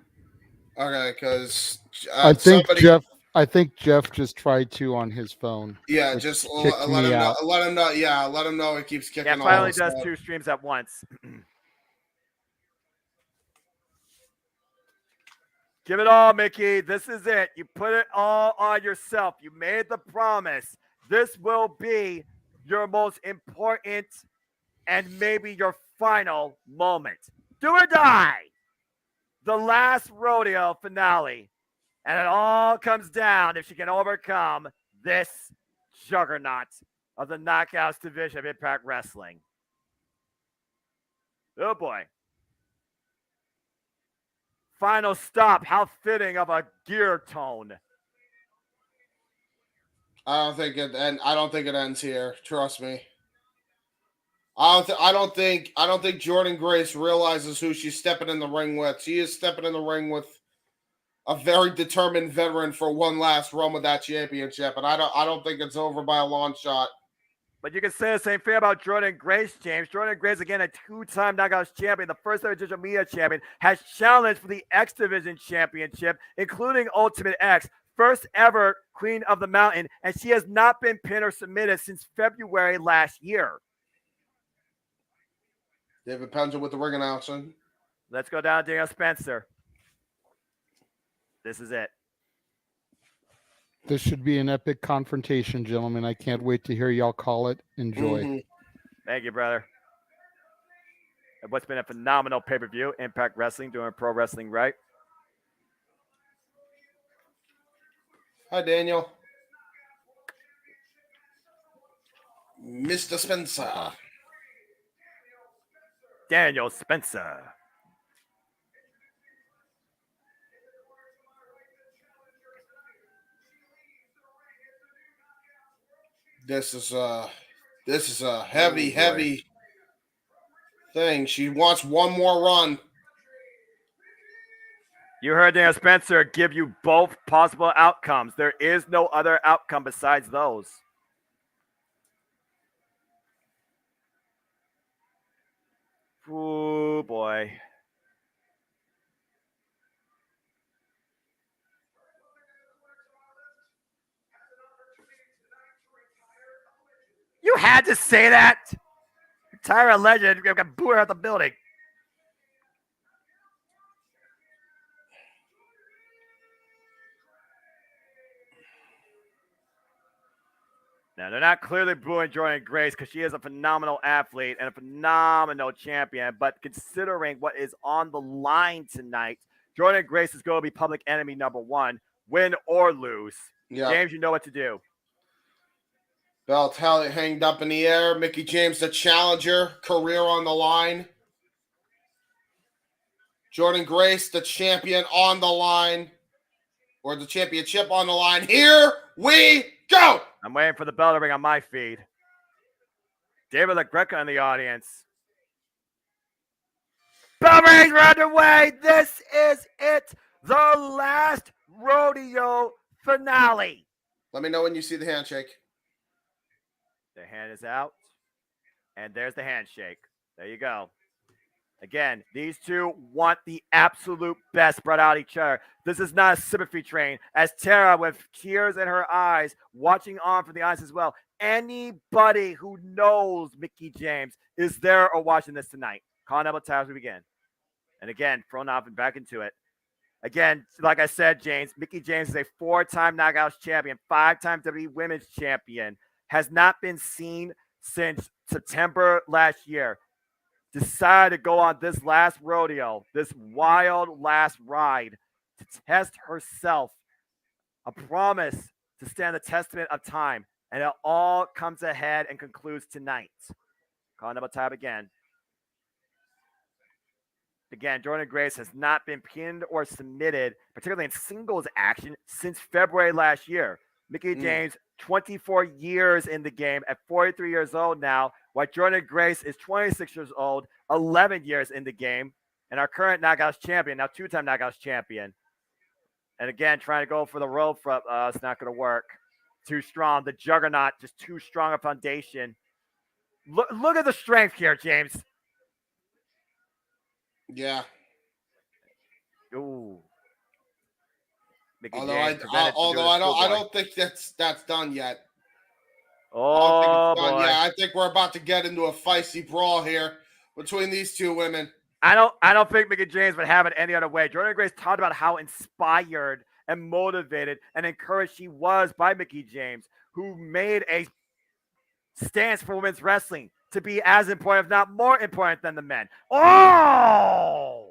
Speaker 5: Okay, because
Speaker 6: I think Jeff just tried to on his phone.
Speaker 5: Yeah, just let him know. Let him know. Yeah, let him know it keeps kicking off.
Speaker 4: Yeah, finally does 2 streams at once. Give it all, Mickie. This is it. You put it all on yourself. You made the promise. This will be your most important and maybe your final moment. Do or die. The last rodeo finale. And it all comes down if she can overcome this juggernaut of the Knockouts division of Impact Wrestling. Oh, boy. Final stop. How fitting of a gear tone.
Speaker 5: I don't think it ends here. Trust me. I don't think Jordan Grace realizes who she's stepping in the ring with. She is stepping in the ring with a very determined veteran for one last run with that championship, and I don't think it's over by a long shot.
Speaker 4: But you can say the same thing about Jordan Grace, James. Jordan Grace, again, a 2-time Knockouts champion, the first ever digital media champion, has challenged for the X Division championship, including Ultimate X, first ever Queen of the Mountain, and she has not been pinned or submitted since February last year.
Speaker 5: David Penzer with the ring announcement.
Speaker 4: Let's go down to Daniel Spencer. This is it.
Speaker 6: This should be an epic confrontation, gentlemen. I can't wait to hear y'all call it. Enjoy.
Speaker 5: Mm-hmm.
Speaker 4: Thank you, brother. And what's been a phenomenal pay-per-view, Impact Wrestling, doing pro wrestling right.
Speaker 5: Hi, Daniel. Mr. Spencer.
Speaker 4: Daniel Spencer.
Speaker 5: This is a heavy thing. She wants one more run.
Speaker 4: You heard Daniel Spencer give you both possible outcomes. There is no other outcome besides those. Oh, boy. You had to say that. Tyra Legend got booed out the building. Now, they're not clearly booing Jordan Grace because she is a phenomenal athlete and a phenomenal champion. But considering what is on the line tonight, Jordan Grace is going to be public enemy number 1, win or lose. Yeah. James, you know what to do.
Speaker 5: Belt hanged up in the air. Mickie James, the challenger, career on the line. Jordan Grace, the champion, on the line. or the championship on the line. Here we go.
Speaker 4: I'm waiting for the bell to ring on my feed. David LaGreca in the audience. Bell rings are underway. This is it. The last rodeo finale.
Speaker 5: Let me know when you see the handshake.
Speaker 4: The hand is out. And there's the handshake. There you go. Again, these two want the absolute best brought out each other. This is not a sympathy train. As Tara, with tears in her eyes, watching on from the eyes as well. Anybody who knows Mickie James is there or watching this tonight. Calling out as we begin. And again, thrown off and back into it. Again, like I said, James, Mickie James is a 4-time Knockouts champion, 5-time WWE Women's Champion. Has not been seen since September last year. Decided to go on this last rodeo, this wild last ride to test herself. A promise to stand the testament of time. And it all comes ahead and concludes tonight. Calling up a tab again. Again, Jordynne Grace has not been pinned or submitted, particularly in singles action, since February last year. Mickie James, 24 years in the game at 43 years old now, while Jordynne Grace is 26 years old, 11 years in the game, and our current Knockouts champion, now 2-time Knockouts champion. And again, trying to go for the rope front, it's not going to work. Too strong. The Juggernaut, just too strong a foundation. Look at the strength here, James.
Speaker 5: Yeah.
Speaker 4: Ooh.
Speaker 5: Although I don't think that's done yet.
Speaker 4: Oh, boy.
Speaker 5: Yeah, I think we're about to get into a feisty brawl here between these two women.
Speaker 4: I don't think Mickie James would have it any other way. Jordynne Grace talked about how inspired and motivated and encouraged she was by Mickie James, who made a stance for women's wrestling to be as important, if not more important, than the men. Oh!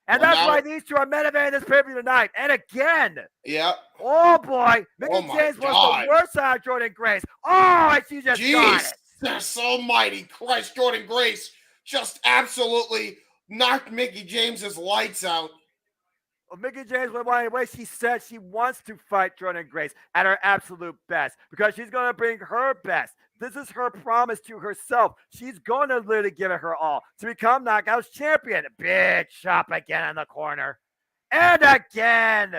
Speaker 4: And that's why these two are men event this pay-per-view tonight. And again.
Speaker 5: Yeah.
Speaker 4: Oh, boy. Mickie James was the worst side of Jordynne Grace. Oh, and she just got it.
Speaker 5: Jesus almighty Christ. Jordynne Grace just absolutely knocked Mickie James's lights out.
Speaker 4: Well, Mickie James, by the way, she said she wants to fight Jordynne Grace at her absolute best because she's going to bring her best. This is her promise to herself. She's going to literally give it her all to become Knockouts champion. Big chop again in the corner. And again.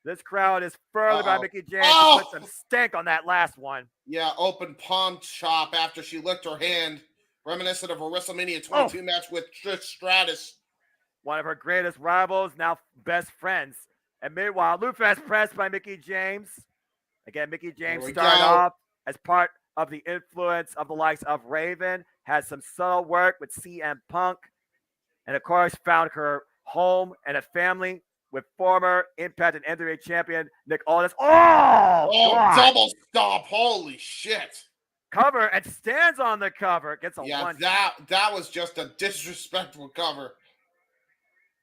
Speaker 4: This crowd is further by Mickie James to put some stank on that last one.
Speaker 5: Yeah, open palm chop after she licked her hand. Reminiscent of her WrestleMania 22 match with Trish Stratus.
Speaker 4: One of her greatest rivals, now best friends. And meanwhile, Lufest pressed by Mickie James. Again, Mickie James started off as part of the influence of the likes of Raven, had some subtle work with CM Punk, and of course found her home and a family with former Impact and NWA champion Nick Aldis. Oh,
Speaker 5: double stop. Holy shit.
Speaker 4: Cover and stands on the cover. Gets a one.
Speaker 5: That was just a disrespectful cover.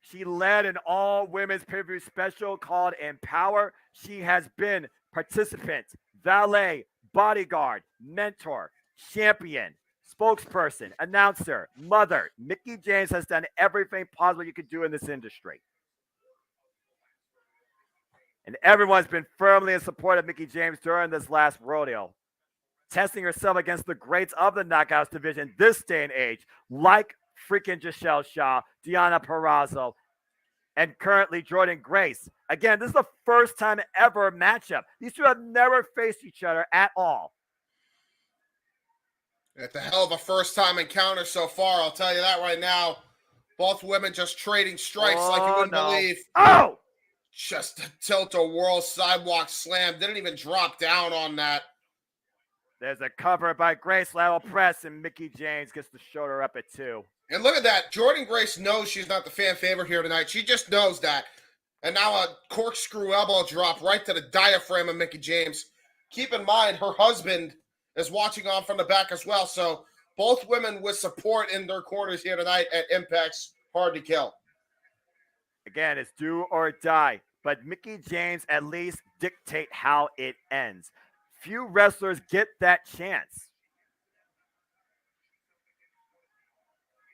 Speaker 4: She led an all-women's pay-per-view special called Empower. She has been participant, valet, bodyguard, mentor, champion, spokesperson, announcer, mother. Mickie James has done everything possible you could do in this industry. And everyone's been firmly in support of Mickie James during this last rodeo, testing herself against the greats of the Knockouts division this day and age, like freaking Giselle Shaw, Deonna Purrazzo, and currently Jordynne Grace. Again, this is the first time ever matchup. These two have never faced each other at all.
Speaker 5: It's a hell of a first-time encounter so far, I'll tell you that right now. Both women just trading strikes like you wouldn't believe.
Speaker 4: Oh!
Speaker 5: Just a tilt-a-whirl sidewalk slam. Didn't even drop down on that.
Speaker 4: There's a cover by Grace, lateral press, and Mickie James gets the shoulder up at 2.
Speaker 5: And look at that. Jordynne Grace knows she's not the fan favorite here tonight. She just knows that. And now a corkscrew elbow drop right to the diaphragm of Mickie James. Keep in mind, her husband is watching on from the back as well. So both women with support in their corners here tonight at Impact's Hard to Kill.
Speaker 4: Again, it's do or die. But Mickie James at least dictate how it ends. Few wrestlers get that chance.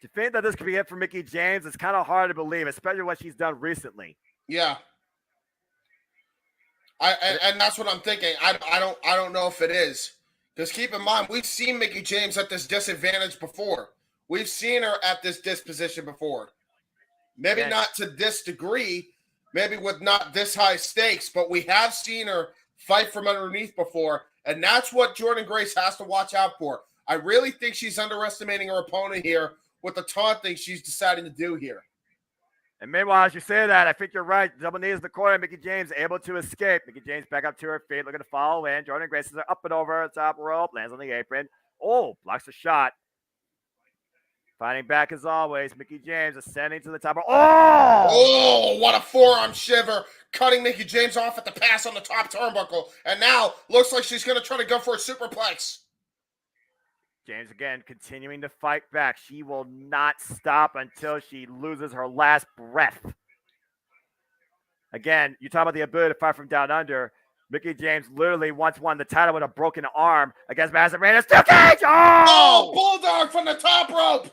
Speaker 4: To think that this could be it for Mickie James, it's kind of hard to believe, especially what she's done recently.
Speaker 5: Yeah. And that's what I'm thinking. I don't know if it is. Because keep in mind, we've seen Mickie James at this disadvantage before. We've seen her at this disposition before. Maybe not to this degree, maybe with not this high stakes, but we have seen her fight from underneath before, and that's what Jordynne Grace has to watch out for. I really think she's underestimating her opponent here with the taunting she's deciding to do here.
Speaker 4: And meanwhile, as you say that, I think you're right. Double knees in the corner. Mickie James able to escape. Mickie James back up to her feet, looking to follow in. Jordynne Grace is up and over the top rope, lands on the apron. Oh, blocks the shot. Fighting back as always. Mickie James ascending to the top rope.
Speaker 5: Oh, what a forearm shiver. Cutting Mickie James off at the pass on the top turnbuckle. And now looks like she's going to try to go for a superplex.
Speaker 4: James again continuing to fight back. She will not stop until she loses her last breath. Again, you talk about the ability to fight from down under. Mickie James literally once won the title with a broken arm against Madison Rayne. Steel cage!
Speaker 5: Oh, bulldog from the top rope.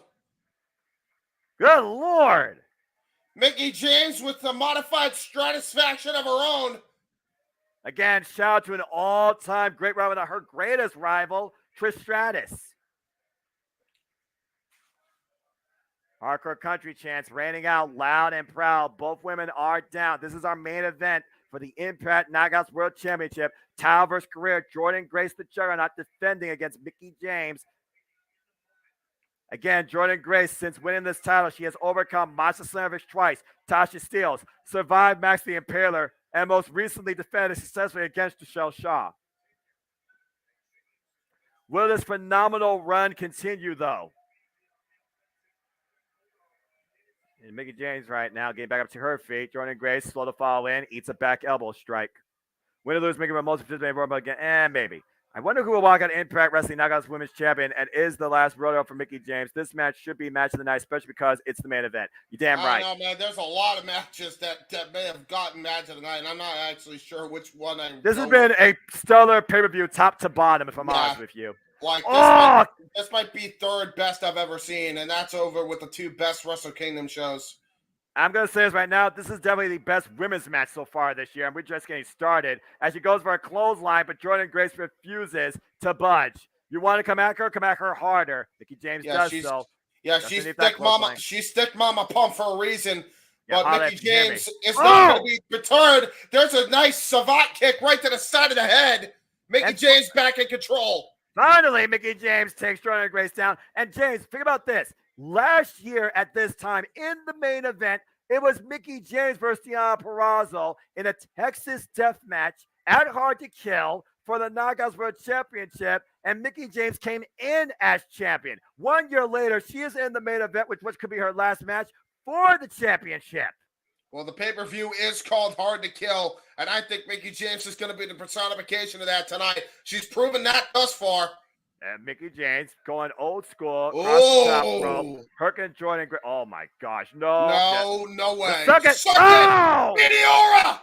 Speaker 4: Good Lord.
Speaker 5: Mickie James with the modified stratisfaction of her own.
Speaker 4: Again, shout out to an all-time great rival, her greatest rival, Trish Stratus. Hardcore country chants raining out loud and proud. Both women are down. This is our main event for the Impact Knockouts World Championship. Title versus career. Jordynne Grace the Juggernaut defending against Mickie James. Again, Jordynne Grace, since winning this title, she has overcome Masha Slamovich twice, Tasha Steelz, survived Max the Impaler, and most recently defended successfully against Michelle Shaw. Will this phenomenal run continue, though? And Mickie James right now getting back up to her feet. Jordynne Grace slow to fall in, eats a back elbow strike. Win or lose, Mickie James most participating Royal again, maybe. I wonder who will walk out Impact Wrestling Knockouts Women's Champion and is the last rodeo for Mickie James. This match should be match of the night, especially because it's the main event. You damn right.
Speaker 5: I know, man. There's a lot of matches that may have gotten match of the night, and I'm not actually sure which one
Speaker 4: This has been a stellar pay-per-view top to bottom, if I'm honest with you.
Speaker 5: Like, this might be third best I've ever seen, and that's over with the two best Wrestle Kingdom shows.
Speaker 4: I'm going to say this right now. This is definitely the best women's match so far this year, and we're just getting started. As she goes for a clothesline, but Jordynne Grace refuses to budge. You want to come at her harder. Mickie James does so.
Speaker 5: Yeah, she's stick mama pump for a reason. But Mickie James is not going to be returned. There's a nice savant kick right to the side of the head. Mickie James back in control.
Speaker 4: Finally, Mickie James takes Jordynne Grace down. And James, think about this. Last year at this time in the main event, it was Mickie James versus Deonna Purrazzo in a Texas death match at Hard to Kill for the Knockouts World Championship, and Mickie James came in as champion. 1 year later, she is in the main event, which could be her last match for the championship.
Speaker 5: Well, the pay-per-view is called Hard to Kill, and I think Mickie James is going to be the personification of that tonight. She's proven that thus far.
Speaker 4: And Mickie James going old school. Herkin Jordynne Grace. Oh, my gosh. No
Speaker 5: way.
Speaker 4: Suck it.
Speaker 5: Meteora!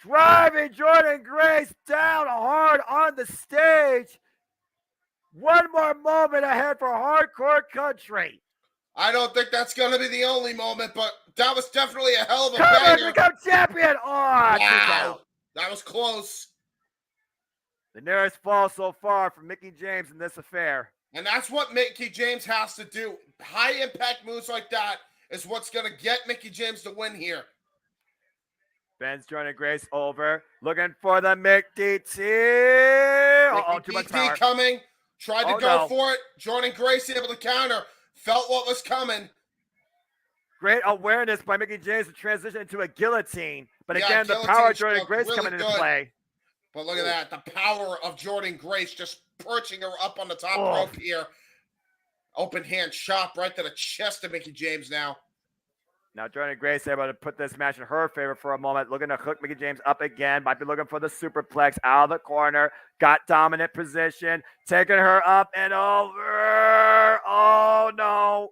Speaker 4: Driving Jordynne Grace down hard on the stage. One more moment ahead for Hardcore Country.
Speaker 5: I don't think that's going to be the only moment, but that was definitely a hell of a
Speaker 4: banger. Become champion.
Speaker 5: Wow. That was close.
Speaker 4: The nearest fall so far for Mickie James in this affair.
Speaker 5: And that's what Mickie James has to do. High impact moves like that is what's going to get Mickie James to win here.
Speaker 4: Ben's Jordynne Grace over. Looking for the Mick DT.
Speaker 5: Too much power. Coming. Tried to go for it. Jordynne Grace able to counter. Felt what was coming.
Speaker 4: Great awareness by Mickie James to transition into a guillotine. But again, the power of Jordynne Grace really coming into play.
Speaker 5: But look at that. The power of Jordynne Grace just perching her up on the top rope here. Open hand chop right to the chest of Mickie James now.
Speaker 4: Now Jordynne Grace able to put this match in her favor for a moment. Looking to hook Mickie James up again. Might be looking for the superplex out of the corner. Got dominant position. Taking her up and over. Oh, no.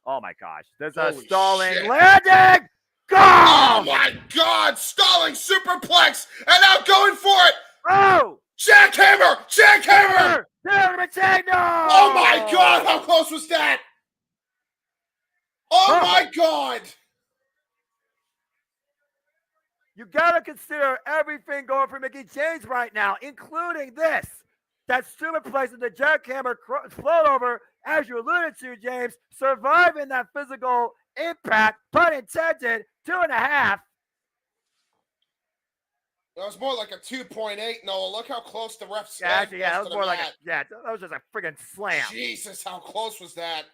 Speaker 4: Oh, my gosh. There's a stalling landing. Go!
Speaker 5: Oh, my God. Stalling superplex. And now going for it.
Speaker 4: Oh!
Speaker 5: Jackhammer. Jackhammer.
Speaker 4: No!
Speaker 5: Oh, my God. How close was that? Oh, my God.
Speaker 4: You got to consider everything going for Mickie James right now, including this. That stupid place in the jackhammer float over, as you alluded to, James, surviving that physical impact, pun intended, 2.5.
Speaker 5: It was more like a 2.8, Noah. Look how close the ref
Speaker 4: Yeah, that was more like that was just a friggin' slam.
Speaker 5: Jesus, how close was that?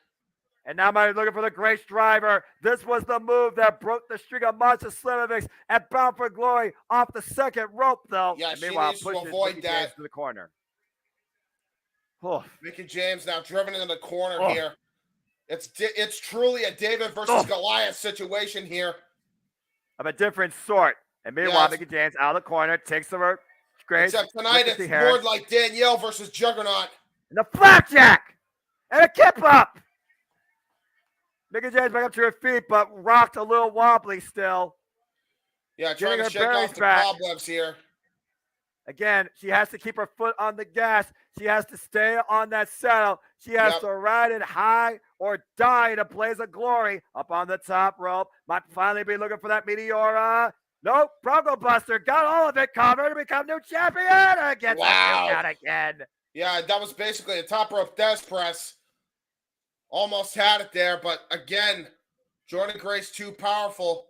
Speaker 4: And now I'm looking for the Grace driver. This was the move that broke the streak of Monster Slimovics and Bound for Glory off the second rope, though.
Speaker 5: Yeah,
Speaker 4: and
Speaker 5: she
Speaker 4: meanwhile,
Speaker 5: needs to
Speaker 4: pushes
Speaker 5: avoid
Speaker 4: Mickie
Speaker 5: that.
Speaker 4: James to the corner. Oh.
Speaker 5: Mickie James now driven into the corner here. It's truly a David versus Goliath situation here.
Speaker 4: Of a different sort. And meanwhile, Mickie James out of the corner, takes the Grace.
Speaker 5: Except tonight it's more like Danielle versus Juggernaut.
Speaker 4: And a flapjack! And a kip up! Mickie James back up to her feet, but rocked a little wobbly still.
Speaker 5: Yeah, trying to shake off the cobwebs here.
Speaker 4: Again, she has to keep her foot on the gas. She has to stay on that saddle. She has to ride it high or die in a blaze of glory up on the top rope. Might finally be looking for that Meteora. Nope, Bronco Buster got all of it covered to become new champion. Again, out again.
Speaker 5: Yeah, that was basically a top rope death press. Almost had it there, but again, Jordynne Grace too powerful.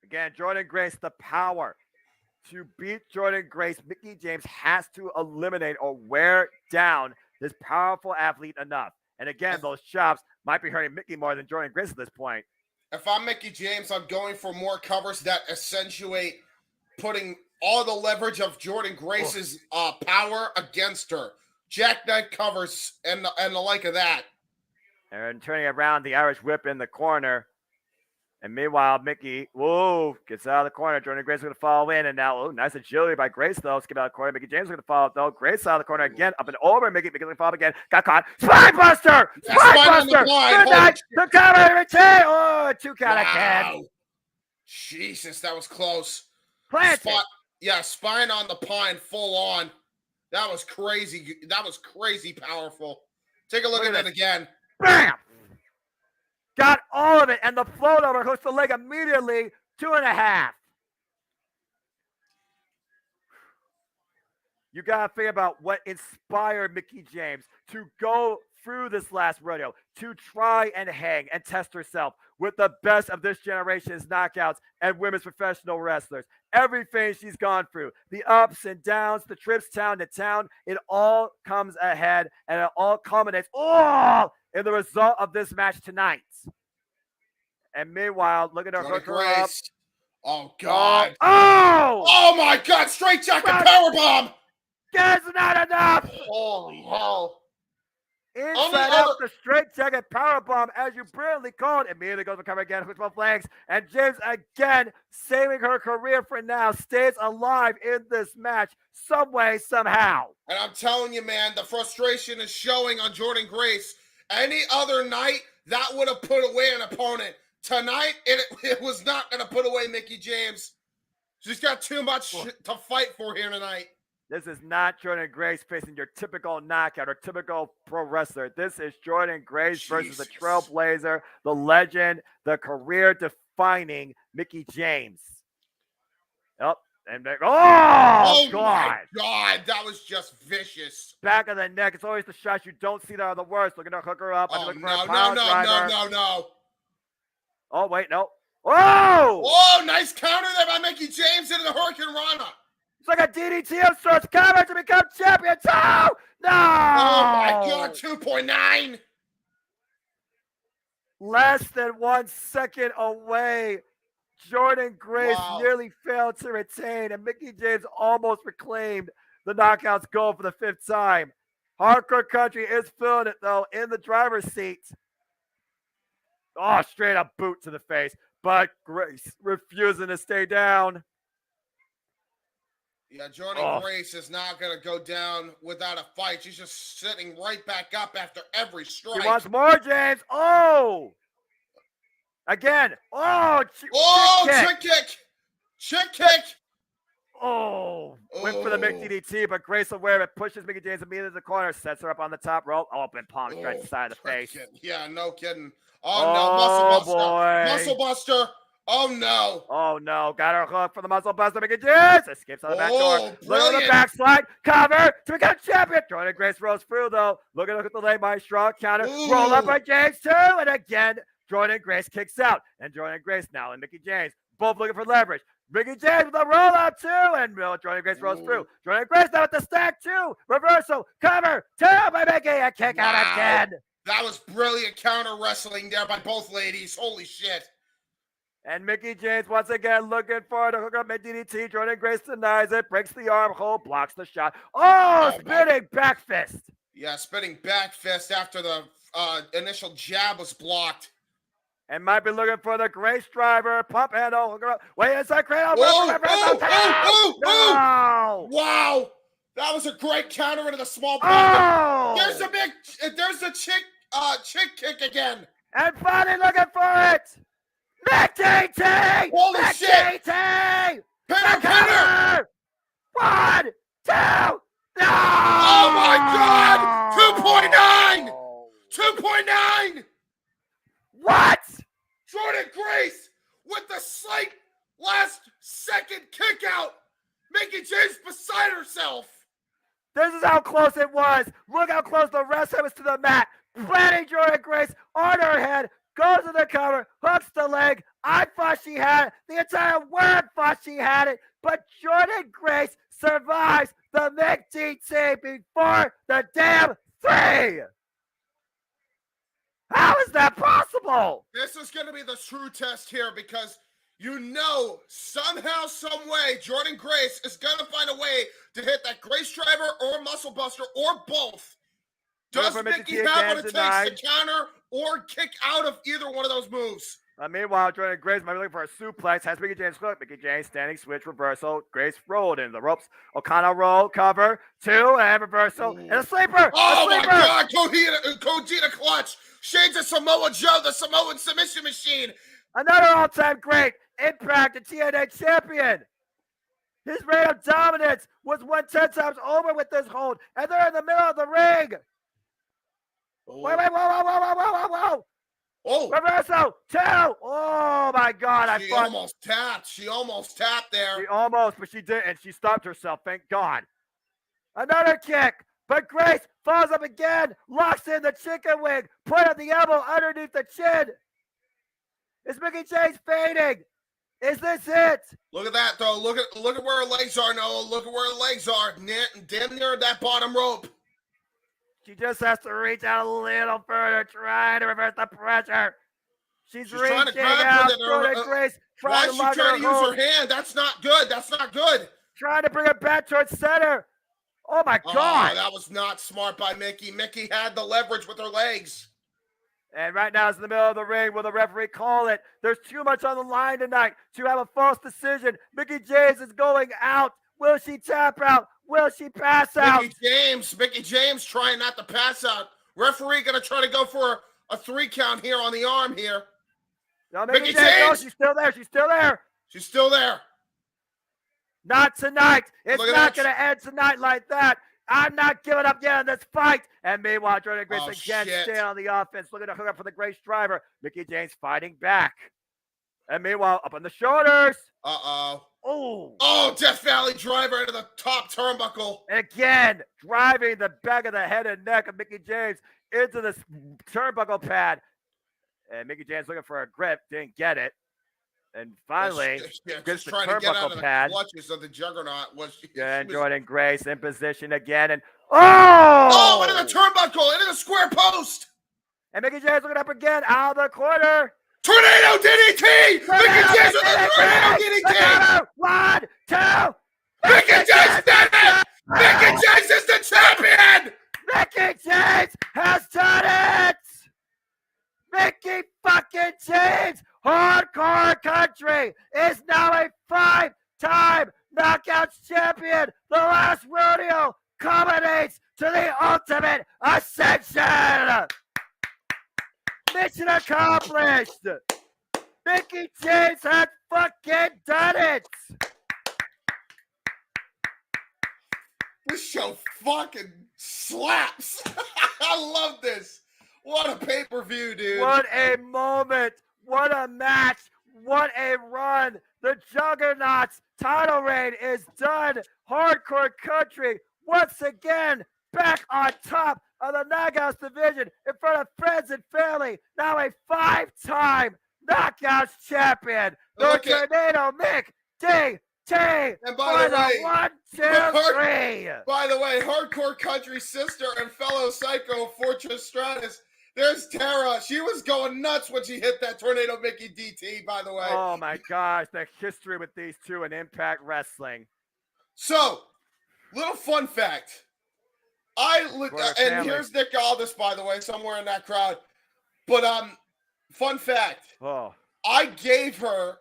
Speaker 4: Again, Jordynne Grace, the power. To beat Jordynne Grace, Mickie James has to eliminate or wear down this powerful athlete enough. And again, those chops might be hurting Mickie more than Jordynne Grace at this point.
Speaker 5: If I'm Mickie James, I'm going for more covers that accentuate putting all the leverage of Jordynne Grace's power against her. Jackknife covers and the like of that.
Speaker 4: And turning around, the Irish whip in the corner. And meanwhile, Mickie, gets out of the corner. Jordynne Grace is going to fall in. And now, nice agility by Grace, though. Skip out of the corner. Mickie James is going to fall, though. Grace out of the corner again. Up and over. Mickey's going to fall up again. Got caught. Spine Buster! Spine Buster! Good night! The cover retain! Oh, 2 count again.
Speaker 5: Jesus, that was close.
Speaker 4: Planted.
Speaker 5: Spine on the pine, full on. That was crazy. That was crazy powerful. Take a look at that again.
Speaker 4: Bam! Got all of it, and the float over hooks the leg immediately. 2.5. You got to think about what inspired Mickie James to go through this last rodeo, to try and hang and test herself with the best of this generation's knockouts and women's professional wrestlers. Everything she's gone through, the ups and downs, the trips town to town, it all comes ahead, and it all culminates in the result of this match tonight. And meanwhile, look at her hook her up.
Speaker 5: Oh, God.
Speaker 4: Oh
Speaker 5: my God. Straight jacket powerbomb.
Speaker 4: That's not enough.
Speaker 5: Holy hell.
Speaker 4: Inside out the straight jacket powerbomb, as you brilliantly called. Immediately goes for cover again, hooks both legs. And James again, saving her career for now, stays alive in this match some way, somehow.
Speaker 5: And I'm telling you, man, the frustration is showing on Jordynne Grace. Any other night, that would have put away an opponent. Tonight, it was not going to put away Mickie James. She's got too much to fight for here tonight.
Speaker 4: This is not Jordynne Grace facing your typical knockout or typical pro wrestler. This is Jordynne Grace versus the trailblazer, the legend, the career-defining Mickie James. God.
Speaker 5: My God, that was just vicious.
Speaker 4: Back of the neck. It's always the shots you don't see that are the worst. Looking to hook her up.
Speaker 5: No.
Speaker 4: Oh, wait, no. Oh,
Speaker 5: nice counter there by Mickie James into the Hurricane Rana.
Speaker 4: It's like a DDT of sorts. Cover to become champion. No!
Speaker 5: Oh, my God, 2.9.
Speaker 4: Less than 1 second away. Jordynne Grace nearly failed to retain, and Mickie James almost reclaimed the knockouts goal for the 5th time. Hardcore Country is feeling it, though, in the driver's seat. Straight up boot to the face, but Grace refusing to stay down.
Speaker 5: Yeah, Jordynne Grace is not going to go down without a fight. She's just sitting right back up after every strike.
Speaker 4: She wants more, James. Again.
Speaker 5: Chick kick.
Speaker 4: Went for the big DDT, but Grace aware of it, pushes Mickie James immediately to the corner, sets her up on the top rope. Open palm straight to the side of the face.
Speaker 5: Yeah, no kidding. Muscle buster.
Speaker 4: Boy.
Speaker 5: Muscle buster. Oh no!
Speaker 4: Oh no, got her hook for the muscle buster. Mickey James escapes on the back door. Look at the
Speaker 5: Brilliant.
Speaker 4: backslide. Cover to become champion. Jordan Grace rolls through though. Look at the leg by strong counter.
Speaker 5: Ooh.
Speaker 4: Roll up by James too. And again, Jordan Grace kicks out. And Jordan Grace now and Mickey James both looking for leverage. Mickey James with a roll up too. And Jordan Grace rolls through. Jordan Grace now with the stack too. Reversal. Cover. Two by Mickey. A kick out again.
Speaker 5: That was brilliant counter wrestling there by both ladies. Holy shit.
Speaker 4: And Mickey James once again looking for the hook up mid DDT. Jordan Grace denies it, breaks the arm hold, blocks the shot. Oh, spinning back fist.
Speaker 5: Yeah, spinning back fist after the initial jab was blocked.
Speaker 4: And might be looking for the Grace driver, pump handle. Way inside cradle.
Speaker 5: No! Wow! That was a great counter into the small pocket. There's a chick kick again.
Speaker 4: And finally looking for it. McDT!
Speaker 5: Holy shit! Pinner!
Speaker 4: 1, 2, no!
Speaker 5: Oh my God! 2.9! 2.9!
Speaker 4: What?
Speaker 5: Jordan Grace with the slight last second kick out. Mickey James beside herself.
Speaker 4: This is how close it was. Look how close the wrestler was to the mat. Planting Jordan Grace on her head. Goes to the cover, hooks the leg. I thought she had it. The entire world thought she had it. But Jordan Grace survives the McDT before the damn 3. How is that possible?
Speaker 5: This is going to be the true test here because somehow, some way, Jordan Grace is going to find a way to hit that Grace driver or muscle buster or both. Does Mickey have what it takes to counter or kick out of either one of those moves?
Speaker 4: Meanwhile, Jordan Grace might be looking for a suplex. Has Mickey James hooked. Mickey James standing switch reversal. Grace rolled into the ropes. O'Connor roll cover 2 and reversal and a sleeper.
Speaker 5: Oh my God! Kojita clutch. Shades of Samoa Joe, the Samoan submission machine.
Speaker 4: Another all-time great Impact and TNA champion. His reign of dominance was won 10 times over with this hold, and they're in the middle of the ring. Wait, whoa.
Speaker 5: Oh.
Speaker 4: Reversal, 2. Oh, my God.
Speaker 5: She almost tapped there.
Speaker 4: She almost, but she didn't. She stopped herself, thank God. Another kick, but Grace falls up again, locks in the chicken wing, put up the elbow underneath the chin. Is Mickey James fading? Is this it?
Speaker 5: Look at that, though. Look at where her legs are, Noah. Look at where her legs are. Damn near that bottom rope.
Speaker 4: She just has to reach out a little further, trying to reverse the pressure. She's reaching
Speaker 5: trying to grab
Speaker 4: out.
Speaker 5: with
Speaker 4: Jordan Grace
Speaker 5: why
Speaker 4: trying
Speaker 5: is
Speaker 4: to
Speaker 5: she trying to use her hand? That's not good.
Speaker 4: Trying to bring it back towards center. Oh, my God.
Speaker 5: Oh, that was not smart by Mickey. Mickey had the leverage with her legs.
Speaker 4: And right now it's in the middle of the ring. Will the referee call it? There's too much on the line tonight to have a false decision. Mickey James is going out. Will she tap out? Will she pass out?
Speaker 5: Mickey James trying not to pass out. Referee going to try to go for a 3 count here on the arm here.
Speaker 4: No, Mickey James. No, she's still there.
Speaker 5: She's still there.
Speaker 4: Not tonight. It's not going to end tonight like that. I'm not giving up yet in this fight. And meanwhile, Jordan Grace again staying on the offense, looking to hook up for the Grace driver. Mickey James fighting back. And meanwhile, up on the shoulders.
Speaker 5: Uh-oh.
Speaker 4: Oh,
Speaker 5: Death Valley driver into the top turnbuckle.
Speaker 4: Again, driving the back of the head and neck of Mickey James into the turnbuckle pad. And Mickey James looking for a grip, didn't get it. And finally,
Speaker 5: just trying to get out of the clutches of the juggernaut.
Speaker 4: Jordan Grace in position again. And into
Speaker 5: the turnbuckle, into the square post.
Speaker 4: And Mickey James looking up again, out of the corner.
Speaker 5: Tornado DDT! Mickey James with the tornado DDT!
Speaker 4: 1, 2.
Speaker 5: Mickey James did it! Mickey James is the champion!
Speaker 4: Mickey James has done it! Mickey fucking James, Hardcore Country, is now a 5-time Knockouts champion. The last rodeo culminates to the ultimate ascension. Mission accomplished. Mickey James had fucking done it.
Speaker 5: This show fucking slaps. I love this. What a pay-per-view, dude.
Speaker 4: What a moment. What a match. What a ride is done. Hardcore Country once again back on top of the Knockouts division in front of friends and family. Now a 5-time Knockouts champion. The Tornado Mick D.T.
Speaker 5: And by the way,
Speaker 4: 1, 2, 3.
Speaker 5: By the way, Hardcore Country sister and fellow Psycho Fortress Stratus. There's Tara. She was going nuts when she hit that Tornado Mickey DT, by the way.
Speaker 4: Oh my gosh, the history with these two in Impact Wrestling.
Speaker 5: So, little fun fact. And here's Nick Aldis, by the way, somewhere in that crowd. But fun fact.
Speaker 4: Oh.
Speaker 5: I gave her,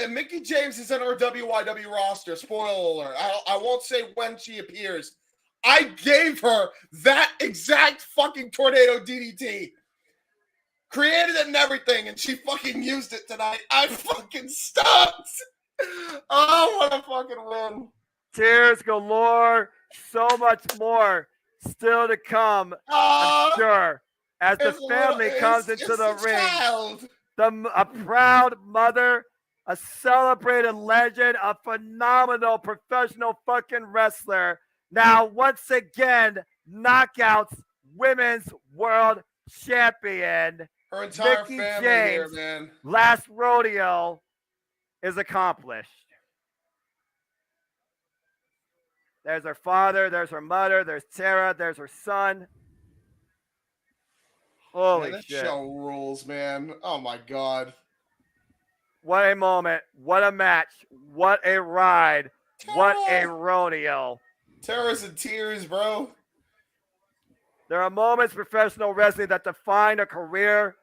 Speaker 5: and Mickie James is in her WYW roster. Spoiler alert. I won't say when she appears. I gave her that exact fucking Tornado DDT. Created it and everything, and she fucking used it tonight. I fucking stumped. Oh, what a fucking win.
Speaker 4: Tears galore. So much more still to come, I'm sure, as the family comes into the ring. A proud mother, a celebrated legend, a phenomenal professional fucking wrestler. Now, once again, Knockouts Women's World Champion.
Speaker 5: Her entire
Speaker 4: Mickie
Speaker 5: family
Speaker 4: James,
Speaker 5: here, man.
Speaker 4: Last rodeo is accomplished. There's her father, there's her mother, there's Tara, there's her son. Holy
Speaker 5: that
Speaker 4: shit.
Speaker 5: show rules, man. Oh my God.
Speaker 4: What a moment. What a match. What a ride. What a rodeo.
Speaker 5: Tara's in tears, bro.
Speaker 4: There are moments in professional wrestling that define a career,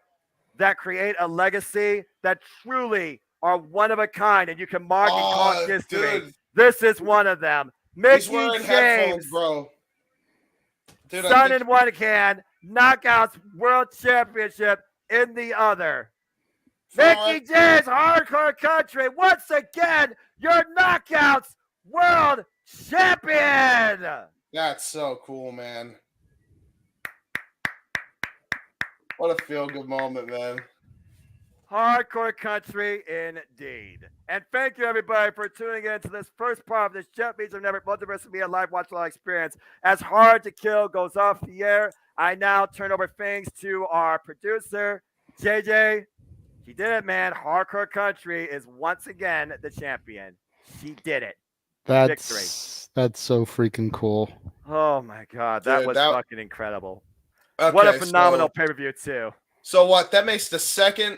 Speaker 4: that create a legacy, that truly are one of a kind, and you can mark and call history.
Speaker 5: Dude.
Speaker 4: This is one of them. Mickie James,
Speaker 5: bro. Dude,
Speaker 4: sun in one hand, Knockouts World Championship in the other. Mickie James, Hardcore Country, once again, your Knockouts World Champion.
Speaker 5: That's so cool, man. What a feel-good moment, man.
Speaker 4: Hardcore Country indeed. And thank you, everybody, for tuning in to this first part of this Jeff Meacham Network Multiverse Media Live Watch Live experience. As Hard to Kill goes off the air, I now turn over things to our producer, JJ. She did it, man. Hardcore Country is once again the champion. She did it. Victory.
Speaker 6: That's so freaking cool.
Speaker 4: Oh, my God. That was fucking incredible.
Speaker 5: Okay,
Speaker 4: what a phenomenal pay-per-view, too.
Speaker 5: So what? That makes the second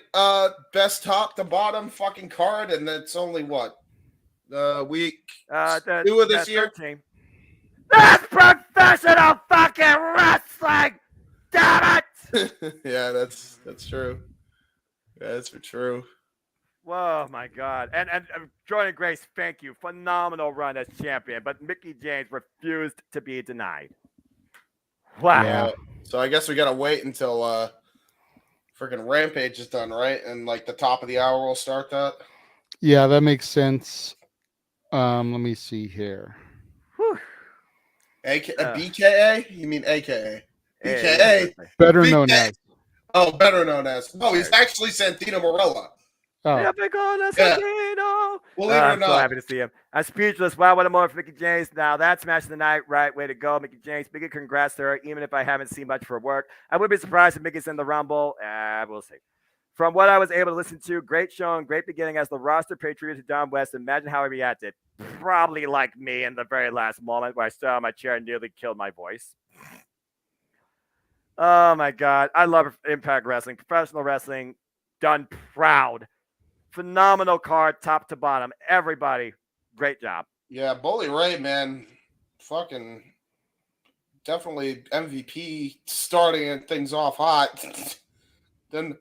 Speaker 5: best top to bottom fucking card, and that's only what? Week 2 of this year?
Speaker 4: 13. That's professional fucking wrestling! Damn it!
Speaker 5: Yeah, that's true. Yeah, that's for true.
Speaker 4: Whoa, my God. And Jordan Grace, thank you. Phenomenal run as champion, but Mickie James refused to be denied. Wow.
Speaker 5: Yeah. So I guess we got to wait until freaking Rampage is done, right? And like the top of the hour we'll start that.
Speaker 6: Yeah, that makes sense. Let me see here.
Speaker 4: Whew.
Speaker 5: BKA? You mean AKA? BKA.
Speaker 6: Better known as.
Speaker 5: Oh, better known as. Oh, he's actually Santino Marella.
Speaker 6: Oh.
Speaker 4: Yeah.
Speaker 5: Believe it or
Speaker 4: I'm so
Speaker 5: not.
Speaker 4: happy to see him. I'm speechless. Wow, what a moment for Mickie James. Now that's match of the night. Right, way to go, Mickie James. Big congrats to her, even if I haven't seen much of her work. I would be surprised if Mickie's in the Rumble. We'll see. From what I was able to listen to, great show and great beginning as the roster patriot to Don West. Imagine how he reacted. Probably like me in the very last moment where I stood on my chair and nearly killed my voice. Oh, my God. I love Impact Wrestling. Professional wrestling done proud. Phenomenal card, top to bottom. Everybody, great job.
Speaker 5: Yeah, Bully Ray, man, fucking definitely MVP starting things off hot. Didn't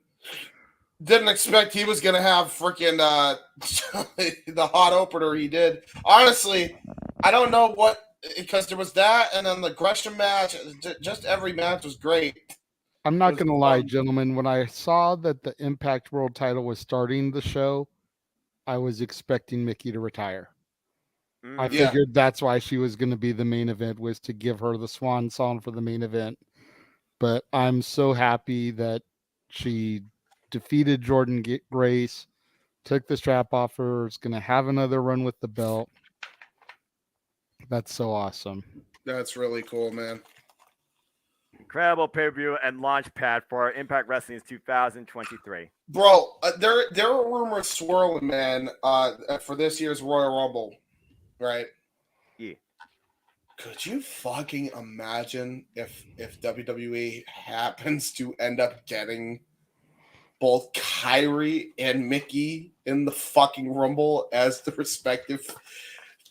Speaker 5: expect he was gonna have freaking the hot opener he did. Honestly, I don't know what, because there was that, and then the Gresham match. Just every match was great.
Speaker 6: I'm not going to lie, gentlemen. When I saw that the Impact World title was starting the show, I was expecting Mickie to retire. I figured that's why she was going to be the main event, was to give her the swan song for the main event. But I'm so happy that she defeated Jordan Grace, took the strap off her, is going to have another run with the belt. That's so awesome.
Speaker 5: That's really cool, man.
Speaker 4: Incredible pay-per-view and launch pad for Impact Wrestling's 2023.
Speaker 5: Bro, there are rumors swirling, man, for this year's Royal Rumble, right?
Speaker 4: Yeah.
Speaker 5: Could you fucking imagine if WWE happens to end up getting both Kyrie and Mickey in the fucking Rumble as the respective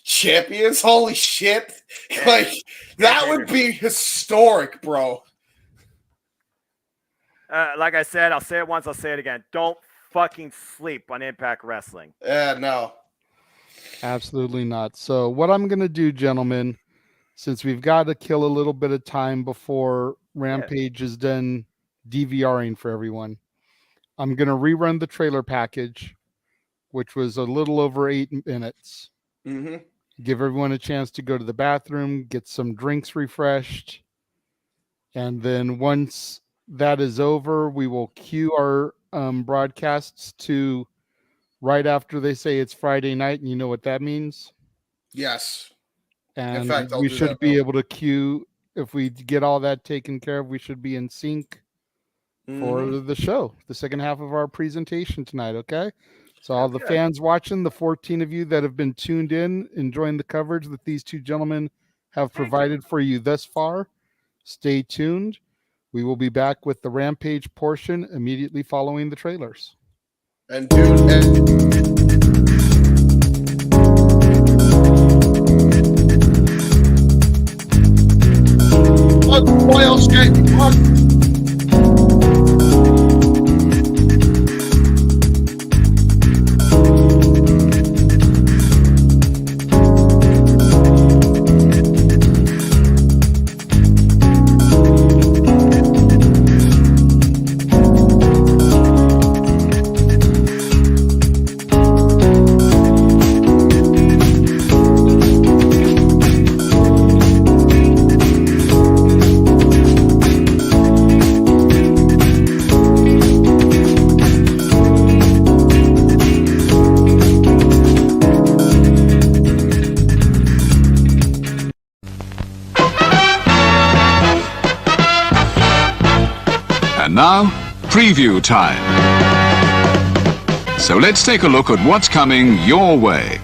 Speaker 5: champions? Holy shit. Like, that would be historic, bro.
Speaker 4: Like I said, I'll say it once, I'll say it again. Don't fucking sleep on Impact Wrestling.
Speaker 5: No.
Speaker 6: Absolutely not. So what I'm going to do, gentlemen, since we've got to kill a little bit of time before Rampage is done DVRing for everyone, I'm going to rerun the trailer package, which was a little over 8 minutes.
Speaker 5: Mm-hmm.
Speaker 6: Give everyone a chance to go to the bathroom, get some drinks refreshed. And then once that is over, we will cue our broadcasts to right after they say it's Friday night, and you know what that means?
Speaker 5: Yes.
Speaker 6: And
Speaker 5: in fact,
Speaker 6: we should be able to cue, if we get all that taken care of, we should be in sync for the show, the second half of our presentation tonight, okay? So all the fans watching, the 14 of you that have been tuned in, enjoying the coverage that these two gentlemen have provided for you thus far, stay tuned. We will be back with the Rampage portion immediately following the trailers.
Speaker 5: And dude, oil skate.
Speaker 1: And now, preview time. So let's take a look at what's coming your way.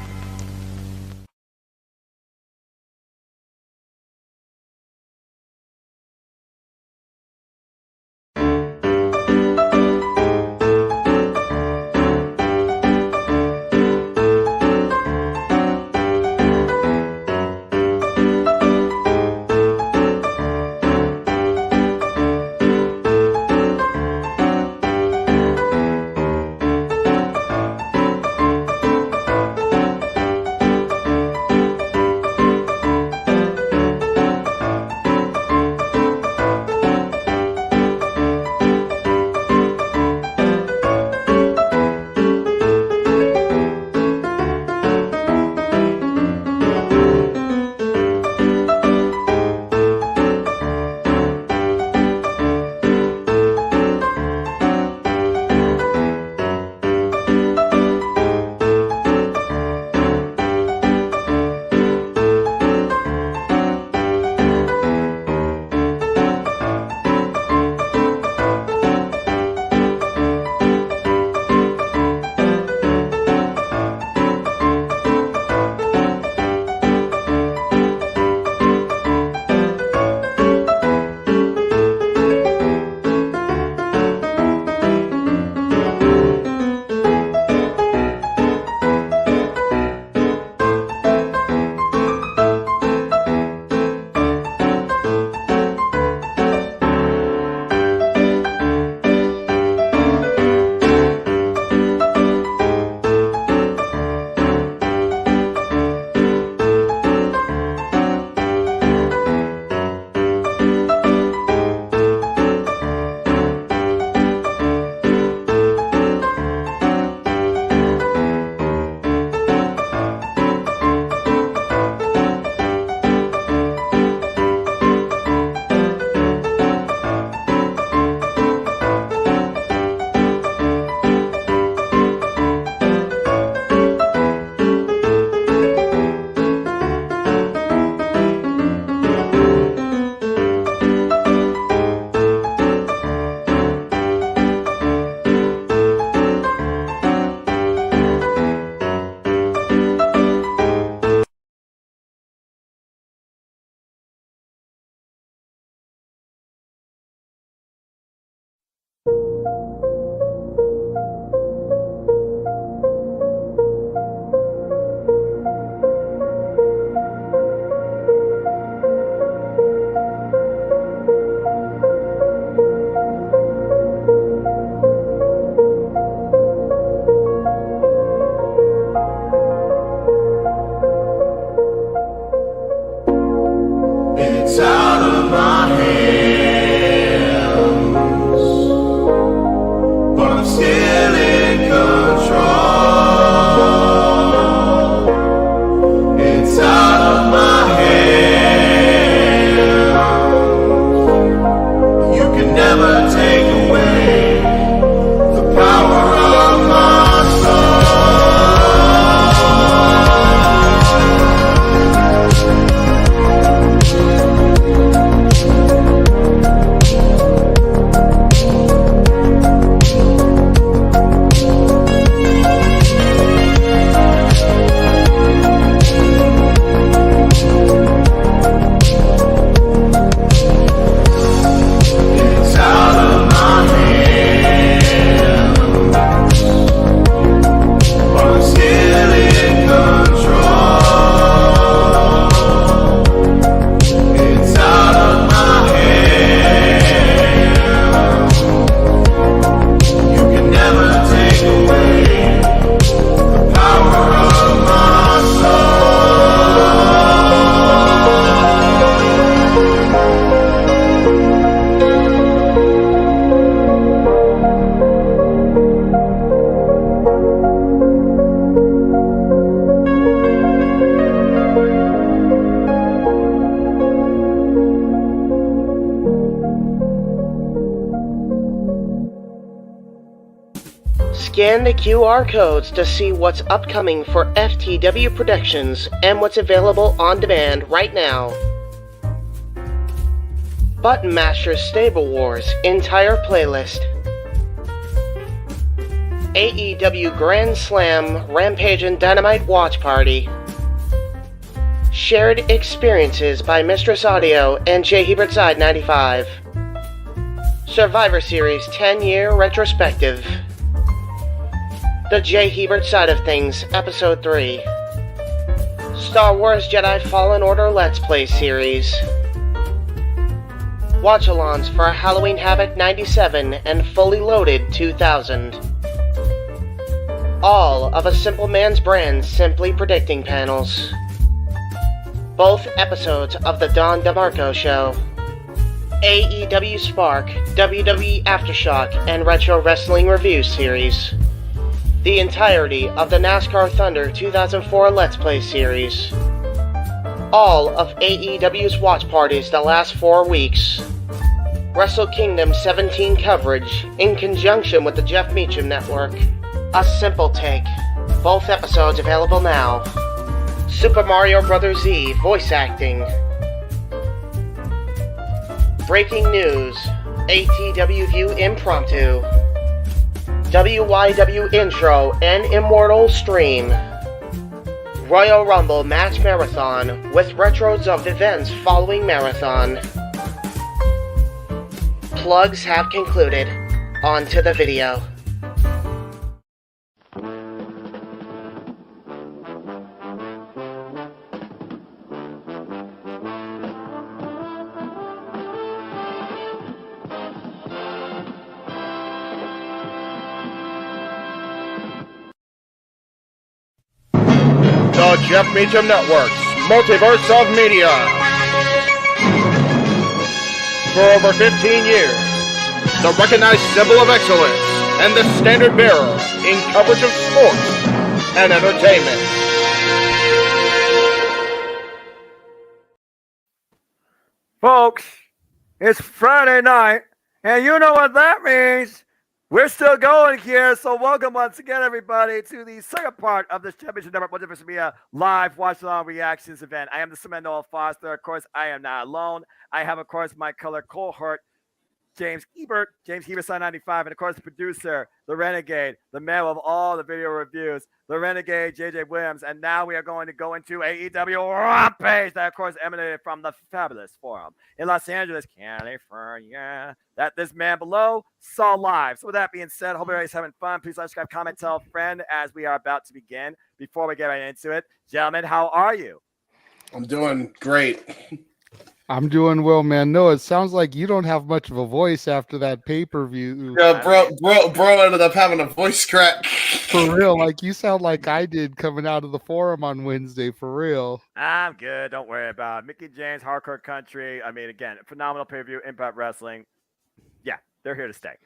Speaker 2: Scan the QR codes to see what's upcoming for FTW Productions and what's available on demand right now. Button Master Stable Wars entire playlist. AEW Grand Slam Rampage and Dynamite Watch Party. Shared Experiences by Mistress Audio and J. Hebert Side 95. Survivor Series 10-year retrospective. The J. Hebert Side of Things, Episode 3. Star Wars Jedi Fallen Order Let's Play series. Watch-alongs for Halloween Havoc 97 and Fully Loaded 2000. All of A Simple Man's Brand Simply Predicting panels. Both episodes of The Don DeMarco Show. AEW Spark, WWE Aftershock, and Retro Wrestling Review series. The entirety of the NASCAR Thunder 2004 Let's Play series. All of AEW's watch parties the last 4 weeks. Wrestle Kingdom 17 coverage in conjunction with the Jeff Meacham Network. A Simple Take. Both episodes available now. Super Mario Bros. Z voice acting. Breaking news. ATW View Impromptu. WYW Intro and Immortal Stream. Royal Rumble Match Marathon with retros of events following Marathon. Plugs have concluded. On to the video.
Speaker 3: The Jeff Meacham Network's Multiverse of Media. For over 15 years, the recognized symbol of excellence and the standard bearer in coverage of sports and entertainment.
Speaker 4: Folks, it's Friday night, and you know what that means. We're still going here, so welcome once again, everybody, to the second part of this Championship Network Multiverse Media live watch-along reactions event. I am the Cement Noel Foster. Of course, I am not alone. I have, of course, my color cohort, James Hebert, Side 95, and of course, the producer, the Renegade, the man of all the video reviews, the Renegade, JJ Williams, and now we are going to go into AEW Rampage that, of course, emanated from the Fabulous Forum in Los Angeles, California, that this man below saw live. So with that being said, hope everybody's having fun. Please like, subscribe, comment, tell a friend as we are about to begin. Before we get right into it, gentlemen, how are you?
Speaker 5: I'm doing great.
Speaker 6: I'm doing well, man. No, it sounds like you don't have much of a voice after that pay-per-view.
Speaker 5: Yeah, bro ended up having a voice crack.
Speaker 6: For real, like you sound like I did coming out of the forum on Wednesday, for real.
Speaker 4: I'm good. Don't worry about it. Mickey James, Hardcore Country. I mean, again, phenomenal pay-per-view, Impact Wrestling. Yeah, they're here to stay.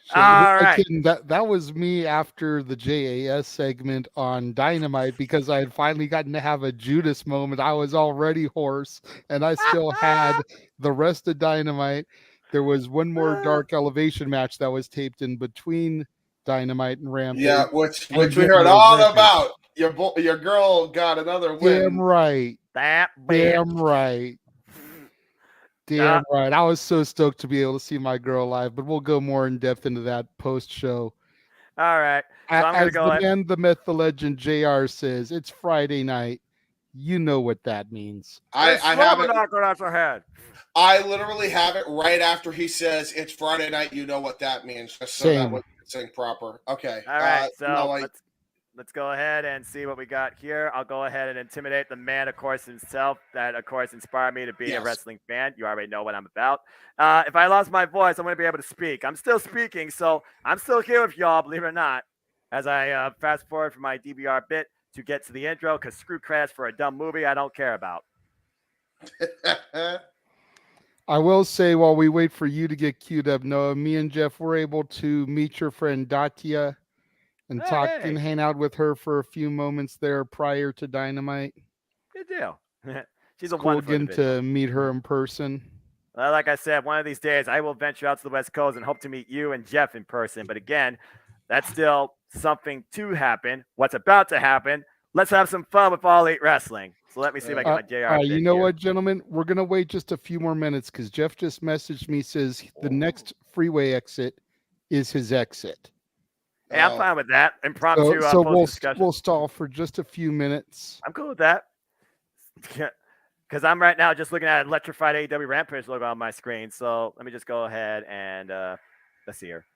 Speaker 6: So,
Speaker 4: all right.
Speaker 6: That was me after the JAS segment on Dynamite because I had finally gotten to have a Judas moment. I was already hoarse, and I still had the rest of Dynamite. There was one more Dark Elevation match that was taped in between Dynamite and Rampage.
Speaker 5: Yeah, which we heard all about. Your girl got another win.
Speaker 6: Damn right. Damn right. Damn right. I was so stoked to be able to see my girl live, but we'll go more in depth into that post-show.
Speaker 4: All right. So I'm going to go ahead.
Speaker 6: Man, the myth, the legend, JR says, it's Friday night. You know what that means.
Speaker 5: I have it.
Speaker 4: Ahead.
Speaker 5: I literally have it right after he says it's Friday night. You know what that means. Just so that we can sing proper. Okay.
Speaker 4: All right. So let's go ahead and see what we got here. I'll go ahead and intimidate the man, of course, himself. That, of course, inspired me to be a wrestling fan. You already know what I'm about. If I lost my voice, I'm going to be able to speak. I'm still speaking, so I'm still here with y'all, believe it or not, as I fast forward from my DVR bit to get to the intro, because screw credits for a dumb movie I don't care about.
Speaker 6: I will say, while we wait for you to get queued up, Noah, me and Jeff were able to meet your friend Datia and talk and hang out with her for a few moments there prior to Dynamite.
Speaker 4: Good deal. She's
Speaker 6: a cool getting to meet her in person.
Speaker 4: Like I said, one of these days I will venture out to the West Coast and hope to meet you and Jeff in person. But again, That's still something to happen. What's about to happen? Let's have some fun with All Elite Wrestling. So let me see if I get my JR.
Speaker 6: You know what, gentlemen? We're going to wait just a few more minutes because Jeff just messaged me, says the next freeway exit is his exit.
Speaker 4: Hey, I'm fine with that. Impromptu
Speaker 6: So we'll stall for just a few minutes.
Speaker 4: I'm cool with that. Because I'm right now just looking at electrified AEW Rampage logo on my screen. So let me just go ahead and let's see here.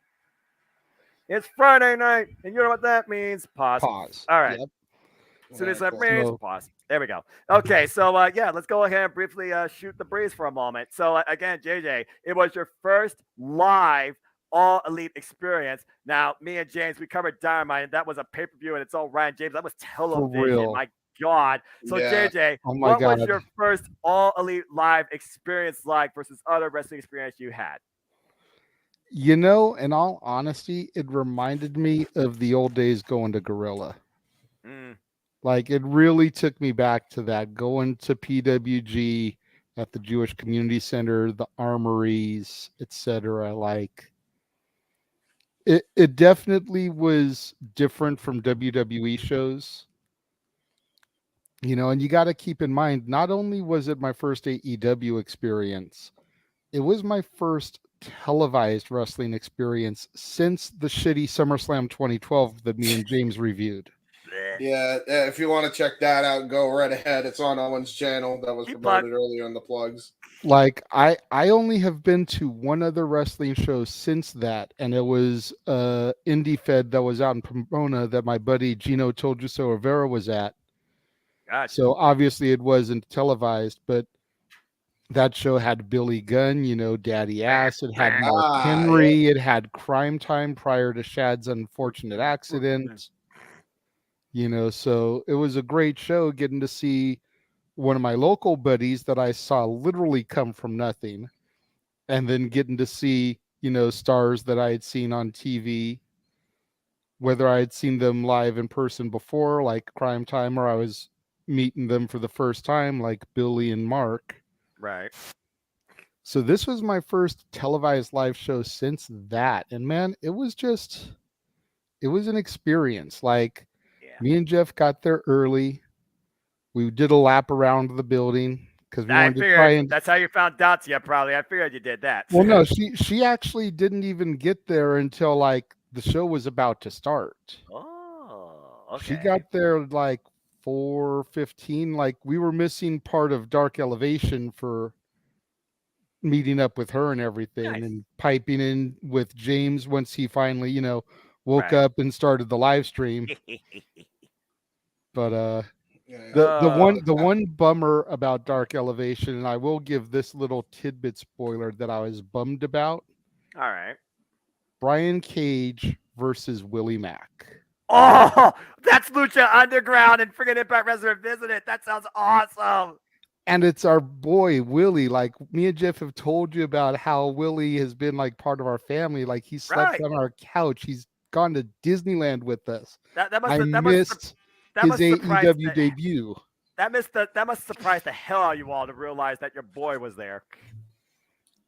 Speaker 4: It's Friday night, and you know what that means. Pause. All right. Yep. As soon as I pause. There we go. Okay, so let's go ahead and briefly shoot the breeze for a moment. So again, JJ, it was your first live All Elite experience. Now, me and James, we covered Dynamite, and that was a pay-per-view in its own right. James, that was television. My God. So JJ, what was your first All Elite live experience like versus other wrestling experience you had?
Speaker 6: You know, in all honesty, it reminded me of the old days going to Gorilla. Like, it really took me back to that, going to PWG at the Jewish Community Center, the armories, etc. Like, it definitely was different from WWE shows. You know, and you got to keep in mind, not only was it my first AEW experience, it was my first televised wrestling experience since the shitty SummerSlam 2012 that me and James reviewed.
Speaker 5: Yeah, if you want to check that out, go right ahead. It's on Owen's channel that was promoted earlier in the plugs.
Speaker 6: Like, I only have been to one other wrestling show since that, and it was Indie Fed that was out in Pomona that my buddy Gino Tojuso Rivera was at.
Speaker 4: Gotcha.
Speaker 6: So obviously it wasn't televised, but that show had Billy Gunn, you know, Daddy Ass. It had Mark Henry. It had Crime Time prior to Shad's unfortunate accident. You know, so it was a great show getting to see one of my local buddies that I saw literally come from nothing, and then getting to see, you know, stars that I had seen on TV, whether I had seen them live in person before, like Crime Time, or I was meeting them for the first time, like Billy and Mark.
Speaker 4: Right.
Speaker 6: So this was my first televised live show since that. And man, it was an experience. Like, me and Jeff got there early. We did a lap around the building because we wanted to try and.
Speaker 4: That's how you found Dacia, probably. I figured you did that.
Speaker 6: Well, no, she actually didn't even get there until like the show was about to start.
Speaker 4: Oh, okay.
Speaker 6: She got there like 4:15. Like, we were missing part of Dark Elevation for meeting up with her and everything, and piping in with James once he finally, you know, woke up and started the live stream. But the one bummer about Dark Elevation, and I will give this little tidbit spoiler that I was bummed about.
Speaker 4: All right.
Speaker 6: Brian Cage versus Willie Mack.
Speaker 4: Oh, that's Lucha Underground and friggin' Impact Wrestling Revisited. That sounds awesome.
Speaker 6: And it's our boy Willie. Like, me and Jeff have told you about how Willie has been like part of our family. Like, he slept on our couch. He's gone to Disneyland with us. I missed his AEW debut.
Speaker 4: That must surprise the hell out of you all to realize that your boy was there.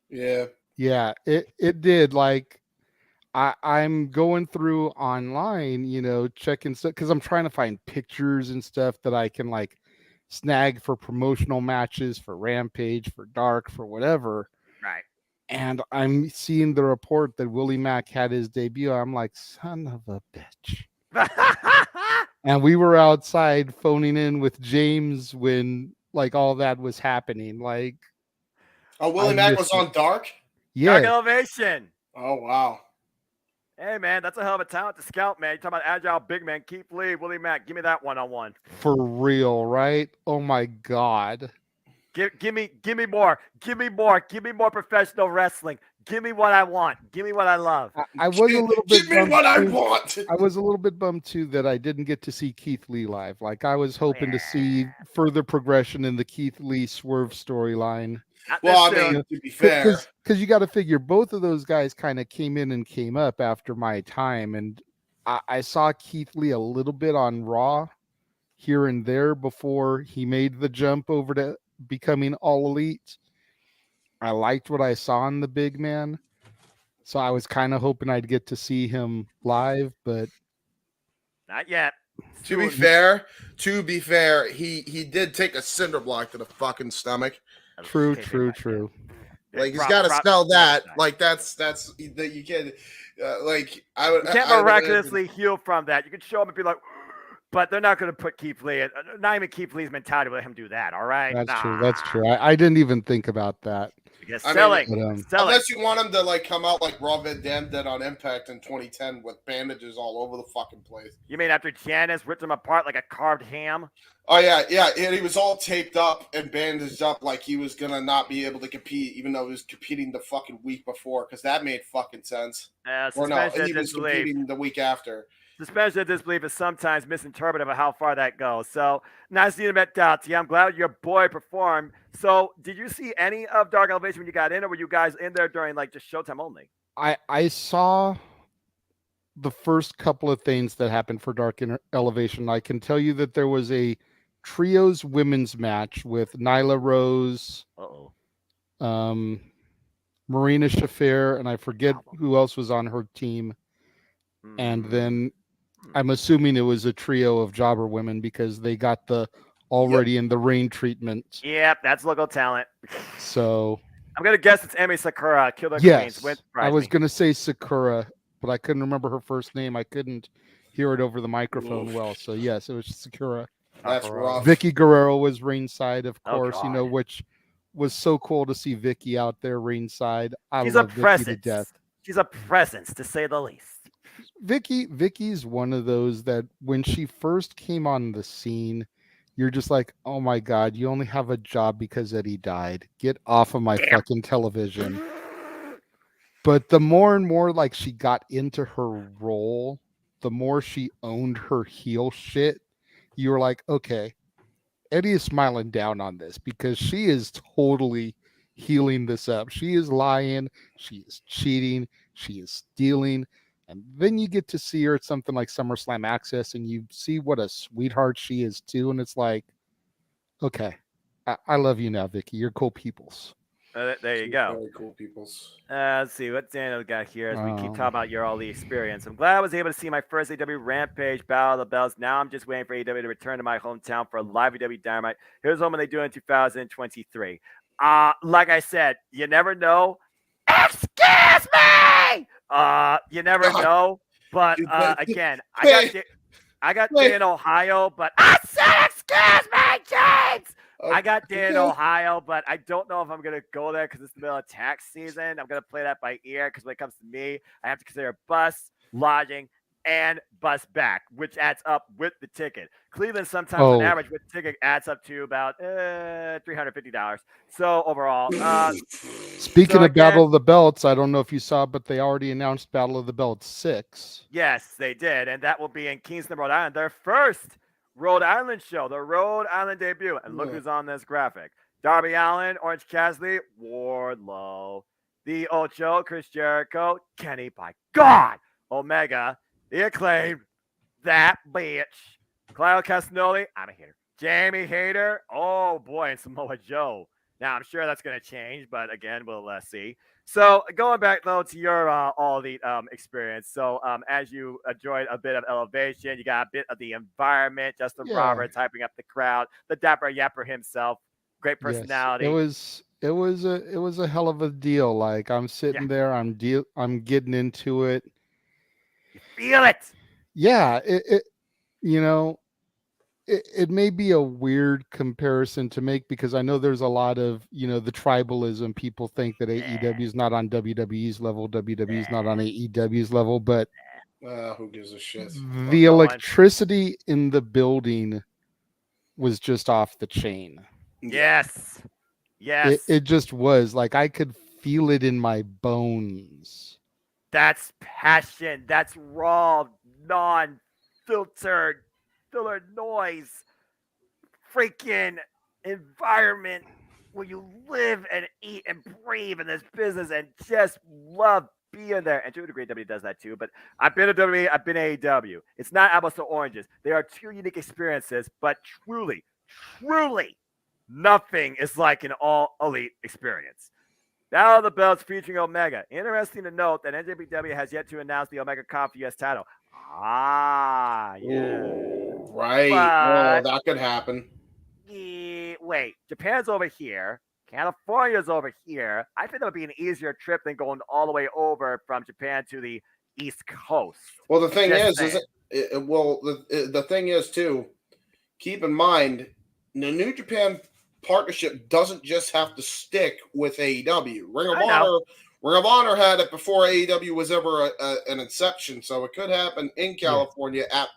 Speaker 5: Yeah.
Speaker 6: Yeah, it did. Like, I'm going through online, you know, checking stuff because I'm trying to find pictures and stuff that I can like snag for promotional matches, for Rampage, for Dark, for whatever.
Speaker 4: Right.
Speaker 6: And I'm seeing the report that Willie Mack had his debut. I'm like, son of a bitch. And we were outside phoning in with James when like all that was happening. Like,
Speaker 5: Willie Mack was on Dark?
Speaker 6: Yeah.
Speaker 4: Dark Elevation.
Speaker 5: Oh, wow.
Speaker 4: Hey, man, that's a hell of a talent to scout, man. You talking about agile big man, Keith Lee, Willie Mack. Give me that one-on-one.
Speaker 6: For real, right? Oh my God.
Speaker 4: Give me more. Give me more professional wrestling. Give me what I want. Give me what I love.
Speaker 6: I was a little bit
Speaker 5: give me what I want.
Speaker 6: I was a little bit bummed too that I didn't get to see Keith Lee live. Like, I was hoping to see further progression in the Keith Lee Swerve storyline.
Speaker 5: Well, I mean, to be fair,
Speaker 6: because you got to figure both of those guys kind of came in and came up after my time, and I saw Keith Lee a little bit on Raw here and there before he made the jump over to becoming All Elite. I liked what I saw in the big man. So I was kind of hoping I'd get to see him live, but
Speaker 4: not yet.
Speaker 5: To be fair, he did take a cinder block to the fucking stomach.
Speaker 6: True.
Speaker 5: Like he's got to sell that. Like that's that you can't. Like I would.
Speaker 4: You can't miraculously heal from that. You can show him and be like, but they're not going to put Keith Lee. Not even Keith Lee's mentality to let him do that. All right.
Speaker 6: That's true. I didn't even think about that.
Speaker 4: Selling.
Speaker 5: Unless you want him to like come out like Raw Van Dam did on Impact in 2010 with bandages all over the fucking place.
Speaker 4: You mean after Janice ripped him apart like a carved ham?
Speaker 5: Oh yeah. And he was all taped up and bandaged up like he was gonna not be able to compete, even though he was competing the fucking week before, because that made fucking sense. Or no, he was competing the week after.
Speaker 4: Suspension of disbelief is sometimes misinterpreted about how far that goes. So, nice to meet Doubts. Yeah, I'm glad your boy performed. So, did you see any of Dark Elevation when you got in, or were you guys in there during like just Showtime only?
Speaker 6: I saw the first couple of things that happened for Dark Elevation. I can tell you that there was a trios women's match with Nyla Rose, Marina Shafir, and I forget who else was on her team. And then I'm assuming it was a trio of jobber women because they got the already in the ring treatment.
Speaker 4: Yep, that's local talent.
Speaker 6: So
Speaker 4: I'm gonna guess it's Emi Sakura, Killer
Speaker 6: yes,
Speaker 4: Queens.
Speaker 6: I was gonna say Sakura, but I couldn't remember her first name. I couldn't hear it over the microphone well. So yes, it was Sakura.
Speaker 5: That's rough.
Speaker 6: Vicky Guerrero was ringside, of course, which was so cool to see Vicky out there ringside. I love Vicky to death.
Speaker 4: She's a presence, to say the least.
Speaker 6: Vicky's one of those that when she first came on the scene, you're just like, oh my God, you only have a job because Eddie died. Get off of my fucking television. But the more and more like she got into her role, the more she owned her heel shit. You were like, okay, Eddie is smiling down on this because she is totally healing this up. She is lying. She is cheating. She is stealing. And then you get to see her at something like SummerSlam Access and you see what a sweetheart she is too. And it's like, okay, I love you now, Vicky. You're cool peoples.
Speaker 4: There you go.
Speaker 5: Very cool peoples.
Speaker 4: Let's see what Daniel got here as we keep talking about your all the experience. I'm glad I was able to see my first AEW Rampage Battle of the Bells. Now I'm just waiting for AEW to return to my hometown for a live AEW Dynamite. Here's what they do in 2023. Like I said, you never know. Excuse me! You never know. But again, I got Dan Ohio, but I said excuse me, James! I got Dan in Ohio, but I don't know if I'm going to go there because it's the middle of tax season. I'm going to play that by ear because when it comes to me, I have to consider bus, lodging, and bus back, which adds up with the ticket. Cleveland sometimes on average with the ticket adds up to about $350. So overall,
Speaker 6: speaking of Battle of the Belts, I don't know if you saw, but they already announced Battle of the Belts 6.
Speaker 4: Yes, they did, and that will be in Kingston, Rhode Island. Their first Rhode Island show, the Rhode Island debut. And look who's on this graphic. Darby Allin, Orange Cassidy, Wardlow, The Ocho, Chris Jericho, Kenny by God, Omega, The Acclaimed, that bitch, Claudio Castagnoli, I'm a hater, Jamie Hayter, oh boy, and Samoa Joe. Now, I'm sure that's going to change, but again, we'll see. So going back, though, to your All Elite experience. So as you enjoyed a bit of Elevation, you got a bit of the environment, Justin Roberts hyping up the crowd, the Dapper Yapper himself, great personality.
Speaker 6: Yes, it was a hell of a deal. Like I'm sitting there, I'm getting into it.
Speaker 4: You feel it.
Speaker 6: Yeah, it may be a weird comparison to make because I know there's a lot of, the tribalism. People think that AEW is not on WWE's level. WWE is not on AEW's level, but
Speaker 5: who gives a shit?
Speaker 6: The electricity in the building was just off the chain.
Speaker 4: Yes.
Speaker 6: It just was like, I could feel it in my bones.
Speaker 4: That's passion. That's raw, non-filtered, filler noise, freaking environment where you live and eat and breathe in this business and just love being there. And to a degree, WWE does that too. But I've been to WWE, I've been to AEW. It's not apples to oranges. They are two unique experiences, but truly, nothing is like an all elite experience. Battle of the Belts featuring Omega. Interesting to note that NJPW has yet to announce the Omega Comp US title. Yeah.
Speaker 5: Ooh, right.
Speaker 4: But,
Speaker 5: that could happen.
Speaker 4: Wait, Japan's over here. California's over here. I think that would be an easier trip than going all the way over from Japan to the East Coast.
Speaker 5: Well, the thing the thing is too. Keep in mind, the New Japan partnership doesn't just have to stick with AEW. Ring of Honor had it before AEW was ever an inception, so it could happen in California at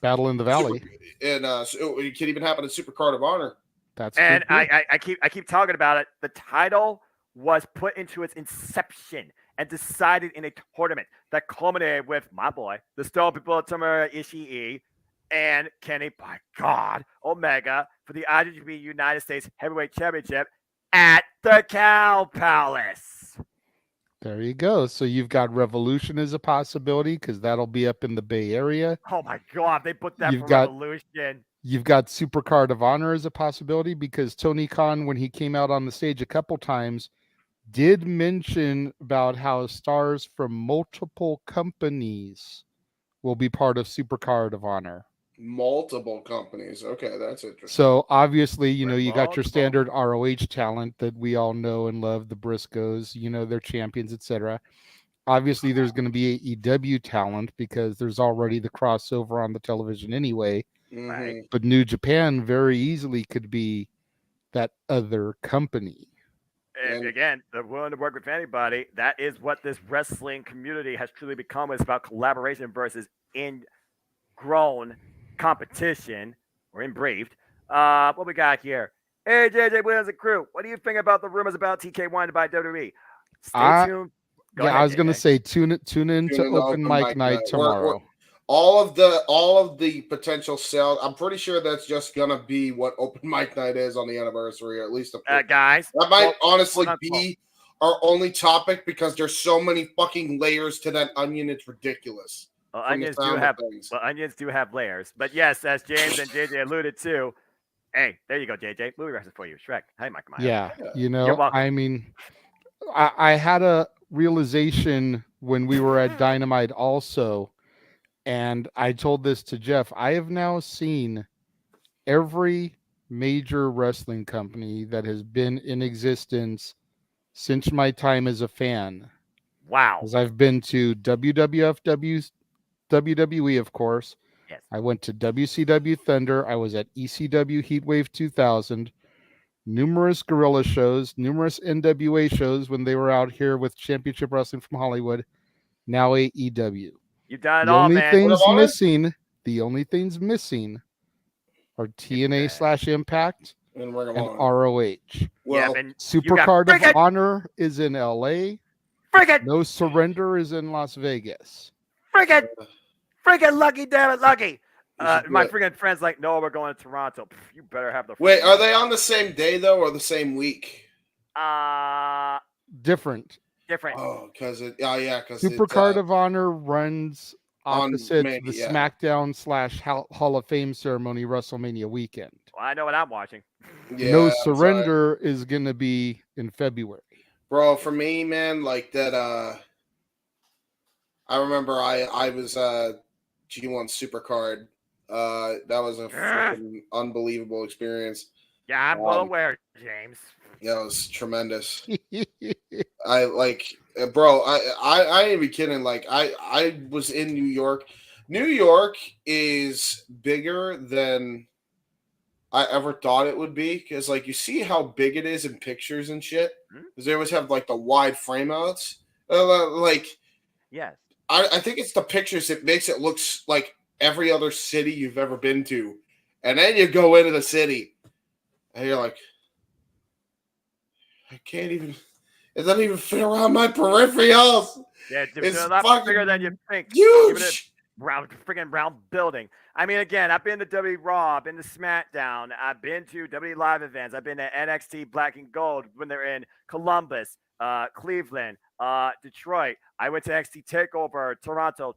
Speaker 6: Battle in the Valley,
Speaker 5: it could even happen in Supercard of Honor.
Speaker 4: I keep talking about it. The title was put into its inception and decided in a tournament that culminated with my boy, the Stone People Tomohiro Ishii, and Kenny, by God, Omega for the IWGP United States Heavyweight Championship at the Cow Palace.
Speaker 6: There you go. So you've got Revolution as a possibility because that'll be up in the Bay Area.
Speaker 4: Oh my God, they put that Revolution.
Speaker 6: You've got Supercard of Honor as a possibility because Tony Khan, when he came out on the stage a couple times, did mention about how stars from multiple companies will be part of Supercard of Honor.
Speaker 5: Multiple companies. Okay, that's interesting.
Speaker 6: So obviously, you got your standard ROH talent that we all know and love, the Briscoes, they're champions, etc. Obviously, there's going to be AEW talent because there's already the crossover on the television anyway.
Speaker 5: Mm-hmm.
Speaker 6: But New Japan very easily could be that other company.
Speaker 4: And again, they're willing to work with anybody. That is what this wrestling community has truly become. It's about collaboration versus ingrown competition or inbreathed. What we got here? Hey, JJ Williams and crew, what do you think about the rumors about TK wanted by WWE? Stay tuned.
Speaker 6: I was going to say tune in to Open Mic Night tomorrow.
Speaker 5: All of the potential sales, I'm pretty sure that's just gonna be what Open Mic Night is on the anniversary, or at least
Speaker 4: guys.
Speaker 5: That might honestly be our only topic because there's so many fucking layers to that onion. It's ridiculous.
Speaker 4: Well, onions do have layers. But yes, as James and JJ alluded to, hey, there you go, JJ. Movie reference for you, Shrek. Hey, Mike.
Speaker 6: Yeah, I mean, I had a realization when we were at Dynamite also. And I told this to Jeff. I have now seen every major wrestling company that has been in existence since my time as a fan.
Speaker 4: Wow.
Speaker 6: As I've been to WWE, of course.
Speaker 4: Yes.
Speaker 6: I went to WCW Thunder. I was at ECW Heatwave 2000. Numerous Guerrilla shows, numerous NWA shows when they were out here with Championship Wrestling from Hollywood. Now AEW.
Speaker 4: You've done it all, man.
Speaker 6: The only things missing are TNA/Impact and ROH.
Speaker 5: Well,
Speaker 6: Supercard of Honor is in LA. No Surrender is in Las Vegas.
Speaker 4: Freaking lucky, damn it, lucky. My freaking friends like, no, we're going to Toronto. You better have the.
Speaker 5: Wait, are they on the same day though, or the same week?
Speaker 6: Different.
Speaker 5: Oh, because
Speaker 6: Supercard of Honor runs opposite the SmackDown / Hall of Fame ceremony WrestleMania weekend.
Speaker 4: Well, I know what I'm watching.
Speaker 5: Yeah,
Speaker 6: No Surrender is going to be in February.
Speaker 5: Bro, for me, man, like that. I remember I was G1 Supercard. That was a freaking unbelievable experience.
Speaker 4: Yeah, I'm well aware, James.
Speaker 5: Yeah, it was tremendous. I ain't even kidding. Like I was in New York. New York is bigger than I ever thought it would be because, like, you see how big it is in pictures and shit. Because they always have like the wide frame outs.
Speaker 4: Yes.
Speaker 5: I think it's the pictures that makes it look like every other city you've ever been to, and then you go into the city, and you're like, I can't even. It doesn't even fit around my peripherals.
Speaker 4: Yeah, it's a lot bigger than you think.
Speaker 5: Huge.
Speaker 4: Freaking round building. I mean, again, I've been to WWE Raw, I've been to SmackDown, I've been to WWE Live events, I've been to NXT Black and Gold when they're in Columbus, Cleveland, Detroit. I went to NXT Takeover, Toronto,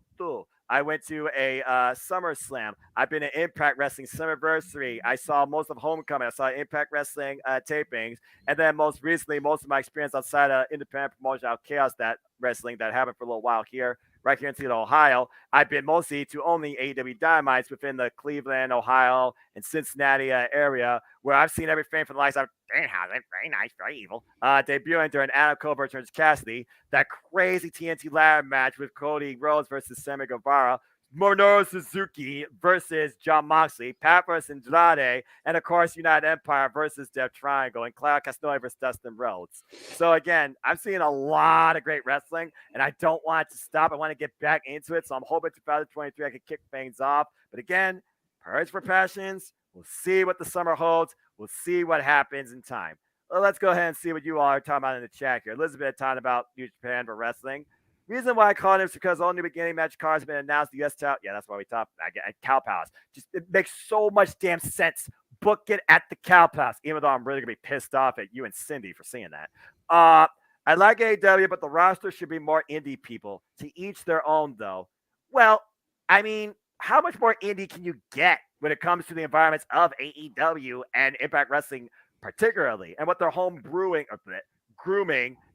Speaker 4: I went to a SummerSlam. I've been at Impact Wrestling Summerversary. I saw most of Homecoming. I saw Impact Wrestling tapings. And then most recently, most of my experience outside of independent promotion out Chaos that wrestling that happened for a little while here, right here in Toledo, Ohio. I've been mostly to only AEW Dynamites within the Cleveland, Ohio, and Cincinnati area, where I've seen everything from the likes of Danhausen, very nice, very evil, debuting during Adam Cole versus Cassidy, that crazy TNT ladder match with Cody Rhodes versus Sammy Guevara, Minoru Suzuki versus Jon Moxley, Pat versus Andrade, and of course United Empire versus Death Triangle, and Claudio Castagnoli versus Dustin Rhodes. So again, I'm seeing a lot of great wrestling, and I don't want it to stop. I want to get back into it, so I'm hoping 2023 I can kick things off. But again, purge for passions. We'll see what the summer holds. We'll see what happens in time. Well, let's go ahead and see what you all are talking about in the chat here. Elizabeth talking about New Japan for wrestling. Reason why I call it is because all new beginning match cards have been announced. The US Town. Yeah, that's why we talk at Cow Palace. Just it makes so much damn sense. Book it at the Cow Palace, even though I'm really gonna be pissed off at you and Cindy for seeing that. I like AEW, but the roster should be more indie people. To each their own, though. Well, I mean, how much more indie can you get when it comes to the environments of AEW and Impact Wrestling, particularly, and what they're home grooming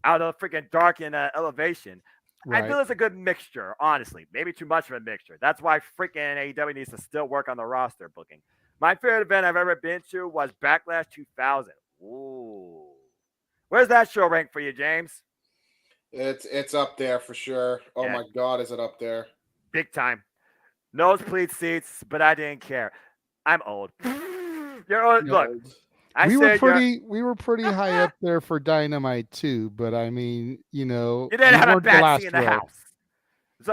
Speaker 4: out of freaking Dark and Elevation? Right. I feel it's a good mixture, honestly. Maybe too much of a mixture. That's why freaking AEW needs to still work on the roster booking. My favorite event I've ever been to was Backlash 2000. Ooh. Where's that show rank for you, James?
Speaker 5: It's up there for sure. Oh my God, is it up there?
Speaker 4: Big time. Nosebleed seats, but I didn't care. I'm old. You're old. Look.
Speaker 6: We were pretty high up there for Dynamite too, but I mean, you know,
Speaker 4: you didn't have a bad seat in the house.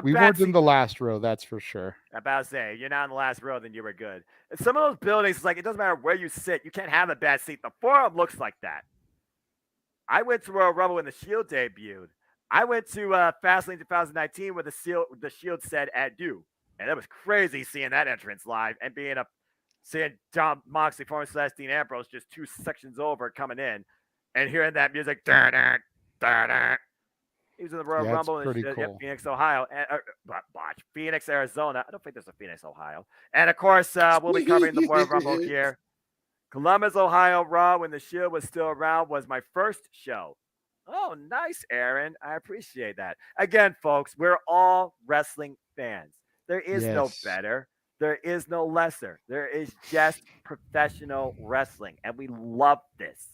Speaker 6: We weren't in the last row, that's for sure.
Speaker 4: I'm about to say, you're not in the last row, then you were good. And some of those buildings, like, it doesn't matter where you sit, you can't have a bad seat. The Forum looks like that. I went to Royal Rumble when the Shield debuted. I went to Fastlane 2019 where the Shield said adieu, and it was crazy seeing that entrance live and seeing Jon Moxley, former Dean Ambrose, just 2 sections over coming in and hearing that music. He was in the Royal Rumble in cool. Phoenix, Ohio. Phoenix, Arizona. I don't think there's a Phoenix, Ohio. And, of course, we'll be covering the Royal Rumble here. Columbus, Ohio, Raw, when the Shield was still around, was my first show. Oh, nice, Aaron. I appreciate that. Again, folks, we're all wrestling fans. There is no better. There is no lesser. There is just professional wrestling, and we love this.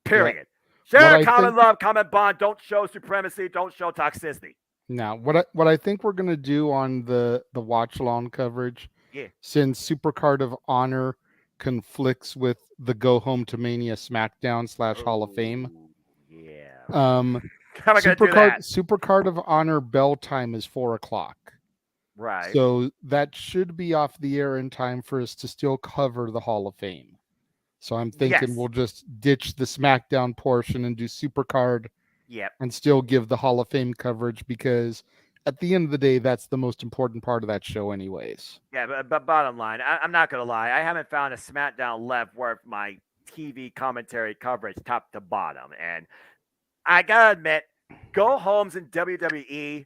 Speaker 4: Period. Share common love, common bond. Don't show supremacy. Don't show toxicity.
Speaker 6: Now, what I think we're gonna do on the watch along coverage, since Supercard of Honor conflicts with the Go Home to Mania SmackDown / Hall of Fame.
Speaker 4: Yeah.
Speaker 6: How am I gonna do that? Supercard of Honor bell time is 4:00.
Speaker 4: Right.
Speaker 6: So that should be off the air in time for us to still cover the Hall of Fame. So I'm thinking we'll just ditch the SmackDown portion and do Supercard. And still give the Hall of Fame coverage, because at the end of the day, that's the most important part of that show anyways.
Speaker 4: Yeah, but bottom line, I'm not going to lie. I haven't found a SmackDown left worth my TV commentary coverage top to bottom. And I got to admit, Go Homes in WWE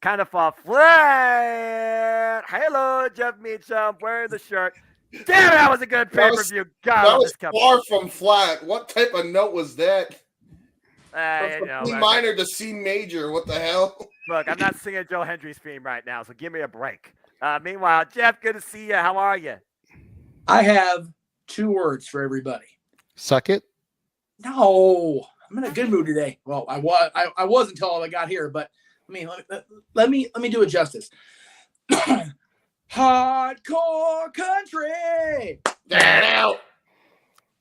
Speaker 4: kind of fall flat. Hello, Jeff Meacham, wearing the shirt. Damn, that was a good pay-per-view.
Speaker 5: That was far from flat. What type of note was that? C minor to C major. What the hell?
Speaker 4: Look, I'm not singing Joe Hendry's theme right now, so give me a break. Meanwhile, Jeff, good to see you. How are you?
Speaker 7: I have 2 words for everybody.
Speaker 6: Suck it?
Speaker 7: No, I'm in a good mood today. Well, I was until I got here, but let me do it justice. Hardcore country.
Speaker 5: Well,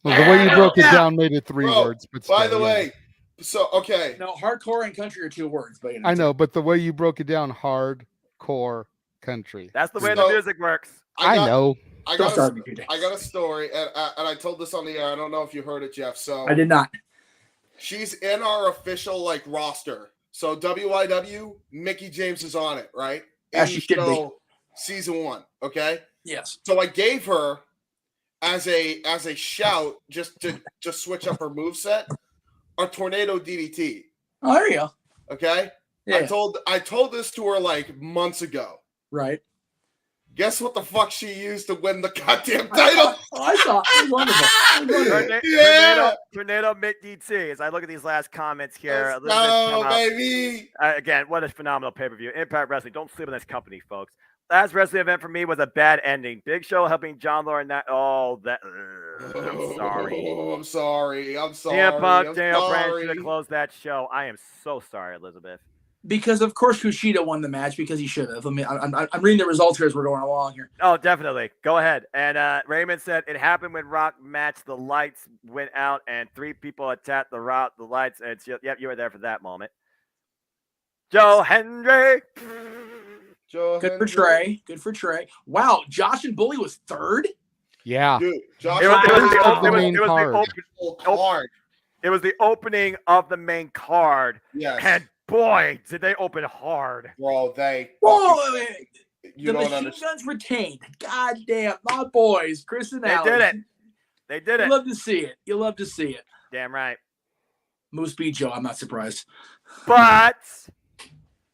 Speaker 6: the way you broke it down made it 3 words. But
Speaker 5: by the way, so okay.
Speaker 7: No, hardcore and country are 2 words, but
Speaker 6: I know, but the way you broke it down, hardcore country.
Speaker 4: That's the way the music works.
Speaker 6: I know.
Speaker 5: I got a story, and I told this on the air. I don't know if you heard it, Jeff. So
Speaker 7: I did not.
Speaker 5: She's in our official roster. So WIW, Mickie James is on it, right?
Speaker 7: As she should be.
Speaker 5: Season 1, okay?
Speaker 7: Yes.
Speaker 5: So I gave her as a shout just to switch up her moveset, a tornado DDT.
Speaker 7: Oh, there you go.
Speaker 5: Okay?
Speaker 7: Yeah.
Speaker 5: I told this to her months ago.
Speaker 7: Right.
Speaker 5: Guess what the fuck she used to win the goddamn title?
Speaker 7: I saw it. It was wonderful. It was wonderful.
Speaker 4: Tornado Mick DT. As I look at these last comments here,
Speaker 5: No, baby.
Speaker 4: Again, what a phenomenal pay-per-view. Impact Wrestling. Don't sleep on this company, folks. Last wrestling event for me was a bad ending. Big Show helping John Lauren. I'm sorry.
Speaker 5: I'm sorry.
Speaker 4: CM Punk, Daniel Bryan should have closed that show. I am so sorry, Elizabeth.
Speaker 7: Because of course Kushida won the match because he should have. I mean, I'm reading the results here as we're going along here.
Speaker 4: Oh, definitely. Go ahead. And Raymond said it happened when Rock matched. The lights went out and 3 people attacked the lights. And yep, you were there for that moment. Joe Hendry.
Speaker 7: Good for Trey. Good for Trey. Wow, Josh and Bully was third.
Speaker 6: Yeah.
Speaker 5: Dude, Josh
Speaker 4: It was the opening of the main card.
Speaker 5: Yes.
Speaker 4: And boy, did they open hard.
Speaker 5: Bro,
Speaker 7: The
Speaker 5: you don't
Speaker 7: machine
Speaker 5: understand.
Speaker 7: guns retained. God damn, my boys, Chris and Alex.
Speaker 4: They did it.
Speaker 7: You love to see it. You love to see it.
Speaker 4: Damn right.
Speaker 7: Moose beat Joe. I'm not surprised.
Speaker 4: But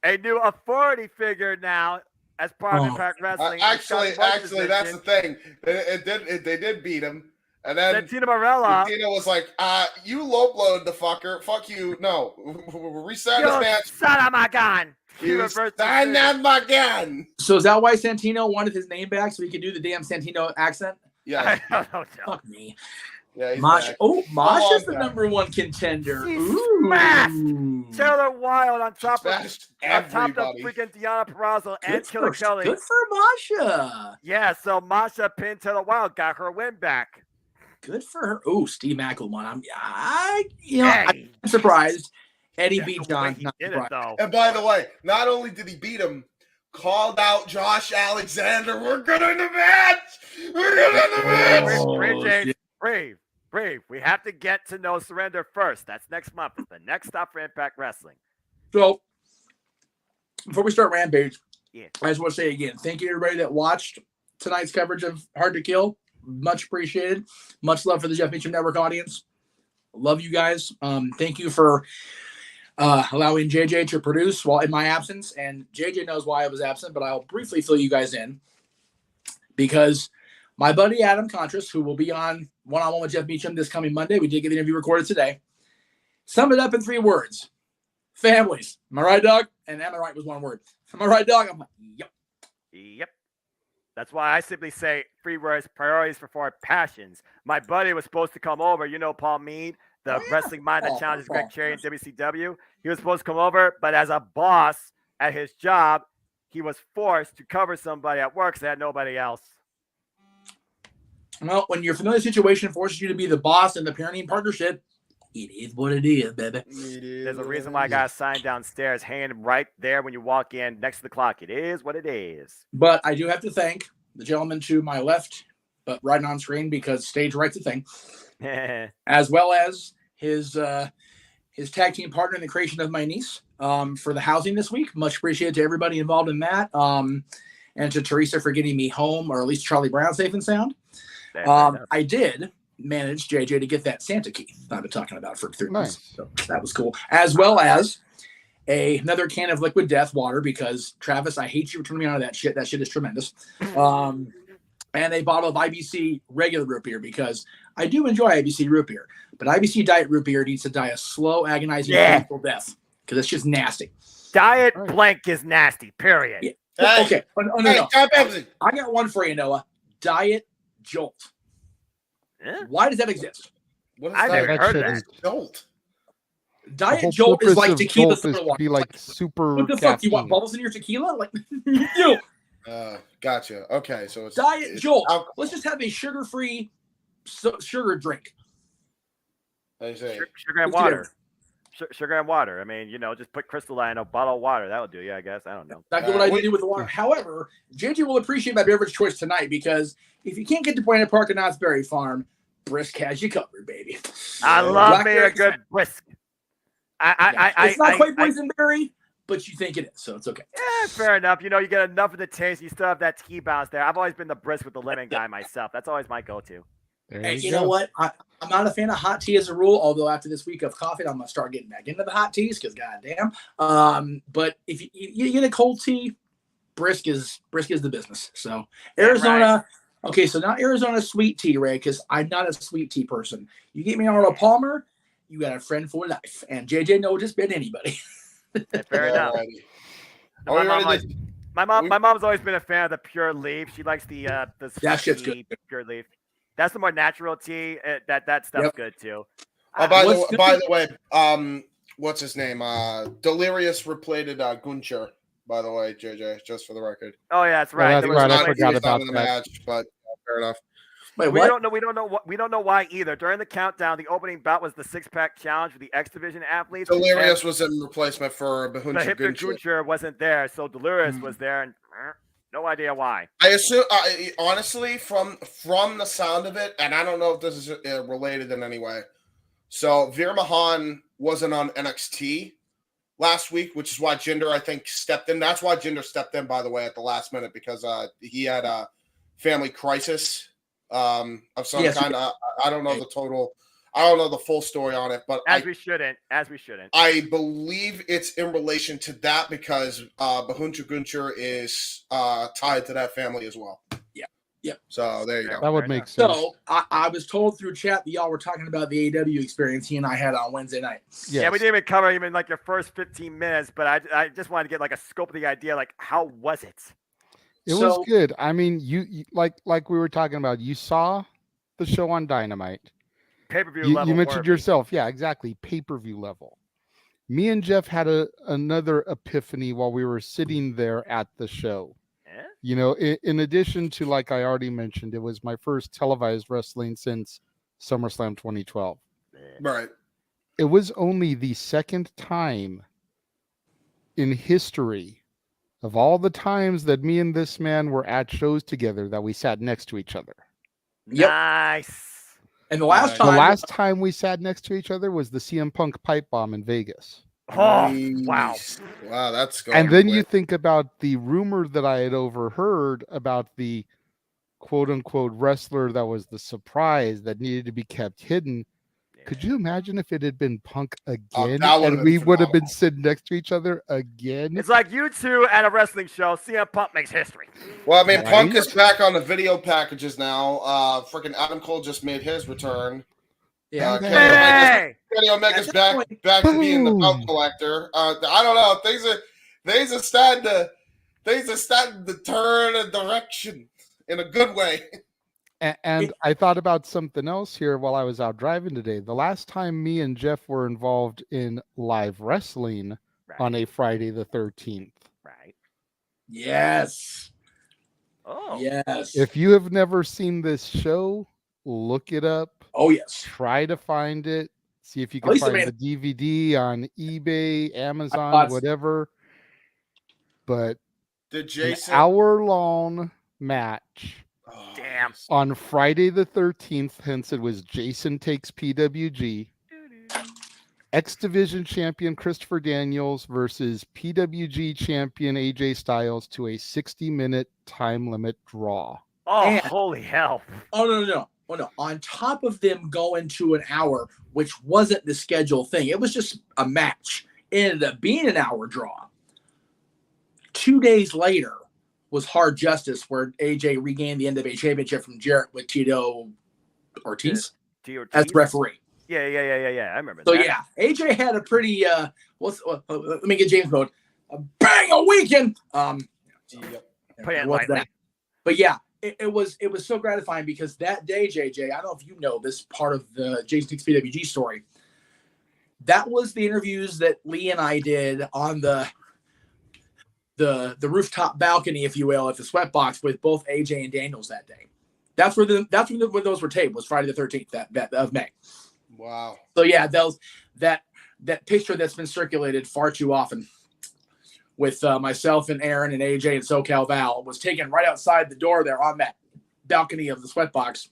Speaker 4: a new authority figure now as part of Impact Wrestling.
Speaker 5: Actually, that's the thing. They did beat him. And then
Speaker 4: Santino Marella.
Speaker 5: Santino was like, you low blowed the fucker. Fuck you. No. Reset this match.
Speaker 4: Son of my gun.
Speaker 5: You son of my gun.
Speaker 7: So is that why Santino wanted his name back so he could do the damn Santino accent?
Speaker 5: Yeah.
Speaker 7: Fuck me.
Speaker 5: Yeah,
Speaker 7: Masha. Oh, Masha's the number 1 contender.
Speaker 4: Smashed Taylor Wilde on top of
Speaker 5: everybody.
Speaker 4: Freaking Deonna Purrazzo and Killer Kelly.
Speaker 7: Good for Masha.
Speaker 4: Yeah, so Masha pinned Taylor Wilde, got her win back.
Speaker 7: Good for her. Oh, Steve Mackel won. I'm surprised. Eddie beat John. Not surprised.
Speaker 5: And by the way, not only did he beat him, called out Josh Alexander. We're good in the match. We're good in the match.
Speaker 4: Brave. We have to get to No Surrender first. That's next month. It's the next stop for Impact Wrestling.
Speaker 7: So, before we start Rampage, I just want to say again, thank you everybody that watched tonight's coverage of Hard to Kill. Much appreciated. Much love for the Jeff Meacham Network audience. Love you guys. Thank you for allowing JJ to produce while in my absence. And JJ knows why I was absent, but I'll briefly fill you guys in because my buddy Adam Contras, who will be on one-on-one with Jeff Meacham this coming Monday, we did get the interview recorded today, summed it up in 3 words. Families. Am I right, dog? And am I right was 1 word. Am I right, dog? I'm like,
Speaker 4: Yep. That's why I simply say 3 words, priorities before passions. My buddy was supposed to come over. You know Paul Mead, the wrestling mind that challenges Greg Cherry in WCW. He was supposed to come over, but as a boss at his job, he was forced to cover somebody at work, so they had nobody else.
Speaker 7: Well, when your familiar situation forces you to be the boss in the parenting partnership, it is what it is, baby.
Speaker 4: There's a reason why I got a sign downstairs hanging right there when you walk in next to the clock. It is what it is.
Speaker 7: But I do have to thank the gentleman to my left, but right on screen because stage right's a thing, as well as his tag team partner in the creation of my niece for the housing this week. Much appreciated to everybody involved in that. And to Teresa for getting me home, or at least Charlie Brown safe and sound. I did manage JJ to get that Santa key that I've been talking about for 3 months. So that was cool. As well as another can of liquid death water because Travis, I hate you for turning me on to that shit. That shit is tremendous. And a bottle of IBC regular root beer because I do enjoy IBC root beer, but IBC diet root beer needs to die a slow, agonizing, painful death because it's just nasty.
Speaker 4: Diet blank is nasty, period.
Speaker 7: Yeah. Okay. No. I got one for you, Noah. Diet Jolt. Why does that exist?
Speaker 4: I never heard that.
Speaker 5: Jolt.
Speaker 7: Diet Jolt is like tequila soda water.
Speaker 6: Be like super.
Speaker 7: What the fuck? You want bubbles in your tequila? Like you.
Speaker 5: Gotcha. Okay, so it's
Speaker 7: Diet Jolt. Let's just have a sugar-free sugar drink.
Speaker 4: Sugar and water. Sugar and water. I mean, just put Crystal in a bottle of water. That would do you, I guess. I don't know.
Speaker 7: That's what I do with the water. However, JJ will appreciate my beverage choice tonight because if you can't get to Buena Park and Knott's Berry Farm, Brisk has you covered, baby.
Speaker 4: I love me a good Brisk.
Speaker 7: It's not quite boysenberry, but you think it is, so it's okay.
Speaker 4: Yeah, fair enough. You get enough of the taste. You still have that tea bounce there. I've always been the Brisk with the lemon guy myself. That's always my go-to.
Speaker 7: Hey, you know what? I'm not a fan of hot tea as a rule, although after this week of coffee, I'm going to start getting back into the hot teas because goddamn. But if you get a cold tea, brisk is the business. So Arizona. Right. Okay, so not Arizona sweet tea, Ray, because I'm not a sweet tea person. You get me Arnold Palmer, you got a friend for life. And JJ no just bet anybody.
Speaker 4: Fair enough. My mom's always been a fan of the pure leaf. She likes the sweet pure leaf. That's the more natural tea. That stuff's good too.
Speaker 5: Oh, by the way, what's his name? Delirious replated Guncher. By the way, JJ, just for the record.
Speaker 4: Oh yeah, that's right.
Speaker 6: That's right. I forgot about
Speaker 5: the
Speaker 6: that
Speaker 5: match, but fair enough.
Speaker 7: Wait,
Speaker 4: we don't know why either. During the countdown, the opening bout was the 6-pack challenge for the X Division athletes.
Speaker 5: Delirious was in replacement for Bahuncha
Speaker 4: Guncher wasn't there, so Delirious was there, and no idea why.
Speaker 5: I assume, honestly, from the sound of it, and I don't know if this is related in any way. So Veer Mahan wasn't on NXT last week, which is why Jinder, I think, stepped in. That's why Jinder stepped in, by the way, at the last minute, because he had a family crisis of some kind. I don't know the total. I don't know the full story on it, but
Speaker 4: as we shouldn't.
Speaker 5: I believe it's in relation to that because Bahuncha Guncher is tied to that family as well.
Speaker 7: Yeah.
Speaker 5: So there you go.
Speaker 6: That would make sense.
Speaker 7: So I was told through chat that y'all were talking about the AEW experience he and I had on Wednesday night.
Speaker 6: Yes.
Speaker 4: Yeah, we didn't even cover even like your first 15 minutes, but I just wanted to get like a scope of the idea. Like, how was it?
Speaker 6: It was good. I mean, you like we were talking about. You saw the show on Dynamite.
Speaker 4: Pay-per-view level.
Speaker 6: You mentioned yourself. Yeah, exactly. Pay-per-view level. Me and Jeff had another epiphany while we were sitting there at the show. You know, in addition to, like I already mentioned, it was my first televised wrestling since SummerSlam 2012.
Speaker 5: Right.
Speaker 6: It was only the second time in history of all the times that me and this man were at shows together that we sat next to each other.
Speaker 7: Yep.
Speaker 4: Nice.
Speaker 7: And the last
Speaker 6: time we sat next to each other was the CM Punk pipe bomb in Vegas.
Speaker 4: Oh, wow.
Speaker 5: Wow, that's going
Speaker 6: And then you think about the rumor that I had overheard about the quote-unquote wrestler that was the surprise that needed to be kept hidden. Could you imagine if it had been Punk again and we would have been sitting next to each other again?
Speaker 4: It's like you two at a wrestling show. CM Punk makes history.
Speaker 5: Well, I mean, Punk is back on the video packages now. Freaking Adam Cole just made his return.
Speaker 7: Yeah.
Speaker 5: Kenny Omega's back to being the belt collector. I don't know. Things are starting to turn a direction in a good way.
Speaker 6: And I thought about something else here while I was out driving today. The last time me and Jeff were involved in live wrestling on a Friday the 13th.
Speaker 4: Right.
Speaker 7: Yes.
Speaker 4: Oh.
Speaker 7: Yes.
Speaker 6: If you have never seen this show, look it up.
Speaker 7: Oh, yes.
Speaker 6: Try to find it. See if you can find the DVD on eBay, Amazon, whatever. But
Speaker 5: the Jason
Speaker 6: hour-long match.
Speaker 4: Damn.
Speaker 6: On Friday the 13th, hence it was Jason takes PWG. X Division champion Christopher Daniels versus PWG champion AJ Styles to a 60-minute time limit draw.
Speaker 4: Oh, holy hell.
Speaker 7: Oh, no. Oh, no. On top of them going to an hour, which wasn't the scheduled thing, it was just a match. It ended up being an hour draw. 2 days later was Hard Justice, where AJ regained the NWA Championship from Jarrett with Tito Ortiz as referee.
Speaker 4: Yeah. I remember
Speaker 7: so,
Speaker 4: that.
Speaker 7: yeah, AJ had a pretty, let me get James mode, a bang a weekend.
Speaker 4: Put it lightly.
Speaker 7: But, yeah. It was so gratifying because that day, JJ, I don't know if you know this part of the Jason Takes PWG story. That was the interviews that Lee and I did on the rooftop balcony, if you will, at the Sweatbox with both AJ and Daniels that day. That's where those were taped, was Friday the 13th that of May.
Speaker 5: Wow.
Speaker 7: So yeah, that picture that's been circulated far too often with myself and Aaron and AJ and SoCal Val was taken right outside the door there on that balcony of the Sweatbox.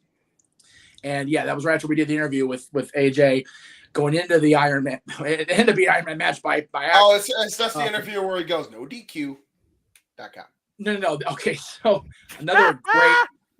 Speaker 7: And yeah, that was right after we did the interview with AJ going into the Iron Man, it ended up being Iron Man match by accident.
Speaker 5: Oh, that's the interview where he goes, no DQ.com.
Speaker 7: No. Okay, so another great,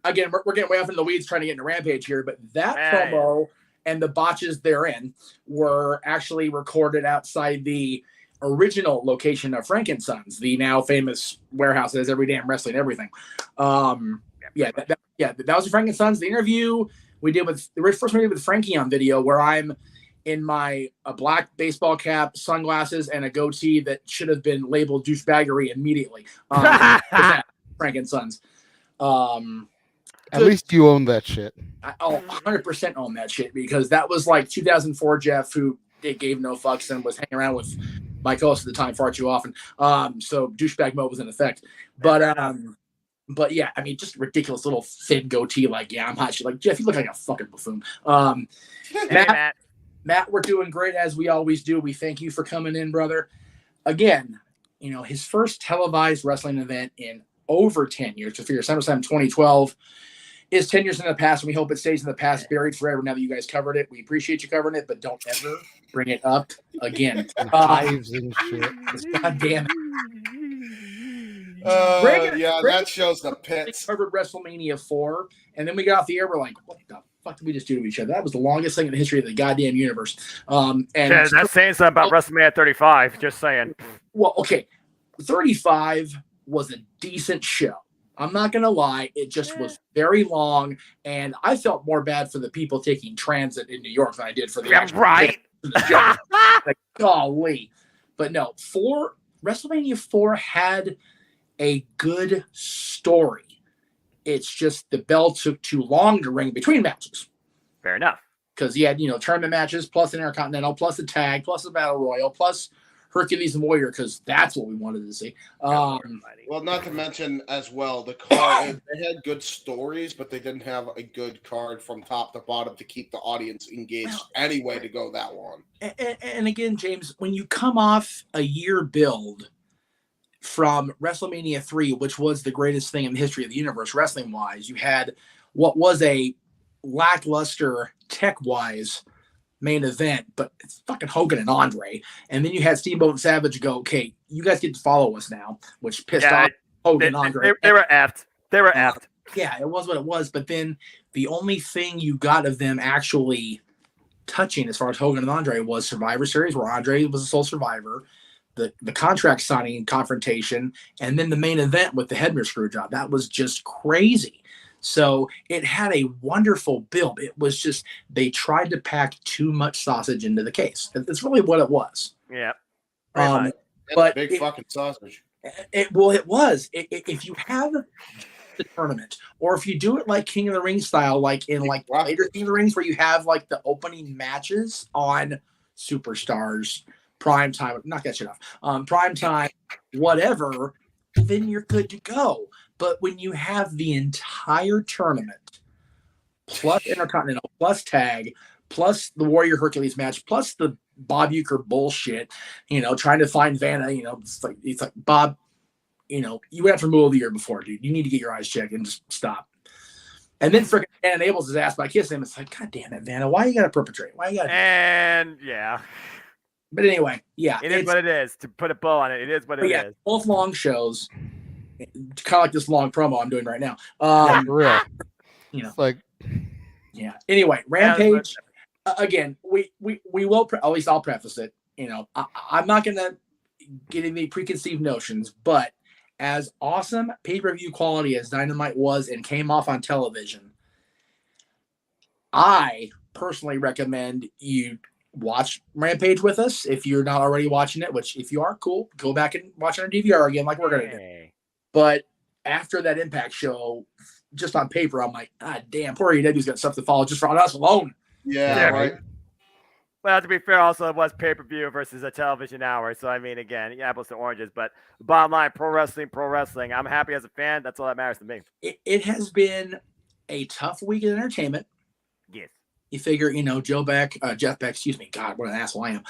Speaker 7: again, we're getting way off into the weeds trying to get into Rampage here, but that promo and the botches therein were actually recorded outside the original location of Frankensons, the now famous warehouse that has every damn wrestling everything. That was Frankensons. The interview we did with the first one we did with Frankie on video, where I'm in my black baseball cap, sunglasses, and a goatee that should have been labeled douchebaggery immediately. Frankensons.
Speaker 6: At least you own that shit.
Speaker 7: I 100% own that shit, because that was like 2004 Jeff, who gave no fucks and was hanging around with my co-host at the time far too often. So douchebag mode was in effect. But yeah, I mean, just ridiculous little thin goatee. Like, yeah, I'm hot shit. Like, Jeff, you look like a fucking buffoon. Matt, we're doing great as we always do. We thank you for coming in, brother. Again, his first televised wrestling event in over 10 years. To figure SummerSlam 2012 is 10 years in the past, and we hope it stays in the past, buried forever. Now that you guys covered it, we appreciate you covering it, but don't ever bring it up again.
Speaker 6: Hives and shit.
Speaker 7: God damn it.
Speaker 5: That shows the pits.
Speaker 7: We covered WrestleMania 4, and then we got off the air. We're like, what the fuck did we just do to each other? That was the longest thing in the history of the goddamn universe. And
Speaker 4: that's saying something about WrestleMania 35. Just saying.
Speaker 7: Well, okay, 35 was a decent show. I'm not going to lie. It just was very long, and I felt more bad for the people taking transit in New York than I did for the actual show. Like, golly. But no, WrestleMania 4 had a good story. It's just the bell took too long to ring between matches.
Speaker 4: Fair enough.
Speaker 7: Because you had, tournament matches, plus an Intercontinental, plus a tag, plus a Battle Royal, plus Hercules and Warrior, because that's what we wanted to see.
Speaker 5: Well, not to mention as well, the card, they had good stories, but they didn't have a good card from top to bottom to keep the audience engaged anyway to go that long.
Speaker 7: And again, James, when you come off a year build from WrestleMania 3, which was the greatest thing in the history of the universe, wrestling-wise, you had what was a lackluster tech-wise main event, but it's fucking Hogan and Andre. And then you had Steamboat and Savage go, okay, you guys get to follow us now, which pissed off Hogan and Andre.
Speaker 4: They were effed. They were effed.
Speaker 7: Yeah, it was what it was. But then the only thing you got of them actually touching as far as Hogan and Andre was Survivor Series, where Andre was the sole survivor, the contract signing confrontation, and then the main event with the Hebner screw job. That was just crazy. So it had a wonderful build. It was just, they tried to pack too much sausage into the case. That's really what it was.
Speaker 4: Yeah.
Speaker 7: But
Speaker 5: big fucking sausage.
Speaker 7: It was. If you have the tournament, or if you do it like King of the Ring style, like in like later King of the Rings, where you have like the opening matches on Superstars, Prime Time, knock that shit off. Prime Time, whatever, then you're good to go. But when you have the entire tournament, plus Intercontinental, plus tag, plus the Warrior Hercules match, plus the Bob Uecker bullshit, trying to find Vanna, it's like Bob, you went after Rule of the Year before, dude. You need to get your eyes checked and just stop. And then freaking Vanna enables his ass by kissing him. It's like, God damn it, Vanna, why you gotta perpetrate? Why you gotta?
Speaker 4: And yeah.
Speaker 7: But anyway, yeah,
Speaker 4: it is what it is. To put a bow on it, it is what it is.
Speaker 7: Both long shows. Kind of like this long promo I'm doing right now.
Speaker 6: Real.
Speaker 7: Yeah. Anyway, Rampage. Again, we will. At least I'll preface it. I'm not gonna get any preconceived notions, but as awesome pay-per-view quality as Dynamite was and came off on television, I personally recommend you watch Rampage with us if you're not already watching it. Which, if you are, cool, go back and watch it on DVR again, like we're gonna do. But after that Impact show, just on paper, I'm like, God damn, poor AEW's got stuff to follow just for us alone.
Speaker 5: Yeah, right.
Speaker 4: Well, to be fair, also it was pay-per-view versus a television hour. So, I mean, again, apples to oranges. But bottom line, pro wrestling. I'm happy as a fan. That's all that matters to me.
Speaker 7: It has been a tough week in entertainment.
Speaker 4: Yes.
Speaker 7: You figure, Jeff Beck, excuse me. God, what an asshole I am.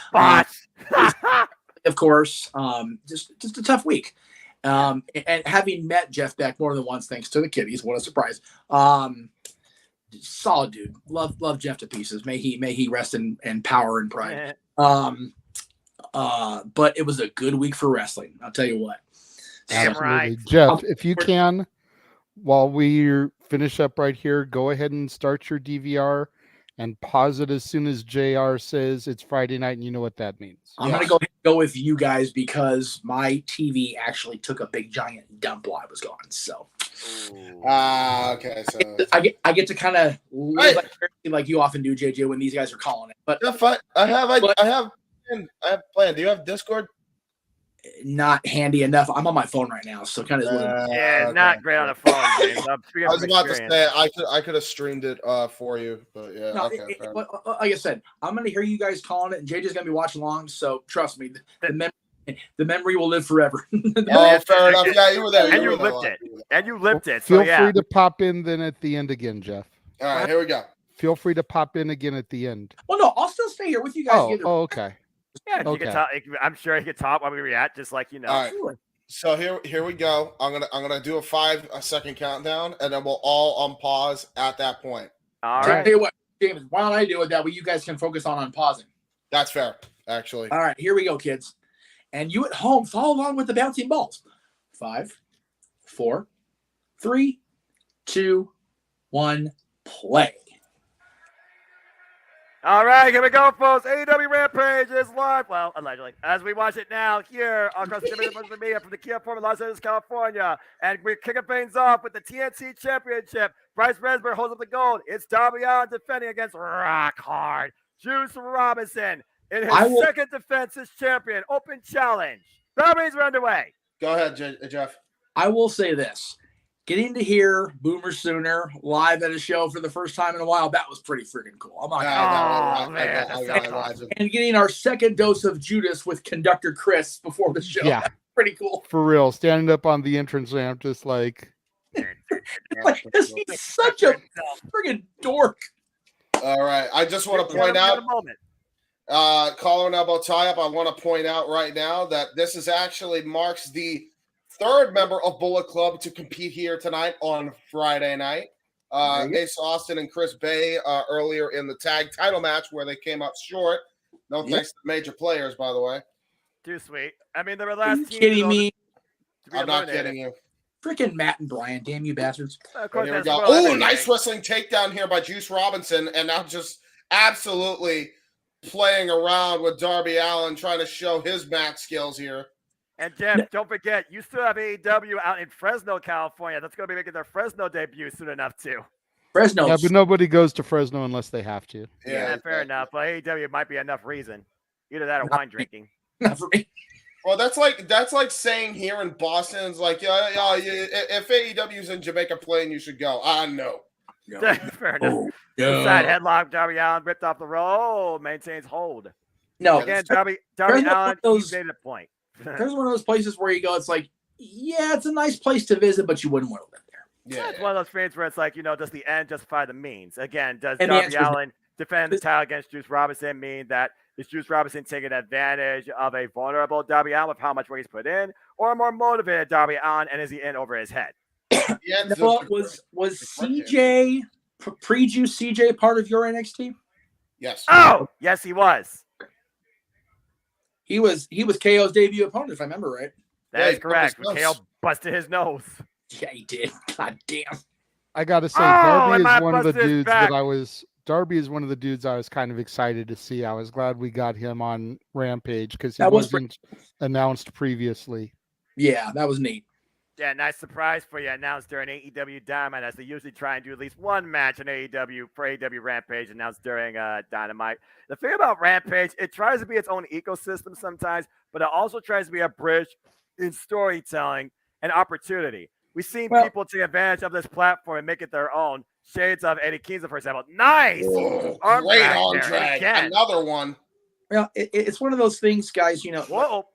Speaker 7: Of course, just a tough week. And having met Jeff Beck more than once, thanks to the kiddies, what a surprise. Solid dude. Love Jeff to pieces. May he rest in power and pride. But it was a good week for wrestling. I'll tell you what.
Speaker 6: Absolutely.
Speaker 4: Right.
Speaker 6: Jeff, if you can, while we finish up right here, go ahead and start your DVR and pause it as soon as JR says it's Friday night, and you know what that means.
Speaker 7: I'm going to go with you guys because my TV actually took a big giant dump while I was gone. So,
Speaker 5: okay. So
Speaker 7: I get to kind of like you often do, JJ, when these guys are calling it. But
Speaker 5: I have planned. Do you have Discord?
Speaker 7: Not handy enough. I'm on my phone right now, so kind of.
Speaker 4: It's not great on the phone, James.
Speaker 5: I was about to say I could have streamed it for you, but yeah.
Speaker 7: No, like I said, I'm going to hear you guys calling it, and JJ's going to be watching along. So trust me, the memory will live forever.
Speaker 5: Fair enough. Yeah, you were there.
Speaker 4: And you lived it.
Speaker 6: Feel free to pop in then at the end again, Jeff.
Speaker 5: All right, here we go.
Speaker 6: Feel free to pop in again at the end.
Speaker 7: Well, no, I'll still stay here with you guys.
Speaker 6: Okay.
Speaker 4: Yeah, you can talk. I'm sure he can talk while we react, just like you know.
Speaker 5: All right. So here we go. I'm gonna do a 5-second countdown, and then we'll all unpause at that point.
Speaker 4: All right.
Speaker 7: Tell you what, James, why don't I do it that way? You guys can focus on unpausing.
Speaker 5: That's fair, actually.
Speaker 7: All right, here we go, kids. And you at home, follow along with the bouncing balls. 5, 4, 3, 2, 1, play.
Speaker 4: All right, here we go, folks. AEW Rampage is live. Well, allegedly. As we watch it now here across the JMN media from the Kia Forum in Los Angeles, California. And we're kicking things off with the TNT Championship. Bryce Resberg holds up the gold. It's Darby Allin defending against Rock Hard Juice Robinson in his second defense as champion. Open challenge. Darby's underway.
Speaker 5: Go ahead, Jeff.
Speaker 7: I will say this. Getting to hear Boomer Sooner live at a show for the first time in a while, that was pretty freaking cool. I'm like, and getting our second dose of Judas with conductor Chris before the show. Yeah. Pretty cool.
Speaker 6: For real. Standing up on the entrance ramp, just like
Speaker 7: he's such a friggin' dork.
Speaker 5: All right. I just want to point out, collar and elbow tie-up, I want to point out right now that this is actually marks the third member of Bullet Club to compete here tonight on Friday night. Ace Austin and Chris Bay earlier in the tag title match where they came up short. No thanks to major players, by the way.
Speaker 4: Too sweet. I mean, they were last. Are you
Speaker 7: kidding me?
Speaker 5: I'm not kidding you.
Speaker 7: Freaking Matt and Brian, damn you bastards.
Speaker 5: Here we go. Oh, nice wrestling takedown here by Juice Robinson, and now just absolutely playing around with Darby Allin, trying to show his max skills here.
Speaker 4: And Jeff, don't forget, you still have AEW out in Fresno, California. That's going to be making their Fresno debut soon enough, too.
Speaker 7: Fresno.
Speaker 6: Yeah, but nobody goes to Fresno unless they have to.
Speaker 4: Yeah, fair enough. But AEW might be enough reason. Either that or wine drinking.
Speaker 7: Not for me.
Speaker 5: Well, that's like saying here in Boston, it's like, if AEW's in Jamaica playing, you should go. No.
Speaker 4: Fair enough. Side headlock, Darby Allin ripped off the roll, maintains hold.
Speaker 7: No.
Speaker 4: Again, Darby Allin, he's made a point.
Speaker 7: There's one of those places where you go, it's like, yeah, it's a nice place to visit, but you wouldn't want to live there.
Speaker 4: Yeah, it's one of those things where it's like, does the end justify the means? Again, does Darby Allin defend the title against Juice Robinson mean that is Juice Robinson taking advantage of a vulnerable Darby Allin with how much work he's put in, or a more motivated Darby Allin, and is he in over his head?
Speaker 7: Was CJ, pre-Juice CJ, part of your NXT?
Speaker 5: Yes.
Speaker 4: Oh, yes, he was.
Speaker 7: He was KO's debut opponent, if I remember right.
Speaker 4: That is correct. KO busted his nose.
Speaker 7: Yeah, he did. God damn.
Speaker 6: I gotta say, Darby is one of the dudes that Darby is one of the dudes I was kind of excited to see. I was glad we got him on Rampage because he wasn't announced previously.
Speaker 7: Yeah, that was neat.
Speaker 4: Yeah, nice surprise for you announced during AEW Dynamite, as they usually try and do at least one match in AEW for AEW Rampage announced during Dynamite. The thing about Rampage, it tries to be its own ecosystem sometimes, but it also tries to be a bridge in storytelling and opportunity. We've seen people take advantage of this platform and make it their own. Shades of Eddie Kingston, for example. Nice!
Speaker 5: Great arm drag. Another one.
Speaker 7: Well, it's one of those things, guys,
Speaker 4: Whoa.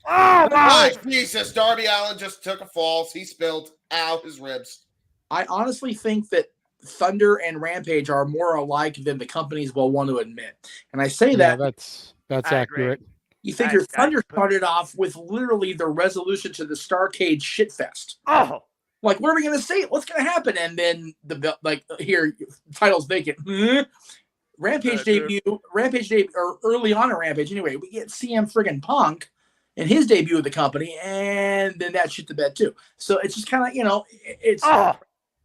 Speaker 5: Oh, my! Oh, Jesus. Darby Allin just took a fall. He spilled out his ribs.
Speaker 7: I honestly think that Thunder and Rampage are more alike than the companies will want to admit. And I say that.
Speaker 6: That's accurate.
Speaker 7: You figure Thunder started off with literally the resolution to the Starrcade shitfest.
Speaker 4: Oh.
Speaker 7: Like, what are we going to say? What's going to happen? And then, here, title's vacant. Rampage debut, or early on in Rampage, anyway, we get CM friggin' Punk in his debut with the company, and then that shit to bed too. So it's just kind of, it's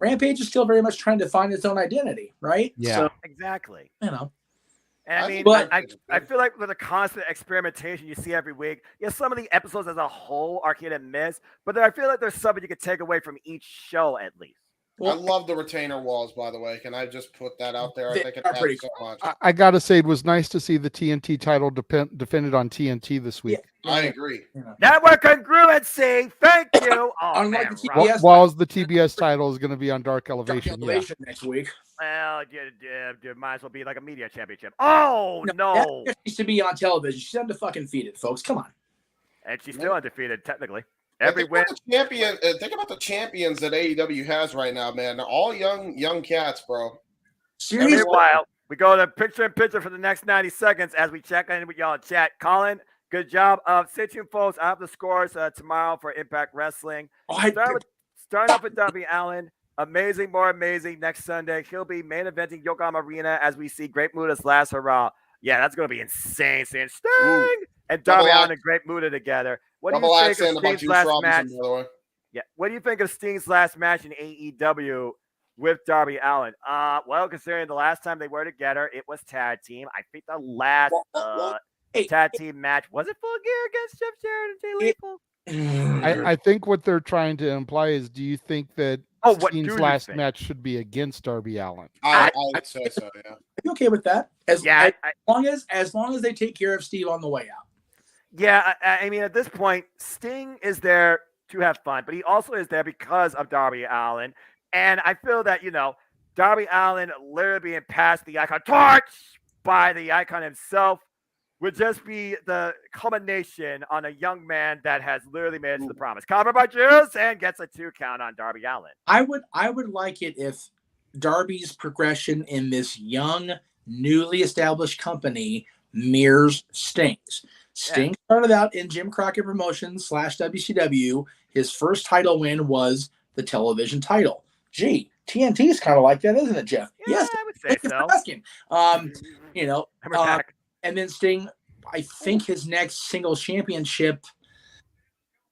Speaker 7: Rampage is still very much trying to find its own identity, right?
Speaker 6: Yeah.
Speaker 7: So,
Speaker 4: Exactly.
Speaker 7: you know.
Speaker 4: And I mean,
Speaker 7: But-
Speaker 4: I feel like with the constant experimentation you see every week, some of the episodes as a whole are hit and miss, but I feel like there's something you could take away from each show at least.
Speaker 5: I love the retainer walls, by the way. Can I just put that out there? I
Speaker 7: They
Speaker 5: think it
Speaker 7: are
Speaker 5: adds
Speaker 7: pretty
Speaker 5: so much.
Speaker 6: I gotta say, it was nice to see the TNT title defended on TNT this week.
Speaker 5: I agree.
Speaker 4: Network congruency. Thank you. Oh,
Speaker 7: Unlike
Speaker 4: man,
Speaker 7: the
Speaker 4: Rob.
Speaker 7: TBS
Speaker 6: While the TBS title is going to be on Dark Elevation.
Speaker 7: next week.
Speaker 4: Well, you might as well be like a media championship. Oh, no.
Speaker 7: That needs to be on television. She's undefeated, folks. Come on.
Speaker 4: And she's still undefeated, technically.
Speaker 5: Think about the champions that AEW has right now, man. They're all young cats, bro.
Speaker 7: Seriously.
Speaker 4: Meanwhile, we go to picture-in-picture for the next 90 seconds as we check in with y'all in chat. Colin, good job. Stay tuned, folks. I have the scores tomorrow for Impact Wrestling. Starting off with Darby Allin. Amazing, more amazing next Sunday. He'll be main eventing Yokohama Arena as we see Great Muda's last hurrah. Yeah, that's going to be insane. Seeing Sting and Darby Allin and Great Muda together. What do you think of Sting's last match? Yeah, what do you think of Sting's last match in AEW with Darby Allin? Well, considering the last time they were together, it was tag team. I think the last tag team match was it Full Gear against Jeff Jarrett and Jay Lethal?
Speaker 6: I think what they're trying to imply is, do you think that Sting's last match should be against Darby Allin?
Speaker 5: I would say so. Yeah.
Speaker 7: I'm okay with that. As long as they take care of Steve on the way out.
Speaker 4: Yeah, I mean, at this point, Sting is there to have fun, but he also is there because of Darby Allin. And I feel that, Darby Allin literally being passed the icon torch by the icon himself would just be the culmination on a young man that has literally made it to the promise. Covered by Juice and gets a 2 count on Darby Allin.
Speaker 7: I would like it if Darby's progression in this young, newly established company mirrors Sting's. Sting started out in Jim Crockett Promotions / WCW. His first title win was the television title. Gee, TNT is kind of like that, isn't it, Jeff?
Speaker 4: Yeah, yes, I would say so.
Speaker 7: Asking. And then Sting, I think his next singles championship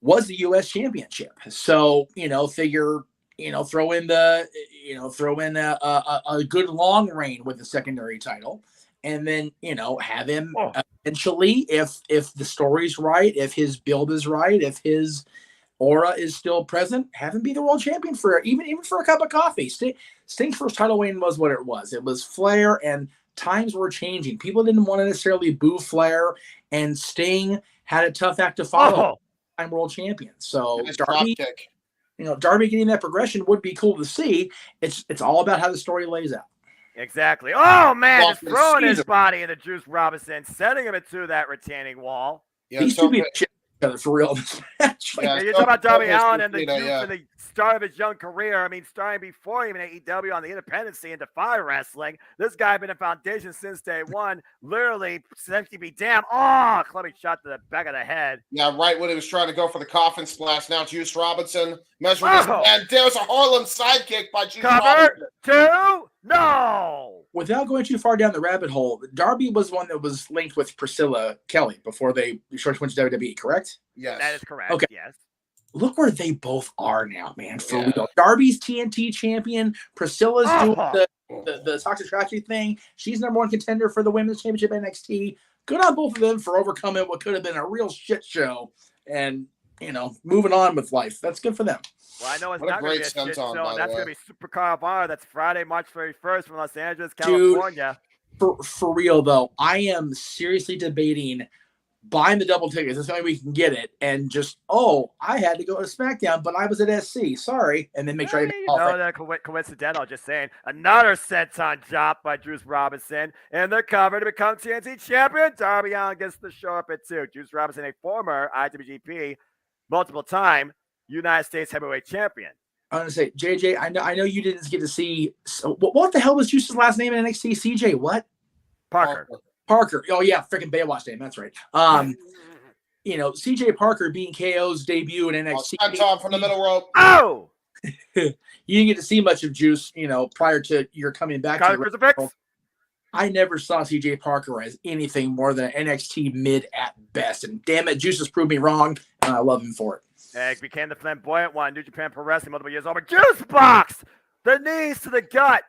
Speaker 7: was the U.S. Championship. So, throw in a good long reign with the secondary title. And then, have him eventually, if the story's right, if his build is right, if his aura is still present, have him be the world champion for even for a cup of coffee. Sting's first title win was what it was. It was Flair, and times were changing. People didn't want to necessarily boo Flair, and Sting had a tough act to follow. I'm world champion. So Darby, Darby getting that progression would be cool to see. It's all about how the story lays out.
Speaker 4: Exactly. Oh, man, just throwing his body into Juice Robinson, setting him into that retaining wall.
Speaker 7: Yeah, these two people shit each other for real.
Speaker 4: You're talking about Darby Allin and the Juice in the start of his young career. I mean, starting before even AEW on the independent scene, Defy Wrestling. This guy been a foundation since day one. Literally, essentially be damn. Oh, clubbing shot to the back of the head.
Speaker 5: Yeah, right when he was trying to go for the coffin splash. Now Juice Robinson measuring this, and there's a Harlem sidekick by Juice Robinson.
Speaker 4: Cover 2. No.
Speaker 7: Without going too far down the rabbit hole, Darby was one that was linked with Priscilla Kelly before they went to WWE, correct?
Speaker 5: Yes.
Speaker 4: That is correct.
Speaker 7: Okay.
Speaker 4: Yes.
Speaker 7: Look where they both are now, man. For real. Darby's TNT champion. Priscilla's doing the toxic tragedy thing. She's #1 contender for the women's championship NXT. Good on both of them for overcoming what could have been a real shit show and, moving on with life. That's good for them.
Speaker 4: Well, I know it's not going to be a shit show, and that's going to be Super Car Bar. That's Friday, March 31st from Los Angeles, California.
Speaker 7: Dude, for real, though, I am seriously debating buying the double tickets. That's the only way we can get it. And just, I had to go to SmackDown, but I was at SC. Sorry. And then make sure I didn't
Speaker 4: that coincidental. Just saying. Another senton drop by Juice Robinson. And they're covered to become TNT champion. Darby Allin gets to show up at 2. Juice Robinson, a former IWGP multiple-time United States heavyweight champion.
Speaker 7: I'm going to say, JJ, I know you didn't get to see. So what the hell was Juice's last name in NXT? CJ, what?
Speaker 4: Parker.
Speaker 7: Oh, yeah, freaking Baywatch name. That's right. CJ Parker being KO's debut in NXT.
Speaker 5: Tom from the middle rope.
Speaker 4: Oh!
Speaker 7: You didn't get to see much of Juice, prior to your coming back. I never saw CJ Parker as anything more than an NXT mid at best. And damn it, Juice has proved me wrong, and I love him for it.
Speaker 4: He became the flamboyant one. New Japan Pro Wrestling multiple years over. Juice Box! The knees to the gut.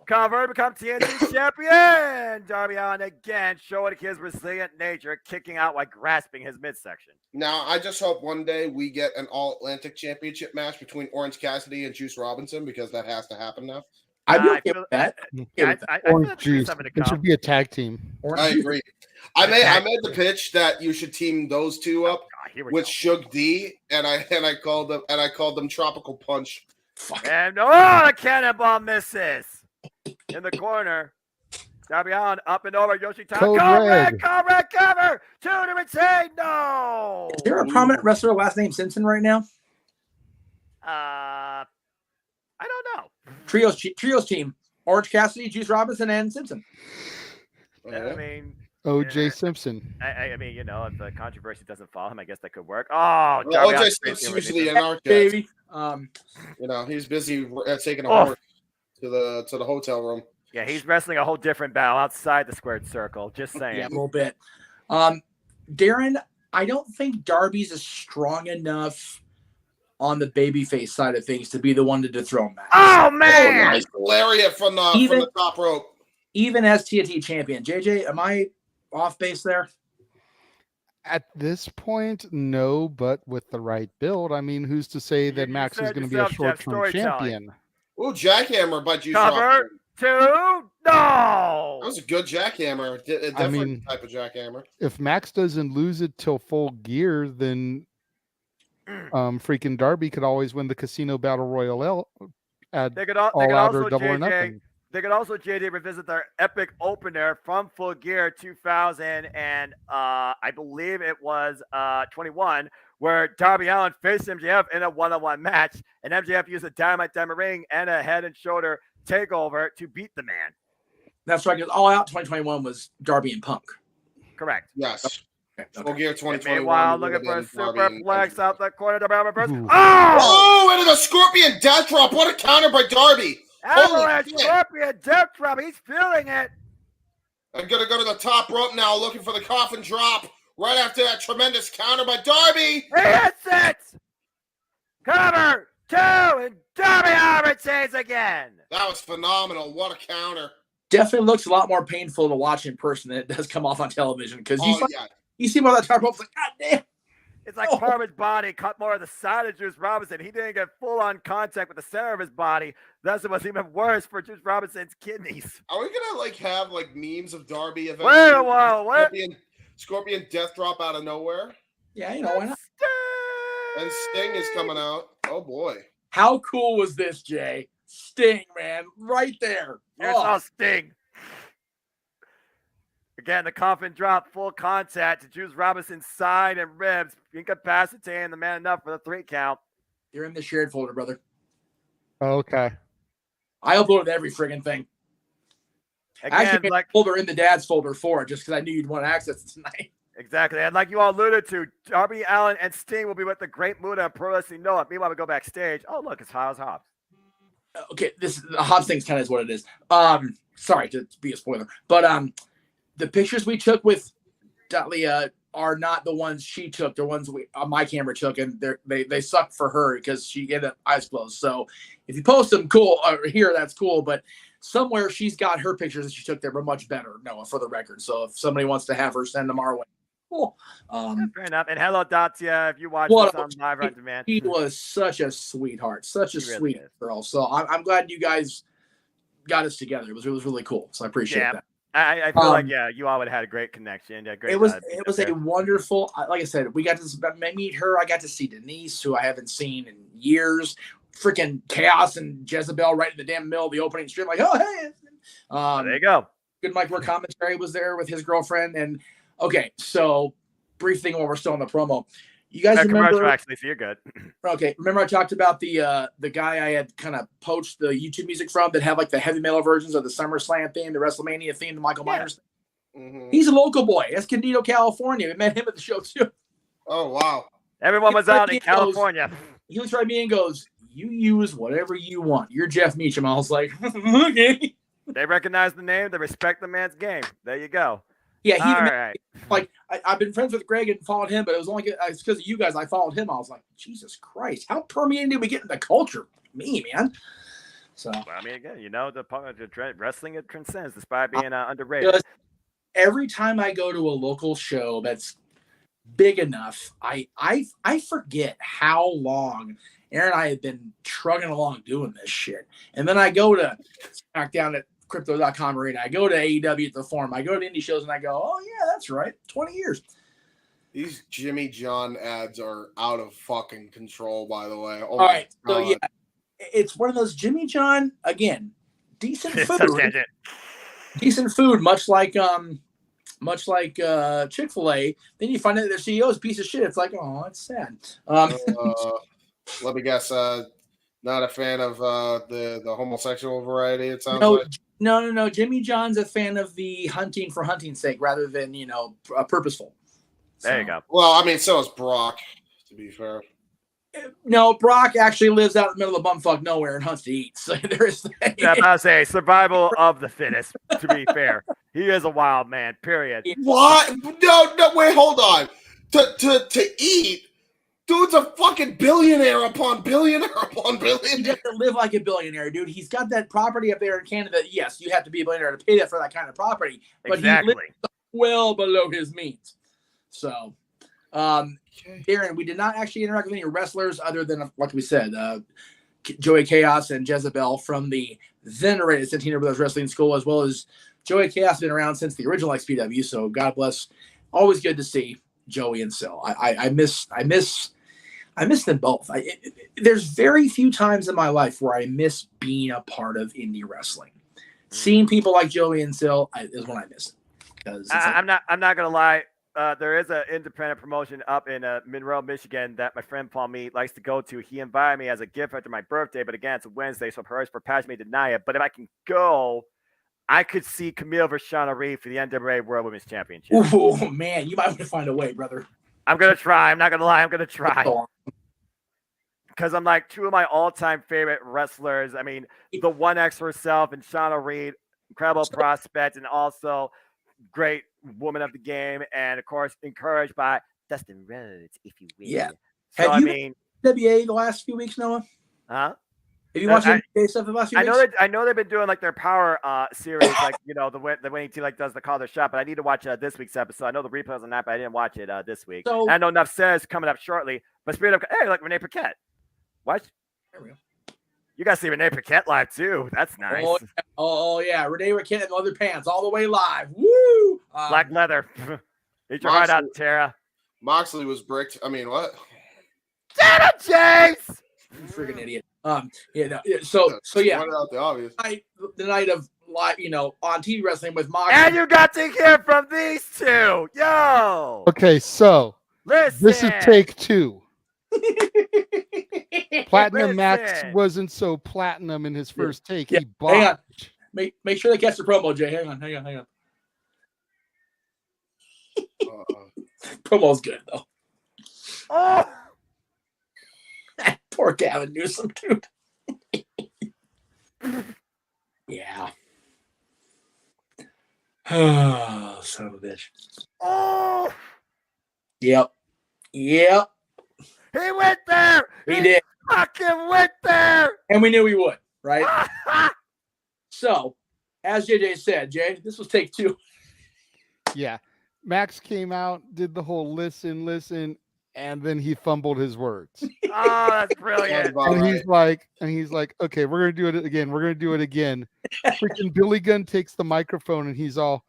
Speaker 4: Cover, become TNT champion. Darby Allin again showing his resilient nature, kicking out while grasping his midsection.
Speaker 5: Now, I just hope one day we get an All-Atlantic Championship match between Orange Cassidy and Juice Robinson, because that has to happen now.
Speaker 7: I'd be okay with that.
Speaker 4: I
Speaker 6: Orange Juice. It should be a tag team.
Speaker 5: I agree. I made the pitch that you should team those two up with Suge D, and I called them Tropical Punch.
Speaker 4: And the cannonball misses in the corner. Darby Allin up and over Yoshitaka.
Speaker 6: Code Red.
Speaker 4: Cover to the retain. No.
Speaker 7: Is there a prominent wrestler last name Simpson right now?
Speaker 4: I don't know.
Speaker 7: Trios team: Orange Cassidy, Juice Robinson, and Simpson.
Speaker 4: I mean,
Speaker 6: O.J. Simpson.
Speaker 4: I mean, you know, if the controversy doesn't follow him, I guess that could work. Oh,
Speaker 5: O.J. Simpson's usually an artist,
Speaker 7: baby.
Speaker 5: He's busy taking a horse to the hotel room.
Speaker 4: Yeah, he's wrestling a whole different battle outside the squared circle. Just saying.
Speaker 7: Yeah, a little bit. Darren, I don't think Darby's is strong enough on the babyface side of things to be the one to dethrone Max.
Speaker 4: Oh man!
Speaker 5: Nice lariat from the top rope.
Speaker 7: Even as TNT champion, JJ, am I off base there?
Speaker 6: At this point, no, but with the right build, I mean, who's to say that Max is going to be a short-term champion?
Speaker 5: Ooh, jackhammer by Juice
Speaker 4: Cover
Speaker 5: Robinson.
Speaker 4: 2. No.
Speaker 5: That was a good jackhammer. Different type of jackhammer.
Speaker 6: If Max doesn't lose it till Full Gear, then freaking Darby could always win the Casino Battle Royale at All Out or Double or Nothing.
Speaker 4: They could also, JD, revisit their epic opener from Full Gear 2000 and I believe it was 21, where Darby Allin faced MJF in a one-on-one match, and MJF used a Dynamite Diamond Ring and a Head and Shoulder takeover to beat the man.
Speaker 7: That's right, because All Out 2021 was Darby and Punk.
Speaker 4: Correct.
Speaker 5: Yes.
Speaker 7: Okay.
Speaker 5: Full Gear 2021.
Speaker 4: Meanwhile, looking for a superplex out the corner. Darby Allin first.
Speaker 5: Oh, into the Scorpion Death Drop. What a counter by Darby.
Speaker 4: Avalanche Scorpion Death Drop. He's feeling it.
Speaker 5: I'm going to go to the top rope now, looking for the coffin drop. Right after that tremendous counter by Darby.
Speaker 4: He hits it. Cover 2, and Darby Allin retains again.
Speaker 5: That was phenomenal. What a counter.
Speaker 7: Definitely looks a lot more painful to watch in person than it does come off on television. Because you see him on that top rope, it's like, God damn.
Speaker 4: It's like part of his body cut more of the side of Juice Robinson. He didn't get full-on contact with the center of his body. Thus, it was even worse for Juice Robinson's kidneys.
Speaker 5: Are we gonna have memes of Darby eventually?
Speaker 4: What?
Speaker 5: Scorpion Death Drop out of nowhere.
Speaker 7: Yeah, why not?
Speaker 5: And Sting is coming out. Oh boy!
Speaker 7: How cool was this, Jay? Sting, man, right there.
Speaker 4: Here's all Sting. Again, the coffin drop, full contact to Juice Robinson's side and ribs, incapacitating the man enough for the 3 count.
Speaker 7: You're in the shared folder, brother.
Speaker 6: Okay.
Speaker 7: I uploaded every friggin' thing.
Speaker 4: Again,
Speaker 7: I actually made a folder in the dad's folder for it just because I knew you'd want to access it tonight.
Speaker 4: Exactly. And like you all alluded to, Darby Allin and Sting will be with the Great Muta and Pro Wrestling Noah. Meanwhile, we go backstage. Oh, look, it's Hobbs.
Speaker 7: Okay, the Hobbs thing's kind of is what it is. Sorry to be a spoiler, but the pictures we took with Dahlia are not the ones she took. The ones my camera took, and they suck for her because she ended up eyes closed. So if you post them, cool. Here, that's cool. But somewhere she's got her pictures that she took there were much better, Noah, for the record. So if somebody wants to have her, send them our way. Cool.
Speaker 4: Fair enough. And hello, Dacia, if you watch this on Live on Demand.
Speaker 7: He was such a sweetheart, such a sweet girl. So I'm glad you guys got us together. It was really cool. So I appreciate that.
Speaker 4: I feel like you all would have had a great connection. Great,
Speaker 7: it was a wonderful. Like I said, we got to meet her. I got to see Denise, who I haven't seen in years. Freaking Chaos and Jezebel right in the damn middle of the opening stream. Like, oh hey,
Speaker 4: there you go.
Speaker 7: Good Mike Ward commentary was there with his girlfriend. And okay, so brief thing while we're still in the promo. You guys remember?
Speaker 4: Actually, so you're good.
Speaker 7: Okay, remember I talked about the guy I had kind of poached the YouTube music from that had like the heavy metal versions of the SummerSlam theme, the WrestleMania theme, the Michael Myers thing? Mm-hmm. He's a local boy, Escondido, California. We met him at the show too.
Speaker 5: Oh wow!
Speaker 4: Everyone was out in California.
Speaker 7: He looks right at me and goes, "You use whatever you want. You're Jeff Meacham." I was like, "Okay."
Speaker 4: They recognize the name. They respect the man's game. There you go.
Speaker 7: Yeah, like I've been friends with Greg and followed him, but it was only because of you guys I followed him. I was like, Jesus Christ, how permeated did we get in the culture? Me, man. So
Speaker 4: well, I mean, again, the wrestling it transcends despite being underrated.
Speaker 7: Every time I go to a local show that's big enough, I forget how long Aaron and I have been trugging along doing this shit. And then I go to SmackDown at Crypto.com Arena. I go to AEW at the Forum. I go to indie shows and I go, oh, yeah, that's right. 20 years.
Speaker 5: These Jimmy John ads are out of fucking control, by the way. Oh,
Speaker 7: all right. God. So, yeah, it's one of those Jimmy John, again, decent food. Decent food, much like Chick-fil-A. Then you find out their CEO is a piece of shit. It's like, oh, that's sad.
Speaker 5: Let me guess. Not a fan of the homosexual variety. It sounds like.
Speaker 7: No. Jimmy John's a fan of the hunting for hunting's sake rather than purposeful.
Speaker 4: There you go.
Speaker 5: Well, I mean, so is Brock. To be fair.
Speaker 7: No, Brock actually lives out in the middle of bumfuck nowhere and hunts to eat. So there is.
Speaker 4: Yeah, I say survival of the fittest. To be fair, he is a wild man. Period.
Speaker 5: What? No. Wait, hold on. To eat. Dude's a fucking billionaire upon billionaire upon billionaire.
Speaker 7: He doesn't live like a billionaire, dude. He's got that property up there in Canada. Yes, you have to be a billionaire to pay that for that kind of property. But
Speaker 4: exactly.
Speaker 7: He lives well below his means. So, Darren, we did not actually interact with any wrestlers other than, like we said, Joey Chaos and Jezebel from the venerated Santino Brothers Wrestling School, as well as Joey Chaos has been around since the original XPW. So God bless. Always good to see Joey and Sil. I miss them both. There's very few times in my life where I miss being a part of indie wrestling. Seeing people like Joey and Sil is when I miss it.
Speaker 4: I'm not gonna lie. There is an independent promotion up in Monroe, Michigan that my friend Paul Mead likes to go to. He invited me as a gift after my birthday, but again, it's a Wednesday, so for passion may deny it. But if I can go, I could see Camille versus Shauna Reed for the NWA World Women's Championship.
Speaker 7: Oh man, you might want to find a way, brother.
Speaker 4: I'm gonna try. I'm not gonna lie. I'm gonna try. Because I'm like two of my all-time favorite wrestlers. I mean, the 1X herself and Shauna Reed, incredible prospect, and also great woman of the game, and of course encouraged by Dustin Rhodes, if you will.
Speaker 7: Yeah.
Speaker 4: So
Speaker 7: Have you been WA the last few weeks, Noah?
Speaker 4: Huh?
Speaker 7: Have you watched NBA stuff the last few weeks?
Speaker 4: I know they've been doing like their power series, like the winning team like does the call their shot. But I need to watch this week's episode. I know the replays on that, but I didn't watch it this week. So, I know Nuff says coming up shortly. But speaking of, hey, like Renee Paquette. What?
Speaker 7: There we go.
Speaker 4: You guys see Renee Paquette live too. That's nice.
Speaker 7: Oh yeah, Renee Paquette in leather pants all the way live. Woo!
Speaker 4: Black leather. Eat your heart out, Tara.
Speaker 5: Moxley was bricked. I mean, what?
Speaker 4: Damn it, James!
Speaker 7: You freaking idiot. So yeah.
Speaker 5: Out the obvious.
Speaker 7: The night of live, on TV wrestling with Moxley.
Speaker 4: And you got to hear from these two. Yo.
Speaker 6: Okay, so
Speaker 4: listen.
Speaker 6: This is take two. Platinum Max wasn't so platinum in his first take.
Speaker 7: Yeah.
Speaker 6: He bought.
Speaker 7: Hang on. Make sure they catch the promo, Jay. Hang on. Promo's good though.
Speaker 4: Oh,
Speaker 7: poor Gavin Newsom, dude. Yeah. Oh, son of a bitch.
Speaker 4: Oh.
Speaker 7: Yep.
Speaker 4: He went there.
Speaker 7: He did.
Speaker 4: Fucking went there.
Speaker 7: And we knew he would, right? So, as JJ said, Jay, this was take two.
Speaker 6: Yeah. Max came out, did the whole listen, and then he fumbled his words.
Speaker 4: Oh, that's brilliant.
Speaker 6: And he's like, okay, we're gonna do it again. Freaking Billy Gunn takes the microphone and he's all,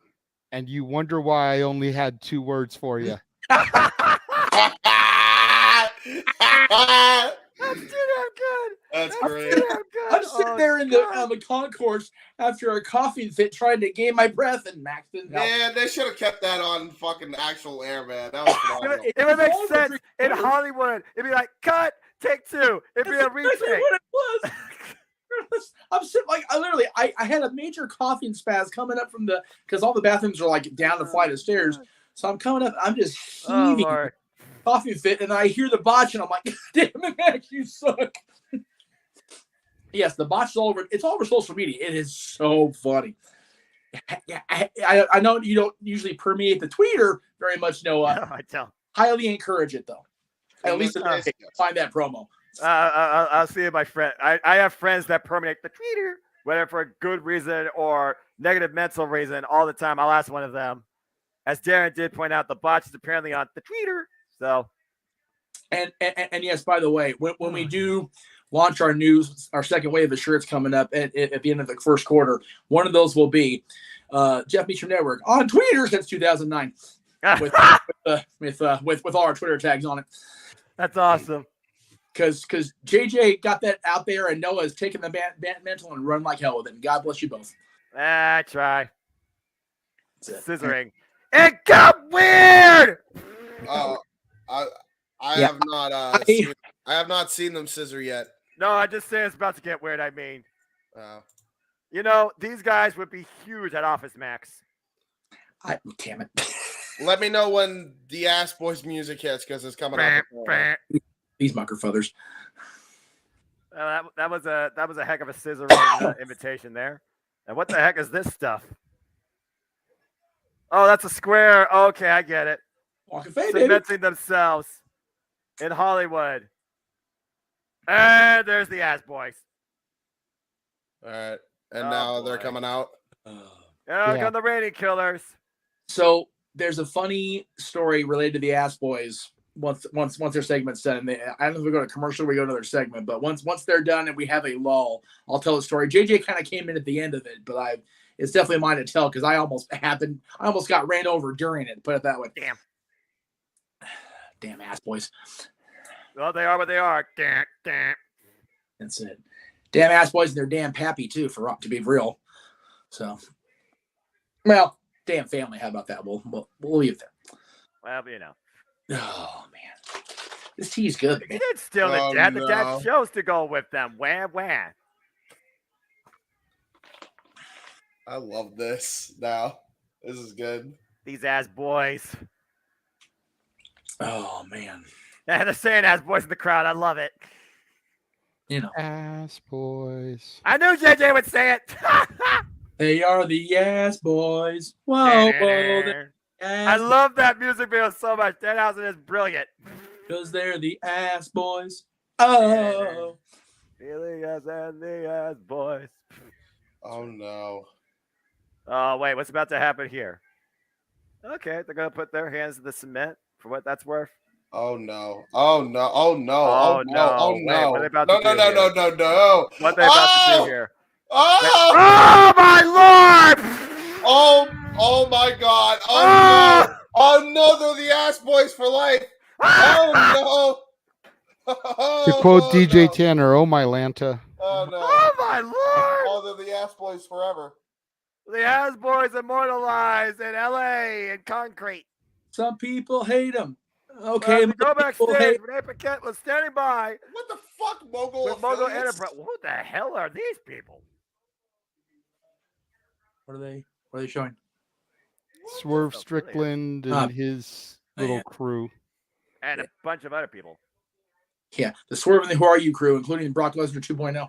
Speaker 6: and you wonder why I only had 2 words for you.
Speaker 4: That's too damn good.
Speaker 5: That's great.
Speaker 7: I'm sitting there in the concourse after a coughing fit trying to gain my breath, and Max didn't help.
Speaker 5: Man, they should have kept that on fucking actual air, man. That was phenomenal.
Speaker 4: It would make sense in Hollywood. It'd be like, cut, take 2. It'd be a retake.
Speaker 7: What it was. I'm sitting I had a major coughing spasm coming up from because all the bathrooms are like down the flight of stairs. So I'm coming up, I'm just heaving. Coffee fit, and I hear the botch, and I'm like, damn it, Max, you suck. Yes, the botch is all over. It's all over social media. It is so funny. I know you don't usually permeate the tweeter very much, Noah.
Speaker 4: No, I don't.
Speaker 7: Highly encourage it, though. At least find that promo.
Speaker 4: I'll see my friend. I have friends that permeate the tweeter, whether for a good reason or negative mental reason, all the time. I'll ask one of them. As Darren did point out, the botch is apparently on the tweeter. So,
Speaker 7: and yes, by the way, when we do launch our second wave of shirts coming up at the end of the first quarter, one of those will be Jeff Meacham Network on Twitter since 2009 with all our Twitter tags on it.
Speaker 4: That's awesome.
Speaker 7: Because JJ got that out there, and Noah's taken the mantle and run like hell with it. And God bless you both.
Speaker 4: I try. Scissoring. It got weird.
Speaker 5: I have not seen them scissor yet.
Speaker 4: No, I just say it's about to get weird. I mean, these guys would be huge at Office Max.
Speaker 7: Damn it.
Speaker 5: Let me know when the Ass Boys music hits because it's coming up.
Speaker 7: These muckerfuthers.
Speaker 4: That was a heck of a scissoring invitation there. And what the heck is this stuff? Oh, that's a square. Okay, I get it. Cementing themselves in Hollywood. And there's the Ass Boys.
Speaker 5: All right. And now they're coming out.
Speaker 4: Got the rating killers.
Speaker 7: So there's a funny story related to the Ass Boys once their segment's done. And I don't know if we go to commercial or we go to their segment, but once they're done and we have a lull, I'll tell the story. JJ kind of came in at the end of it, but it's definitely mine to tell because I almost got ran over during it. Put it that way. Damn Ass Boys.
Speaker 4: Well, they are what they are.
Speaker 7: That's it. Damn Ass Boys and their damn pappy too, to be real. So, well, damn family. How about that? We'll leave it there.
Speaker 4: Well,
Speaker 7: Oh man, this tea's good.
Speaker 4: You did steal the dad. The dad chose to go with them. Wah.
Speaker 5: I love this now. This is good.
Speaker 4: These Ass Boys.
Speaker 7: Oh man.
Speaker 4: Yeah, they're saying Ass Boys in the crowd. I love it.
Speaker 6: Ass Boys.
Speaker 4: I knew JJ would say it.
Speaker 7: They are the Ass Boys. Whoa.
Speaker 4: I love that music video so much. Danhausen is brilliant.
Speaker 7: Because they're the Ass Boys. Oh.
Speaker 4: Feeling us and the Ass Boys.
Speaker 5: Oh, no.
Speaker 4: Oh, wait. What's about to happen here? Okay. They're going to put their hands in the cement for what that's worth.
Speaker 5: Oh, no. Oh, no. Oh, no.
Speaker 4: Oh, no.
Speaker 5: Oh,
Speaker 4: Wait,
Speaker 5: no.
Speaker 4: what are they about to do
Speaker 5: No.
Speaker 4: What are they about to do here?
Speaker 5: Oh,
Speaker 4: my Lord!
Speaker 5: Oh my God! Oh no! Oh no! They're the Ass Boys for life! Oh no!
Speaker 6: To quote DJ Tanner, "Oh my Lanta."
Speaker 5: Oh no!
Speaker 4: Oh my Lord!
Speaker 5: Oh, they're the Ass Boys forever.
Speaker 4: The Ass Boys immortalized in LA in concrete.
Speaker 7: Some people hate them. Okay,
Speaker 4: go backstage. Renee Paquette was standing by.
Speaker 5: What the fuck, Mogul?
Speaker 4: With Mogul Enterprise. Who the hell are these people?
Speaker 7: What are they showing?
Speaker 6: Swerve Strickland and his little crew.
Speaker 4: And a bunch of other people.
Speaker 7: Yeah, the Swerve and the Who Are You crew, including Brock Lesnar 2.0.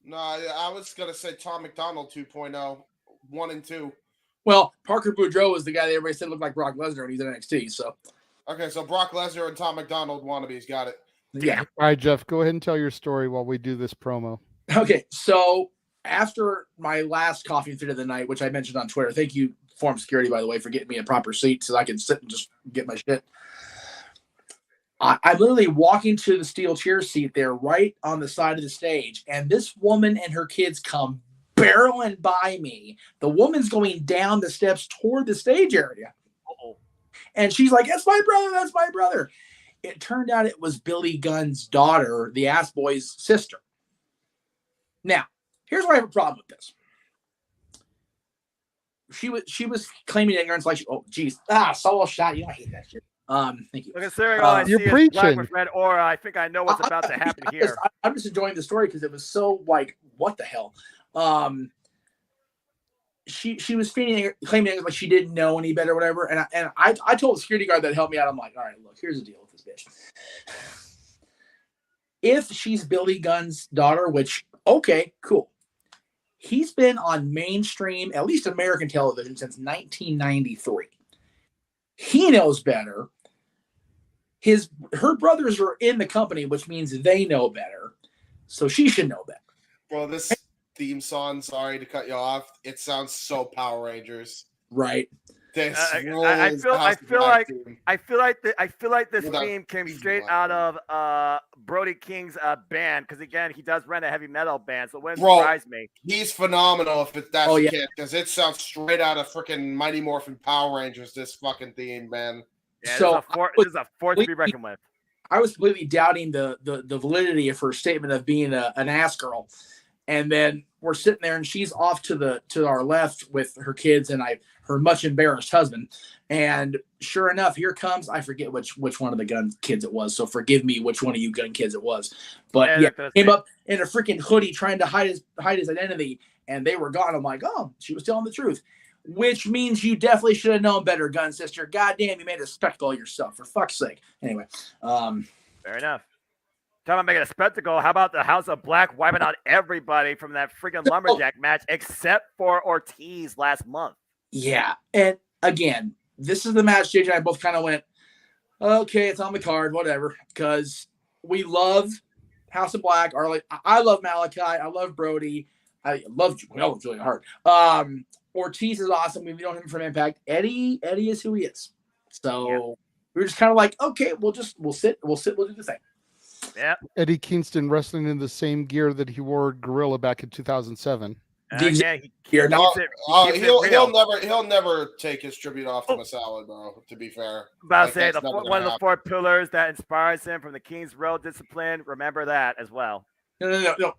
Speaker 5: No, I was going to say Tom McDonald 2.0, 1 and 2.
Speaker 7: Well, Parker Boudreaux is the guy that everybody said looked like Brock Lesnar, and he's in NXT, so.
Speaker 5: Okay, so Brock Lesnar and Tom McDonald wannabes, got it.
Speaker 7: Yeah.
Speaker 6: All right, Jeff, go ahead and tell your story while we do this promo.
Speaker 7: Okay, so after my last coffee fit of the night, which I mentioned on Twitter, thank you, Forum Security, by the way, for getting me a proper seat so I can sit and just get my shit. I'm literally walking to the steel chair seat there right on the side of the stage, and this woman and her kids come barreling by me. The woman's going down the steps toward the stage area. Uh-oh. And she's like, "That's my brother, that's my brother." It turned out it was Billy Gunn's daughter, the Ass Boy's sister. Now, here's why I have a problem with this. She was claiming ignorance like, oh, geez, solo shot. You know, I hate that shit. Thank you.
Speaker 4: Considering all I see is black with red aura, I think I know what's about to happen here.
Speaker 7: I'm just enjoying the story because it was so like, what the hell? She was claiming like she didn't know any better, or whatever. And I told the security guard that helped me out. I'm like, all right, look, here's the deal with this bitch. If she's Billy Gunn's daughter, which okay, cool. He's been on mainstream, at least American television, since 1993. He knows better. her brothers are in the company, which means they know better. So she should know better.
Speaker 5: Bro, this theme song, sorry to cut you off, it sounds so Power Rangers.
Speaker 7: Right.
Speaker 4: I feel like this theme came straight out of Brody King's band, because again, he does run a heavy metal band, so it wouldn't surprise me.
Speaker 5: He's phenomenal if that's the kid, because it sounds straight out of freaking Mighty Morphin Power Rangers, this fucking theme, man.
Speaker 4: Yeah, so this is a force to be reckoned with.
Speaker 7: I was completely doubting the validity of her statement of being an ass girl. And then we're sitting there and she's off to our left with her kids and her much embarrassed husband. And sure enough, here comes, I forget which one of the gun kids it was. So forgive me which one of you gun kids it was. But came up in a freaking hoodie trying to hide his identity, and they were gone. I'm like, oh, she was telling the truth. Which means you definitely should have known better, gun sister. God damn, you made a spectacle of yourself, for fuck's sake. Anyway.
Speaker 4: Fair enough. Talking about making a spectacle, how about the House of Black wiping out everybody from that freaking lumberjack match except for Ortiz last month?
Speaker 7: Yeah. And again, this is the match JJ and I both kind of went, okay, it's on the card, whatever. Because we love House of Black. I love Malachi. I love Brody. I love Julian Hart. Ortiz is awesome. We've known him from Impact. Eddie is who he is. So we were just kind of like, okay, we'll sit, we'll do the thing.
Speaker 4: Yeah.
Speaker 6: Eddie Kingston wrestling in the same gear that he wore Gorilla back in 2007.
Speaker 5: He'll never take his tribute off to Masala, bro. To be fair,
Speaker 4: about to say one of the 4 pillars that inspires him from the King's Road discipline. Remember that as well.
Speaker 7: No.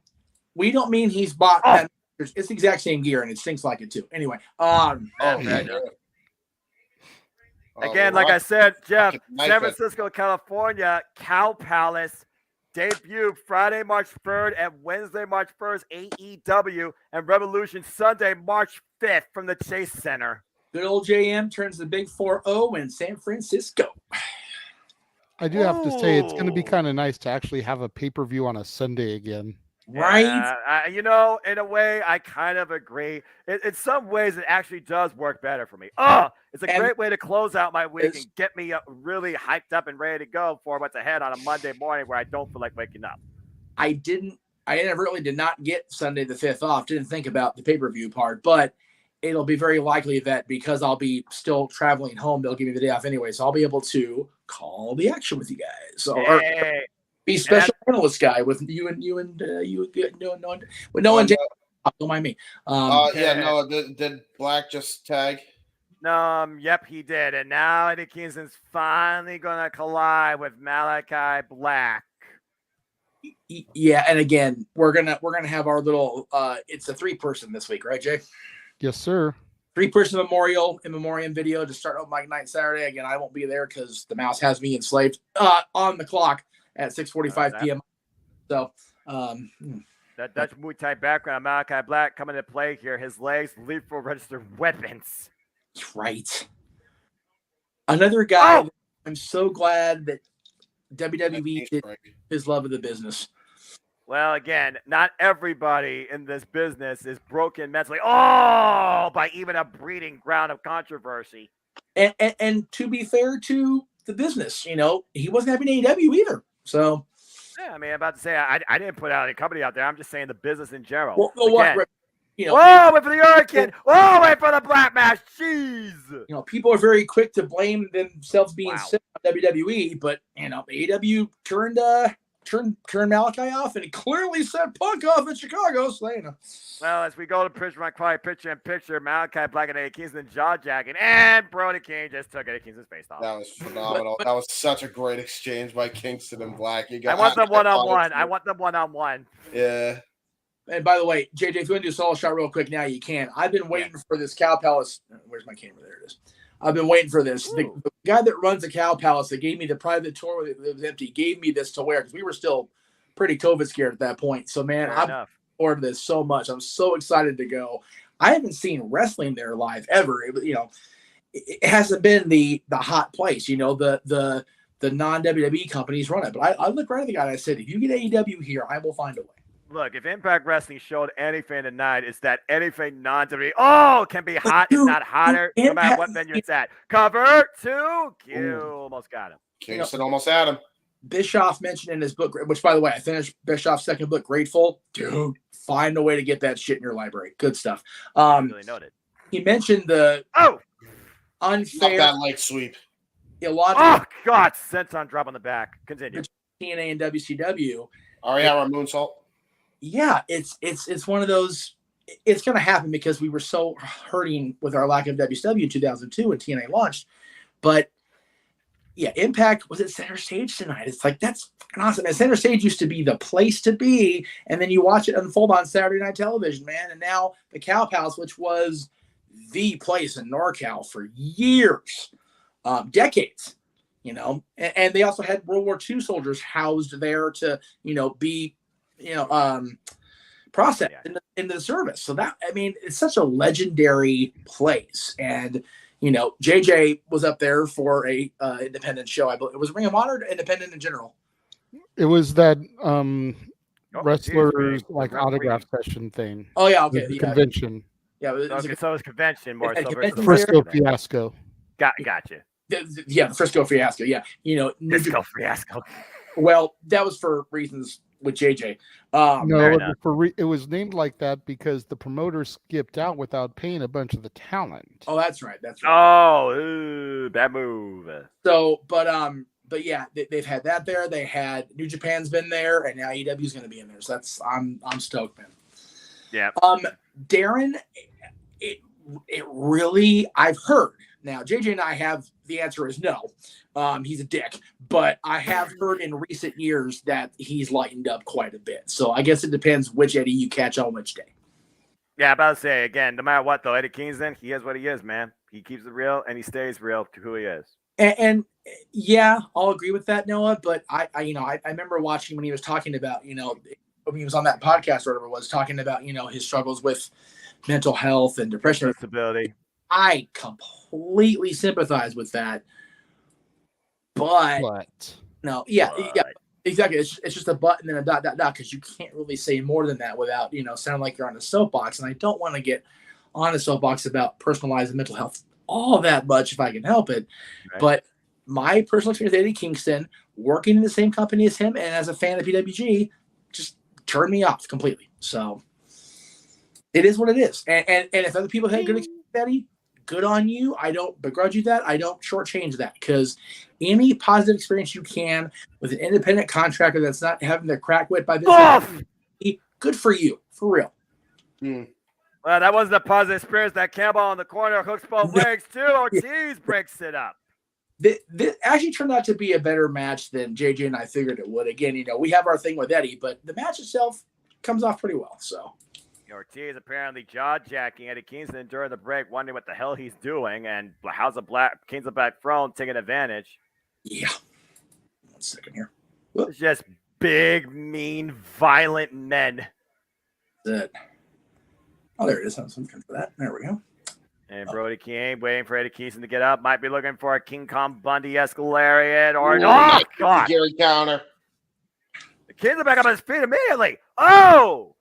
Speaker 7: We don't mean he's bought that. It's the exact same gear and it stinks like it too. Anyway,
Speaker 4: again, like I said, Jeff, San Francisco, California, Cow Palace debuted Friday, March 3rd and Wednesday, March 1st, AEW, and Revolution Sunday, March 5th from the Chase Center.
Speaker 7: Good old JM turns the big 4-0 in San Francisco.
Speaker 6: I do have to say, it's going to be kind of nice to actually have a pay-per-view on a Sunday again.
Speaker 7: Right?
Speaker 4: In a way, I kind of agree. In some ways, it actually does work better for me. It's a great way to close out my week and get me really hyped up and ready to go for what's ahead on a Monday morning where I don't feel like waking up.
Speaker 7: I inadvertently did not get Sunday the 5th off. Didn't think about the pay-per-view part, but it'll be very likely that because I'll be still traveling home, they'll give me the day off anyway. So I'll be able to call the action with you guys. So, be special analyst guy with you and no one. Don't mind me.
Speaker 5: Did Black just tag?
Speaker 4: Yep, he did, and now Eddie Kingston's finally gonna collide with Malachi Black.
Speaker 7: Yeah, and again, we're gonna have our little. It's a 3-person this week, right, Jay?
Speaker 6: Yes, sir.
Speaker 7: 3-person in memoriam video to start Open Mic Night Saturday. Again, I won't be there because the mouse has me enslaved on the clock at 6:45 p.m. So,
Speaker 4: that Dutch Muay Thai background, Malachi Black coming into play here. His legs, lethal registered weapons.
Speaker 7: Right. Another guy. I'm so glad that WWE did his love of the business.
Speaker 4: Well, again, not everybody in this business is broken mentally. By even a breeding ground of controversy.
Speaker 7: And to be fair to the business, he wasn't happy in AEW either. So,
Speaker 4: yeah, I mean, I'm about to say I didn't put out any company out there. I'm just saying the business in general.
Speaker 7: Wait for
Speaker 4: the Hurricane. Wait for the Black Match. Jeez.
Speaker 7: People are very quick to blame themselves being sick on WWE, but AEW turned Malachi off, and he clearly set Punk off in Chicago. So,
Speaker 4: Well, as we go to picture my quiet picture, Malachi Black and Eddie Kingston jaw jacking, and Brody King just took Eddie Kingston's face off.
Speaker 5: That was phenomenal. That was such a great exchange by Kingston and Black.
Speaker 4: I want them one-on-one.
Speaker 5: Yeah.
Speaker 7: And by the way, JJ, if you want to do a solo shot real quick now, you can. I've been waiting for this Cow Palace. Where's my camera? There it is. I've been waiting for this. The guy that runs the Cow Palace that gave me the private tour that was empty gave me this to wear because we were still pretty COVID scared at that point. So, man, I've ordered this so much. I'm so excited to go. I haven't seen wrestling there live ever. It hasn't been the hot place. The non-WWE companies run it. But I looked right at the guy and I said, if you get AEW here, I will find a way.
Speaker 4: Look, if Impact Wrestling showed anything tonight, it's that anything non-WWE can be hot, if not hotter, no matter what venue it's at. Cover 2, almost got him.
Speaker 5: Kingston almost had him.
Speaker 7: Bischoff mentioned in his book, which, by the way, I finished Bischoff's second book, Grateful. Dude, find a way to get that shit in your library. Good stuff.
Speaker 4: Really noted.
Speaker 7: He mentioned the unfair,
Speaker 5: that leg sweep,
Speaker 7: illogical.
Speaker 4: Oh God! Senton drop on the back. Continue.
Speaker 7: TNA and WCW.
Speaker 5: Ariara moonsault.
Speaker 7: Yeah, it's one of those. It's going to happen because we were so hurting with our lack of WCW in 2002 when TNA launched. But yeah, Impact was at Center Stage tonight. It's like, that's awesome. And Center Stage used to be the place to be, and then you watch it unfold on Saturday night television, man. And now the Cow Palace, which was the place in NorCal for years, decades, and they also had World War II soldiers housed there to, be, processed into the service. So that, it's such a legendary place. And, JJ was up there for a independent show. I believe it was Ring of Honor, independent in general.
Speaker 6: It was that wrestlers autograph session thing.
Speaker 7: Oh yeah, okay,
Speaker 6: convention.
Speaker 7: Yeah,
Speaker 4: so it was convention more so versus
Speaker 6: the Frisco Fiasco.
Speaker 4: Gotcha.
Speaker 7: Yeah, the Frisco Fiasco. Yeah,
Speaker 4: Frisco Fiasco.
Speaker 7: Well, that was for reasons with JJ.
Speaker 6: It was named like that because the promoter skipped out without paying a bunch of the talent.
Speaker 7: Oh, that's right.
Speaker 4: Oh, bad move.
Speaker 7: So, but yeah, they've had that there. They had New Japan's been there, and now AEW is going to be in there. So I'm stoked, man.
Speaker 4: Yeah.
Speaker 7: Darren, it really, I've heard. Now, JJ and I have, the answer is no. He's a dick. But I have heard in recent years that he's lightened up quite a bit. So I guess it depends which Eddie you catch on which day.
Speaker 4: Yeah, about to say, again, no matter what, though, Eddie Kingston, he is what he is, man. He keeps it real, and he stays real to who he is.
Speaker 7: And yeah, I'll agree with that, Noah. But I remember watching when he was talking about, when he was on that podcast or whatever, was talking about, his struggles with mental health and depression.
Speaker 4: Stability.
Speaker 7: I completely sympathize with that. But no, yeah, exactly. It's just a but and then a dot, because you can't really say more than that without, sound like you're on a soapbox. And I don't want to get on a soapbox about personalized and mental health all that much if I can help it. Right. But my personal experience with Eddie Kingston, working in the same company as him and as a fan of PWG, just turned me off completely. So it is what it is. And if other people had good experience with Eddie, good on you. I don't begrudge you that. I don't shortchange that, because any positive experience you can with an independent contractor that's not having their crack wet by business, good for you, for real.
Speaker 4: Well, that wasn't a positive experience. That Campbell in the corner hooks both legs too. Ortiz breaks it up.
Speaker 7: This actually turned out to be a better match than JJ and I figured it would. Again, we have our thing with Eddie, but the match itself comes off pretty well. So
Speaker 4: Ortiz apparently jaw-jacking Eddie Kingston during the break, wondering what the hell he's doing, and how's King's Black Throne taking advantage.
Speaker 7: Yeah. 1 second here.
Speaker 4: It's just big, mean, violent men.
Speaker 7: That's it. Oh, there it is. I was looking for that. There we go.
Speaker 4: And Brody King waiting for Eddie Kingston to get up. Might be looking for a King Kong Bundy-esque lariat or God!
Speaker 5: Gary counter.
Speaker 4: The Kings are back up on his feet immediately. Oh!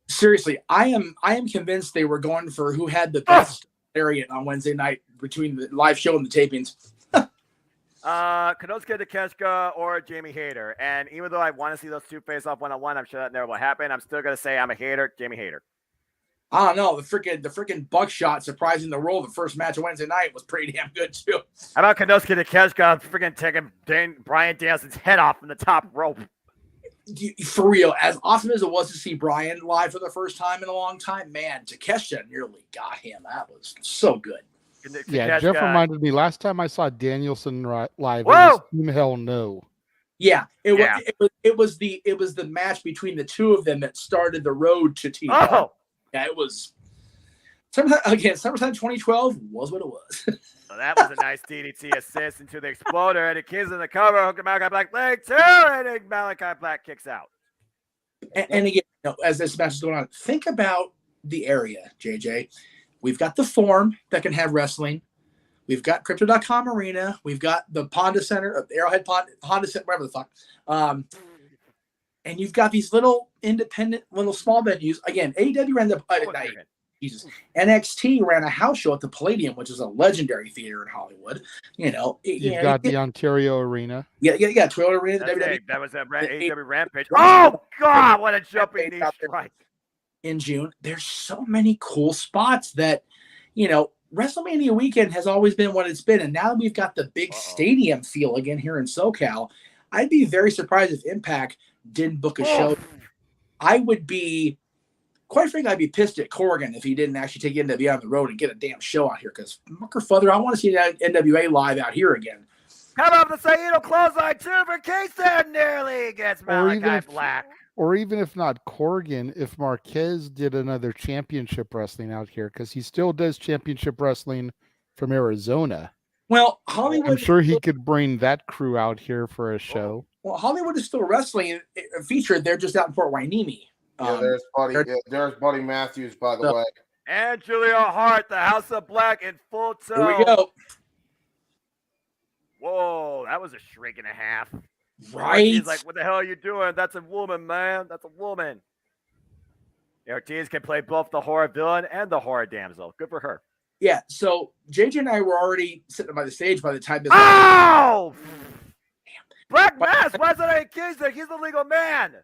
Speaker 7: Seriously, I am convinced they were going for who had the best lariat on Wednesday night between the live show and the tapings.
Speaker 4: Konosuke Takeshita or Jamie Hayter. And even though I want to see those two face off one-on-one, I'm sure that never will happen. I'm still going to say I'm a hater, Jamie Hayter.
Speaker 7: I don't know. The freaking buckshot surprising the world the first match of Wednesday night was pretty damn good too.
Speaker 4: How about Konosuke Takeshita freaking taking Bryan Danielson's head off from the top rope?
Speaker 7: For real, as awesome as it was to see Bryan live for the first time in a long time, man, Takeshita nearly got him. That was so good.
Speaker 6: Yeah, Jeff reminded me last time I saw Danielson live. Whoa! Team Hell No.
Speaker 7: Yeah, it was the match between the two of them that started the road to Team Hell. Yeah, it was. Summertime 2012 was what it was.
Speaker 4: So that was a nice DDT assist into the exploder, and the kids in the cover hook Malachi Black leg too, and Malachi Black kicks out.
Speaker 7: And again, as this match is going on, think about the area, JJ. We've got the Forum that can have wrestling. We've got Crypto.com Arena. We've got the Honda Center, Arrowhead Honda Center, whatever the fuck. And you've got these little independent, little small venues. Again, AEW ran the NXT ran a house show at the Palladium, which is a legendary theater in Hollywood.
Speaker 6: You've got the Ontario Arena.
Speaker 7: Yeah. Toyota Arena.
Speaker 4: That was a AEW Rampage. Oh God, what a jumping knee strike!
Speaker 7: In June, there's so many cool spots that, WrestleMania weekend has always been what it's been, and now that we've got the big stadium feel again here in SoCal, I'd be very surprised if Impact didn't book a show. I would be, quite frankly, I'd be pissed at Corgan if he didn't actually take NWA on the road and get a damn show out here. Because mucker further, I want to see that NWA live out here again.
Speaker 4: How about the Saito clothesline too for K-Star nearly gets Malachi Black.
Speaker 6: Or even if not Corgan, if Marquez did another championship wrestling out here, because he still does championship wrestling from Arizona.
Speaker 7: Well, Hollywood.
Speaker 6: I'm sure he could bring that crew out here for a show.
Speaker 7: Well, Hollywood is still wrestling featured. They're just out in Fort Wainimi.
Speaker 5: There's Buddy Matthews, by the way.
Speaker 4: And Julia Hart, the House of Black in full tow.
Speaker 7: Here we go.
Speaker 4: Whoa, that was a shrink and a half.
Speaker 7: Right.
Speaker 4: He's like, what the hell are you doing? That's a woman, man. That's a woman. Ortiz can play both the horror villain and the horror damsel. Good for her.
Speaker 7: Yeah, so JJ and I were already sitting by the stage by the time this.
Speaker 4: Oh! Black Mass wasn't a Kingston. He's the legal man.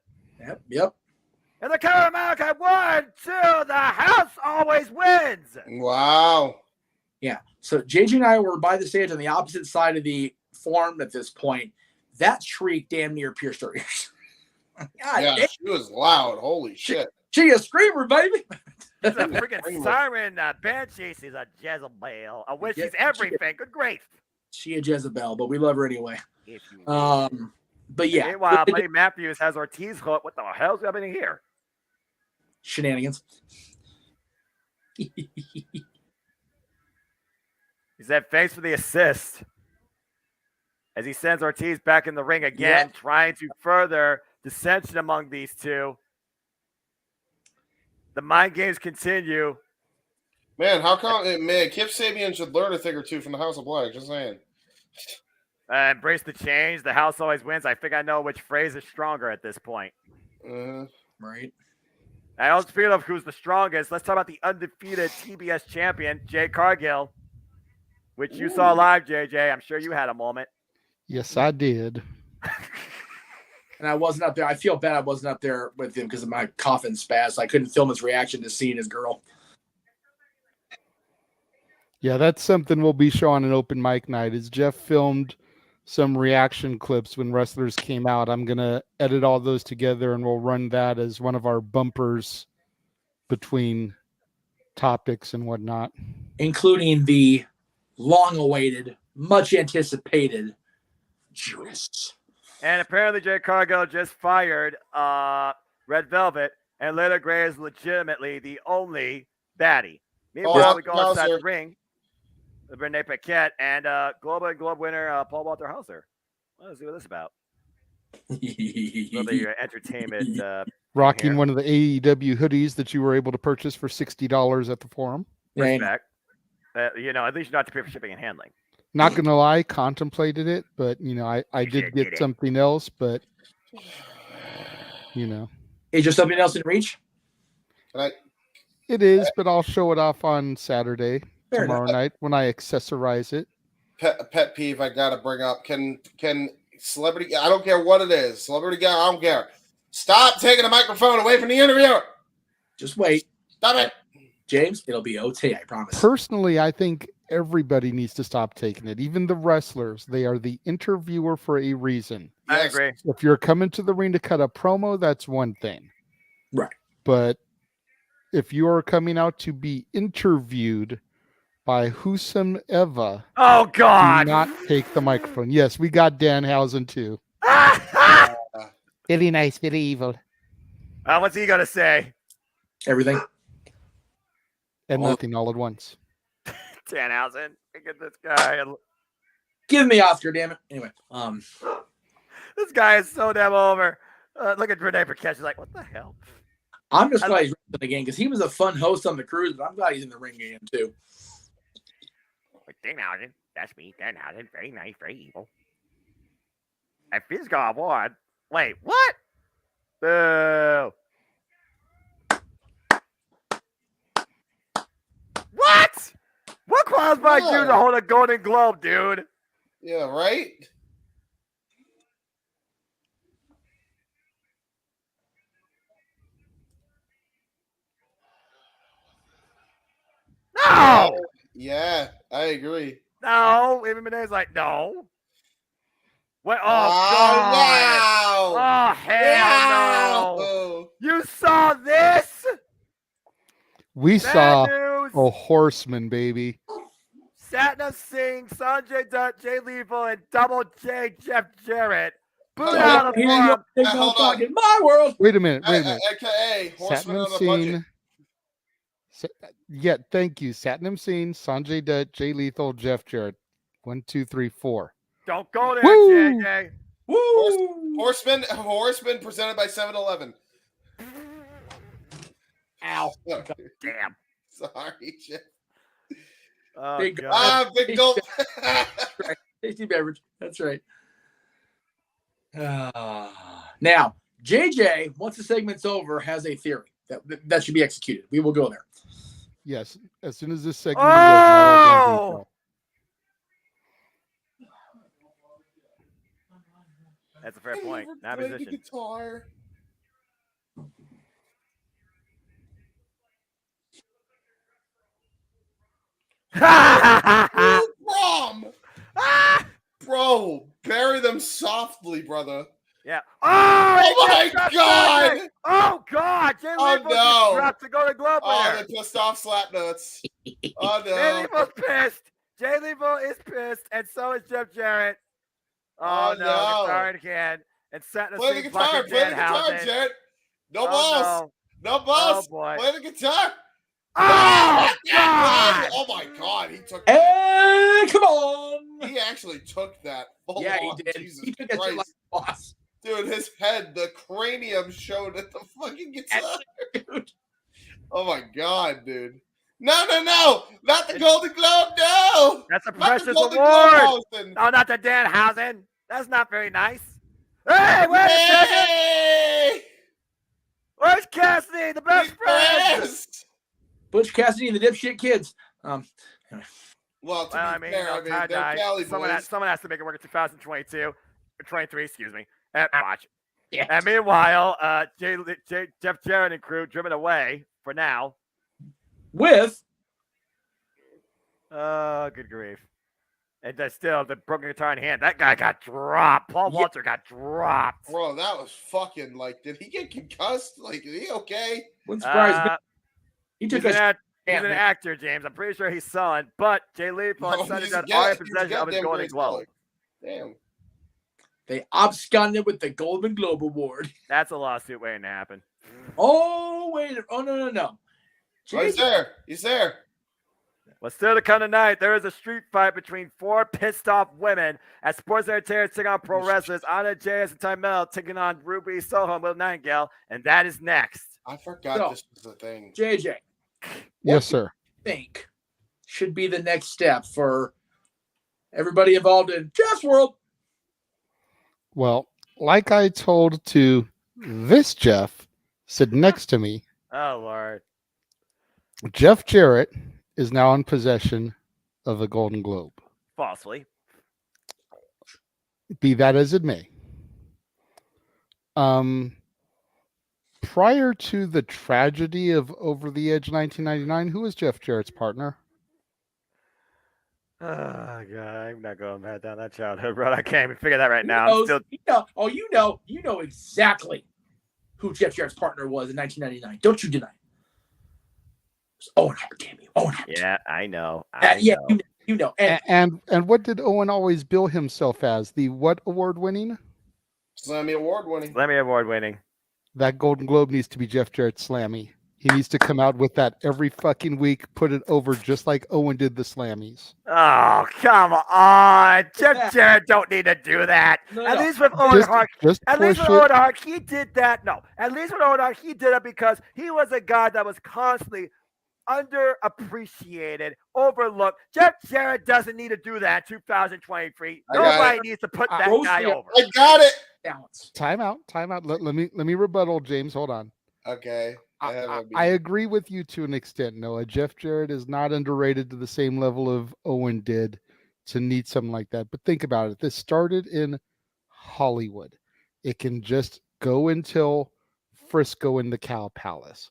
Speaker 7: Yep.
Speaker 4: And the Counter Malachi 1, 2, the house always wins.
Speaker 5: Wow.
Speaker 7: Yeah, so JJ and I were by the stage on the opposite side of the forum at this point. That shriek damn near pierced our ears.
Speaker 5: She was loud. Holy shit.
Speaker 7: She a screamer, baby.
Speaker 4: She's a freaking siren, banshee. She's a Jezebel. I wish she's everything. Good grief.
Speaker 7: She a Jezebel, but we love her anyway. But yeah.
Speaker 4: Meanwhile, Buddy Matthews has Ortiz hooked. What the hell's happening here?
Speaker 7: Shenanigans.
Speaker 4: He said thanks for the assist. As he sends Ortiz back in the ring again, trying to further dissension among these two. The mind games continue.
Speaker 5: Man, how come? Man, Kip Sabian should learn a thing or two from the House of Black. Just saying.
Speaker 4: Embrace the change. The house always wins. I think I know which phrase is stronger at this point.
Speaker 7: Right.
Speaker 4: I don't feel of who's the strongest. Let's talk about the undefeated TBS champion, Jay Cargill, which you saw live, JJ. I'm sure you had a moment.
Speaker 6: Yes, I did.
Speaker 7: And I wasn't up there. I feel bad I wasn't up there with him because of my coughing spaz. I couldn't film his reaction to seeing his girl.
Speaker 6: Yeah, that's something we'll be showing an open mic night. Is Jeff filmed some reaction clips when wrestlers came out. I'm going to edit all those together and we'll run that as one of our bumpers between topics and whatnot.
Speaker 7: Including the long-awaited, much-anticipated Judas.
Speaker 4: And apparently Jay Cargill just fired Red Velvet, and Layla Gray is legitimately the only baddie. Meanwhile, we go inside the ring. Renee Paquette and Globe winner Paul Walter Hauser. Let's see what this is about. Your entertainment.
Speaker 6: Rocking one of the AEW hoodies that you were able to purchase for $60 at the forum.
Speaker 4: Respect. At least you not to pay for shipping and handling.
Speaker 6: Not going to lie, contemplated it, but, I did get something else, but,
Speaker 7: Is there something else in reach?
Speaker 6: It is, but I'll show it off on Saturday, tomorrow night, when I accessorize it.
Speaker 5: Pet peeve I got to bring up. Can celebrity, I don't care what it is, celebrity guy, I don't care. Stop taking the microphone away from the interviewer.
Speaker 7: Just wait.
Speaker 5: Stop it.
Speaker 7: James, it'll be OT, I promise.
Speaker 6: Personally, I think everybody needs to stop taking it. Even the wrestlers, they are the interviewer for a reason.
Speaker 4: I agree.
Speaker 6: If you're coming to the ring to cut a promo, that's one thing.
Speaker 7: Right.
Speaker 6: But if you are coming out to be interviewed by whosoever,
Speaker 4: oh God,
Speaker 6: do not take the microphone. Yes, we got Danhausen too. Very nice, very evil.
Speaker 4: What's he gonna say?
Speaker 7: Everything.
Speaker 6: And nothing all at once.
Speaker 4: Danhausen, look at this guy.
Speaker 7: Give me Oscar, damn it. Anyway,
Speaker 4: this guy is so damn over. Look at Renee Paquette. She's like, what the hell?
Speaker 7: I'm just glad he's wrestling again because he was a fun host on the cruise, but I'm glad he's in the ring again too.
Speaker 4: Danhausen, that's me. Danhausen, very nice, very evil. A physical award. Wait, what? Boo. What? What qualifies you to hold a Golden Globe, dude?
Speaker 5: Yeah, right?
Speaker 4: No.
Speaker 5: Yeah, I agree.
Speaker 4: No. Even Bene's like, no. What? Oh, God.
Speaker 5: Wow.
Speaker 4: Oh, hell no. You saw this?
Speaker 6: We
Speaker 4: Bad
Speaker 6: saw
Speaker 4: news.
Speaker 6: a horseman, baby.
Speaker 4: Satnam Singh, Sanjay Dutt, Jay Lethal, and Double J Jeff Jarrett. Booed
Speaker 5: Hold
Speaker 4: out
Speaker 5: on.
Speaker 4: of the forum.
Speaker 5: Hold on.
Speaker 7: In my world.
Speaker 6: Wait a minute.
Speaker 5: Hey, Horseman on the budget.
Speaker 6: Yeah, thank you. Satnam Singh, Sanjay Dutt, Jay Lethal, Jeff Jarrett. 1, 2, 3, 4.
Speaker 4: Don't go there,
Speaker 6: Woo!
Speaker 4: JJ.
Speaker 7: Woo!
Speaker 5: Horseman presented by 7-Eleven.
Speaker 7: Ow.
Speaker 4: Damn.
Speaker 5: Sorry, Jeff.
Speaker 4: Oh,
Speaker 7: Big
Speaker 4: God.
Speaker 5: Big gulp.
Speaker 7: Tasty beverage. That's right. Now, JJ, once the segment's over, has a theory that should be executed. We will go there.
Speaker 6: Yes, as soon as this segment is over, I'll go detail.
Speaker 4: That's a fair point. Not
Speaker 5: Play the
Speaker 4: position.
Speaker 5: guitar. Brom! Bro, bury them softly, brother.
Speaker 4: Yeah.
Speaker 5: Oh my God!
Speaker 4: Oh God! Jay
Speaker 5: Oh,
Speaker 4: Lethal
Speaker 5: no.
Speaker 4: just dropped to go to Globe
Speaker 5: Oh,
Speaker 4: winner.
Speaker 5: they pissed off Slapnuts. Oh
Speaker 4: Jay
Speaker 5: no.
Speaker 4: Lethal's pissed. Jay Lethal is pissed, and so is Jeff Jarrett. Oh, no. Guitar in hand. And Satnam
Speaker 5: Play the
Speaker 4: Singh
Speaker 5: guitar.
Speaker 4: fucking
Speaker 5: Play the guitar,
Speaker 4: Danhausen.
Speaker 5: Jet. No
Speaker 4: Oh,
Speaker 5: balls. No
Speaker 4: Oh
Speaker 5: balls.
Speaker 4: boy.
Speaker 5: Play the guitar.
Speaker 4: Oh God!
Speaker 5: Oh my God, he took that.
Speaker 7: Hey, come on!
Speaker 5: He actually took that. Full
Speaker 7: Yeah, he
Speaker 5: on.
Speaker 7: did.
Speaker 5: Jesus
Speaker 7: He took that shit like
Speaker 5: Christ.
Speaker 7: a boss.
Speaker 5: Dude, his head, the cranium showed at the fucking guitar.
Speaker 7: Dude.
Speaker 5: Oh my God, dude. No, not the Golden Globe, no.
Speaker 4: That's a
Speaker 5: Not the
Speaker 4: precious
Speaker 5: Golden
Speaker 4: award.
Speaker 5: Globe, Austin.
Speaker 4: Oh, not the Danhausen. That's not very nice. Hey, wait a second.
Speaker 5: Hey!
Speaker 4: Where's Cassidy, the best friend?
Speaker 5: Yes!
Speaker 7: Butch Cassidy and the dipshit kids.
Speaker 5: Well, to
Speaker 4: Well, I
Speaker 5: be
Speaker 4: mean,
Speaker 5: fair,
Speaker 4: you know,
Speaker 5: they're
Speaker 4: tie-dye.
Speaker 5: Cali
Speaker 4: Someone
Speaker 5: boys.
Speaker 4: has to make it work in 2022. Or 23, excuse me. At Botch.
Speaker 7: Yeah.
Speaker 4: And meanwhile, Jeff Jarrett and crew driven away for now.
Speaker 7: With
Speaker 4: Good grief. And still, the broken guitar in hand. That guy got dropped. Paul Walter got dropped.
Speaker 5: Bro, that was fucking like, did he get concussed? Like, is he okay?
Speaker 7: wouldn't surprise me. He took
Speaker 4: He's
Speaker 7: a
Speaker 4: an actor, James. I'm pretty sure he's selling. But Jay Lethal and Sunday Dutt are in possession of his Golden Globe.
Speaker 5: Damn.
Speaker 7: They absconded with the Golden Globe Award.
Speaker 4: That's a lawsuit waiting to happen.
Speaker 7: Oh, wait. Oh, no.
Speaker 5: Oh, he's there. He's there.
Speaker 4: Well, still to come tonight, there is a street fight between four pissed off women at Sports Entertainment taking on pro wrestlers Anna J.S. and Tymel taking on Ruby Soho and Will Nightingale, and that is next.
Speaker 5: I forgot this was a thing.
Speaker 7: JJ.
Speaker 6: Yes, sir.
Speaker 7: Think should be the next step for everybody involved in Jeff's world?
Speaker 6: Well, like I told to this Jeff, sitting next to me,
Speaker 4: Oh, Lord.
Speaker 6: Jeff Jarrett is now in possession of a Golden Globe.
Speaker 4: Falsely.
Speaker 6: Be that as it may. Prior to the tragedy of Over the Edge 1999, who was Jeff Jarrett's partner?
Speaker 4: Oh, God. I'm not going back down that childhood road. I can't even figure that right now.
Speaker 7: You know exactly who Jeff Jarrett's partner was in 1999. Don't you deny it. It was Owen Hart, damn you. Owen Hart.
Speaker 4: Yeah, I know.
Speaker 7: Yeah, you know.
Speaker 6: And what did Owen always bill himself as? The what award winning?
Speaker 5: Slammy Award winning.
Speaker 4: Slammy Award winning.
Speaker 6: That Golden Globe needs to be Jeff Jarrett Slammy. He needs to come out with that every fucking week, put it over just like Owen did the Slammies.
Speaker 4: Oh, come on. Jeff Jarrett don't need to do that. At least with Owen Hart. At least with Owen Hart, he did that. No. At least with Owen Hart, he did it because he was a guy that was constantly underappreciated, overlooked. Jeff Jarrett doesn't need to do that in 2023. Nobody needs to put that guy over.
Speaker 5: I got it.
Speaker 7: balance.
Speaker 6: Time out. Let me rebuttal, James. Hold on.
Speaker 5: Okay.
Speaker 6: I agree with you to an extent, Noah. Jeff Jarrett is not underrated to the same level of Owen did to need something like that. But think about it. This started in Hollywood. It can just go until Frisco in the Cow Palace.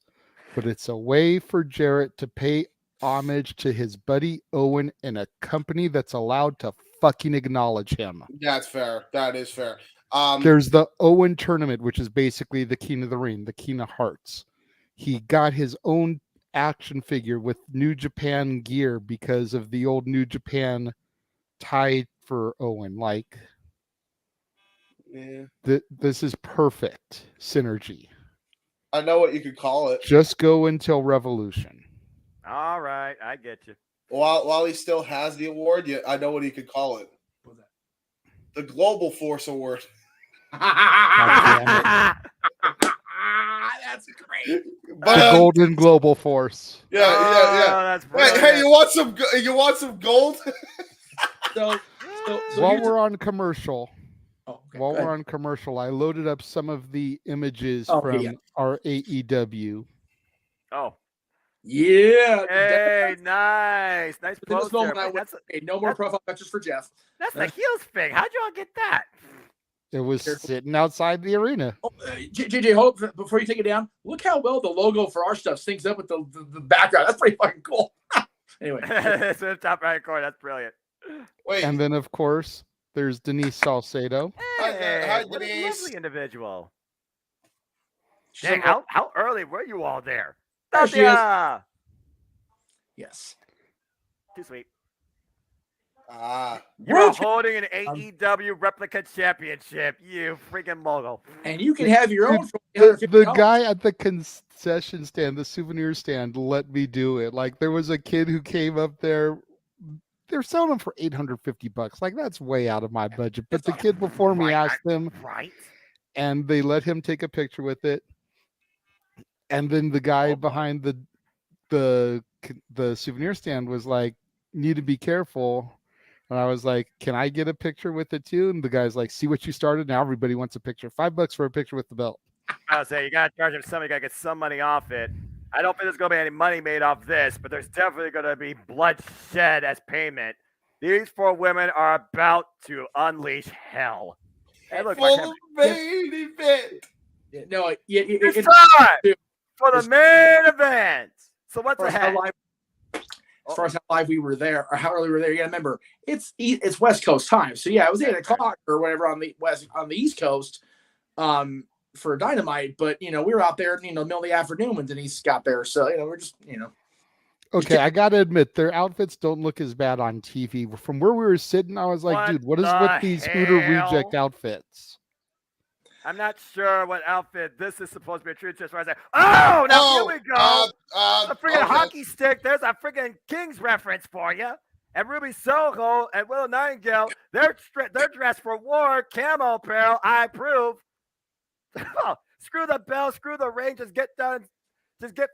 Speaker 6: But it's a way for Jarrett to pay homage to his buddy Owen in a company that's allowed to fucking acknowledge him.
Speaker 5: That's fair. That is fair.
Speaker 6: There's the Owen tournament, which is basically the King of the Ring, the King of Hearts. He got his own action figure with New Japan gear because of the old New Japan tie for Owen. Like, this is perfect synergy.
Speaker 5: I know what you could call it.
Speaker 6: Just go until Revolution.
Speaker 4: All right, I get you.
Speaker 5: While he still has the award, I know what he could call it.
Speaker 7: What's that?
Speaker 5: The Global Force Award.
Speaker 7: That's great.
Speaker 5: But,
Speaker 6: the Golden Global Force.
Speaker 5: Yeah.
Speaker 4: That's
Speaker 5: Hey, you want some gold?
Speaker 7: So
Speaker 6: while we're on commercial,
Speaker 7: we're
Speaker 6: on commercial, I loaded up some of the images
Speaker 7: Oh,
Speaker 6: from
Speaker 7: yeah.
Speaker 6: our AEW.
Speaker 4: Oh.
Speaker 7: Yeah.
Speaker 4: Hey, nice post there.
Speaker 7: No more profile pictures for Jeff.
Speaker 4: That's the heels thing. How'd y'all get that?
Speaker 6: It was sitting outside the arena.
Speaker 7: Oh, JJ, Hope, before you take it down, look how well the logo for our stuff syncs up with the background. That's pretty fucking cool. Anyway.
Speaker 4: It's in the top right corner. That's brilliant.
Speaker 5: Wait.
Speaker 6: And then, of course, there's Denise Salcedo.
Speaker 4: Hey, what a lovely individual. Dang, how early were you all there?
Speaker 7: There she is.
Speaker 4: Yes. Too sweet.
Speaker 5: You're
Speaker 4: holding an AEW replica championship, you freaking mogul.
Speaker 7: And you can have your own.
Speaker 6: The guy at the concession stand, the souvenir stand, let me do it. Like, there was a kid who came up there. They're selling them for $850. Like, that's way out of my budget. But the kid before me asked them, and they let him take a picture with it. And then the guy behind the souvenir stand was like, "Need to be careful." And I was like, "Can I get a picture with it too?" And the guy's like, "See what you started? Now everybody wants a picture. $5 for a picture with the belt."
Speaker 4: I was saying, you gotta charge him something. You gotta get some money off it. I don't think there's gonna be any money made off this, but there's definitely gonna be bloodshed as payment. These 4 women are about to unleash hell. Hey, look,
Speaker 5: main event.
Speaker 7: No,
Speaker 4: it's time for the main event. So what's ahead?
Speaker 7: As far as how live we were there, or how early we were there, you gotta remember it's West Coast time. So yeah, it was 8:00 or whatever on the East Coast, for Dynamite. But we were out there, middle of the afternoon when Denise got there. So we're just
Speaker 6: Okay, I gotta admit, their outfits don't look as bad on TV. From where we were sitting, I was like, dude, what is with these Hooter Reject outfits?
Speaker 4: I'm not sure what outfit this is supposed to be a true test. Where I say, oh, now here we go. A freaking hockey stick. There's a freaking Kings reference for you. And Ruby Soho and Willow Nightingale, they're dressed for war, camo apparel. I approve. Screw the bell, screw the ring. Just get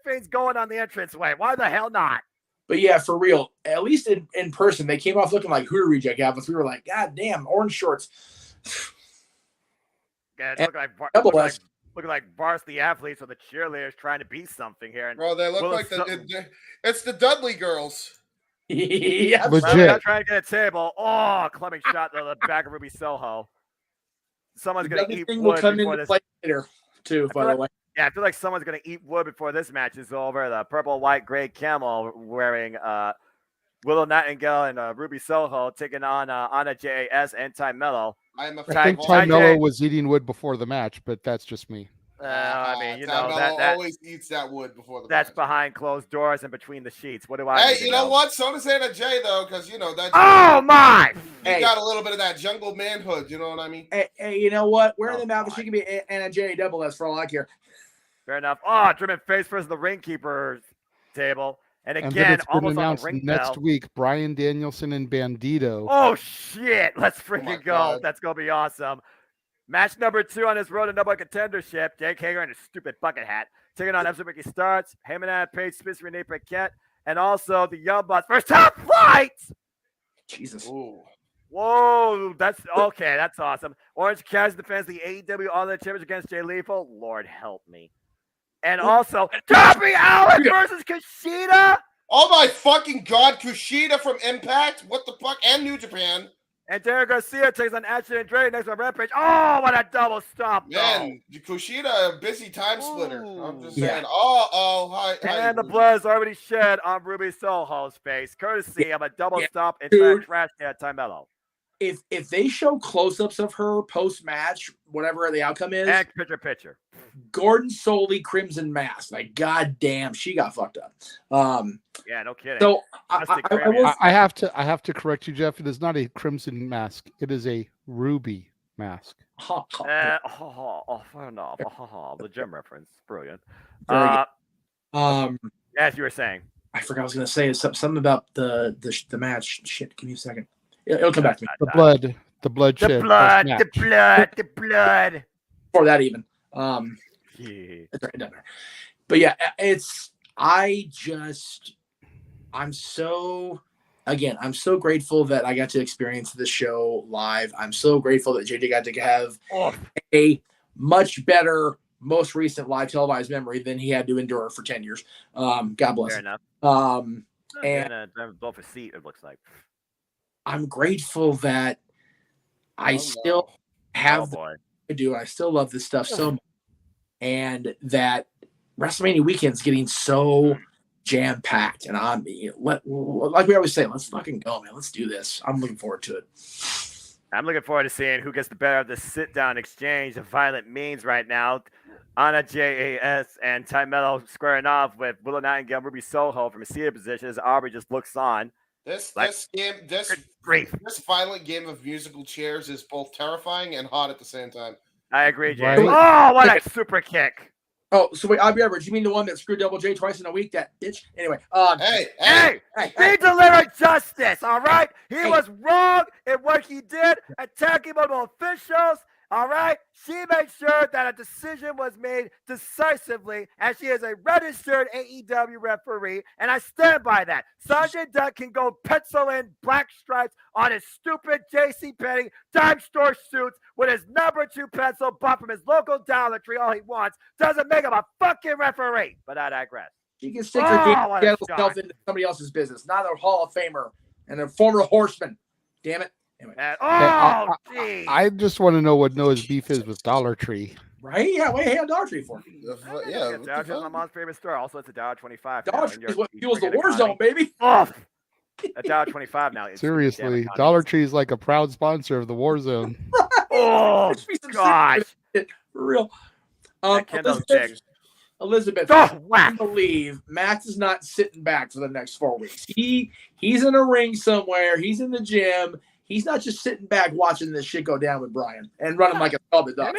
Speaker 4: things going on the entranceway. Why the hell not?
Speaker 7: But yeah, for real, at least in person, they came off looking like Hooter Reject outfits. We were like, God damn, orange shorts.
Speaker 4: Yeah, looking like varsity athletes or the cheerleaders trying to be something here. And
Speaker 5: bro, they look like it's the Dudley girls.
Speaker 7: Yeah,
Speaker 6: legit.
Speaker 4: Well, trying to get a table. Oh, clubbing shot to the back of Ruby Soho. Someone's going to eat wood before this.
Speaker 7: Later, too, by the way.
Speaker 4: Yeah, I feel like someone's going to eat wood before this match is over. The purple, white, gray camel wearing Willow Nightingale and Ruby Soho taking on Anna JAS and Ty Mello.
Speaker 6: I think Ty Mello was eating wood before the match, but that's just me.
Speaker 4: I mean,
Speaker 5: that always eats that wood before the
Speaker 4: that's
Speaker 5: match.
Speaker 4: Behind closed doors and between the sheets. What do I?
Speaker 5: Hey, you know what? So does Anna J though, because that.
Speaker 4: Oh my!
Speaker 5: You got a little bit of that jungle manhood. You know what I mean?
Speaker 7: Hey, you know what? Wear them out, but she can be Anna J double S for all I care.
Speaker 4: Fair enough. Oh, German face versus the ring keeper's table. And again,
Speaker 6: it's been
Speaker 4: almost
Speaker 6: announced
Speaker 4: on the ring
Speaker 6: next
Speaker 4: bell.
Speaker 6: week, Bryan Danielson and Bandito.
Speaker 4: Oh shit! Let's freaking go.
Speaker 5: God.
Speaker 4: That's gonna be awesome. Match number 2 on this road to number 1 contendership. Jake Hager and his stupid bucket hat taking on Episode Ricky Starts, Heyman Page, Smith, Renee Paquette, and also the Young Bucks. First top flight.
Speaker 7: Jesus.
Speaker 5: Ooh.
Speaker 4: Whoa, that's okay. That's awesome. Orange Cassidy defends the AEW All-Night Championship against Jay Lethal. Lord help me. And also, Darby Allin versus Kushida.
Speaker 5: Oh my fucking god, Kushida from Impact? What the fuck? And New Japan.
Speaker 4: And Derek Garcia takes on Ashley and Dre next on Rampage. Oh, what a double stop,
Speaker 5: man! Kushida, a busy time splitter. I'm just saying. Hi.
Speaker 4: And the blood is already shed on Ruby Soho's face, courtesy of a double stop inside trash can at Timello.
Speaker 7: If they show close-ups of her post-match, whatever the outcome is,
Speaker 4: and picture.
Speaker 7: Gordon Soley Crimson Mask, like goddamn, she got fucked up.
Speaker 4: Yeah, no kidding.
Speaker 7: So
Speaker 6: I have to correct you, Jeff. It is not a Crimson Mask. It is a Ruby Mask.
Speaker 4: Fair enough. The gym reference, brilliant. As you were saying,
Speaker 7: I forgot I was going to say something about the match. Shit, give me a second. It'll come back to me.
Speaker 6: The blood.
Speaker 7: Before that, even. It doesn't matter. But yeah, I'm so grateful that I got to experience this show live. I'm so grateful that JJ got to have a much better, most recent live televised memory than he had to endure for 10 years. God bless.
Speaker 4: Fair enough.
Speaker 7: And
Speaker 4: both a seat, it looks like.
Speaker 7: I'm grateful that I still have I do. I still love this stuff so much. And that WrestleMania weekend's getting so jam-packed. And like we always say, let's fucking go, man. Let's do this. I'm looking forward to it.
Speaker 4: I'm looking forward to seeing who gets the better of the sit-down exchange of violent means right now. Anna JAS and Ty Mello squaring off with Willow Nightingale, Ruby Soho from a seated position as Aubrey just looks on.
Speaker 5: This violent game of musical chairs is both terrifying and hot at the same time.
Speaker 4: I agree, Jay. Right. Oh, what a super kick!
Speaker 7: Oh, so wait, Aubrey Edwards, you mean the one that screwed Double J twice in a week? That bitch. Anyway,
Speaker 4: hey, he delivered justice. All right, he was wrong in what he did, attacking multiple officials. All right, she made sure that a decision was made decisively, and she is a registered AEW referee, and I stand by that. Sergeant Duck can go pencil in black stripes on his stupid JCPenney dime store suits with his number 2 pencil bought from his local Dollar Tree all he wants. Doesn't make him a fucking referee, but I digress.
Speaker 7: She can stick her herself into somebody else's business, not a Hall of Famer and a former horseman. Damn it. Anyway.
Speaker 6: I just want to know what Noah's beef is with Dollar Tree.
Speaker 7: Right? Yeah, what do you have Dollar Tree for?
Speaker 4: Yeah, Dollar Tree is my mom's favorite store. Also, it's $1.25.
Speaker 7: Dollar Tree is what fuels the war zone, baby.
Speaker 4: $1.25 now.
Speaker 6: Seriously, Dollar Tree is like a proud sponsor of the war zone.
Speaker 4: Oh, gosh.
Speaker 7: For real. Elizabeth, I believe Max is not sitting back for the next 4 weeks. He's in a ring somewhere. He's in the gym. He's not just sitting back watching this shit go down with Brian and running like a velvet dog.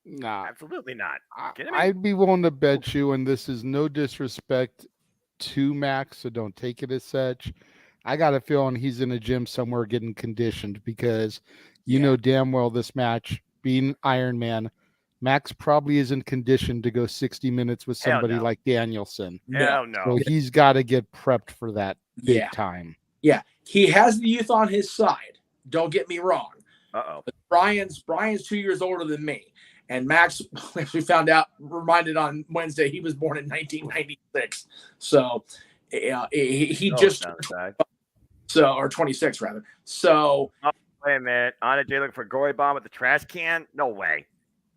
Speaker 6: Nah,
Speaker 4: absolutely not.
Speaker 6: I'd be willing to bet you, and this is no disrespect to Max, so don't take it as such. I got a feeling he's in a gym somewhere getting conditioned because you know damn well this match, being Iron Man, Max probably isn't conditioned to go 60 minutes with somebody like Danielson.
Speaker 4: Hell no.
Speaker 6: So he's got to get prepped for that big time.
Speaker 7: Yeah, he has the youth on his side. Don't get me wrong. But Brian's 2 years older than me. And Max, as we found out, reminded on Wednesday, he was born in 1996. So he just or 26 rather. So
Speaker 4: wait a minute. Anna J looking for Gory Bomb with the trash can? No way.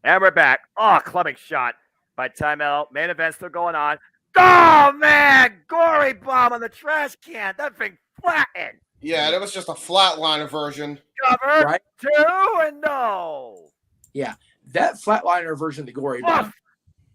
Speaker 4: And we're back. Oh, clubbing shot by Ty Mello. Main event still going on. Oh man, Gory Bomb on the trash can. That thing flattened.
Speaker 5: Yeah, that was just a flatliner version.
Speaker 4: Cover right? 2 and no.
Speaker 7: Yeah, that flatliner version of the Gory Bomb.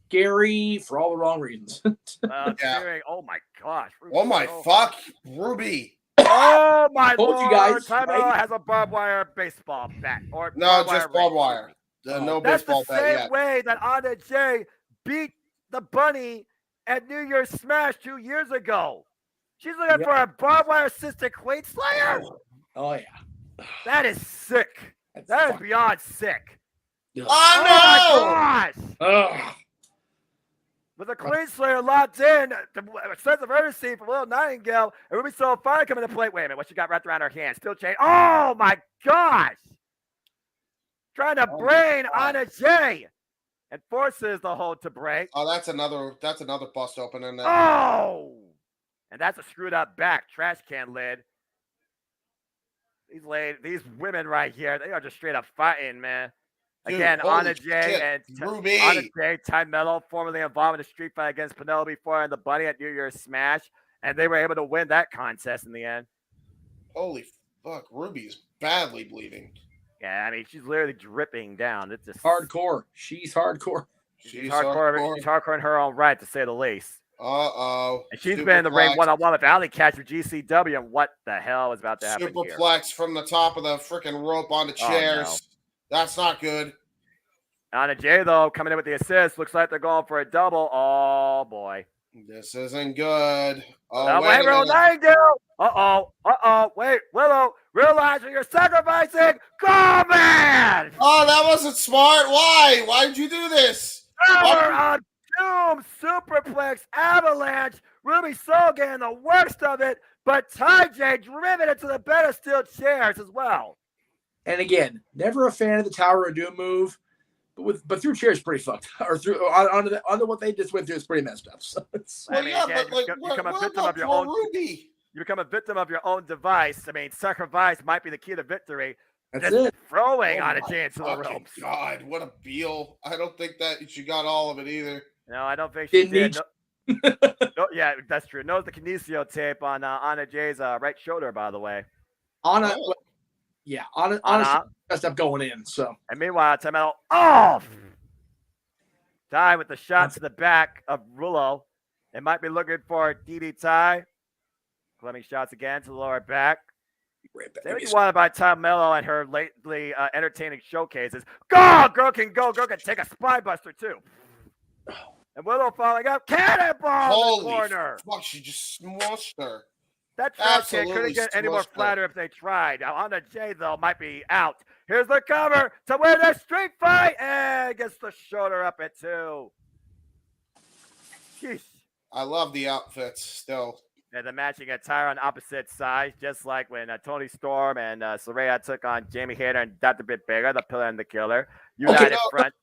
Speaker 7: Scary for all the wrong reasons.
Speaker 4: Oh my gosh.
Speaker 5: Ruby, fuck, Ruby.
Speaker 4: Oh my
Speaker 7: Told
Speaker 4: Lord.
Speaker 7: you guys.
Speaker 4: Ty Mello has a barbed wire baseball bat. Or
Speaker 5: no, just barbed wire. No baseball bat yet.
Speaker 4: That's the same way that Anna J beat the bunny at New Year's Smash 2 years ago. She's looking for a barbed wire assisted Queen Slayer.
Speaker 7: Oh, yeah.
Speaker 4: That is sick. That is beyond sick.
Speaker 5: Oh,
Speaker 4: my gosh. With a Queen Slayer locked in, sense of urgency from Little Nightingale, and Ruby Soho finally coming to play. Wait a minute, what she got wrapped around her hand? Still chain. Oh my gosh! Trying to brain Anna Jay and forces the hold to break.
Speaker 5: Oh, that's another bust open in there.
Speaker 4: Oh! And that's a screwed up back trash can lid. These women right here, they are just straight up fighting, man.
Speaker 5: Dude,
Speaker 4: again, Anna Jay and
Speaker 5: Ruby.
Speaker 4: Anna Jay, Ty Mello, formerly involved in a street fight against Penelope Ford and the Bunny at New Year's Smash, and they were able to win that contest in the end.
Speaker 5: Holy fuck, Ruby's badly bleeding.
Speaker 4: Yeah, I mean, she's literally dripping down. It's just
Speaker 7: hardcore. She's hardcore.
Speaker 5: She's
Speaker 4: hardcore. She's hardcore in her own right, to say the least.
Speaker 5: Uh-oh.
Speaker 4: And she's been in the ring one-on-one with Alley Catch for GCW, and what the hell is about to happen here?
Speaker 5: Superplex from the top of the freaking rope onto chairs.
Speaker 4: Oh, no.
Speaker 5: That's not good.
Speaker 4: Anna Jay, though, coming in with the assist. Looks like they're going for a double. Oh, boy.
Speaker 5: This isn't good.
Speaker 4: Oh, wait, Nightingale. Uh-oh. Wait, Willow, realize what you're sacrificing. Go, man!
Speaker 5: Oh, that wasn't smart. Why? Why did you do this?
Speaker 4: Power on Doom, Superplex, Avalanche. Ruby Soho getting the worst of it, but Ty J driven into the bed of steel chairs as well.
Speaker 7: And again, never a fan of the Tower of Doom move, but through chairs pretty fucked. Or through under what they just went through is pretty messed up. So
Speaker 5: well,
Speaker 4: you
Speaker 5: become a victim of your own Ruby.
Speaker 4: You become a victim of your own device. I mean, sacrifice might be the key to victory.
Speaker 7: That's it.
Speaker 4: Throwing on a chance to the ropes.
Speaker 5: God, what a Beal. I don't think that she got all of it either.
Speaker 4: No, I don't think she did. No, yeah, that's true. Knows the kinesio tape on Anna Jay's right shoulder, by the way.
Speaker 7: Anna messed up going in. So,
Speaker 4: and meanwhile, Tamel off. Ty with the shot to the back of Rulo. They might be looking for DD Ty. Fleming shots again to the lower back. Say what you want about Tom Mello and her lately entertaining showcases. Go! Girl can go. Girl can take a spine buster, too. And Willow falling up. Cannonball in the corner.
Speaker 5: Fuck, she just smushed her.
Speaker 4: That trash can couldn't get any more flatter if they tried. Now, Anna Jay, though, might be out. Here's the cover to win the street fight. And gets the shoulder up at 2. Sheesh.
Speaker 5: I love the outfits still.
Speaker 4: And the matching attire on opposite sides, just like when Tony Storm and Saraya took on Jamie Hayter and Dr. Bit Bigger, the Pillar and the Killer. United front.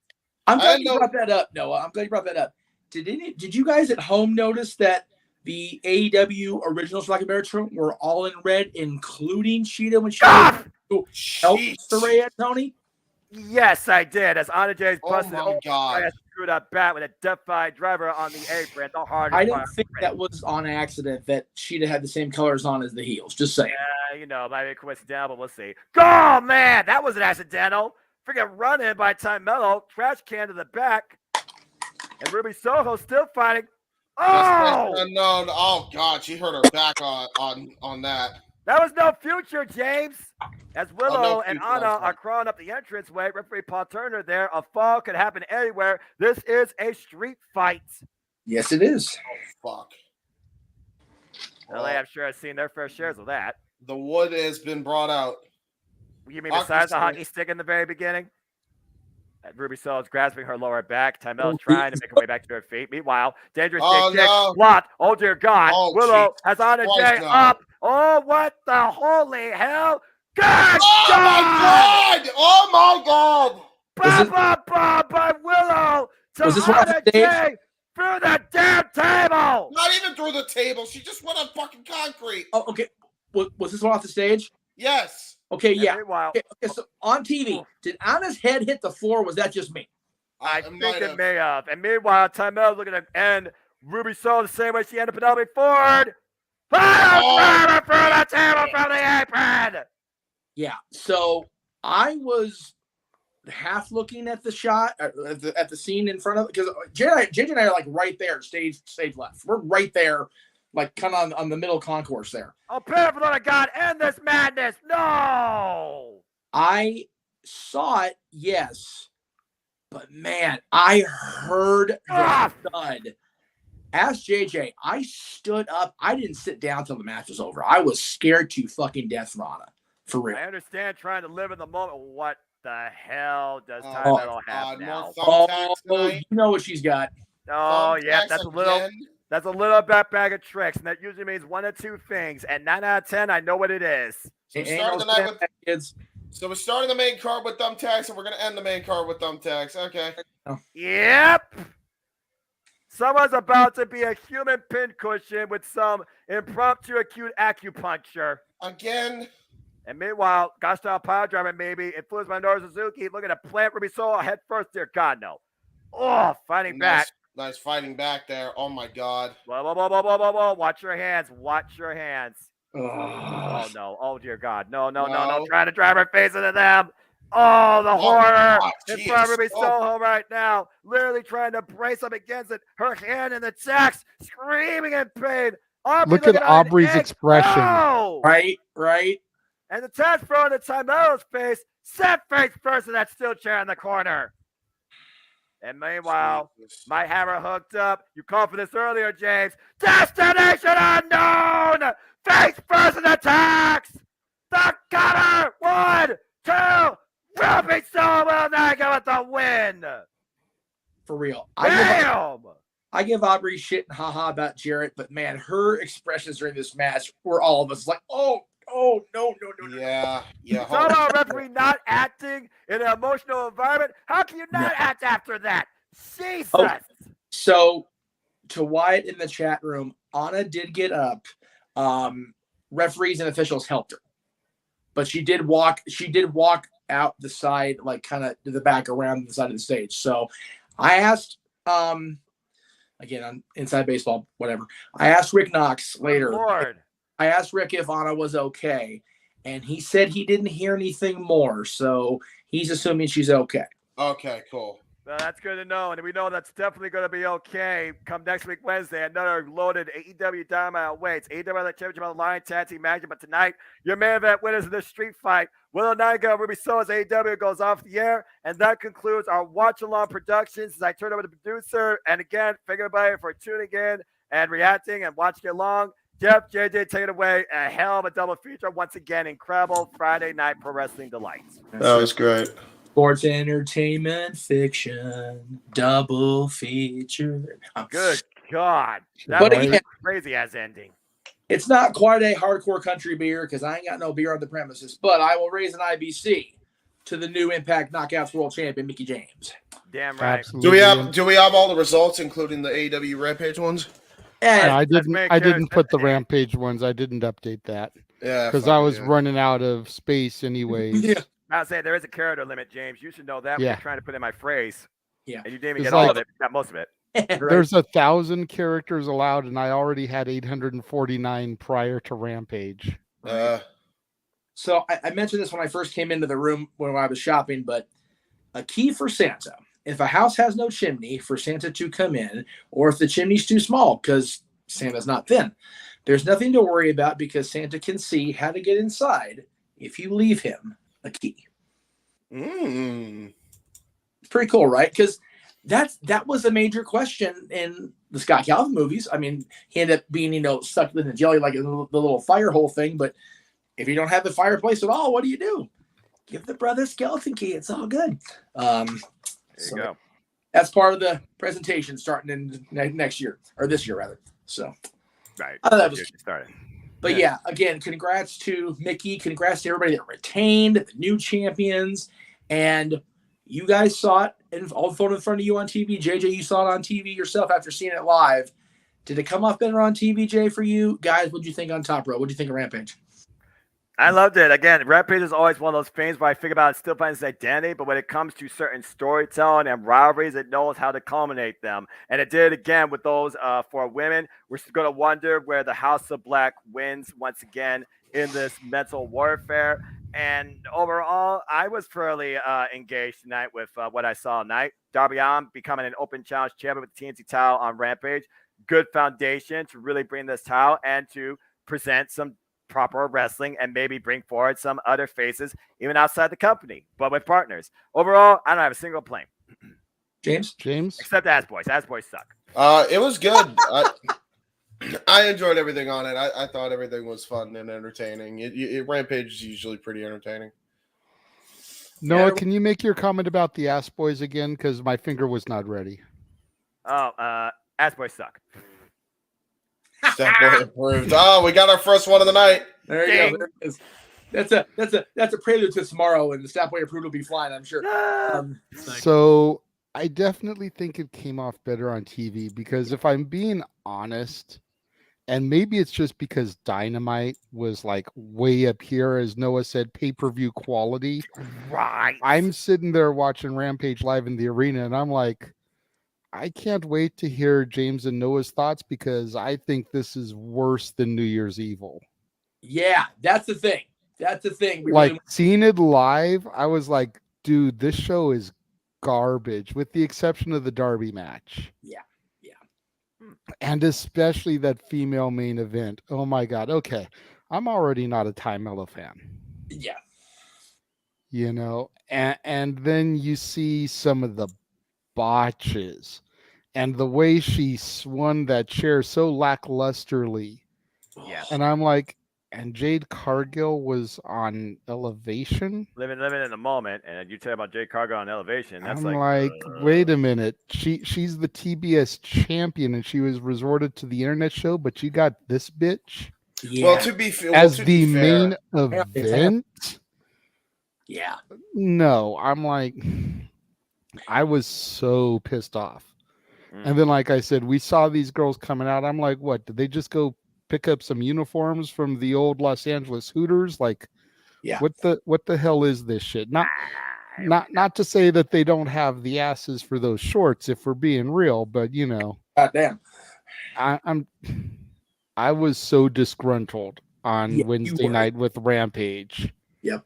Speaker 7: I'm glad you brought that up, Noah. I'm glad you brought that up. Did you guys at home notice that the AEW originals for Lack of Better Term were all in red, including Sheeta when she helped Saraya, Tony?
Speaker 4: Yes, I did. As Anna Jay's busted
Speaker 5: God.
Speaker 4: Screwed up bat with a defied driver on the apron. The hardest.
Speaker 7: I don't think that was on accident that Sheeta had the same colors on as the heels. Just saying.
Speaker 4: Yeah, might be coincidental, but we'll see. Oh, man, that wasn't accidental. Freaking run in by Ty Mello. Trash can to the back. And Ruby Soho still fighting. Oh!
Speaker 5: Unknown. Oh, God, she hurt her back on that.
Speaker 4: That was no future, James. As Willow and Anna are crawling up the entranceway, referee Paul Turner there. A fall could happen anywhere. This is a street fight.
Speaker 7: Yes, it is.
Speaker 5: Oh, fuck.
Speaker 4: LA, I'm sure has seen their fair shares of that.
Speaker 5: The wood has been brought out.
Speaker 4: You mean besides the hockey stick in the very beginning? Ruby Soho is grasping her lower back. Tymel is trying to make her way back to her feet. Meanwhile, dangerous kick, blocked. Oh, dear God. Willow has Anna Jay up. Oh, what the holy hell? God!
Speaker 5: Oh, my God!
Speaker 4: By Willow to Anna Jay through the damn table!
Speaker 5: Not even through the table. She just went on fucking concrete.
Speaker 7: Oh, okay. Was this one off the stage?
Speaker 5: Yes.
Speaker 7: Okay, yeah. Okay, so on TV, did Anna's head hit the floor? Or was that just me?
Speaker 4: I think it may have. And meanwhile, Tymel looking to end Ruby Soho the same way she ended Penelope Ford. Through the table from the apron.
Speaker 7: Yeah. So I was half looking at the shot at the scene in front of because Ginger and I are like right there, stage left. We're right there. Like kind of on the middle concourse there.
Speaker 4: Oh, pray for the Lord of God, end this madness. No!
Speaker 7: I saw it, yes. But man, I heard the thud. Ask JJ, I stood up. I didn't sit down till the match was over. I was scared to fucking death for Anna. For real.
Speaker 4: I understand trying to live in the moment. What the hell does Ty Metal have now?
Speaker 7: Oh, you know what she's got.
Speaker 4: Oh, yeah,
Speaker 5: Thumbtacks
Speaker 4: that's
Speaker 5: again?
Speaker 4: a little bag of tricks, and that usually means one of two things. And 9 out of 10, I know what it is.
Speaker 5: So we
Speaker 7: Ain't
Speaker 5: started
Speaker 7: no
Speaker 5: the night with
Speaker 7: snapback, kids.
Speaker 5: So we're starting the main card with thumbtacks, and we're gonna end the main card with thumbtacks. Okay.
Speaker 4: Yep. Someone's about to be a human pincushion with some impromptu acute acupuncture.
Speaker 5: Again.
Speaker 4: And meanwhile, Gastyle Power Driver maybe influenced by Noru Suzuki looking to plant Ruby Soho head first. Dear God, no. Oh, fighting back.
Speaker 5: Nice fighting back there. Oh my God.
Speaker 4: Whoa. Watch your hands. Watch your hands. Oh no. Oh dear God. No. Trying to drive her face into them. Oh, the horror in front of Ruby Soho right now. Literally trying to brace up against it. Her hand in the text, screaming in pain.
Speaker 6: Look at Aubrey's expression.
Speaker 4: Oh!
Speaker 7: Right.
Speaker 4: And the test thrown in Timelo's face. Set face first in that steel chair in the corner. And meanwhile, might have her hooked up. You called for this earlier, James. Destination unknown! Face first in attacks! The cutter! 1, 2, Ruby Soho will not go with the win!
Speaker 7: For real.
Speaker 4: I
Speaker 7: give Aubrey shit and haha about Jarrett, but man, her expressions during this match were all of us like, oh, no.
Speaker 5: Yeah.
Speaker 4: Somehow referee not acting in an emotional environment. How can you not act after that? Jesus.
Speaker 7: Oh, so to Wyatt in the chat room, Anna did get up. Referees and officials helped her, but she did walk out the side, like kind of to the back around the side of the stage. So I asked, again, on Inside Baseball, whatever. I asked Rick Knox later.
Speaker 4: Lord.
Speaker 7: I asked Rick if Anna was okay, and he said he didn't hear anything more, so he's assuming she's okay.
Speaker 5: Okay, cool.
Speaker 4: Well, that's good to know, and we know that's definitely going to be okay. Come next week, Wednesday, another loaded AEW Dynamite awaits. AEW Championship on the line, tag team match. But tonight, your main event winners of this street fight, Willow Nightingale, Ruby Soho's AEW goes off the air, and that concludes our watch-along productions. As I turn over to the producer, and again, thank everybody for tuning in and reacting and watching along. Jeff, JJ, take it away. A hell of a double feature once again. Incredible Friday night pro wrestling delights.
Speaker 5: That was great.
Speaker 7: Sports entertainment fiction double feature.
Speaker 4: Good God, that was crazy ass ending.
Speaker 7: It's not quite a hardcore country beer because I ain't got no beer on the premises, but I will raise an IBC to the new Impact Knockouts World Champion Mickey James.
Speaker 4: Damn right.
Speaker 6: Absolutely.
Speaker 5: Do we have all the results, including the AEW Rampage ones?
Speaker 7: Yeah,
Speaker 6: I didn't put the Rampage ones. I didn't update that.
Speaker 5: Yeah,
Speaker 6: because I was running out of space anyways.
Speaker 7: Yeah.
Speaker 4: I'll say there is a character limit, James. You should know that when you're trying to put in my phrase.
Speaker 7: Yeah.
Speaker 4: And you didn't even get all of it. You got most of it.
Speaker 7: Right.
Speaker 6: There's 1,000 characters allowed, and I already had 849 prior to Rampage.
Speaker 7: So I mentioned this when I first came into the room when I was shopping, but a key for Santa. If a house has no chimney for Santa to come in, or if the chimney's too small because Santa's not thin, there's nothing to worry about because Santa can see how to get inside if you leave him a key.
Speaker 5: It's
Speaker 7: pretty cool, right? Because that was a major question in the Scott Calvin movies. I mean, he ended up being, stuck in the jelly like the little fire hole thing. But if you don't have the fireplace at all, what do you do? Give the brother skeleton key. It's all good. There you go. That's part of the presentation starting in next year, or this year rather. So,
Speaker 4: right.
Speaker 7: That was
Speaker 4: started.
Speaker 7: But yeah, again, congrats to Mickey. Congrats to everybody that retained, the new champions. And you guys saw it in front of you on TV. JJ, you saw it on TV yourself after seeing it live. Did it come off better on TV, Jay, for you? Guys, what did you think on Top Row? What did you think of Rampage?
Speaker 4: I loved it. Again, Rampage is always one of those things where I think about it still finds its identity, but when it comes to certain storytelling and rivalries, it knows how to culminate them. And it did again with those for women. We're going to wonder where the House of Black wins once again in this mental warfare. And overall, I was fairly engaged tonight with what I saw tonight. Darby Allin becoming an open challenge champion with the TNT title on Rampage. Good foundation to really bring this title and to present some proper wrestling and maybe bring forward some other faces even outside the company, but with partners. Overall, I don't have a single complaint.
Speaker 6: James,
Speaker 4: except Ass Boys. Ass Boys suck.
Speaker 5: It was good. I enjoyed everything on it. I thought everything was fun and entertaining. Rampage is usually pretty entertaining.
Speaker 6: Noah, can you make your comment about the Ass Boys again? Because my finger was not ready.
Speaker 4: Ass boys suck.
Speaker 5: Step boy approved. Oh, we got our first one of the night.
Speaker 7: There you go. There it is. That's a prelude to tomorrow, and the Statboy approved will be flying, I'm sure.
Speaker 6: So I definitely think it came off better on TV because if I'm being honest, and maybe it's just because Dynamite was like way up here, as Noah said, pay-per-view quality.
Speaker 4: Right.
Speaker 6: I'm sitting there watching Rampage live in the arena, and I'm like, I can't wait to hear James and Noah's thoughts because I think this is worse than New Year's Evil.
Speaker 7: Yeah, that's the thing. That's the thing.
Speaker 6: Seeing it live, I was like, dude, this show is garbage, with the exception of the Derby match.
Speaker 7: Yeah.
Speaker 6: And especially that female main event. Oh my God. Okay. I'm already not a Ty Mello fan.
Speaker 7: Yeah.
Speaker 6: You know, and then you see some of the botches and the way she swung that chair so lacklusterly.
Speaker 4: Yeah.
Speaker 6: And I'm like, and Jade Cargill was on Elevation.
Speaker 4: Living in the moment, and you tell about Jade Cargill on Elevation. That's
Speaker 6: wait a minute. She's the TBS champion, and she was resorted to the internet show, but you got this bitch.
Speaker 5: Yeah. Well, to be fair,
Speaker 6: main event.
Speaker 7: Yeah.
Speaker 6: No, I'm like, I was so pissed off. And then, like I said, we saw these girls coming out. I'm like, what? Did they just go pick up some uniforms from the old Los Angeles Hooters? Like,
Speaker 7: yeah.
Speaker 6: What the hell is this shit? Not to say that they don't have the asses for those shorts, if we're being real, but you know,
Speaker 7: goddamn,
Speaker 6: I was so disgruntled on Wednesday night with Rampage.
Speaker 7: Yep.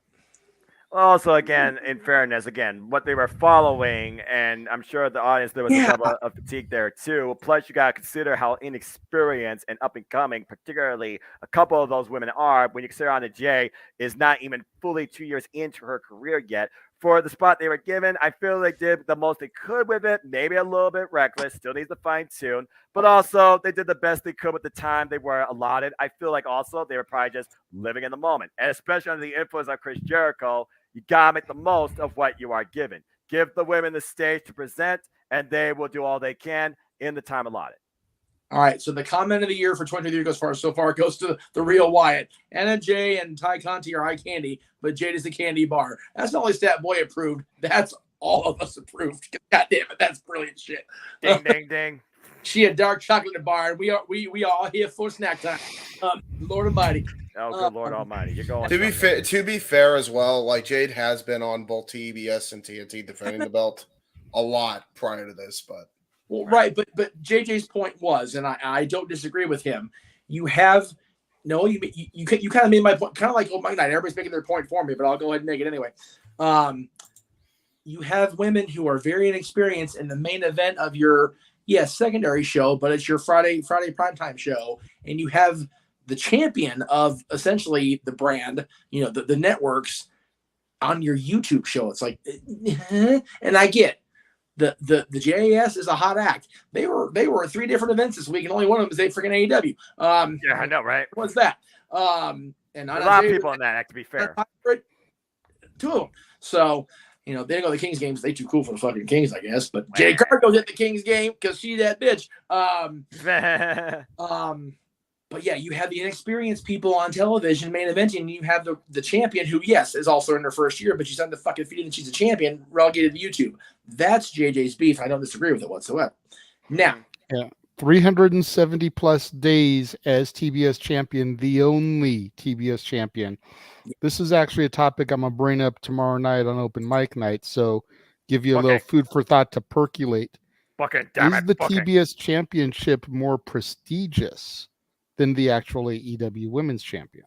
Speaker 4: Also, again, in fairness, what they were following, and I'm sure the audience, there was a level of fatigue there too. Plus, you got to consider how inexperienced and up and coming, particularly a couple of those women are. When you consider Anna Jay is not even fully 2 years into her career yet. For the spot they were given, I feel they did the most they could with it. Maybe a little bit reckless, still needs to fine tune, but also they did the best they could with the time they were allotted. I feel like also they were probably just living in the moment, and especially under the influence of Chris Jericho. You gotta make the most of what you are given. Give the women the stage to present, and they will do all they can in the time allotted.
Speaker 7: All right, so the comment of the year for 2023 so far goes to the real Wyatt. Anna Jay and Ty Conti are eye candy, but Jade is a candy bar. That's not only Stat Boy approved. That's all of us approved. God damn it, that's brilliant shit.
Speaker 4: Ding, ding, ding.
Speaker 7: She a dark chocolate bar, and we all here for snack time. Lord Almighty.
Speaker 4: Oh, good Lord Almighty! You're going.
Speaker 5: To be fair as well, like Jade has been on both TBS and TNT defending the belt a lot prior to this, but
Speaker 7: right. But JJ's point was, and I don't disagree with him. You kind of made my point, kind of like old Mike Knight. Everybody's making their point for me, but I'll go ahead and make it anyway. You have women who are very inexperienced in the main event of your secondary show, but it's your Friday primetime show, and you have the champion of essentially the brand, the networks on your YouTube show. It's like, and I get the JAS is a hot act. They were at 3 different events this week, and only one of them is freaking AEW.
Speaker 4: Yeah, I know, right?
Speaker 7: What's that? And a
Speaker 4: lot of people on that act, to be fair.
Speaker 7: 2 of them. So, they didn't go to the Kings games. They too cool for the fucking Kings, I guess. But Jay Cargill hit the Kings game because she that bitch. But yeah, you have the inexperienced people on television main eventing, and you have the champion who, yes, is also in her first year, but she's undefeated and she's a champion relegated to YouTube. That's JJ's beef. I don't disagree with it whatsoever. Now,
Speaker 6: 370 plus days as TBS champion, the only TBS champion. This is actually a topic I'm gonna bring up tomorrow night on Open Mic Night. So, give you a little food for thought to percolate. Is the TBS championship more prestigious than the actual AEW Women's Champion?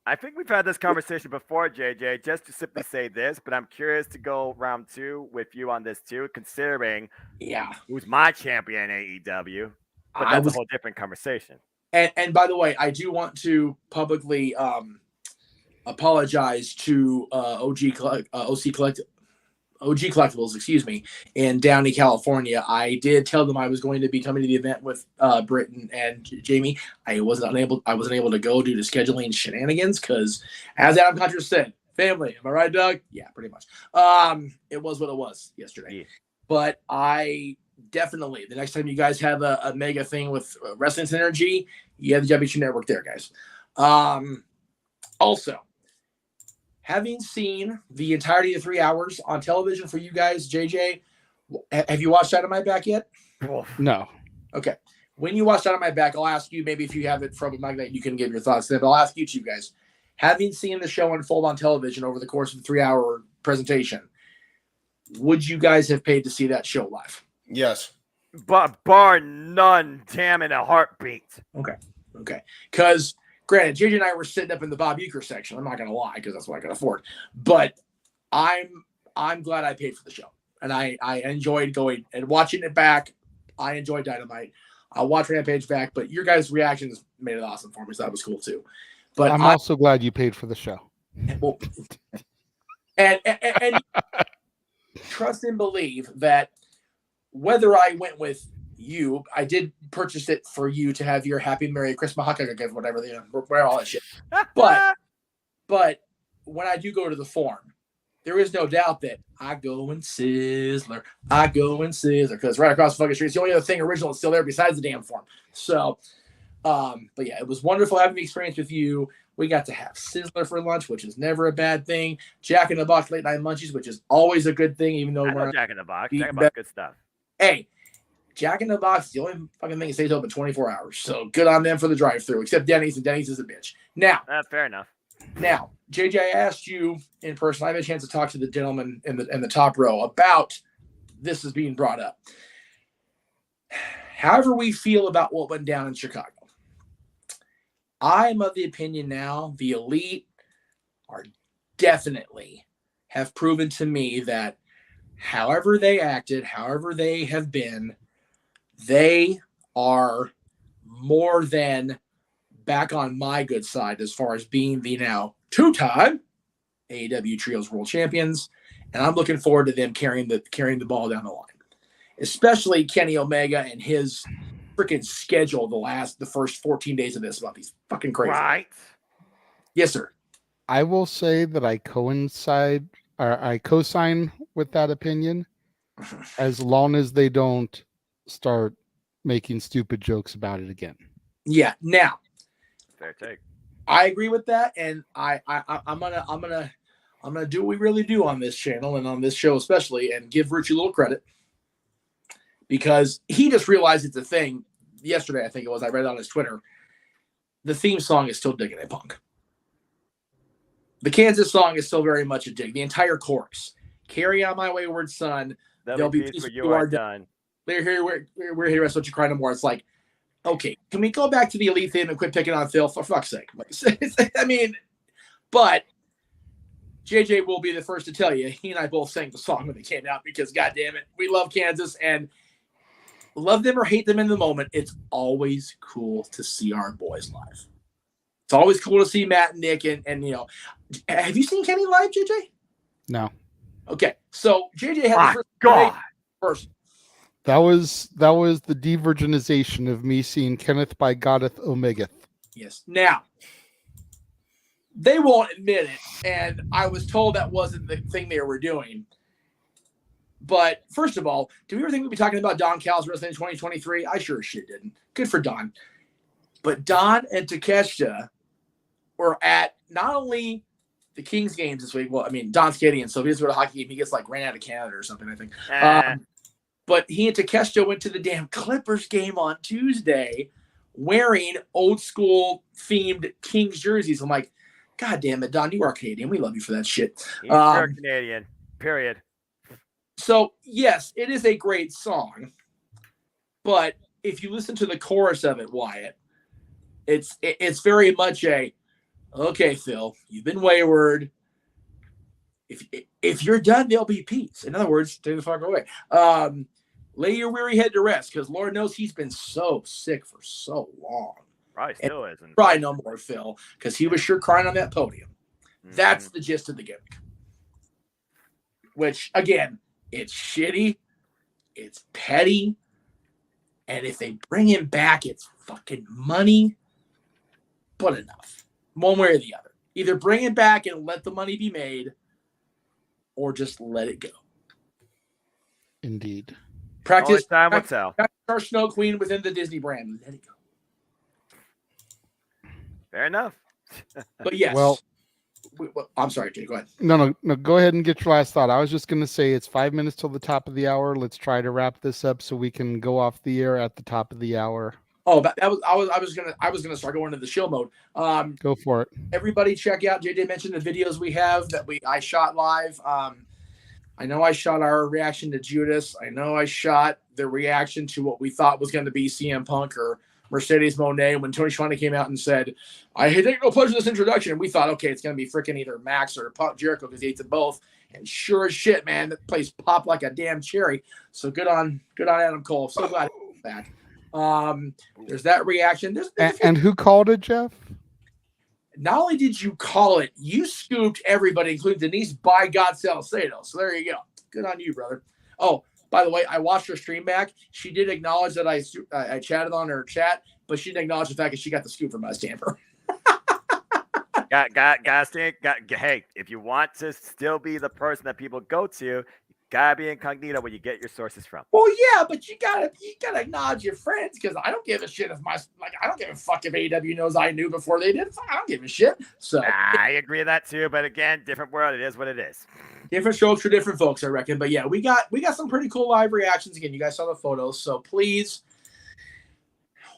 Speaker 4: I think we've had this conversation before, JJ, just to simply say this, but I'm curious to go round 2 with you on this too, considering who's my champion in AEW. But that's a whole different conversation.
Speaker 7: And by the way, I do want to publicly apologize to OG Collectibles, excuse me, in Downey, California. I did tell them I was going to be coming to the event with Britton and Jamie. I wasn't able to go due to scheduling shenanigans because, as Adam Contra said, family. Am I right, Doug? Yeah, pretty much. It was what it was yesterday. Yeah. But I definitely. The next time you guys have a mega thing with Wrestling Synergy, you have the W2 Network there, guys. Also, having seen the entirety of 3 hours on television for you guys, JJ, have you watched Out of My Back yet?
Speaker 6: No.
Speaker 7: Okay. When you watch Out of My Back, I'll ask you, maybe if you have it from a magnet, you can give your thoughts then, but I'll ask you two guys. Having seen the show unfold on television over the course of the 3-hour presentation, would you guys have paid to see that show live?
Speaker 5: Yes.
Speaker 4: But bar none, damn in a heartbeat.
Speaker 7: Okay. Because, granted, JJ and I were sitting up in the Bob Uecker section. I'm not going to lie, because that's what I can afford. But I'm glad I paid for the show. And I enjoyed going and watching it back. I enjoyed Dynamite. I'll watch Rampage back, but your guys' reactions made it awesome for me, so that was cool too. But
Speaker 6: I'm also glad you paid for the show.
Speaker 7: Well, and trust and believe that whether I went with you, I did purchase it for you to have your Happy Merry Christmas, Hanukkah, whatever, wear all that shit. But when I do go to the Forum, there is no doubt that I go and Sizzler, because right across the fucking street, it's the only other thing original that's still there besides the damn Forum. So, but yeah, it was wonderful having the experience with you. We got to have Sizzler for lunch, which is never a bad thing. Jack in the Box late night munchies, which is always a good thing, even though we're
Speaker 4: Jack in the Box. Jack in the Box, good stuff.
Speaker 7: Hey, Jack in the Box is the only fucking thing that stays open 24 hours. So good on them for the drive-through, except Denny's, and Denny's is a bitch. Now,
Speaker 4: fair enough.
Speaker 7: Now, JJ, I asked you in person. I had a chance to talk to the gentleman in the top row about this is being brought up. However we feel about what went down in Chicago, I'm of the opinion now the Elite are definitely have proven to me that however they acted, however they have been, they are more than back on my good side as far as being the now 2-time AEW Trios World Champions, and I'm looking forward to them carrying the ball down the line, especially Kenny Omega and his freaking schedule the first 14 days of this month. He's fucking crazy.
Speaker 4: Right?
Speaker 7: Yes, sir.
Speaker 6: I will say that I co-sign with that opinion, as long as they don't start making stupid jokes about it again.
Speaker 7: Yeah. Now,
Speaker 4: fair take.
Speaker 7: I agree with that, and I'm gonna do what we really do on this channel and on this show especially, and give Ruchi a little credit, because he just realized it's a thing yesterday. I think it was. I read it on his Twitter. The theme song is still digging it, Punk. The Kansas song is still very much a dig. The entire chorus. Carry on my wayward son. There'll be peace when you are done. We're here, rest, don't you cry no more. It's like, okay, can we go back to the Elite theme and quit picking on Phil, for fuck's sake? I mean, but JJ will be the first to tell you, he and I both sang the song when it came out, because goddamn it, we love Kansas, and love them or hate them in the moment, it's always cool to see our boys live. It's always cool to see Matt and Nick, and you know, have you seen Kenny live, JJ?
Speaker 6: No.
Speaker 7: Okay, so JJ had the first.
Speaker 6: That was the de-virginization of me seeing Kenneth by Goddeth Omega.
Speaker 7: Yes. Now, they won't admit it, and I was told that wasn't the thing they were doing. But first of all, do we ever think we'd be talking about Don Callis wrestling in 2023? I sure as shit didn't. Good for Don. But Don and Takeshita were at not only the Kings games this week. Well, I mean, Don's Canadian, so if he doesn't go to a hockey game, he gets ran out of Canada or something, I think. But he and Takeshita went to the damn Clippers game on Tuesday wearing old school themed Kings jerseys. I'm like, God damn it, Don, you are Canadian. We love you for that shit.
Speaker 4: You're Canadian, period.
Speaker 7: So, yes, it is a great song. But if you listen to the chorus of it, Wyatt, it's very much okay, Phil, you've been wayward. If you're done, there'll be peace. In other words, stay the fuck away. Lay your weary head to rest, because Lord knows he's been so sick for so long.
Speaker 4: Probably still isn't.
Speaker 7: Probably no more, Phil, because he was sure crying on that podium. Mm-hmm. That's the gist of the gimmick. Which, again, it's shitty, it's petty, and if they bring him back, it's fucking money. But enough. One way or the other. Either bring him back and let the money be made, or just let it go.
Speaker 6: Indeed.
Speaker 7: Practice.
Speaker 4: Time will tell.
Speaker 7: Our Snow Queen within the Disney brand. Let it go.
Speaker 4: Fair enough.
Speaker 7: But yes.
Speaker 6: Well,
Speaker 7: I'm sorry, Jay. Go ahead.
Speaker 6: No. Go ahead and get your last thought. I was just going to say it's 5 minutes till the top of the hour. Let's try to wrap this up so we can go off the air at the top of the hour.
Speaker 7: Oh, I was gonna start going into the show mode.
Speaker 6: Go for it.
Speaker 7: Everybody, check out. JJ mentioned the videos we have that I shot live. I know I shot our reaction to Judas. I know I shot the reaction to what we thought was going to be CM Punk or Mercedes Moné when Tony Schiavone came out and said, "I take no pleasure in this introduction." And we thought, okay, it's going to be freaking either Max or Punk Jericho because he hates them both. And sure as shit, man, that place popped like a damn cherry. So good on Adam Cole. So glad he's back. There's that reaction.
Speaker 6: And who called it, Jeff?
Speaker 7: Not only did you call it, you scooped everybody, including Denise by God Salcedo. So there you go. Good on you, brother. Oh, by the way, I watched her stream back. She did acknowledge that I chatted on her chat, but she didn't acknowledge the fact that she got the scoop from us, Tamper.
Speaker 4: Hey, if you want to still be the person that people go to, you gotta be incognito where you get your sources from.
Speaker 7: Well, yeah, but you gotta acknowledge your friends because I don't give a shit if I don't give a fuck if AEW knows I knew before they did. I don't give a shit. So
Speaker 4: I agree with that too, but again, different world. It is what it is.
Speaker 7: Different strokes for different folks, I reckon. But yeah, we got some pretty cool live reactions. Again, you guys saw the photos, so please,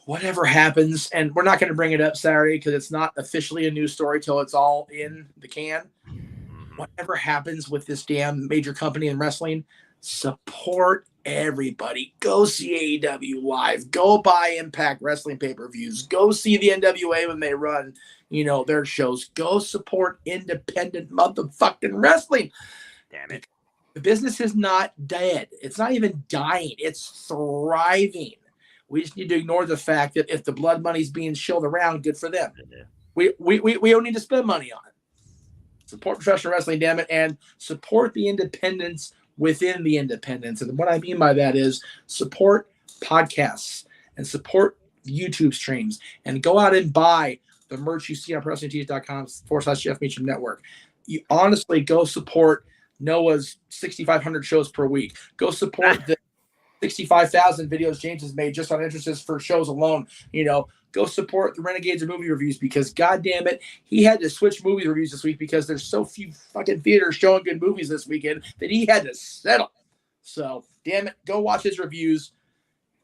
Speaker 7: whatever happens, and we're not going to bring it up Saturday because it's not officially a news story till it's all in the can. Whatever happens with this damn major company in wrestling, support everybody. Go see AEW live. Go buy Impact Wrestling pay-per-views. Go see the NWA when they run, their shows. Go support independent motherfucking wrestling.
Speaker 4: Damn it.
Speaker 7: The business is not dead. It's not even dying. It's thriving. We just need to ignore the fact that if the blood money's being shilled around, good for them. We don't need to spend money on it. Support professional wrestling, damn it, and support the independents within the independents. And what I mean by that is support podcasts and support YouTube streams and go out and buy the merch you see on ProWrestlingTees.com/Jeff Meacham Network. You honestly go support Noah's 6,500 shows per week. Go support the 65,000 videos James has made just on interests for shows alone. Go support the Renegades of movie reviews because, God damn it, he had to switch movie reviews this week because there's so few fucking theaters showing good movies this weekend that he had to settle. So, damn it, go watch his reviews.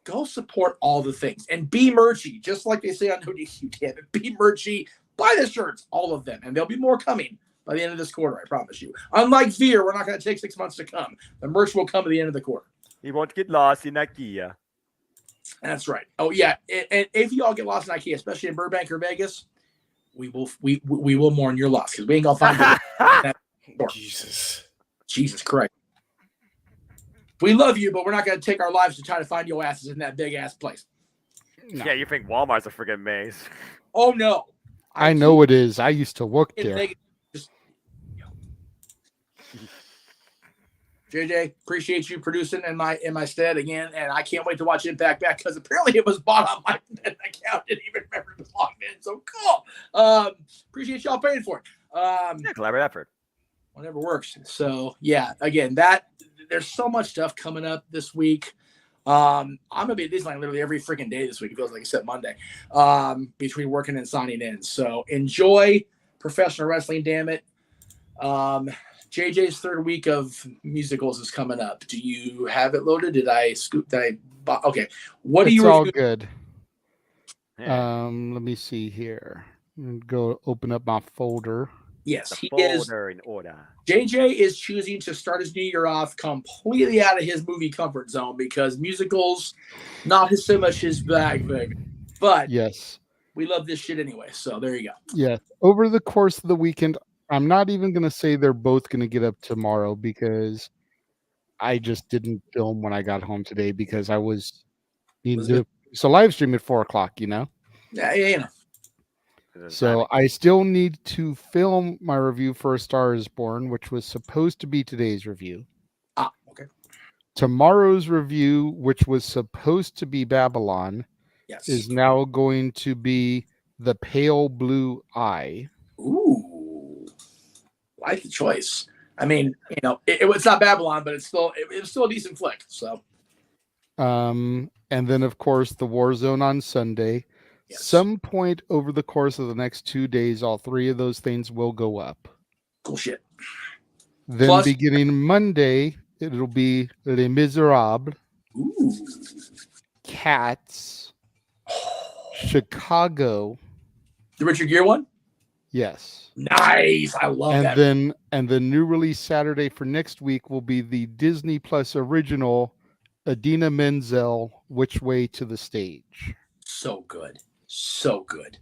Speaker 7: Go support all the things. And be merchy, just like they say on ODQ, damn it. Be merchy. Buy the shirts, all of them. And there'll be more coming by the end of this quarter, I promise you. Unlike Fear, we're not going to take 6 months to come. The merch will come at the end of the quarter.
Speaker 4: He won't get lost in IKEA.
Speaker 7: That's right. Oh yeah, and if you all get lost in IKEA, especially in Burbank or Vegas, we will mourn your loss because we ain't gonna find you. Jesus Christ. We love you, but we're not gonna take our lives to try to find your asses in that big ass place.
Speaker 4: No. Yeah, you think Walmart's a freaking maze?
Speaker 7: Oh no.
Speaker 6: I know it is. I used to work there.
Speaker 7: Vegas, JJ, appreciate you producing in my stead again, and I can't wait to watch Impact back because apparently it was bought on my account. Didn't even remember it was logged in. So cool. Appreciate y'all paying for it.
Speaker 4: Collaborative effort.
Speaker 7: Whatever works. So yeah, again, there's so much stuff coming up this week. I'm gonna be at Disneyland literally every freaking day this week. It feels like except Monday. Between working and signing in. So enjoy professional wrestling. Damn it. JJ's third week of musicals is coming up. Do you have it loaded? Did I scoop? Okay. What do you?
Speaker 6: It's all good. Let me see here. Go open up my folder.
Speaker 7: Yes,
Speaker 4: he is. In order.
Speaker 7: JJ is choosing to start his new year off completely out of his movie comfort zone because musicals, not so much his bag, but
Speaker 6: yes,
Speaker 7: we love this shit anyway. So there you go.
Speaker 6: Yeah. Over the course of the weekend, I'm not even going to say they're both going to get up tomorrow because I just didn't film when I got home today because I was it's a live stream at 4:00,
Speaker 7: Yeah.
Speaker 6: So I still need to film my review for A Star Is Born, which was supposed to be today's review.
Speaker 7: Okay.
Speaker 6: Tomorrow's review, which was supposed to be Babylon, is now going to be The Pale Blue Eye.
Speaker 7: Ooh. Like the choice. I mean, it's not Babylon, but it's still a decent flick. So
Speaker 6: And then, of course, the Warzone on Sunday.
Speaker 7: Yes.
Speaker 6: Some point over the course of the next 2 days, all three of those things will go up.
Speaker 7: Cool shit.
Speaker 6: Then
Speaker 7: Plus-
Speaker 6: beginning Monday, it'll be Les Miserables,
Speaker 7: Ooh.
Speaker 6: Cats, Chicago.
Speaker 7: The Richard Gere one?
Speaker 6: Yes.
Speaker 7: Nice. I love that.
Speaker 6: And the new release Saturday for next week will be the Disney Plus original Adina Menzel, Which Way to the Stage.
Speaker 7: So good. So good.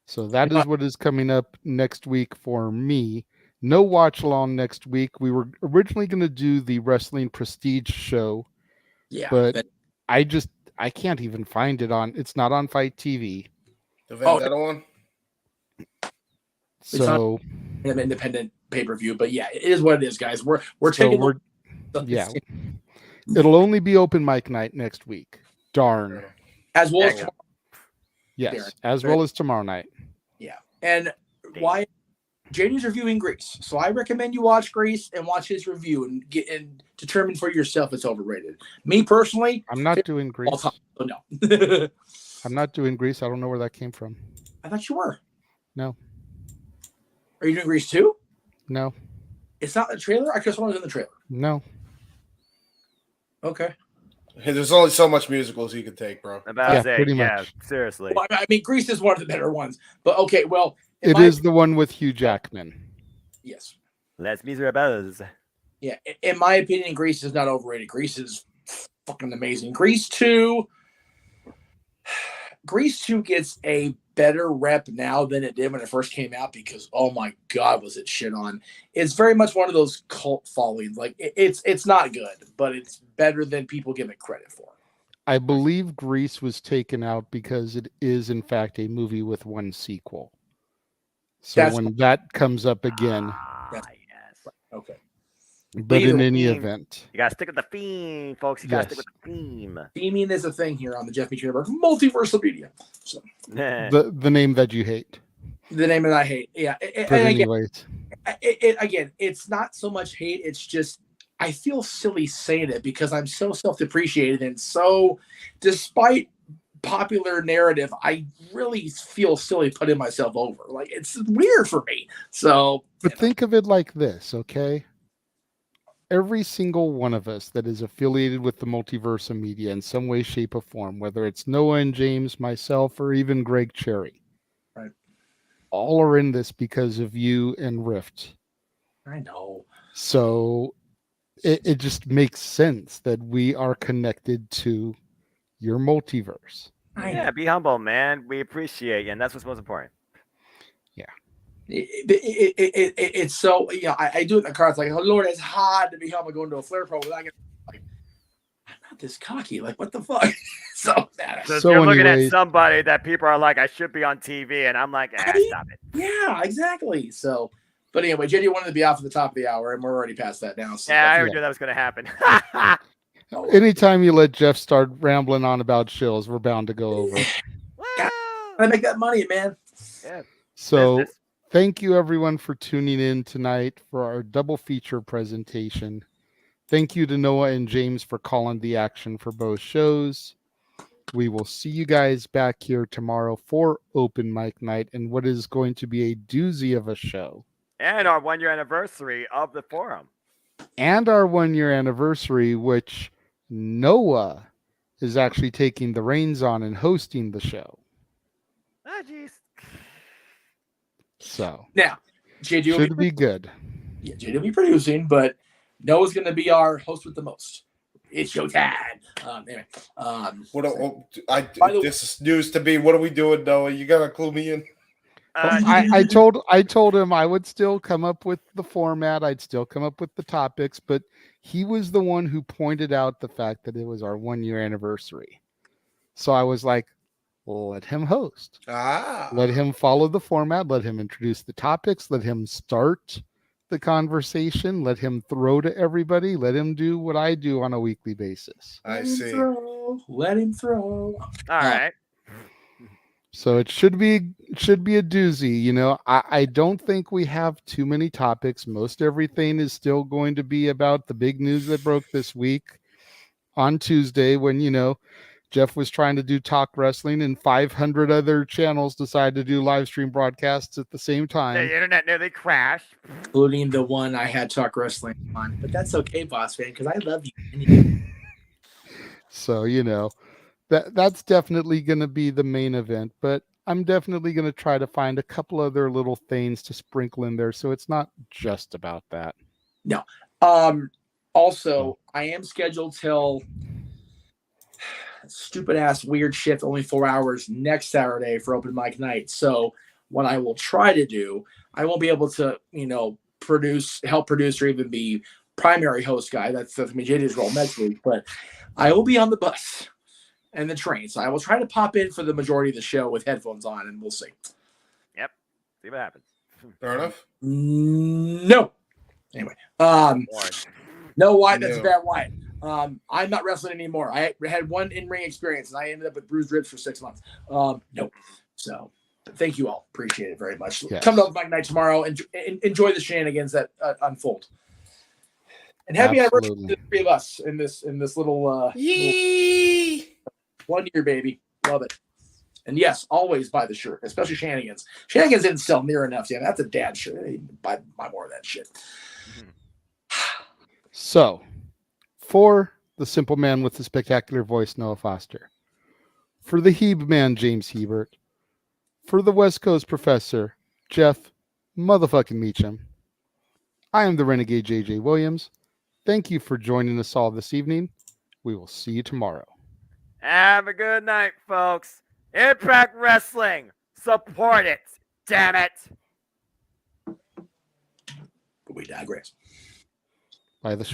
Speaker 6: So that is what is coming up next week for me. No watch along next week. We were originally going to do the Wrestling Prestige show.
Speaker 7: Yeah.
Speaker 6: But I can't even find it on. It's not on Fight TV.
Speaker 5: The Vendetta one?
Speaker 6: So
Speaker 7: an independent pay-per-view, but yeah, it is what it is, guys. We're taking
Speaker 6: yeah. It'll only be open mic night next week. Darn.
Speaker 7: As well as tomorrow.
Speaker 6: Yes, as well as tomorrow night.
Speaker 7: Yeah. And why JD's reviewing Grease. So I recommend you watch Grease and watch his review and get and determine for yourself it's overrated. Me personally,
Speaker 6: I'm not doing Grease.
Speaker 7: So no.
Speaker 6: I'm not doing Grease. I don't know where that came from.
Speaker 7: I thought you were.
Speaker 6: No.
Speaker 7: Are you doing Grease 2?
Speaker 6: No.
Speaker 7: It's not in the trailer? I just wanted in the trailer.
Speaker 6: No.
Speaker 7: Okay.
Speaker 5: Hey, there's only so much musicals you can take, bro.
Speaker 6: Pretty much.
Speaker 4: Seriously.
Speaker 7: Well, I mean, Grease is one of the better ones. But okay, well.
Speaker 6: It is the one with Hugh Jackman.
Speaker 7: Yes.
Speaker 4: Les Miserables.
Speaker 7: Yeah. In my opinion, Grease is not overrated. Grease is fucking amazing. Grease 2 gets a better rep now than it did when it first came out because, oh my God, was it shit on. It's very much one of those cult followings. Like, it's not good, but it's better than people give it credit for.
Speaker 6: I believe Grease was taken out because it is, in fact, a movie with one sequel. So when that comes up again.
Speaker 4: Yes.
Speaker 7: Okay.
Speaker 6: But in any event.
Speaker 4: You got to stick with the theme, folks. You got to stick with the theme.
Speaker 7: Theming is a thing here on the Jeff Meacham Network. Multiverse media. So.
Speaker 6: The name that you hate.
Speaker 7: The name that I hate. Yeah. Again, it's not so much hate. It's just I feel silly saying it because I'm so self-depreciated and so despite popular narrative, I really feel silly putting myself over. Like it's weird for me. So
Speaker 6: but think of it like this, okay? Every single one of us that is affiliated with the Multiverse of Media in some way, shape, or form, whether it's Noah and James, myself, or even Greg Cherry,
Speaker 7: right?
Speaker 6: All are in this because of you and Rift.
Speaker 7: I know.
Speaker 6: So it just makes sense that we are connected to your multiverse.
Speaker 4: Yeah, be humble, man. We appreciate you, and that's what's most important.
Speaker 6: Yeah.
Speaker 7: It's so, you know, I do it in the car. It's like, oh Lord, it's hard to be humble going to a Flair Pro without getting like, I'm not this cocky. Like, what the fuck? So
Speaker 4: you're looking at somebody that people are like, I should be on TV, and I'm like, stop it.
Speaker 7: Yeah, exactly. So, but anyway, JD wanted to be off at the top of the hour, and we're already past that now. So
Speaker 4: yeah, I already knew that was going to happen.
Speaker 6: Anytime you let Jeff start rambling on about shills, we're bound to go over.
Speaker 7: I make that money, man.
Speaker 4: Yeah.
Speaker 6: So thank you everyone for tuning in tonight for our double feature presentation. Thank you to Noah and James for calling the action for both shows. We will see you guys back here tomorrow for open mic night and what is going to be a doozy of a show.
Speaker 4: And our 1 year anniversary of the forum.
Speaker 6: And our 1 year anniversary, which Noah is actually taking the reins on and hosting the show.
Speaker 4: Ah, jeez.
Speaker 6: So
Speaker 7: now, JD
Speaker 6: should be good.
Speaker 7: Yeah, JD will be producing, but Noah's going to be our host with the most. It's showtime. Anyway,
Speaker 5: this is news to me. What are we doing, Noah? You gotta clue me in.
Speaker 6: I told him I would still come up with the format. I'd still come up with the topics, but he was the one who pointed out the fact that it was our 1 year anniversary. So I was like, well, let him host. Let him follow the format. Let him introduce the topics. Let him start the conversation. Let him throw to everybody. Let him do what I do on a weekly basis.
Speaker 5: I see.
Speaker 7: Let him throw.
Speaker 4: All right.
Speaker 6: So it should be a doozy. You know, I don't think we have too many topics. Most everything is still going to be about the big news that broke this week. on Tuesday when, Jeff was trying to do talk wrestling and 500 other channels decided to do live stream broadcasts at the same time.
Speaker 4: The internet nearly crashed.
Speaker 7: Including the one I had talk wrestling on. But that's okay, boss fan, because I love you.
Speaker 6: So, that's definitely going to be the main event. But I'm definitely going to try to find a couple other little things to sprinkle in there. So it's not just about that.
Speaker 7: No. Also, I am scheduled till stupid ass weird shift, only 4 hours next Saturday for open mic night. So what I will try to do, I won't be able to, help produce or even be primary host guy. That's going to be JJ's role next week, but I will be on the bus and the train. So I will try to pop in for the majority of the show with headphones on and we'll see.
Speaker 4: Yep. See what happens.
Speaker 5: Fair enough.
Speaker 7: No. Anyway, no, Wyatt, that's a bad Wyatt. I'm not wrestling anymore. I had one in-ring experience, and I ended up with bruised ribs for 6 months. Nope. So, thank you all. Appreciate it very much. Yes. Come to Open Mic Night tomorrow and enjoy the shenanigans that unfold. And happy anniversary to the three of us in this little 1 year, baby. Love it. And yes, always buy the shirt, especially Shenanigans. Shenanigans didn't sell near enough. Yeah, that's a dad shirt. I need to buy more of that shit.
Speaker 6: So, for the simple man with the spectacular voice, Noah Foster. For the Hebe man, James Hebert. For the West Coast professor, Jeff motherfucking Meacham. I am the Renegade JJ Williams. Thank you for joining us all this evening. We will see you tomorrow.
Speaker 4: Have a good night, folks. Impact Wrestling. Support it. Damn it.
Speaker 7: We digress.
Speaker 6: By the